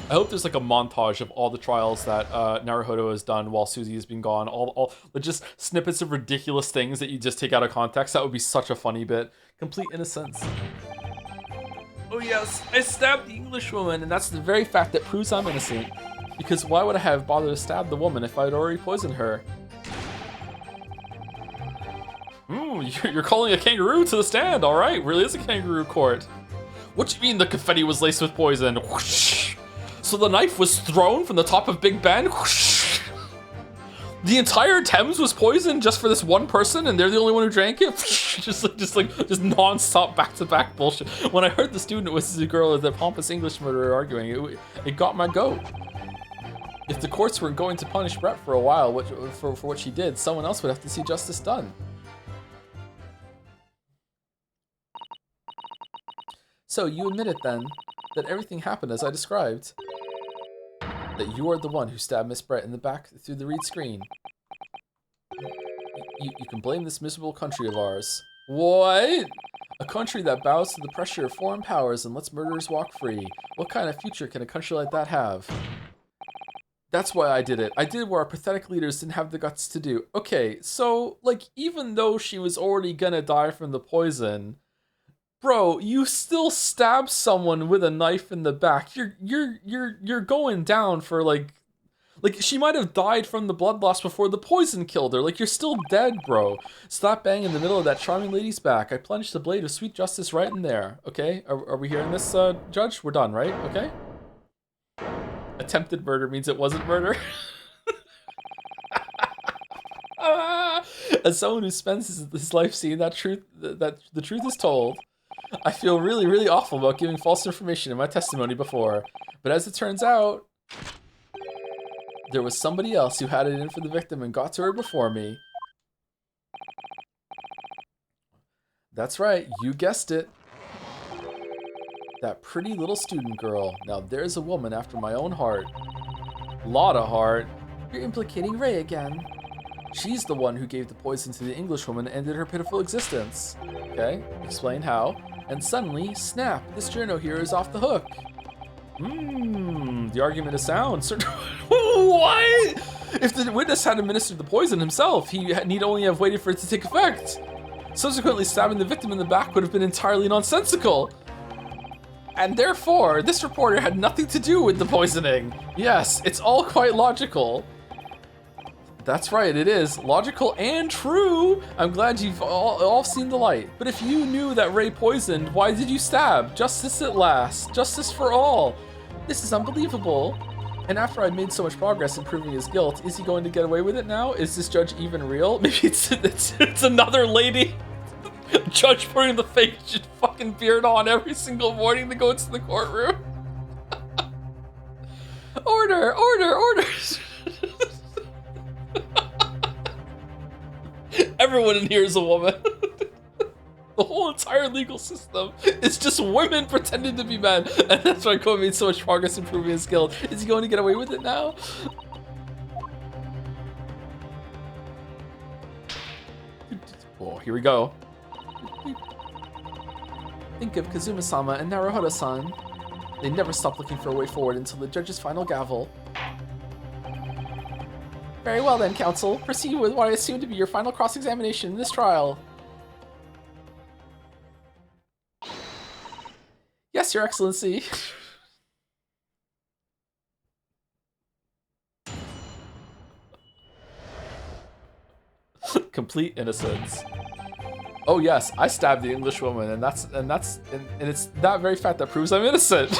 I hope there's like a montage of all the trials that Naruhodo has done while Susie has been gone. All just snippets of ridiculous things that you just take out of context. That would be such a funny bit. Complete innocence. Oh yes, I stabbed the Englishwoman, and that's the very fact that proves I'm innocent. Because why would I have bothered to stab the woman if I'd already poisoned her? Ooh, you're calling a kangaroo to the stand, alright. Really is a kangaroo court. What do you mean the confetti was laced with poison? Whoosh. So the knife was thrown from the top of Big Ben? Whoosh. The entire Thames was poisoned just for this one person, and they're the only one who drank it? just non-stop back-to-back bullshit. When I heard the student was the girl of the pompous English murderer arguing, it got my goat. If the courts were going to punish Brett for a while for what she did, someone else would have to see justice done. So you admit it then, that everything happened as I described. That you are the one who stabbed Miss Brett in the back through the reed screen. You can blame this miserable country of ours. What? A country that bows to the pressure of foreign powers and lets murderers walk free. What kind of future can a country like that have? That's why I did it. I did what our pathetic leaders didn't have the guts to do. Okay, so, like, even though she was already gonna die from the poison, bro, you still stab someone with a knife in the back. You're going down for like she might have died from the blood loss before the poison killed her. Like, you're still dead, bro. Slap bang in the middle of that charming lady's back. I plunged the blade of sweet justice right in there. Okay, are we hearing this, Judge? We're done, right? Okay. Attempted murder means it wasn't murder. As someone who spends his life seeing that the truth is told, I feel really, really awful about giving false information in my testimony before. But as it turns out, there was somebody else who had it in for the victim and got to her before me. That's right, you guessed it. That pretty little student girl. Now there's a woman after my own heart. Lot of heart. You're implicating Ray again. She's the one who gave the poison to the Englishwoman and ended her pitiful existence. Okay, explain how. And suddenly, snap, this journo here is off the hook. The argument is sound. What? If the witness had administered the poison himself, he need only have waited for it to take effect. Subsequently, stabbing the victim in the back would have been entirely nonsensical. And therefore, this reporter had nothing to do with the poisoning. Yes, it's all quite logical. That's right, it is. Logical and true. I'm glad you've all seen the light. But if you knew that Ray poisoned, why did you stab? Justice at last. Justice for all. This is unbelievable. And after I made so much progress in proving his guilt, is he going to get away with it now? Is this judge even real? Maybe it's another lady. Judge putting the fake fucking beard on every single morning to go into the courtroom. Order, order, order. Everyone in here is a woman. The whole entire legal system is just women pretending to be men. And that's why Kobe made so much progress in proving his guilt. Is he going to get away with it now? Oh, here we go. Think of Kazuma-sama and Naruhodo-san. They never stop looking for a way forward until the judge's final gavel. Very well then, counsel. Proceed with what I assume to be your final cross-examination in this trial. Yes, Your Excellency. Complete innocence. Oh yes, I stabbed the Englishwoman, and it's that very fact that proves I'm innocent.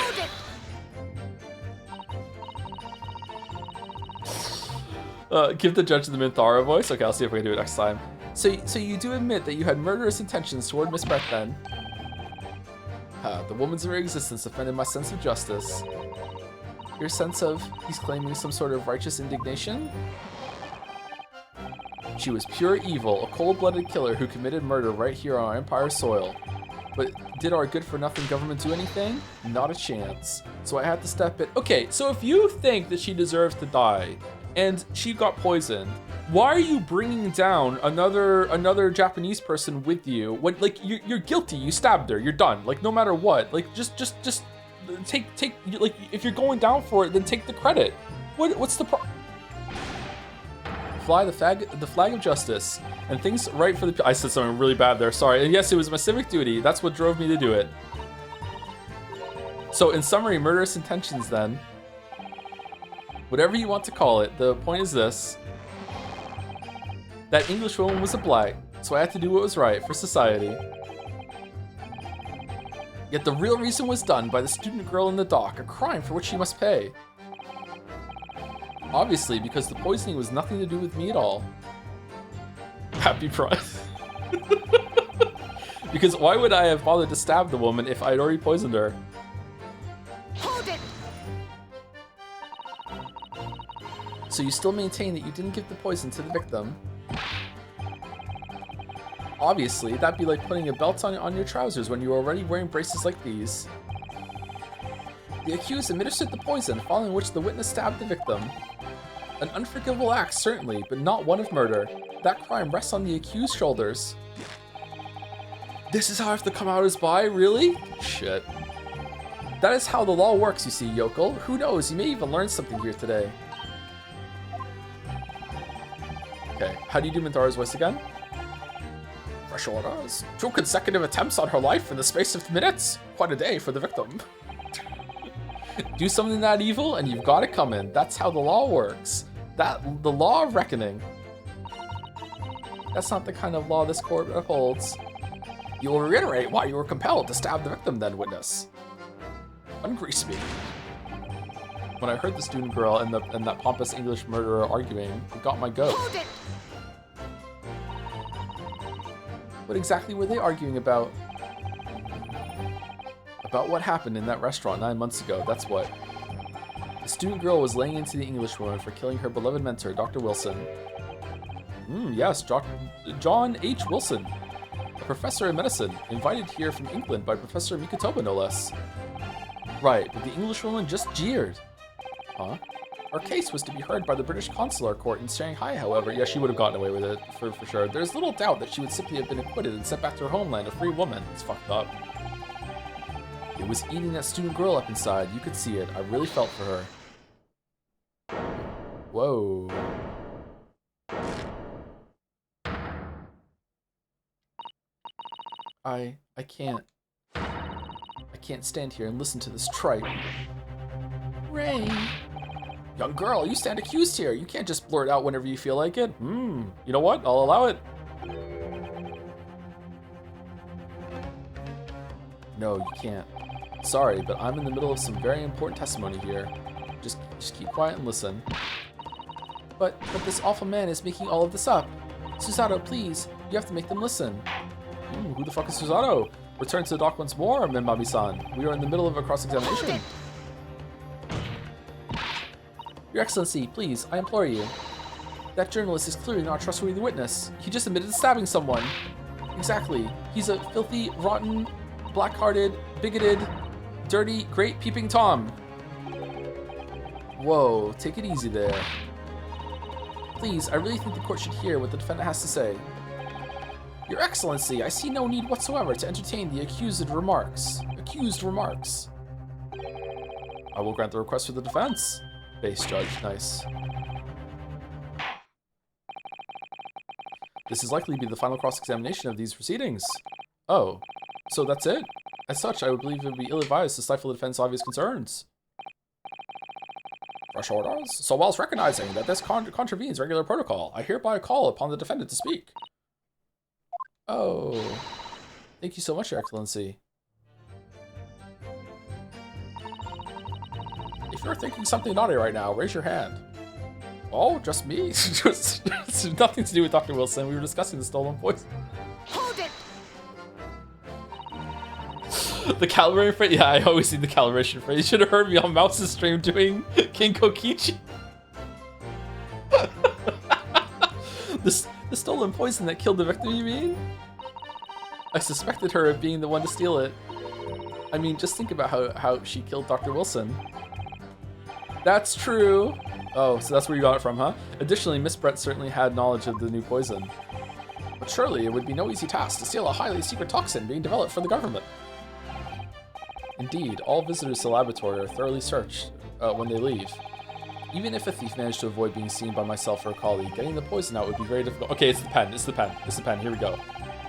Give the judge the Minthara voice. Okay, I'll see if we can do it next time. So you do admit that you had murderous intentions toward Miss Brett then? The woman's very existence offended my sense of justice. Your sense of he's claiming some sort of righteous indignation? She was pure evil, a cold-blooded killer who committed murder right here on our Empire's soil. But did our good-for-nothing government do anything? Not a chance. So I had to step in. Okay, so if you think that she deserves to die, and she got poisoned, why are you bringing down another Japanese person with you? When, like, you're guilty, you stabbed her, you're done. Like, no matter what. Like, just take, like, if you're going down for it, then take the credit. What's the problem? Fly the flag of justice, and things right for the. I said something really bad there. Sorry. And yes, it was my civic duty. That's what drove me to do it. So, in summary, murderous intentions. Then, whatever you want to call it, the point is this: that Englishwoman was a blight, so I had to do what was right for society. Yet the real reason was done by the student girl in the dock, a crime for which she must pay. Obviously, because the poisoning was nothing to do with me at all. Happy Pride. Because why would I have bothered to stab the woman if I'd already poisoned her? Hold it! So you still maintain that you didn't give the poison to the victim? Obviously, that'd be like putting a belt on your trousers when you were already wearing braces like these. The accused administered the poison, following which the witness stabbed the victim. An unforgivable act, certainly, but not one of murder. That crime rests on the accused's shoulders. This is how I have to come out as bi, really? Shit. That is how the law works, you see, yokel. Who knows, you may even learn something here today. Okay, how do you do Minthara's voice again? Fresh orders. 2 consecutive attempts on her life in the space of minutes. Quite a day for the victim. Do something that evil and you've got it coming. That's how the law works. The law of reckoning. That's not the kind of law this court upholds. You will reiterate why you were compelled to stab the victim then, witness. Ungrease me. When I heard the student girl and that pompous English murderer arguing, it got my goat. Hold it! What exactly were they arguing about? About what happened in that restaurant 9 months ago, that's what. The student girl was laying into the Englishwoman for killing her beloved mentor, Dr. Wilson. Yes, John H. Wilson, a professor in medicine, invited here from England by Professor Mikotoba, no less. Right, but the Englishwoman just jeered. Huh? Our case was to be heard by the British consular court in Shanghai, however. Yeah, she would have gotten away with it, for sure. There's little doubt that she would simply have been acquitted and sent back to her homeland a free woman. It's fucked up. It was eating that student girl up inside. You could see it. I really felt for her. Whoa. I can't. I can't stand here and listen to this tripe. Ray. Young girl, you stand accused here. You can't just blurt out whenever you feel like it. You know what? I'll allow it. No, you can't. Sorry, but I'm in the middle of some very important testimony here. Just keep quiet and listen. But this awful man is making all of this up. Susato, please, you have to make them listen. Who the fuck is Susato? Return to the dock once more, Menmabi-san. We are in the middle of a cross-examination. Your Excellency, please, I implore you. That journalist is clearly not a trustworthy witness. He just admitted to stabbing someone. Exactly. He's a filthy, rotten, black-hearted, bigoted, dirty, great peeping Tom. Whoa, take it easy there. Please, I really think the court should hear what the defendant has to say. Your Excellency, I see no need whatsoever to entertain the accused remarks. I will grant the request for the defense. Base judge, nice. This is likely to be the final cross-examination of these proceedings. Oh, so that's it? As such, I would believe it would be ill-advised to stifle the defense's obvious concerns. Fresh orders? So whilst recognizing that this contravenes regular protocol, I hereby call upon the defendant to speak. Oh, thank you so much, Your Excellency. If you're thinking something naughty right now, raise your hand. Oh, just me? It's nothing to do with Dr. Wilson. We were discussing the stolen poison. Hold it! The calibration phrase? Yeah, I always see the calibration phrase. You should have heard me on Mouse's stream doing King Kokichi. The stolen poison that killed the victim, you mean? I suspected her of being the one to steal it. I mean, just think about how she killed Dr. Wilson. That's true. Oh, so that's where you got it from, huh? Additionally, Miss Brett certainly had knowledge of the new poison. But surely it would be no easy task to steal a highly secret toxin being developed for the government. Indeed, all visitors to the laboratory are thoroughly searched when they leave. Even if a thief managed to avoid being seen by myself or a colleague, getting the poison out would be very difficult. Okay, it's the pen. Here we go.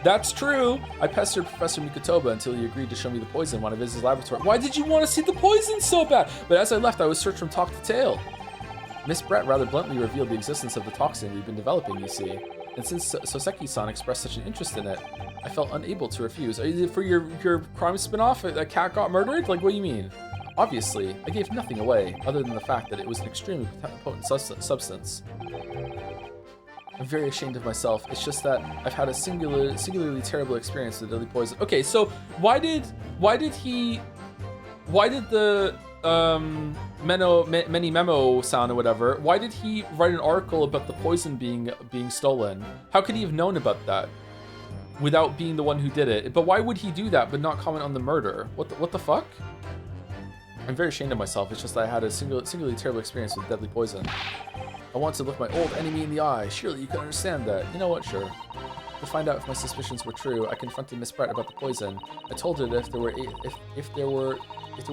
That's true. I pestered Professor Mikotoba until he agreed to show me the poison when I visited his laboratory. Why did you want to see the poison so bad? But as I left, I was searched from top to tail. Miss Brett rather bluntly revealed the existence of the toxin we've been developing, you see. And since Soseki-san expressed such an interest in it, I felt unable to refuse. Is it for your crime spin-off? A cat got murdered? Like, what do you mean? Obviously, I gave nothing away, other than the fact that it was an extremely potent substance. I'm very ashamed of myself. It's just that I've had a singularly terrible experience with deadly poison. Okay, so why did the Many Memo-san or whatever, why did he write an article about the poison being stolen? How could he have known about that without being the one who did it? But why would he do that but not comment on the murder? What the fuck? I'm very ashamed of myself. It's just that I had a singularly terrible experience with deadly poison. I want to look my old enemy in the eye. Surely you can understand that. You know what? Sure. To find out if my suspicions were true, I confronted Miss Brett about the poison. I told her that if there were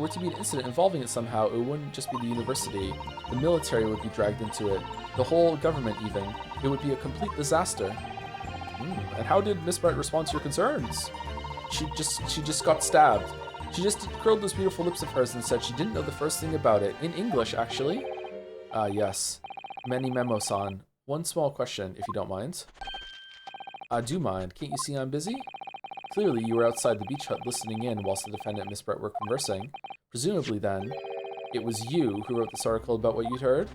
to be an incident involving it somehow, it wouldn't just be the university. The military would be dragged into it. The whole government even. It would be a complete disaster. And how did Miss Brett respond to your concerns? She just got stabbed. She just curled those beautiful lips of hers and said she didn't know the first thing about it. In English, actually. Yes. Many Memo-san. One small question, if you don't mind. I do mind. Can't you see I'm busy? Clearly, you were outside the beach hut listening in whilst the defendant and Miss Brett were conversing. Presumably, then, it was you who wrote this article about what you'd heard?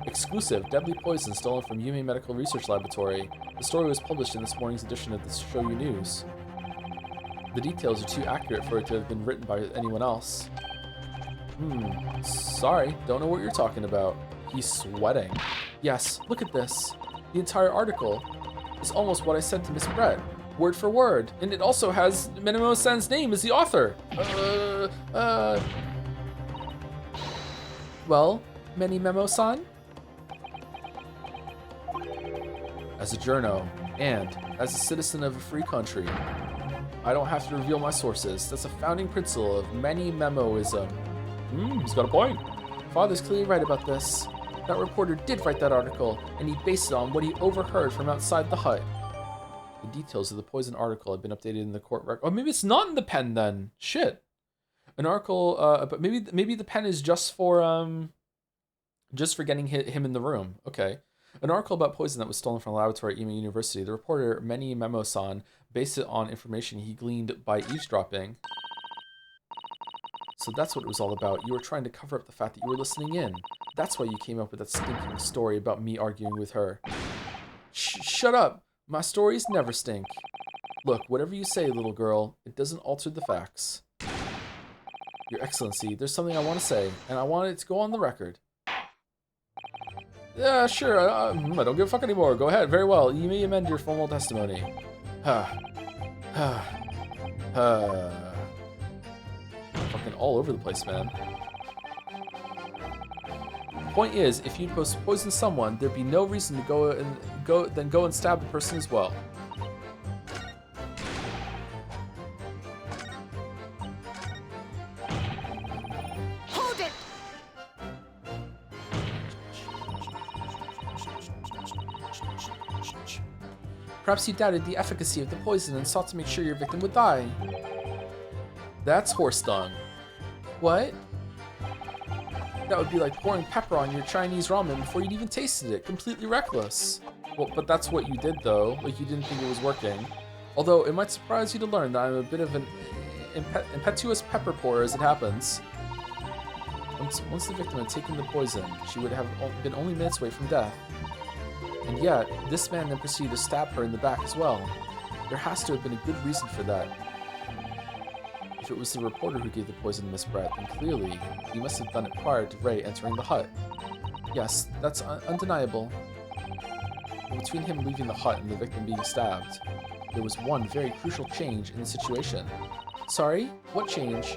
Exclusive, deadly poison stolen from Yume Medical Research Laboratory. The story was published in this morning's edition of the Shoyu News. The details are too accurate for it to have been written by anyone else. Sorry, don't know what you're talking about. He's sweating. Yes, look at this. The entire article is almost what I sent to Miss Brett. Word for word. And it also has Menemo-san's name as the author. Well, Menemo-san? As a journo, and as a citizen of a free country, I don't have to reveal my sources. That's a founding principle of Many-Memoism. He's got a point. Father's clearly right about this. That reporter did write that article, and he based it on what he overheard from outside the hut. The details of the poison article have been updated in the court record. Oh, maybe it's not in the pen then. Shit. An article, but maybe the pen is just for getting him in the room. Okay. An article about poison that was stolen from a laboratory at Ima University. The reporter, Many-Memo-san, based it on information he gleaned by eavesdropping. So that's what it was all about. You were trying to cover up the fact that you were listening in. That's why you came up with that stinking story about me arguing with her. Shut up! My stories never stink. Look, whatever you say, little girl, it doesn't alter the facts. Your Excellency, there's something I want to say, and I want it to go on the record. Yeah, sure, I don't give a fuck anymore. Go ahead, very well. You may amend your formal testimony. Fucking all over the place, man. Point is, if you poison someone, there'd be no reason to go and stab the person as well. Hold it! Perhaps you doubted the efficacy of the poison and sought to make sure your victim would die. That's horse dung. What? That would be like pouring pepper on your Chinese ramen before you'd even tasted it. Completely reckless. Well, but that's what you did though. Like, you didn't think it was working. Although, it might surprise you to learn that I'm a bit of an impetuous pepper pourer as it happens. Once the victim had taken the poison, she would have been only minutes away from death. And yet, this man then proceeded to stab her in the back as well. There has to have been a good reason for that. If it was the reporter who gave the poison to Miss Brett, then clearly, he must have done it prior to Ray entering the hut. Yes, that's undeniable. But between him leaving the hut and the victim being stabbed, there was one very crucial change in the situation. Sorry? What change?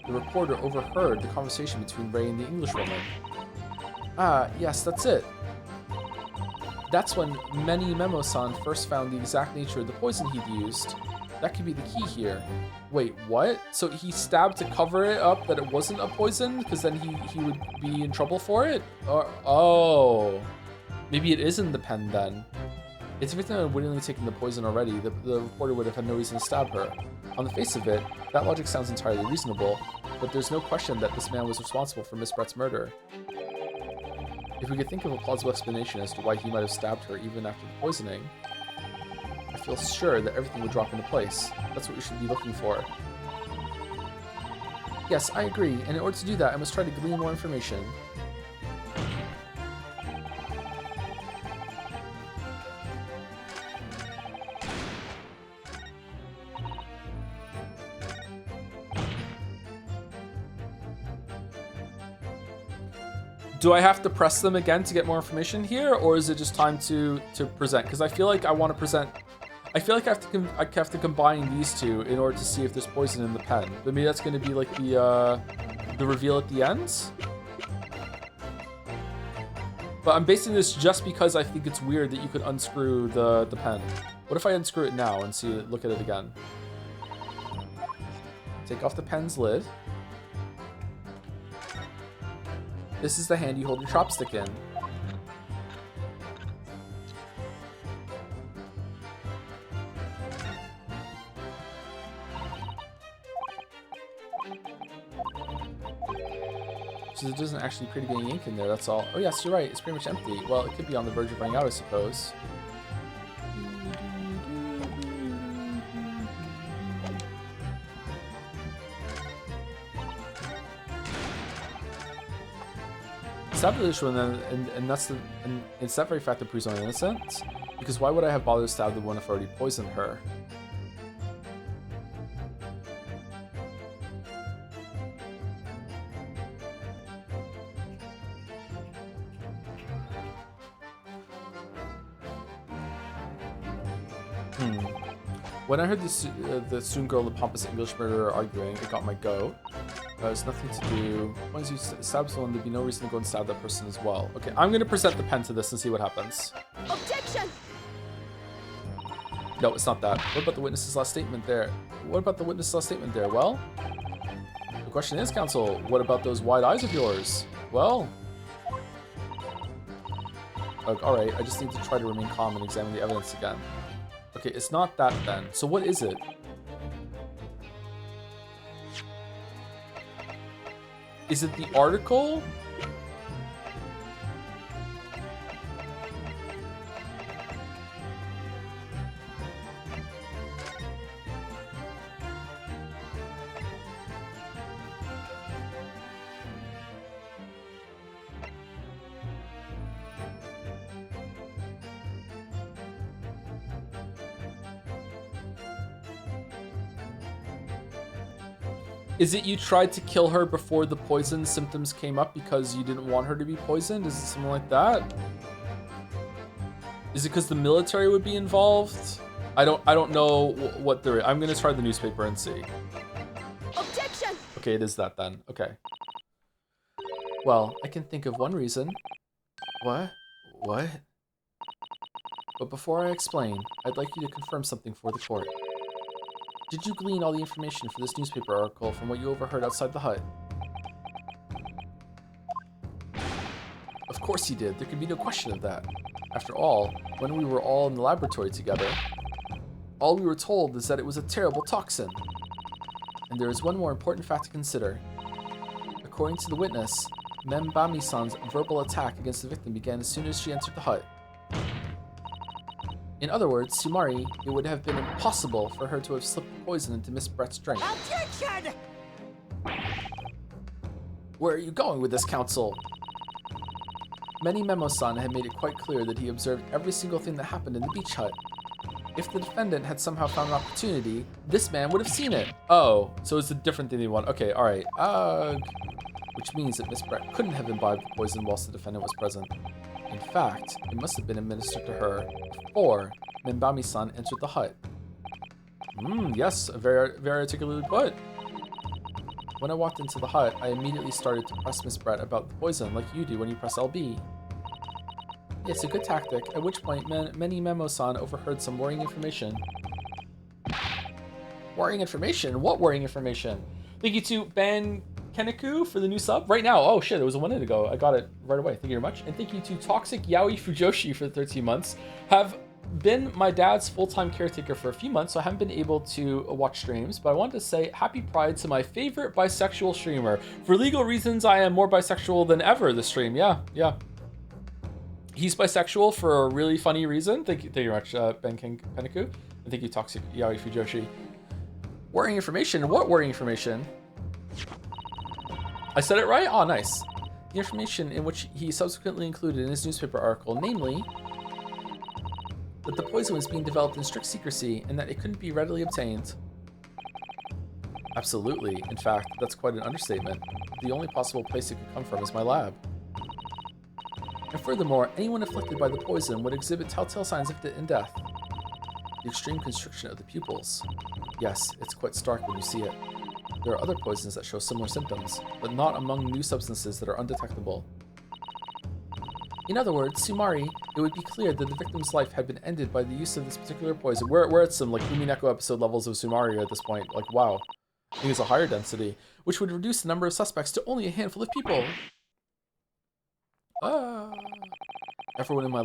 The reporter overheard the conversation between Ray and the Englishwoman. Ah, yes, that's it. That's when Many-Memo-san first found the exact nature of the poison he'd used. That could be the key here. Wait, what? So he stabbed to cover it up that it wasn't a poison? Because then he would be in trouble for it? Or, oh. Maybe it is in the pen then. If the victim had willingly taken the poison already, the reporter would have had no reason to stab her. On the face of it, that logic sounds entirely reasonable, but there's no question that this man was responsible for Miss Brett's murder. If we could think of a plausible explanation as to why he might have stabbed her even after the poisoning, I feel sure that everything would drop into place. That's what we should be looking for. Yes, I agree, and in order to do that, I must try to glean more information. Do I have to press them again to get more information here, or is it just time to present? Because I feel like I want to present. I feel like I have to combine these two in order to see if there's poison in the pen. But maybe that's going to be like the reveal at the end. But I'm basing this just because I think it's weird that you could unscrew the pen. What if I unscrew it now and look at it again? Take off the pen's lid. This is the hand you hold your chopstick in. So there doesn't actually appear to be any ink in there, that's all. Oh yes, you're right, it's pretty much empty. Well, it could be on the verge of running out, I suppose. It's that one, and it's that very fact that proves I'm innocent. Because why would I have bothered to stab the one if I already poisoned her? When I heard the soon girl and the pompous English murderer arguing, it got my goat. There's nothing to do. Once you stab someone, there'd be no reason to go and stab that person as well. Okay, I'm gonna present the pen to this and see what happens. Objection! No, it's not that. What about the witness's last statement there? What about the witness's last statement there? Well, the question is, counsel, what about those wide eyes of yours? Well, all right, I just need to try to remain calm and examine the evidence again. Okay, it's not that then. So what is it? Is it the article? Is it you tried to kill her before the poison symptoms came up because you didn't want her to be poisoned? Is it something like that? Is it because the military would be involved? I don't know what there is. I'm gonna try the newspaper and see. Objection! Okay, it is that then. Okay. Well, I can think of one reason. What? What? But before I explain, I'd like you to confirm something for the court. Did you glean all the information for this newspaper article from what you overheard outside the hut? Of course you did. There could be no question of that. After all, when we were all in the laboratory together, all we were told is that it was a terrible toxin. And there is one more important fact to consider. According to the witness, Membami-san's verbal attack against the victim began as soon as she entered the hut. In other words, Sumari, it would have been impossible for her to have slipped poison into Miss Brett's drink. Objection! Where are you going with this, counsel? Many Memo-san had made it quite clear that he observed every single thing that happened in the beach hut. If the defendant had somehow found an opportunity, this man would have seen it. Oh, so it's a different thing they want. Okay, alright. Which means that Miss Brett couldn't have imbibed the poison whilst the defendant was present. In fact, it must have been administered to her before Membami-san entered the hut. Yes, very, very articulately put. When I walked into the hut, I immediately started to press Miss Brett about the poison like you do when you press LB. It's a good tactic, at which point many Memo-san overheard some worrying information. Worrying information? What worrying information? Thank you to Ben Keniku for the new sub right now. Oh shit, it was a minute ago. I got it right away. Thank you very much. And thank you to Toxic Yaoi Fujoshi for the 13 months. Have been my dad's full-time caretaker for a few months, so I haven't been able to watch streams, but I wanted to say happy pride to my favorite bisexual streamer. For legal reasons, I am more bisexual than ever this stream. Yeah. He's bisexual for a really funny reason. Thank you very much, Ben Keniku. And thank you, Toxic Yaoi Fujoshi. Worrying information? What worrying information? I said it right? Oh, nice. The information in which he subsequently included in his newspaper article, namely, that the poison was being developed in strict secrecy and that it couldn't be readily obtained. Absolutely. In fact, that's quite an understatement. The only possible place it could come from is my lab. And furthermore, anyone afflicted by the poison would exhibit telltale signs of death. The extreme constriction of the pupils. Yes, it's quite stark when you see it. There are other poisons that show similar symptoms, but not among new substances that are undetectable. In other words, Sumari, it would be clear that the victim's life had been ended by the use of this particular poison. We're at some like Umineko episode levels of Sumari at this point. Like, wow. I think it's a higher density, which would reduce the number of suspects to only a handful of people. Everyone in my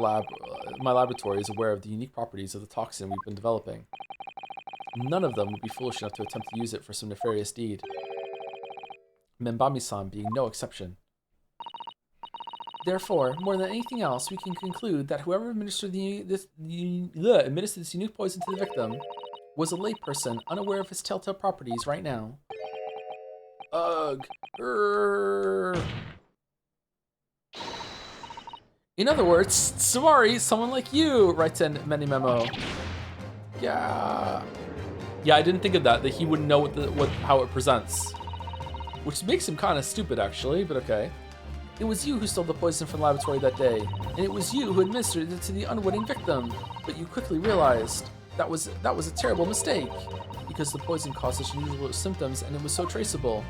laboratory is aware of the unique properties of the toxin we've been developing. None of them would be foolish enough to attempt to use it for some nefarious deed. Membami-san being no exception. Therefore, more than anything else, we can conclude that whoever administered this unique poison to the victim was a layperson unaware of its telltale properties right now. Ugh. In other words, Sumari, someone like you, writes in Many Memo. Yeah, I didn't think of that he wouldn't know how it presents. Which makes him kind of stupid, actually, but okay. It was you who stole the poison from the laboratory that day, and it was you who administered it to the unwitting victim. But you quickly realized That was a terrible mistake, because the poison caused such unusual symptoms and it was so traceable.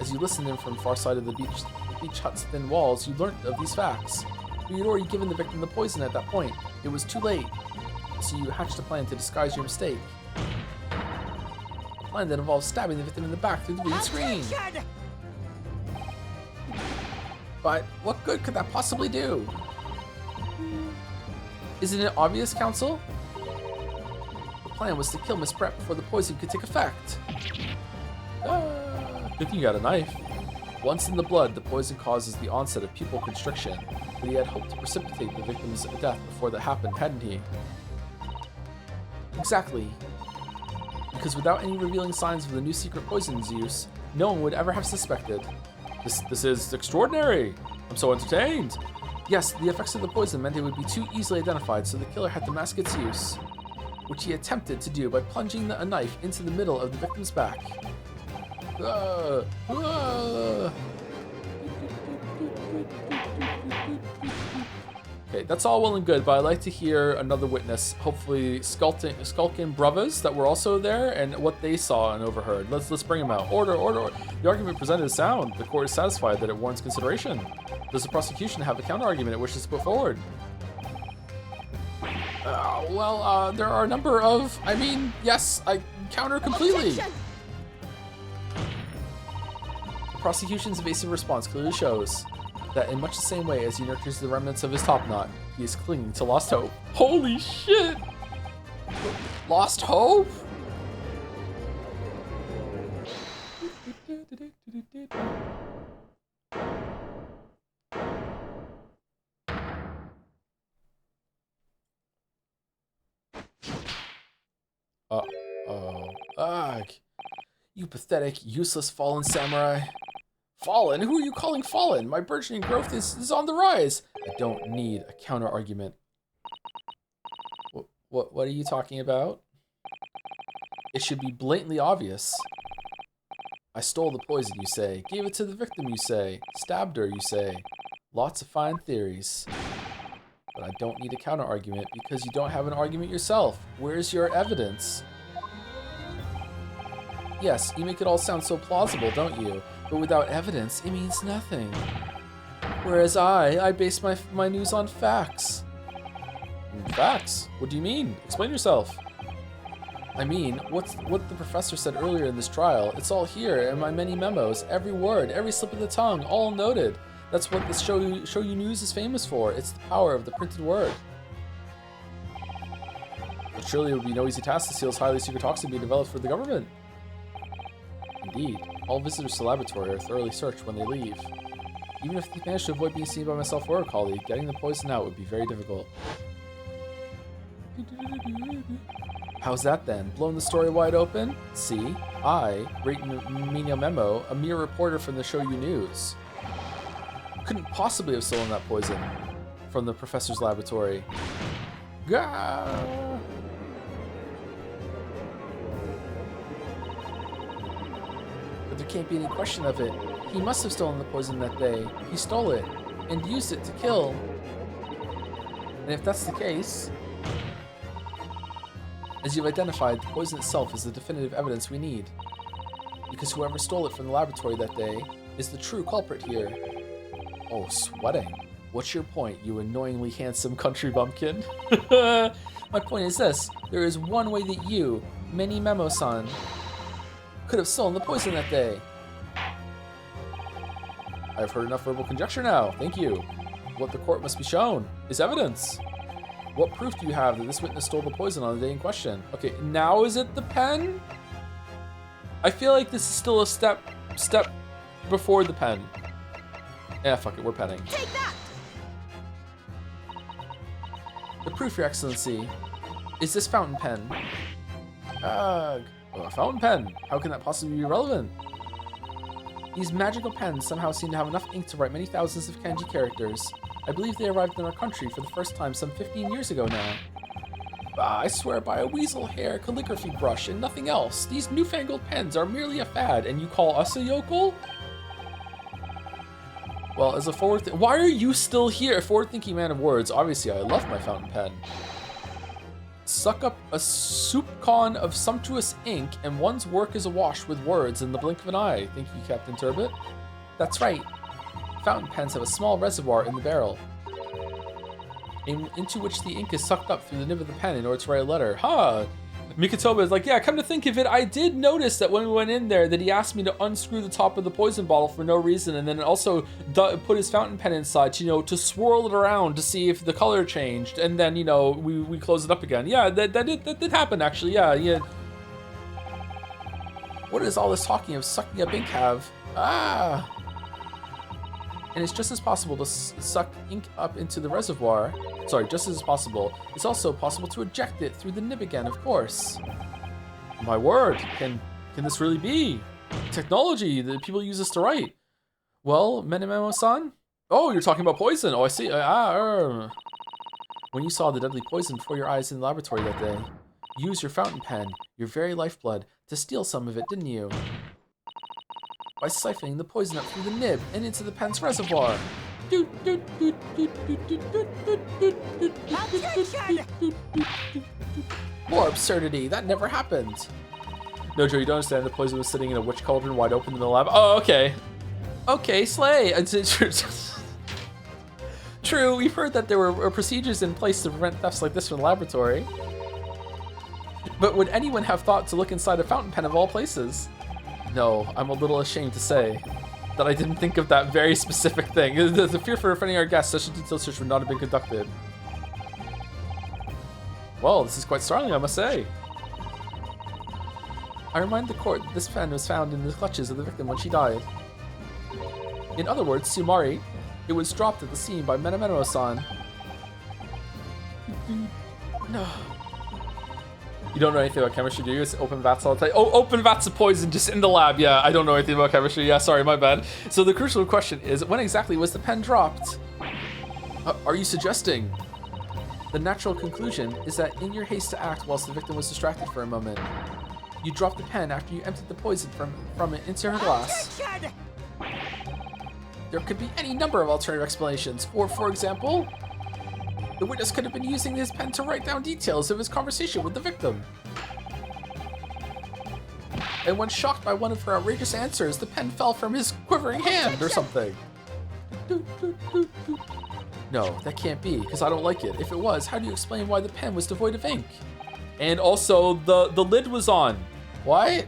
As you listened in from the far side of the beach hut's thin walls, you learned of these facts. You had already given the victim the poison at that point. It was too late. So you hatched a plan to disguise your mistake. A plan that involved stabbing the victim in the back through the green screen. But what good could that possibly do? Isn't it obvious, Council? The plan was to kill Miss Brett before the poison could take effect. Good thing you got a knife. Once in the blood, the poison causes the onset of pupil constriction, but he had hoped to precipitate the victim's death before that happened, hadn't he? Exactly. Because without any revealing signs of the new secret poison's use, no one would ever have suspected. This is extraordinary. I'm so entertained. Yes, the effects of the poison meant it would be too easily identified, so the killer had to mask its use, which he attempted to do by plunging a knife into the middle of the victim's back. Okay, that's all well and good, but I'd like to hear another witness, hopefully Skulkin Brothers, that were also there, and what they saw and overheard. Let's bring them out. Order. The argument presented is sound. The court is satisfied that it warrants consideration. Does the prosecution have a counter-argument it wishes to put forward? There are a number of... yes, I counter completely. Objection! The prosecution's evasive response clearly shows that in much the same way as he nurtures the remnants of his top knot, he is clinging to lost hope. Holy shit! Lost hope? Ugh. You pathetic, useless fallen samurai. Fallen? Who are you calling fallen? My burgeoning growth is on the rise. I don't need a counter-argument. What are you talking about? It should be blatantly obvious. I stole the poison, you say. Gave it to the victim, you say. Stabbed her, you say. Lots of fine theories. But I don't need a counter-argument because you don't have an argument yourself. Where's your evidence? Yes, you make it all sound so plausible, don't you? But without evidence, it means nothing. Whereas I base my news on facts. Facts? What do you mean? Explain yourself. I mean, what the professor said earlier in this trial, it's all here in my many memos, every word, every slip of the tongue, all noted. That's what this show you news is famous for. It's the power of the printed word. But surely it would be no easy task to seal this highly secret toxin being developed for the government. Indeed, all visitors to the laboratory are thoroughly searched when they leave. Even if they manage to avoid being seen by myself or a colleague, getting the poison out would be very difficult. How's that then? Blown the story wide open? See, I, Rate Menial Memo, a mere reporter from the Show You News, couldn't possibly have stolen that poison from the professor's laboratory. Gah! But there can't be any question of it. He must have stolen the poison that day. He stole it and used it to kill. And if that's the case, as you've identified, the poison itself is the definitive evidence we need. Because whoever stole it from the laboratory that day is the true culprit here. Oh, sweating. What's your point, you annoyingly handsome country bumpkin? My point is this. There is one way that you, Mini Memo-san, could have stolen the poison that day. I've heard enough verbal conjecture now. Thank you. What the court must be shown is evidence. What proof do you have that this witness stole the poison on the day in question? Okay, now is it the pen? I feel like this is still a step before the pen. Yeah, fuck it, we're penning. Take that! The proof, Your Excellency, is this fountain pen. Ugh. Oh, a fountain pen? How can that possibly be relevant? These magical pens somehow seem to have enough ink to write many thousands of kanji characters. I believe they arrived in our country for the first time some 15 years ago now. I swear by a weasel hair calligraphy brush and nothing else. These newfangled pens are merely a fad, and you call us a yokel? Well, as a why are you still here? Forward-thinking man of words. Obviously, I love my fountain pen. Suck up a soupcon of sumptuous ink, and one's work is awash with words in the blink of an eye. Thank you, Captain Turbot. That's right. Fountain pens have a small reservoir in the barrel, into which the ink is sucked up through the nib of the pen in order to write a letter. Huh. Mikitoba is like, yeah, come to think of it, I did notice that when we went in there that he asked me to unscrew the top of the poison bottle for no reason, and then also put his fountain pen inside to, to swirl it around to see if the color changed, and then, we close it up again. Yeah, that did happen, actually, yeah. What is all this talking of sucking up ink have? Ah! And it's just as possible to suck ink up into the reservoir. Sorry, just as possible. It's also possible to eject it through the nib again, of course. My word, can this really be? Technology that people use this to write. Well, Menememo-san? Oh, you're talking about poison. Oh, I see. When you saw the deadly poison before your eyes in the laboratory that day, you used your fountain pen, your very lifeblood, to steal some of it, didn't you? By siphoning the poison up through the nib and into the pen's reservoir. More absurdity, that never happened. No, Joe, you don't understand. The poison was sitting in a witch cauldron wide open in the lab. Oh, okay. Okay, slay. True, we've heard that there were procedures in place to prevent thefts like this from the laboratory. But would anyone have thought to look inside a fountain pen of all places? No, I'm a little ashamed to say that I didn't think of that very specific thing. The fear for offending our guests, such a detailed search would not have been conducted. Well, this is quite startling, I must say. I remind the court that this pen was found in the clutches of the victim when she died. In other words, Sumari, it was dropped at the scene by Menememo-san. No. You don't know anything about chemistry, do you? It's open vats all the time. Oh, open vats of poison just in the lab. Yeah, I don't know anything about chemistry. Yeah, sorry, my bad. So the crucial question is, when exactly was the pen dropped? Are you suggesting? The natural conclusion is that in your haste to act whilst the victim was distracted for a moment, you dropped the pen after you emptied the poison from it into her glass. There could be any number of alternative explanations. For example, the witness could have been using his pen to write down details of his conversation with the victim. And when shocked by one of her outrageous answers, the pen fell from his quivering hand or something. No, that can't be, because I don't like it. If it was, how do you explain why the pen was devoid of ink? And also, the lid was on. What?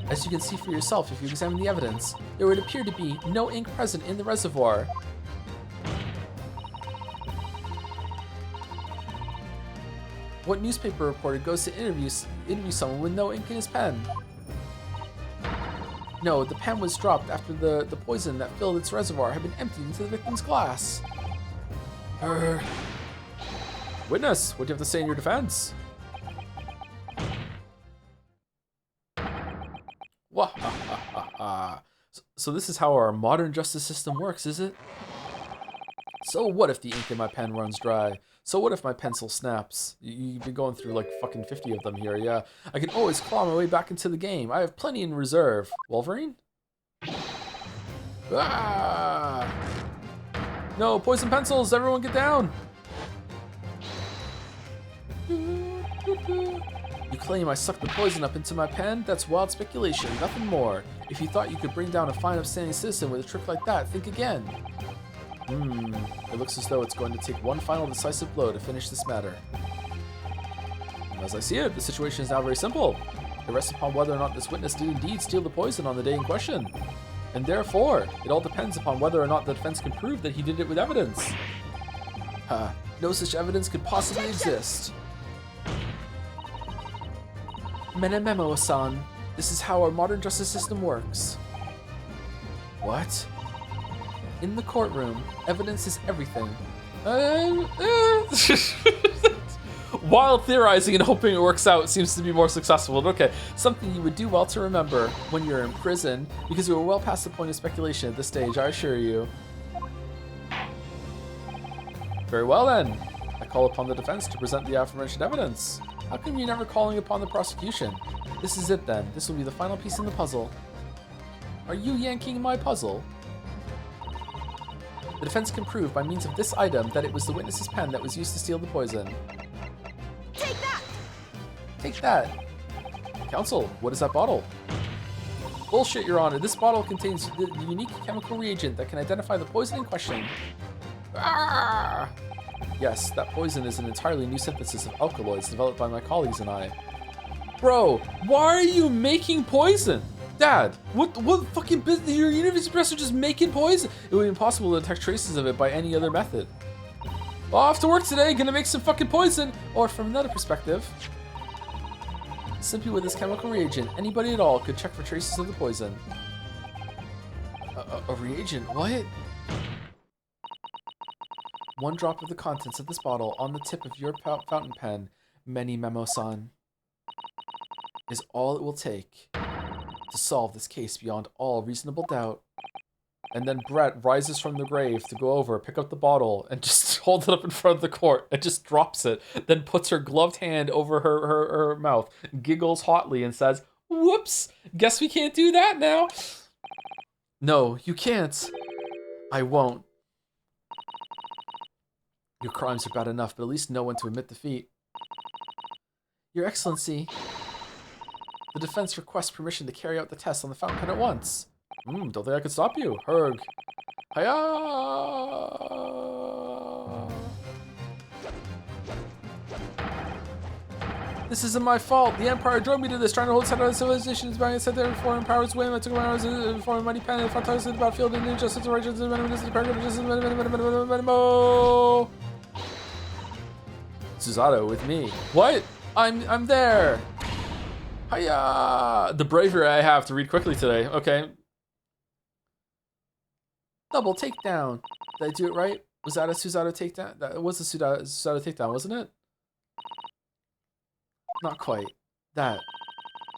As you can see for yourself if you examine the evidence, there would appear to be no ink present in the reservoir. What newspaper reporter goes to interview someone with no ink in his pen? No, the pen was dropped after the poison that filled its reservoir had been emptied into the victim's glass. Witness, what do you have to say in your defense? So this is how our modern justice system works, is it? So what if the ink in my pen runs dry? So what if my pencil snaps? You've been going through like fucking 50 of them here, yeah. I can always claw my way back into the game. I have plenty in reserve. Wolverine? Ah! No, poison pencils, everyone get down! You claim I sucked the poison up into my pen? That's wild speculation, nothing more. If you thought you could bring down a fine upstanding citizen with a trick like that, think again. It looks as though it's going to take one final decisive blow to finish this matter. As I see it, the situation is now very simple. It rests upon whether or not this witness did indeed steal the poison on the day in question. And therefore, it all depends upon whether or not the defense can prove that he did it with evidence. No such evidence could possibly exist. Menememo-san, this is how our modern justice system works. What? In the courtroom, evidence is everything. While theorizing and hoping it works out seems to be more successful. Okay, something you would do well to remember when you're in prison, because we are well past the point of speculation at this stage, I assure you. Very well then. I call upon the defense to present the aforementioned evidence. How come you're never calling upon the prosecution? This is it then. This will be the final piece in the puzzle. Are you yanking my puzzle? The defense can prove by means of this item that it was the witness's pen that was used to steal the poison. Take that! Take that! Counsel, what is that bottle? Bullshit, Your Honor. This bottle contains the unique chemical reagent that can identify the poison in question. Ah! Yes, that poison is an entirely new synthesis of alkaloids developed by my colleagues and I. Bro, why are you making poison? Dad, what fucking business? Your university professor just making poison? It would be impossible to detect traces of it by any other method. Off to work today, gonna make some fucking poison. Or from another perspective, simply with this chemical reagent, anybody at all could check for traces of the poison. A reagent? What? One drop of the contents of this bottle on the tip of your fountain pen, Many Memo-san, is all it will take to solve this case beyond all reasonable doubt. And then Brett rises from the grave to go over, pick up the bottle, and just hold it up in front of the court and just drops it. Then puts her gloved hand over her mouth, giggles hotly, and says, "Whoops, guess we can't do that now." No, you can't. I won't. Your crimes are bad enough, but at least know when to admit defeat. Your Excellency, the defense requests permission to carry out the test on the fountain pen at once. Don't think I could stop you. Herg. Hiya! This isn't my fault. The Empire drove me to this, trying to hold set of civilizations back and set their foreign powers win. I took my arms and formed a mighty pen and fought tightly in the battlefield and injustice and righteousness and venomous and the justice Susato with me. What? I'm there. Hiya! The bravery I have to read quickly today. Okay. Double takedown. Did I do it right? Was that a Susato takedown? That was a Susato takedown, wasn't it? Not quite. That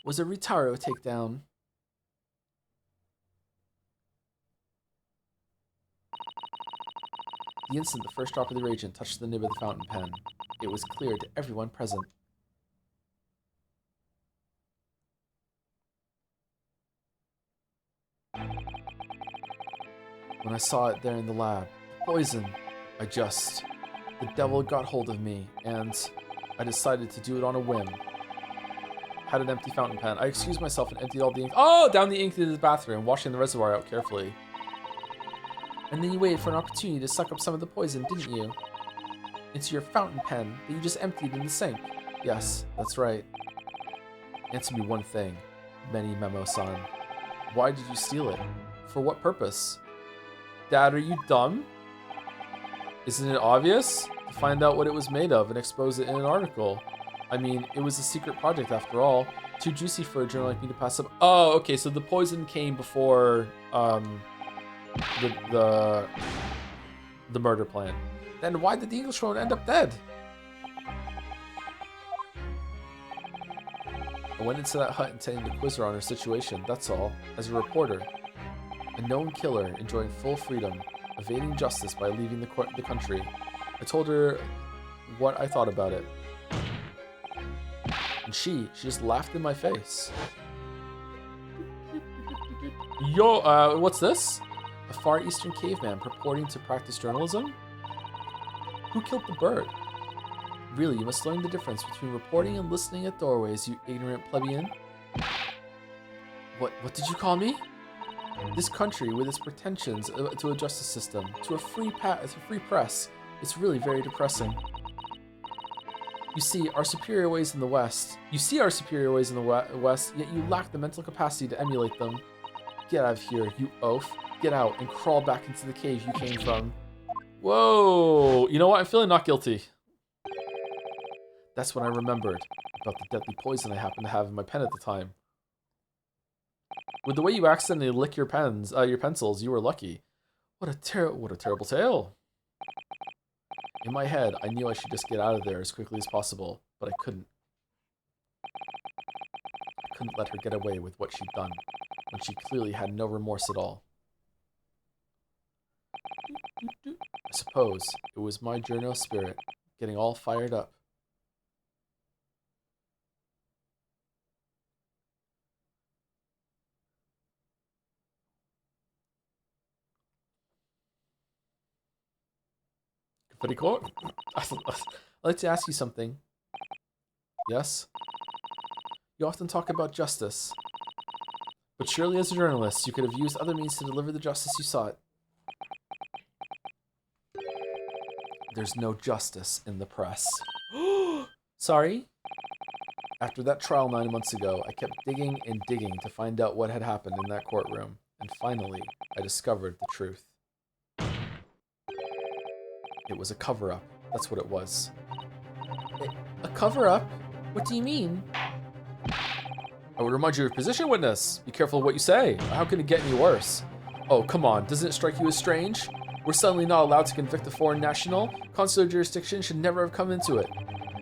was a Ritaro takedown. The instant the first drop of the reagent touched the nib of the fountain pen, it was clear to everyone present. When I saw it there in the lab, poison, the devil got hold of me, and I decided to do it on a whim. Had an empty fountain pen. I excused myself and emptied all the ink. Oh, down the ink into the bathroom, washing the reservoir out carefully. And then you waited for an opportunity to suck up some of the poison, didn't you? Into your fountain pen that you just emptied in the sink. Yes, that's right. Answer me one thing, Many Memo-san. Why did you steal it? For what purpose? Dad, are you dumb? Isn't it obvious? To find out what it was made of and expose it in an article. I mean, it was a secret project after all. Too juicy for a journal like me to pass up. Oh, okay, so the poison came before the murder plan. Then why did the Englishwoman end up dead? I went into that hut intending to quiz her on her situation, that's all, as a reporter. A known killer enjoying full freedom, evading justice by leaving the country. I told her what I thought about it. And she just laughed in my face. Yo, what's this? A Far Eastern caveman purporting to practice journalism? Who killed the bird? Really, you must learn the difference between reporting and listening at doorways, you ignorant plebeian. What did you call me? This country, with its pretensions to a justice system, to a free press, it's really very depressing. You see our superior ways in the West, yet you lack the mental capacity to emulate them. Get out of here, you oaf. Get out and crawl back into the cave you came from. Whoa! You know what? I'm feeling not guilty. That's when I remembered about the deadly poison I happened to have in my pen at the time. With the way you accidentally lick your pencils, you were lucky. What a terrible tale. In my head, I knew I should just get out of there as quickly as possible, but I couldn't. I couldn't let her get away with what she'd done, when she clearly had no remorse at all. I suppose it was my journal spirit, getting all fired up. Petty court? I'd like to ask you something. Yes? You often talk about justice. But surely as a journalist, you could have used other means to deliver the justice you sought. There's no justice in the press. Sorry? After that trial 9 months ago, I kept digging and digging to find out what had happened in that courtroom. And finally, I discovered the truth. It was a cover-up. That's what it was. A cover-up? What do you mean? I would remind you of your position, witness. Be careful of what you say. How can it get any worse? Oh, come on. Doesn't it strike you as strange? We're suddenly not allowed to convict a foreign national. Consular jurisdiction should never have come into it.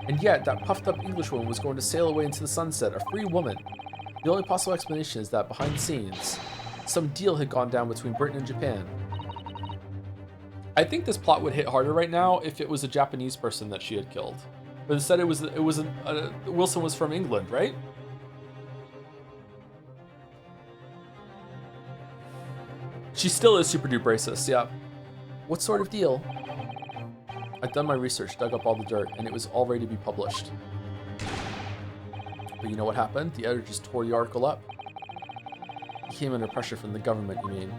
And yet, that puffed-up Englishwoman was going to sail away into the sunset, a free woman. The only possible explanation is that, behind the scenes, some deal had gone down between Britain and Japan. I think this plot would hit harder right now if it was a Japanese person that she had killed. But instead Wilson was from England, right? She still is super duper racist, yeah. What sort of deal? I'd done my research, dug up all the dirt, and it was all ready to be published. But you know what happened? The editor just tore the article up. He came under pressure from the government, you mean?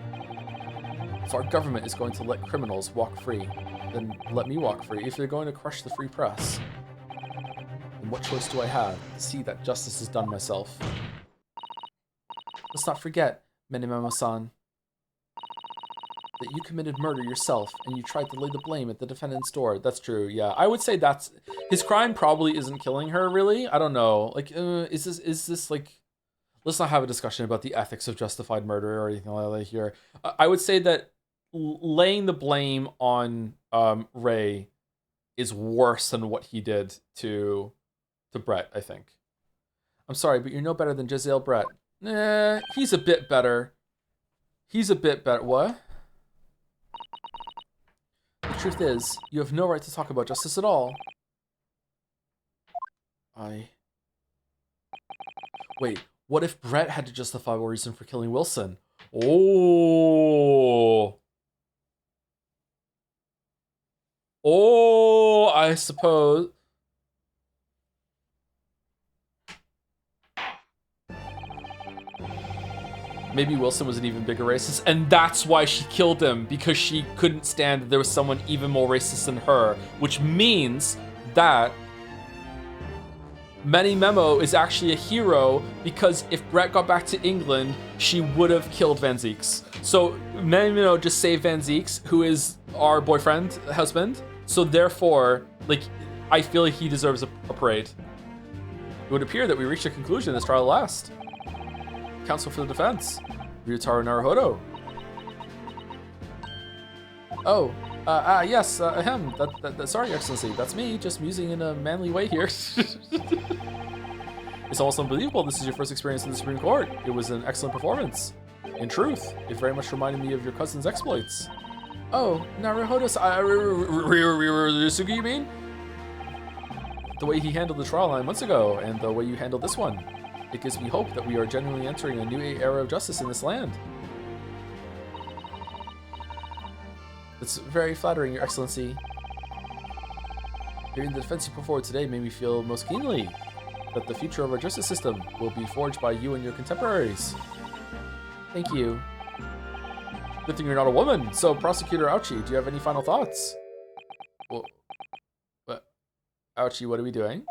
If our government is going to let criminals walk free, then let me walk free. If they're going to crush the free press, then what choice do I have to see that justice is done myself? Let's not forget, Menimamo-san, that you committed murder yourself and you tried to lay the blame at the defendant's door. That's true, yeah. I would say that's... His crime probably isn't killing her, really. I don't know. Like, is this like... Let's not have a discussion about the ethics of justified murder or anything like that here. I would say that laying the blame on Ray is worse than what he did to Brett, I think. I'm sorry, but you're no better than Giselle Brett. Nah, he's a bit better. He's a bit better. What? The truth is, you have no right to talk about justice at all. Wait, what if Brett had a justifiable reason for killing Wilson? Oh, I suppose. Maybe Wilson was an even bigger racist, and that's why she killed him, because she couldn't stand that there was someone even more racist than her, which means that Manny Memo is actually a hero, because if Brett got back to England, she would have killed Van Zieks. So Manny Memo just saved Van Zieks, who is our husband. So therefore, like, I feel like he deserves a parade. It would appear that we reached a conclusion in this trial last. Counsel for the defense, Ryutaro Naruhodo. Oh, yes, sorry, Your Excellency, that's me, just musing in a manly way here. It's almost unbelievable this is your first experience in the Supreme Court. It was an excellent performance. In truth, it very much reminded me of your cousin's exploits. Oh, Naruhodo, Ryusuke, you mean? The way he handled the trial 9 months ago, and the way you handled this one. It gives me hope that we are genuinely entering a new era of justice in this land. It's very flattering, Your Excellency. Hearing the defense you put forward today made me feel most keenly that the future of our justice system will be forged by you and your contemporaries. Thank you. Good thing you're not a woman. So, Prosecutor Ouchie, do you have any final thoughts? Well, what? Ouchie, what are we doing?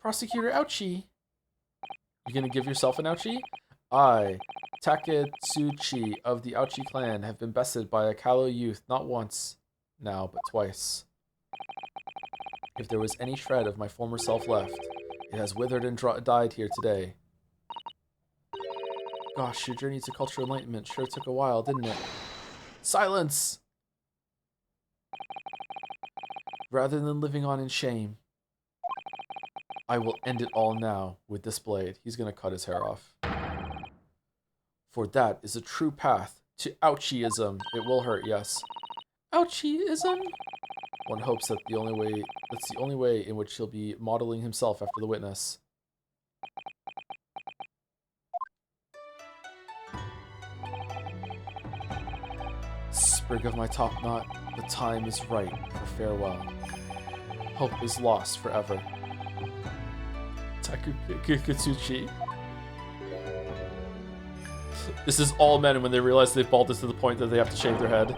Prosecutor Ouchie. You gonna give yourself an ouchie? I, Taketsuchi of the Ouchie clan, have been bested by a callow youth not once now, but twice. If there was any shred of my former self left, it has withered and died here today. Gosh, your journey to cultural enlightenment sure took a while, didn't it? Silence! Rather than living on in shame, I will end it all now with this blade. He's gonna cut his hair off. For that is a true path to Ouchieism. It will hurt, yes. Ouchieism? One hopes that's the only way in which he'll be modeling himself after the witness. Sprig of my top knot. The time is right for farewell. Hope is lost forever. Takukatsuchi. This is all men when they realize they've balded to the point that they have to shave their head.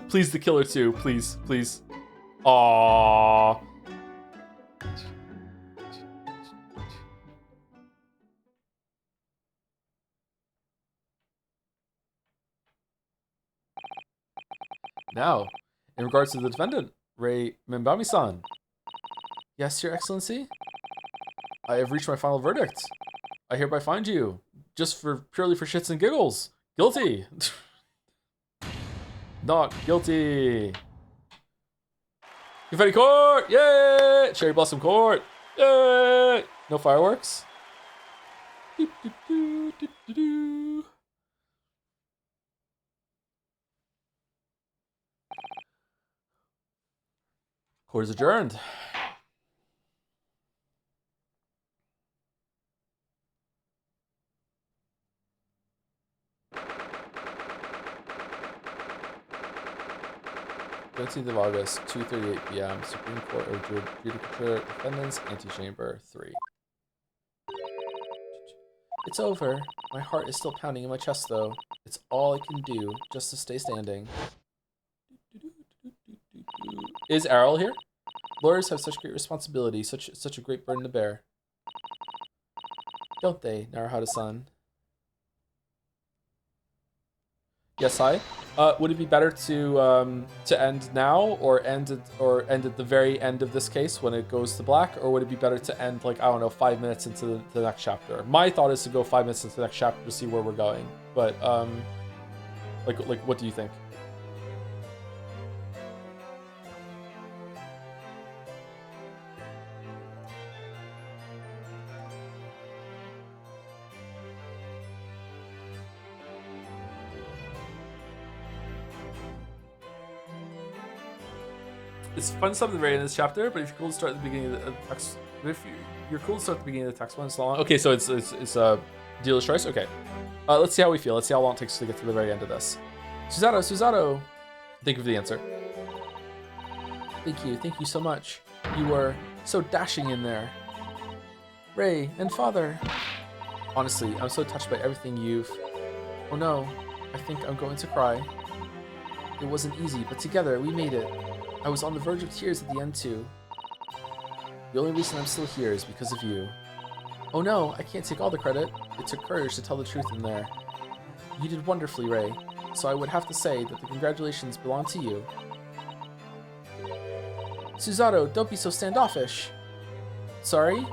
Please, the killer too. Please, please. Aww. Now, in regards to the defendant, Rei Minbami-san. Yes, Your Excellency? I have reached my final verdict. I hereby find you, just purely for shits and giggles, guilty. Not guilty. Confetti court! Yay! Cherry blossom court! Yay! No fireworks? Doop, doop, doop, doop, doop, doop. Court is adjourned. August, 2:38 p.m. Supreme Court of Judicature, Defendants, Antechamber 3. It's over. My heart is still pounding in my chest, though. It's all I can do just to stay standing. Is Errol here? Lawyers have such great responsibility, such a great burden to bear. Don't they, Naruhata-san? Yes, hi. Would it be better to end now, or end at the very end of this case when it goes to black, or would it be better to end, like, I don't know, 5 minutes into the next chapter? My thought is to go 5 minutes into the next chapter to see where we're going. But like what do you think? It's fun stuff at the very end of this chapter, but if you're cool to start at the beginning of the text, if you're cool to start at the beginning of the text one, it's long. Okay, so it's dealer's choice. Okay, let's see how we feel. Let's see how long it takes to get to the very end of this. Susato, think of the answer. Thank you so much. You were so dashing in there. Rei and Father. Honestly, I'm so touched by everything you've. Oh no, I think I'm going to cry. It wasn't easy, but together we made it. I was on the verge of tears at the end too. The only reason I'm still here is because of you. Oh no, I can't take all the credit. It took courage to tell the truth in there. You did wonderfully, Rei, so I would have to say that the congratulations belong to you. Susato, don't be so standoffish. Sorry?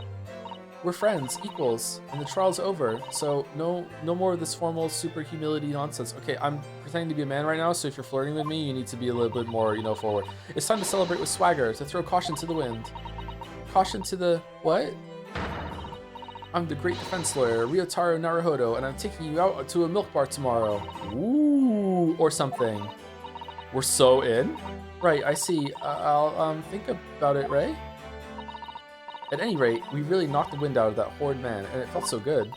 We're friends, equals, and the trial's over, so no more of this formal super humility nonsense. Okay, I'm pretending to be a man right now, so if you're flirting with me, you need to be a little bit more, forward. It's time to celebrate with swagger, to throw caution to the wind. Caution to the... what? I'm the great defense lawyer, Ryotaro Naruhodo, and I'm taking you out to a milk bar tomorrow. Ooh, or something. We're so in? Right, I see. I'll think about it, Rei. At any rate, we really knocked the wind out of that horrid man, and it felt so good.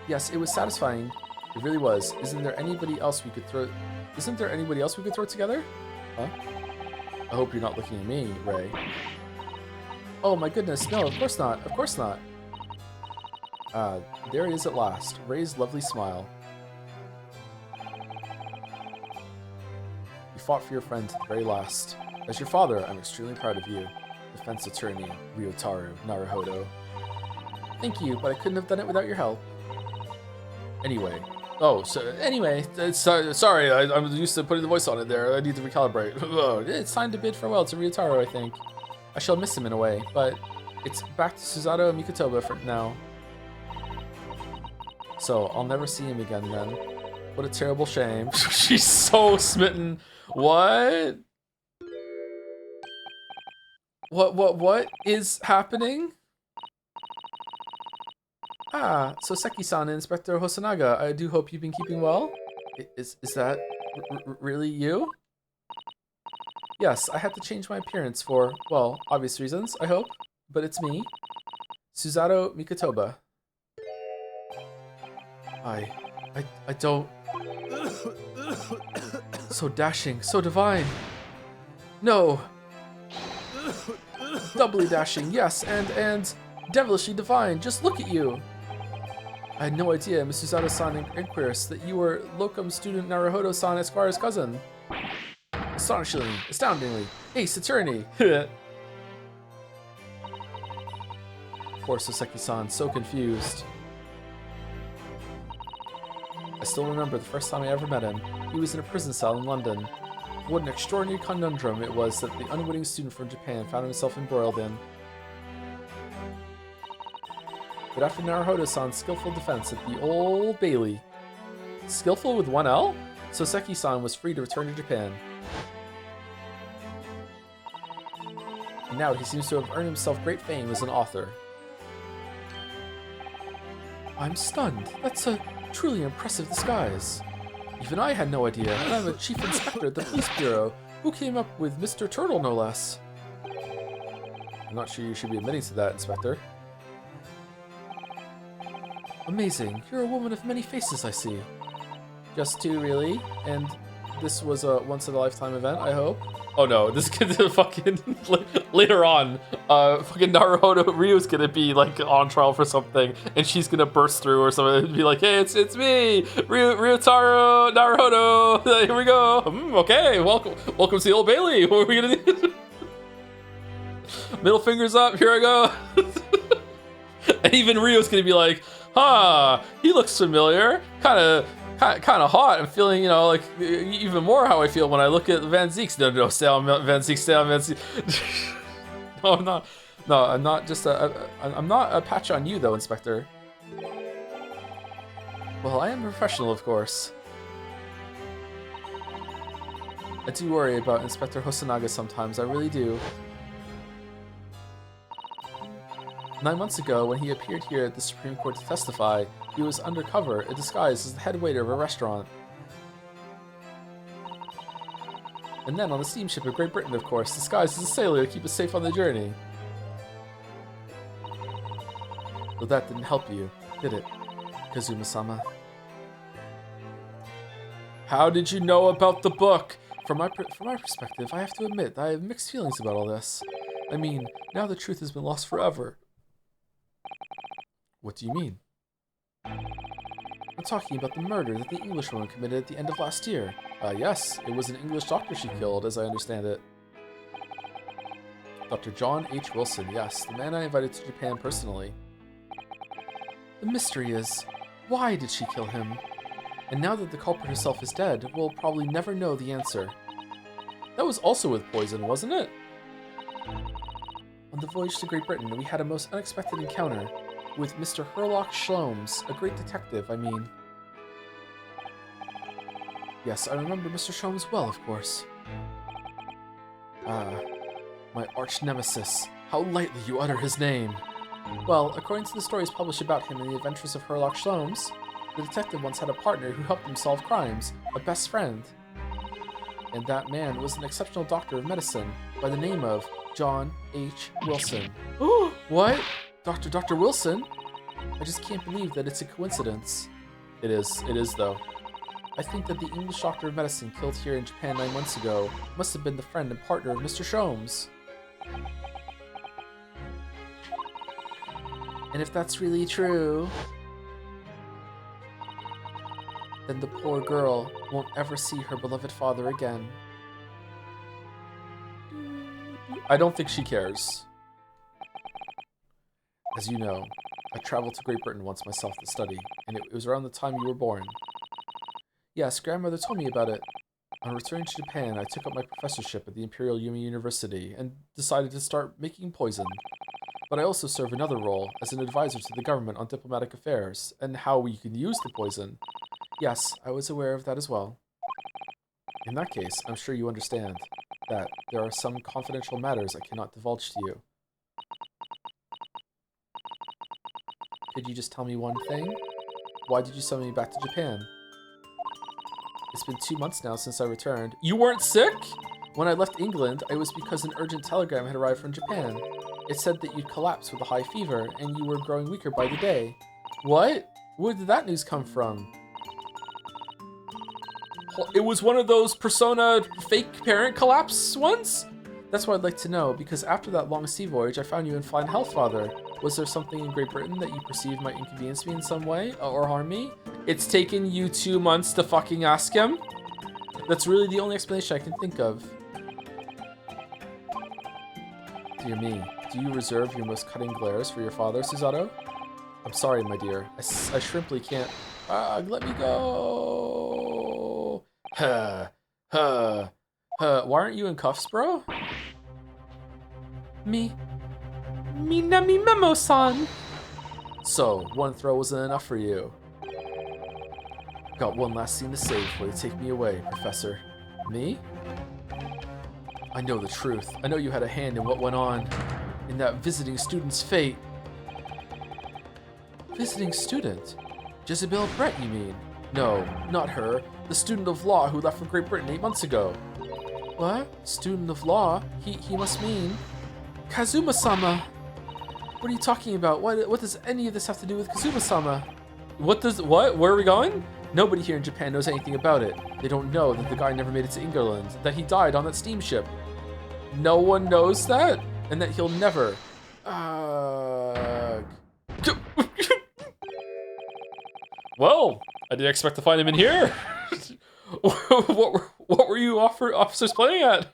Yes, it was satisfying. It really was. Isn't there anybody else we could throw together? Huh? I hope you're not looking at me, Rei. Oh my goodness, no, of course not. Of course not. There it is at last. Rei's lovely smile. You fought for your friend to the very last. As your father, I'm extremely proud of you. Defense attorney, Ryotaro Naruhodo. Thank you, but I couldn't have done it without your help. Anyway. Sorry, I'm used to putting the voice on it there. I need to recalibrate. It's time to bid farewell to Ryotaro, I think. I shall miss him in a way, but it's back to Susato and Mikotoba for now. So, I'll never see him again then. What a terrible shame. She's so smitten. What? What is happening? Ah, so Seki-san and Inspector Hosonaga, I do hope you've been keeping well. Is that really you? Yes, I had to change my appearance for, well, obvious reasons, I hope. But it's me, Suzato Mikotoba. I don't... So dashing, so divine. No. Doubly dashing, yes, and devilishly divine. Just look at you. I had no idea, Miss Suzato-san and Inquirus, that you were locum student Naruhodo-san Esquire's cousin. Astonishingly, astoundingly, ace attorney. Poor Soseki-san, so confused. I still remember the first time I ever met him. He was in a prison cell in London. What an extraordinary conundrum it was that the unwitting student from Japan found himself embroiled in. But after Naruhodo-san's skillful defense at the Old Bailey, skillful with one L? Soseki-san was free to return to Japan. And now he seems to have earned himself great fame as an author. I'm stunned. That's a truly impressive disguise. Even I had no idea, and I'm a chief inspector at the police bureau. Who came up with Mr. Turtle, no less? I'm not sure you should be admitting to that, Inspector. Amazing. You're a woman of many faces, I see. Just two, really? And this was a once-in-a-lifetime event, I hope? Oh no, this kid fucking... later on, fucking Naruhodo Ryu's gonna be, like, on trial for something, and she's gonna burst through or something and be like, hey, it's me! Ryutaro Naruhodo! Here we go! Okay, welcome to the Old Bailey! What are we gonna do? Middle fingers up, here I go! And even Ryu's gonna be like, huh, he looks familiar, kind of hot. I'm feeling, you know, like even more how I feel when I look at Van Zeek's. No, stay on Van Zeek, stay on Van Zeek. No, I'm not. No, I'm not just I'm not a patch on you though, Inspector. Well, I am a professional, of course. I do worry about Inspector Hosonaga sometimes, I really do. 9 months ago, when he appeared here at the Supreme Court to testify, he was undercover, disguised as the head waiter of a restaurant. And then on the steamship of Great Britain, of course, disguised as a sailor to keep us safe on the journey. But that didn't help you, did it, Kazuma-sama? How did you know about the book? From my perspective, I have to admit that I have mixed feelings about all this. I mean, now the truth has been lost forever. What do you mean? I'm talking about the murder that the Englishwoman committed at the end of last year. Yes, it was an English doctor she killed, as I understand it. Dr. John H. Wilson, yes, the man I invited to Japan personally. The mystery is, why did she kill him? And now that the culprit herself is dead, we'll probably never know the answer. That was also with poison, wasn't it? On the voyage to Great Britain, we had a most unexpected encounter with Mr. Herlock Sholmes, a great detective, I mean. Yes, I remember Mr. Sholmes well, of course. Ah, my arch-nemesis. How lightly you utter his name. Well, according to the stories published about him in the Adventures of Herlock Sholmes, the detective once had a partner who helped him solve crimes, a best friend. And that man was an exceptional doctor of medicine by the name of John H. Wilson. What? Dr. Wilson? I just can't believe that it's a coincidence. It is though. I think that the English doctor of medicine killed here in Japan 9 months ago must have been the friend and partner of Mr. Sholmes. And if that's really true, then the poor girl won't ever see her beloved father again. I don't think she cares. As you know, I traveled to Great Britain once myself to study, and it was around the time you were born. Yes, grandmother told me about it. On returning to Japan, I took up my professorship at the Imperial Yumi University and decided to start making poison. But I also serve another role as an advisor to the government on diplomatic affairs and how we can use the poison. Yes, I was aware of that as well. In that case, I'm sure you understand that there are some confidential matters I cannot divulge to you. Could you just tell me one thing? Why did you send me back to Japan? It's been 2 months now since I returned. You weren't sick? When I left England, it was because an urgent telegram had arrived from Japan. It said that you'd collapsed with a high fever, and you were growing weaker by the day. What? Where did that news come from? It was one of those Persona fake parent collapse ones? That's what I'd like to know, because after that long sea voyage, I found you in fine health, Father. Was there something in Great Britain that you perceived might inconvenience me in some way, or harm me? It's taken you 2 months to fucking ask him? That's really the only explanation I can think of. Dear me, do you reserve your most cutting glares for your father, Susato? I'm sorry, my dear. I shrimply can't... let me go! Why aren't you in cuffs, bro? Me Nami Memo-san! So, one throw wasn't enough for you. Got one last scene to say before you take me away, Professor. Me? I know the truth. I know you had a hand in what went on. In that visiting student's fate. Visiting student? Jezebel Brett, you mean? No, not her. The student of law who left for Great Britain 8 months ago. What? Student of law? He must mean... Kazuma-sama! What are you talking about? What does any of this have to do with Kazuma-sama? What? Where are we going? Nobody here in Japan knows anything about it. They don't know that the guy never made it to England, that he died on that steamship. No one knows that? And that he'll never... Well, I didn't expect to find him in here. What were you officers playing at?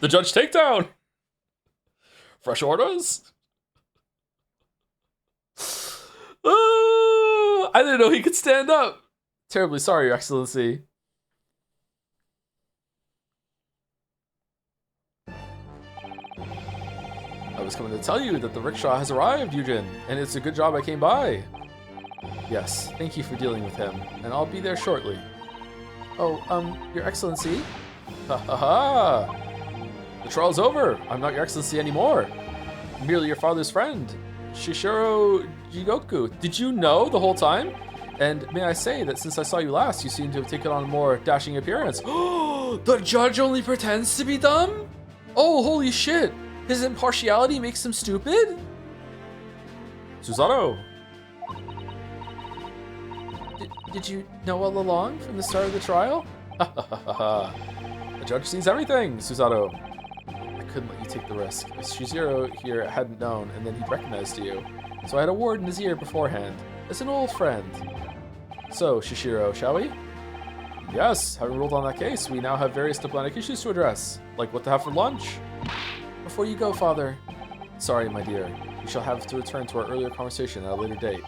The judge takedown. Fresh orders? I didn't know he could stand up. Terribly sorry, Your Excellency. I was coming to tell you that the rickshaw has arrived, Eugen, and it's a good job I came by. Yes, thank you for dealing with him, and I'll be there shortly. Oh, Your Excellency? Ha ha ha! The trial's over. I'm not Your Excellency anymore. I'm merely your father's friend, Shishiro Jigoku. Did you know the whole time? And may I say that since I saw you last, you seem to have taken on a more dashing appearance. Oh, the judge only pretends to be dumb? Oh, holy shit. His impartiality makes him stupid? Susato. Did you know all along from the start of the trial? The judge sees everything, Susato. I couldn't let you take the risk. If Shizuru here hadn't known, and then he'd recognized you. So I had a word in his ear beforehand, as an old friend. So, Shishiro, shall we? Yes, having ruled on that case, we now have various diplomatic issues to address, like what to have for lunch. Before you go, Father. Sorry, my dear. We shall have to return to our earlier conversation at a later date.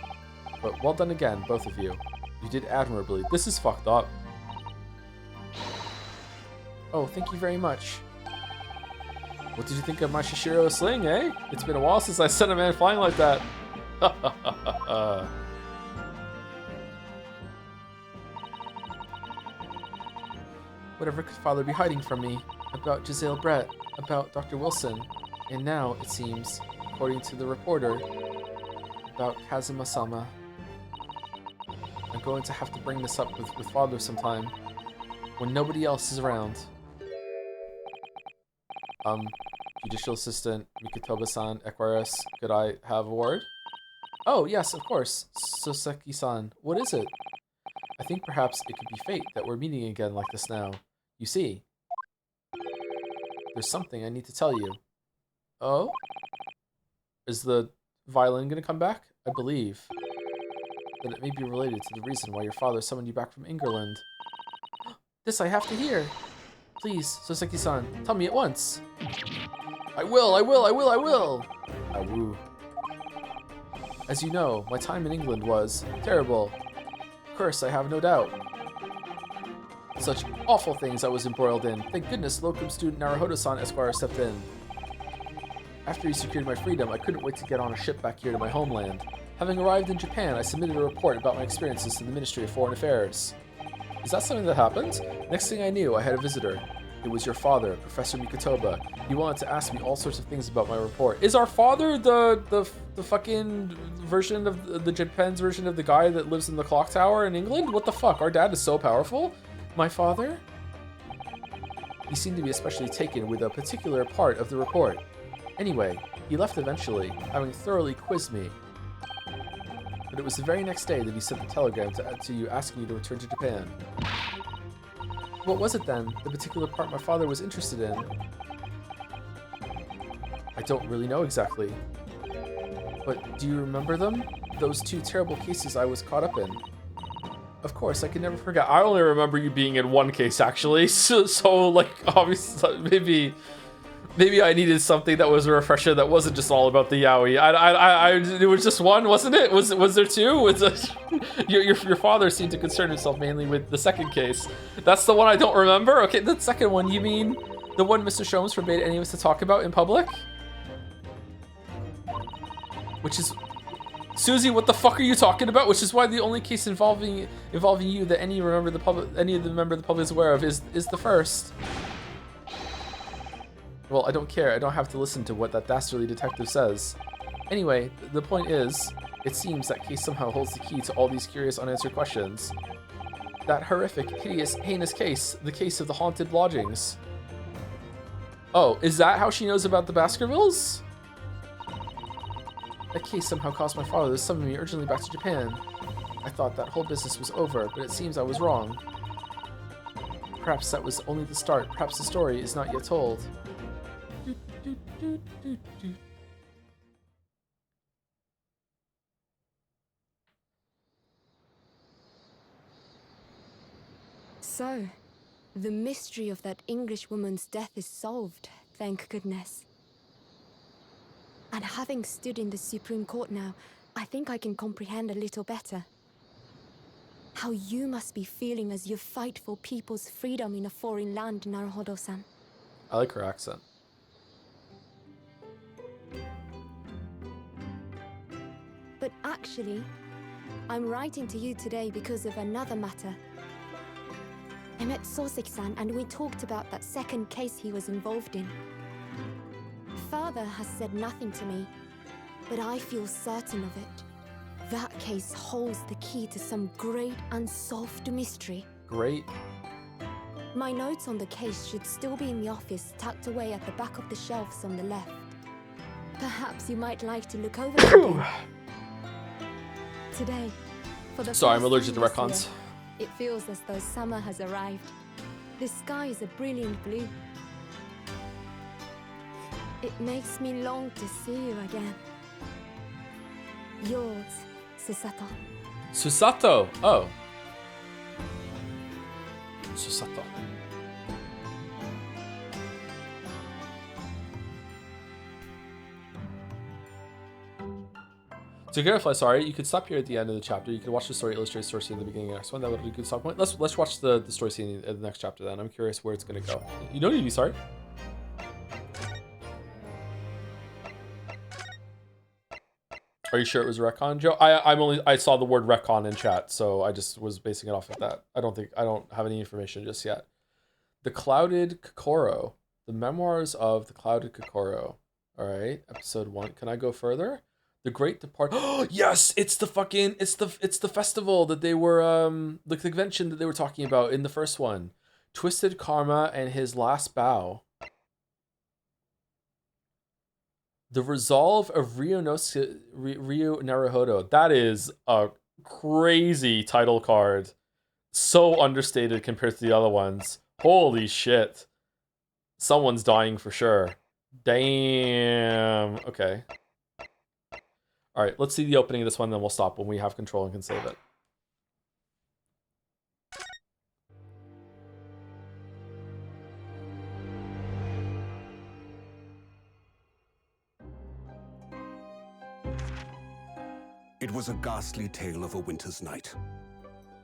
But well done again, both of you. You did admirably. This is fucked up. Oh, thank you very much. What did you think of my Shishiro sling, eh? It's been a while since I sent a man flying like that. Whatever could Father be hiding from me? About Giselle Brett, about Dr. Wilson, and now, it seems, according to the reporter, about Kazuma-sama. I'm going to have to bring this up with Father sometime, when nobody else is around. Judicial Assistant Mikotoba-san, Equirus, could I have a word? Oh, yes, of course. Soseki-san, what is it? I think perhaps it could be fate that we're meeting again like this now. You see, there's something I need to tell you. Oh? Is the violin gonna come back? I believe that it may be related to the reason why your father summoned you back from England. This I have to hear. Please, Soseki-san, tell me at once. I will. I woo. As you know, my time in England was terrible. Curse, I have no doubt. Such awful things I was embroiled in. Thank goodness locum student Naruhodo-san Esquire stepped in. After he secured my freedom, I couldn't wait to get on a ship back here to my homeland. Having arrived in Japan, I submitted a report about my experiences to the Ministry of Foreign Affairs. Is that something that happened? Next thing I knew, I had a visitor. It was your father, Professor Mikotoba. He wanted to ask me all sorts of things about my report. Is our father the fucking version of the Japan's version of the guy that lives in the clock tower in England? What the fuck? Our dad is so powerful? My father? He seemed to be especially taken with a particular part of the report. Anyway, he left eventually, having thoroughly quizzed me. But it was the very next day that he sent the telegram to you asking you to return to Japan. What was it then, the particular part my father was interested in? I don't really know exactly. But do you remember them? Those 2 terrible cases I was caught up in. Of course, I can never forget. I only remember you being in one case, actually. So like, obviously, maybe I needed something that was a refresher that wasn't just all about the yaoi. It was just one, wasn't it? Was there 2? Was it, your father seemed to concern himself mainly with the second case. That's the one I don't remember. Okay, the second one. You mean the one Mr. Sholmes forbade any of us to talk about in public? Which is, Susie, what the fuck are you talking about? Which is why the only case involving you that any of the member of the public is aware of is the first. Well, I don't care. I don't have to listen to what that dastardly detective says. Anyway, the point is, it seems that case somehow holds the key to all these curious unanswered questions. That horrific, hideous, heinous case, the case of the haunted lodgings. Oh, is that how she knows about the Baskervilles? That case somehow caused my father to summon me urgently back to Japan. I thought that whole business was over, but it seems I was wrong. Perhaps that was only the start. Perhaps the story is not yet told. So, the mystery of that English woman's death is solved, thank goodness. And having stood in the Supreme Court now, I think I can comprehend a little better. How you must be feeling as you fight for people's freedom in a foreign land, Naruhodo-san. I like her accent. But actually, I'm writing to you today because of another matter. I met Soseki-san and we talked about that second case he was involved in. Father has said nothing to me, but I feel certain of it. That case holds the key to some great unsolved mystery. Great. My notes on the case should still be in the office, tucked away at the back of the shelves on the left. Perhaps you might like to look over them again. Today, for the Sorry, I'm first allergic to time this retcons. year, it feels as though summer has arrived. The sky is a brilliant blue. It makes me long to see you again. Yours, Susato. Susato. Oh. Susato. So Garifly, sorry, you could stop here at the end of the chapter. You could watch the story illustrated story scene in the beginning of the next one. That would be a good stop point. Let's watch the story scene in the next chapter then. I'm curious where it's gonna go. You don't need to be sorry. Are you sure it was retcon, Joe? I saw the word retcon in chat, so I just was basing it off of that. I don't have any information just yet. The Clouded Kokoro. The Memoirs of the Clouded Kokoro. Alright, episode 1. Can I go further? The Great Depart. Oh yes, it's the festival that they were the convention that they were talking about in the first one. Twisted Karma and His Last Bow. The Resolve of Ryo Naruhodo. That is a crazy title card. So understated compared to the other ones. Holy shit. Someone's dying for sure. Damn. Okay. Alright, let's see the opening of this one, then we'll stop when we have control and can save it. It was a ghastly tale of a winter's night.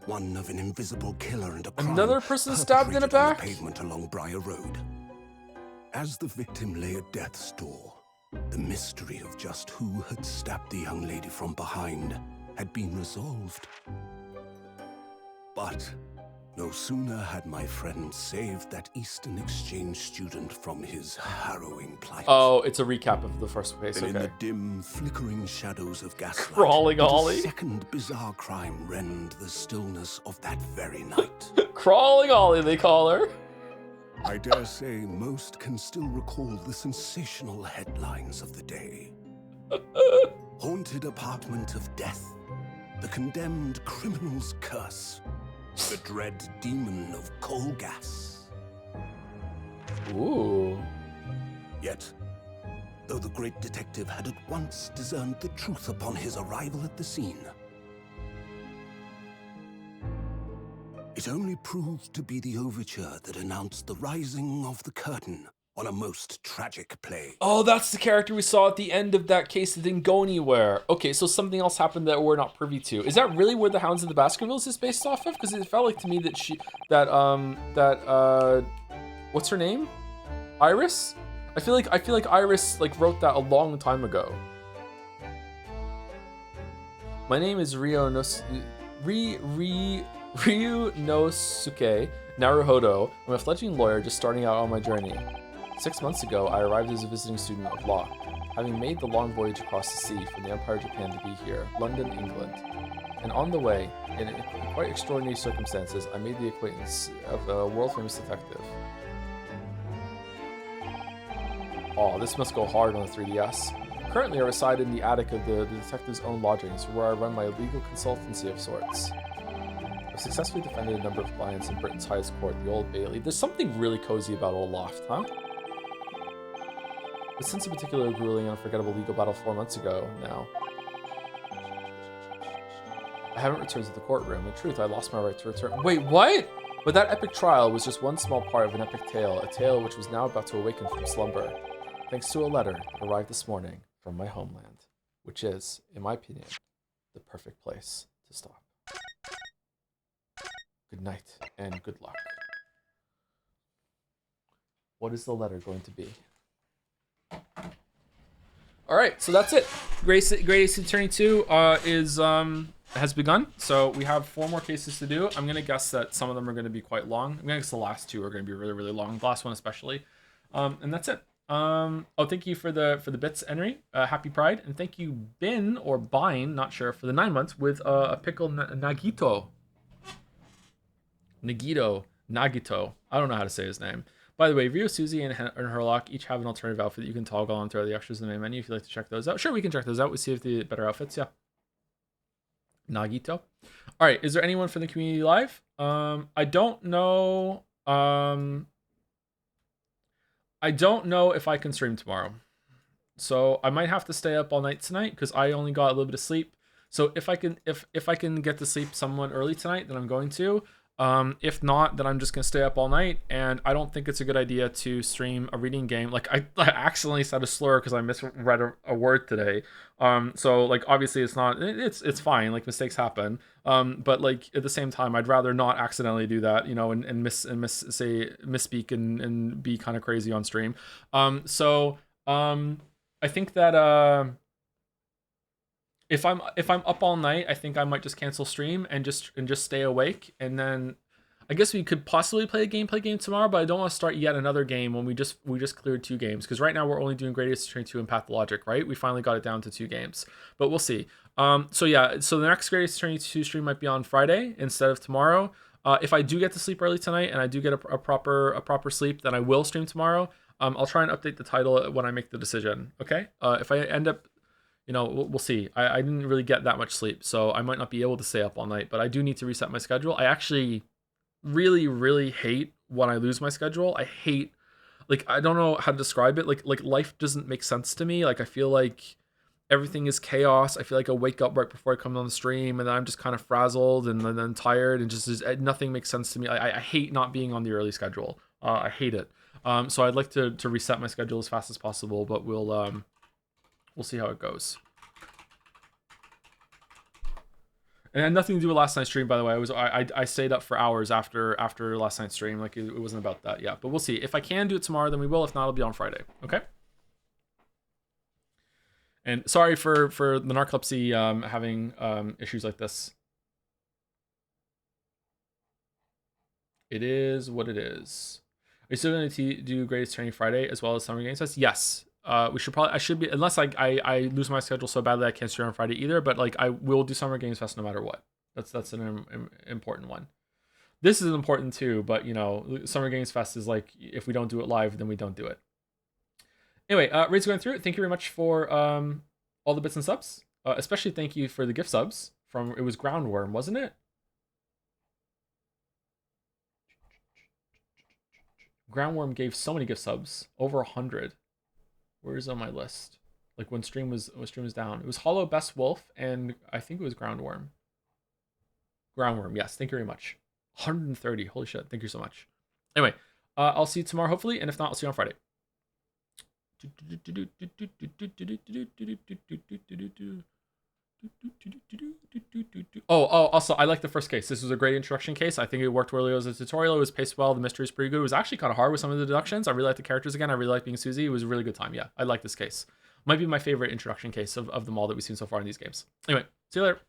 One of an invisible killer and a crime Another person stabbed in the perpetrated on back? the pavement along Briar Road. As the victim lay at death's door, the mystery of just who had stabbed the young lady from behind had been resolved. But No sooner had my friend saved that Eastern exchange student from his harrowing plight. Oh, it's a recap of the first case. Then Okay. in the dim, flickering shadows of gaslight, Crawling did a Ollie. second bizarre crime rend the stillness of that very night. Crawling Ollie, they call her. I dare say most can still recall the sensational headlines of the day. Haunted apartment of death. The condemned criminal's curse. The dread demon of coal gas. Ooh. Yet, though the great detective had at once discerned the truth upon his arrival at the scene, it only proved to be the overture that announced the rising of the curtain on a most tragic play. Oh, that's the character we saw at the end of that case that didn't go anywhere. Okay, so something else happened that we're not privy to. Is that really where the Hounds of the Baskervilles is based off of? Because it felt like to me that what's her name? Iris? I feel like Iris like wrote that a long time ago. My name is Ryunosuke Naruhodo. I'm a fledgling lawyer just starting out on my journey. 6 months ago, I arrived as a visiting student of law, having made the long voyage across the sea from the Empire of Japan to be here, London, England. And on the way, in quite extraordinary circumstances, I made the acquaintance of a world-famous detective. Oh, this must go hard on the 3DS. Currently, I reside in the attic of the detective's own lodgings, where I run my legal consultancy of sorts. I've successfully defended a number of clients in Britain's highest court, the Old Bailey. There's something really cozy about Old Loft, huh? But since a particular grueling and unforgettable legal battle 4 months ago now, I haven't returned to the courtroom. In truth, I lost my right to return. Wait, what? But that epic trial was just one small part of an epic tale, a tale which was now about to awaken from slumber, thanks to a letter that arrived this morning from my homeland, which is, in my opinion, the perfect place to stop. Good night and good luck. What is the letter going to be? All right, so that's it. Great Ace Attorney 2 has begun. So we have 4 more cases to do. I'm gonna guess that some of them are gonna be quite long. I'm gonna guess the last 2 are gonna be really, really long. The last one especially. And that's it. Oh, thank you for the bits, Henry. Happy Pride, and thank you, Bin or Bine, not sure, for the 9 months with a pickle Nagito. Nagito. I don't know how to say his name. By the way, Rio, Susie, and Herlock each have an alternative outfit that you can toggle on through the extras in the main menu if you'd like to check those out. Sure, we can check those out. We see if the better outfits, yeah. Nagito. All right, is there anyone from the community live? I don't know. I don't know if I can stream tomorrow. So I might have to stay up all night tonight because I only got a little bit of sleep. So if I can get to sleep somewhat early tonight, then I'm going to. If not, then I'm just gonna stay up all night, and I don't think it's a good idea to stream a reading game. Like I accidentally said a slur because I misread a word today. So like obviously it's not, it's fine, like mistakes happen. But like at the same time, I'd rather not accidentally do that, you know, and misspeak and be kind of crazy on stream. I think that if I'm up all night, I think I might just cancel stream and just stay awake, and then I guess we could possibly play a gameplay game tomorrow, but I don't want to start yet another game when we just cleared 2 games, because right now we're only doing Great Ace Attorney 2 and Pathologic, right? We finally got it down to 2 games, but we'll see. So yeah, so the next Great Ace Attorney 2 stream might be on Friday instead of tomorrow. If I do get to sleep early tonight and I do get a proper sleep, then I will stream tomorrow. I'll try and update the title when I make the decision. Okay. If I end up, you know, we'll see. I didn't really get that much sleep, so I might not be able to stay up all night, but I do need to reset my schedule. I actually really, really hate when I lose my schedule. I hate, like, I don't know how to describe it. Like life doesn't make sense to me. Like, I feel like everything is chaos. I feel like I wake up right before I come on the stream, and then I'm just kind of frazzled and then tired, and just nothing makes sense to me. I hate not being on the early schedule. I hate it. So I'd like to reset my schedule as fast as possible, but we'll see how it goes. And it had nothing to do with last night's stream, by the way. I stayed up for hours after last night's stream. Like it wasn't about that, yeah. But we'll see. If I can do it tomorrow, then we will. If not, it'll be on Friday. Okay. And sorry for the narcolepsy having issues like this. It is what it is. Are you still going to do Greatest Training Friday as well as Summer Games Fest? Yes. We should probably. I should be, unless like I lose my schedule so badly I can't stream on Friday either. But like I will do Summer Games Fest no matter what. That's an important one. This is important too, but you know, Summer Games Fest is like if we don't do it live, then we don't do it. Anyway, Ray's going through it. Thank you very much for all the bits and subs. Especially thank you for the gift subs from, it was Groundworm, wasn't it? Groundworm gave so many gift subs, over 100. Where is it on my list? Like when stream was down. It was Hollow, Best Wolf, and I think it was Groundworm. Groundworm, yes. Thank you very much. 130. Holy shit. Thank you so much. Anyway, I'll see you tomorrow hopefully, and if not, I'll see you on Friday. Oh, also, I like the first case. This was a great introduction case. I think it worked really well as a tutorial. It was paced well. The mystery is pretty good. It was actually kind of hard with some of the deductions. I really like the characters again. I really like being Susie. It was a really good time. Yeah, I like this case. Might be my favorite introduction case of them all that we've seen so far in these games. Anyway, see you later.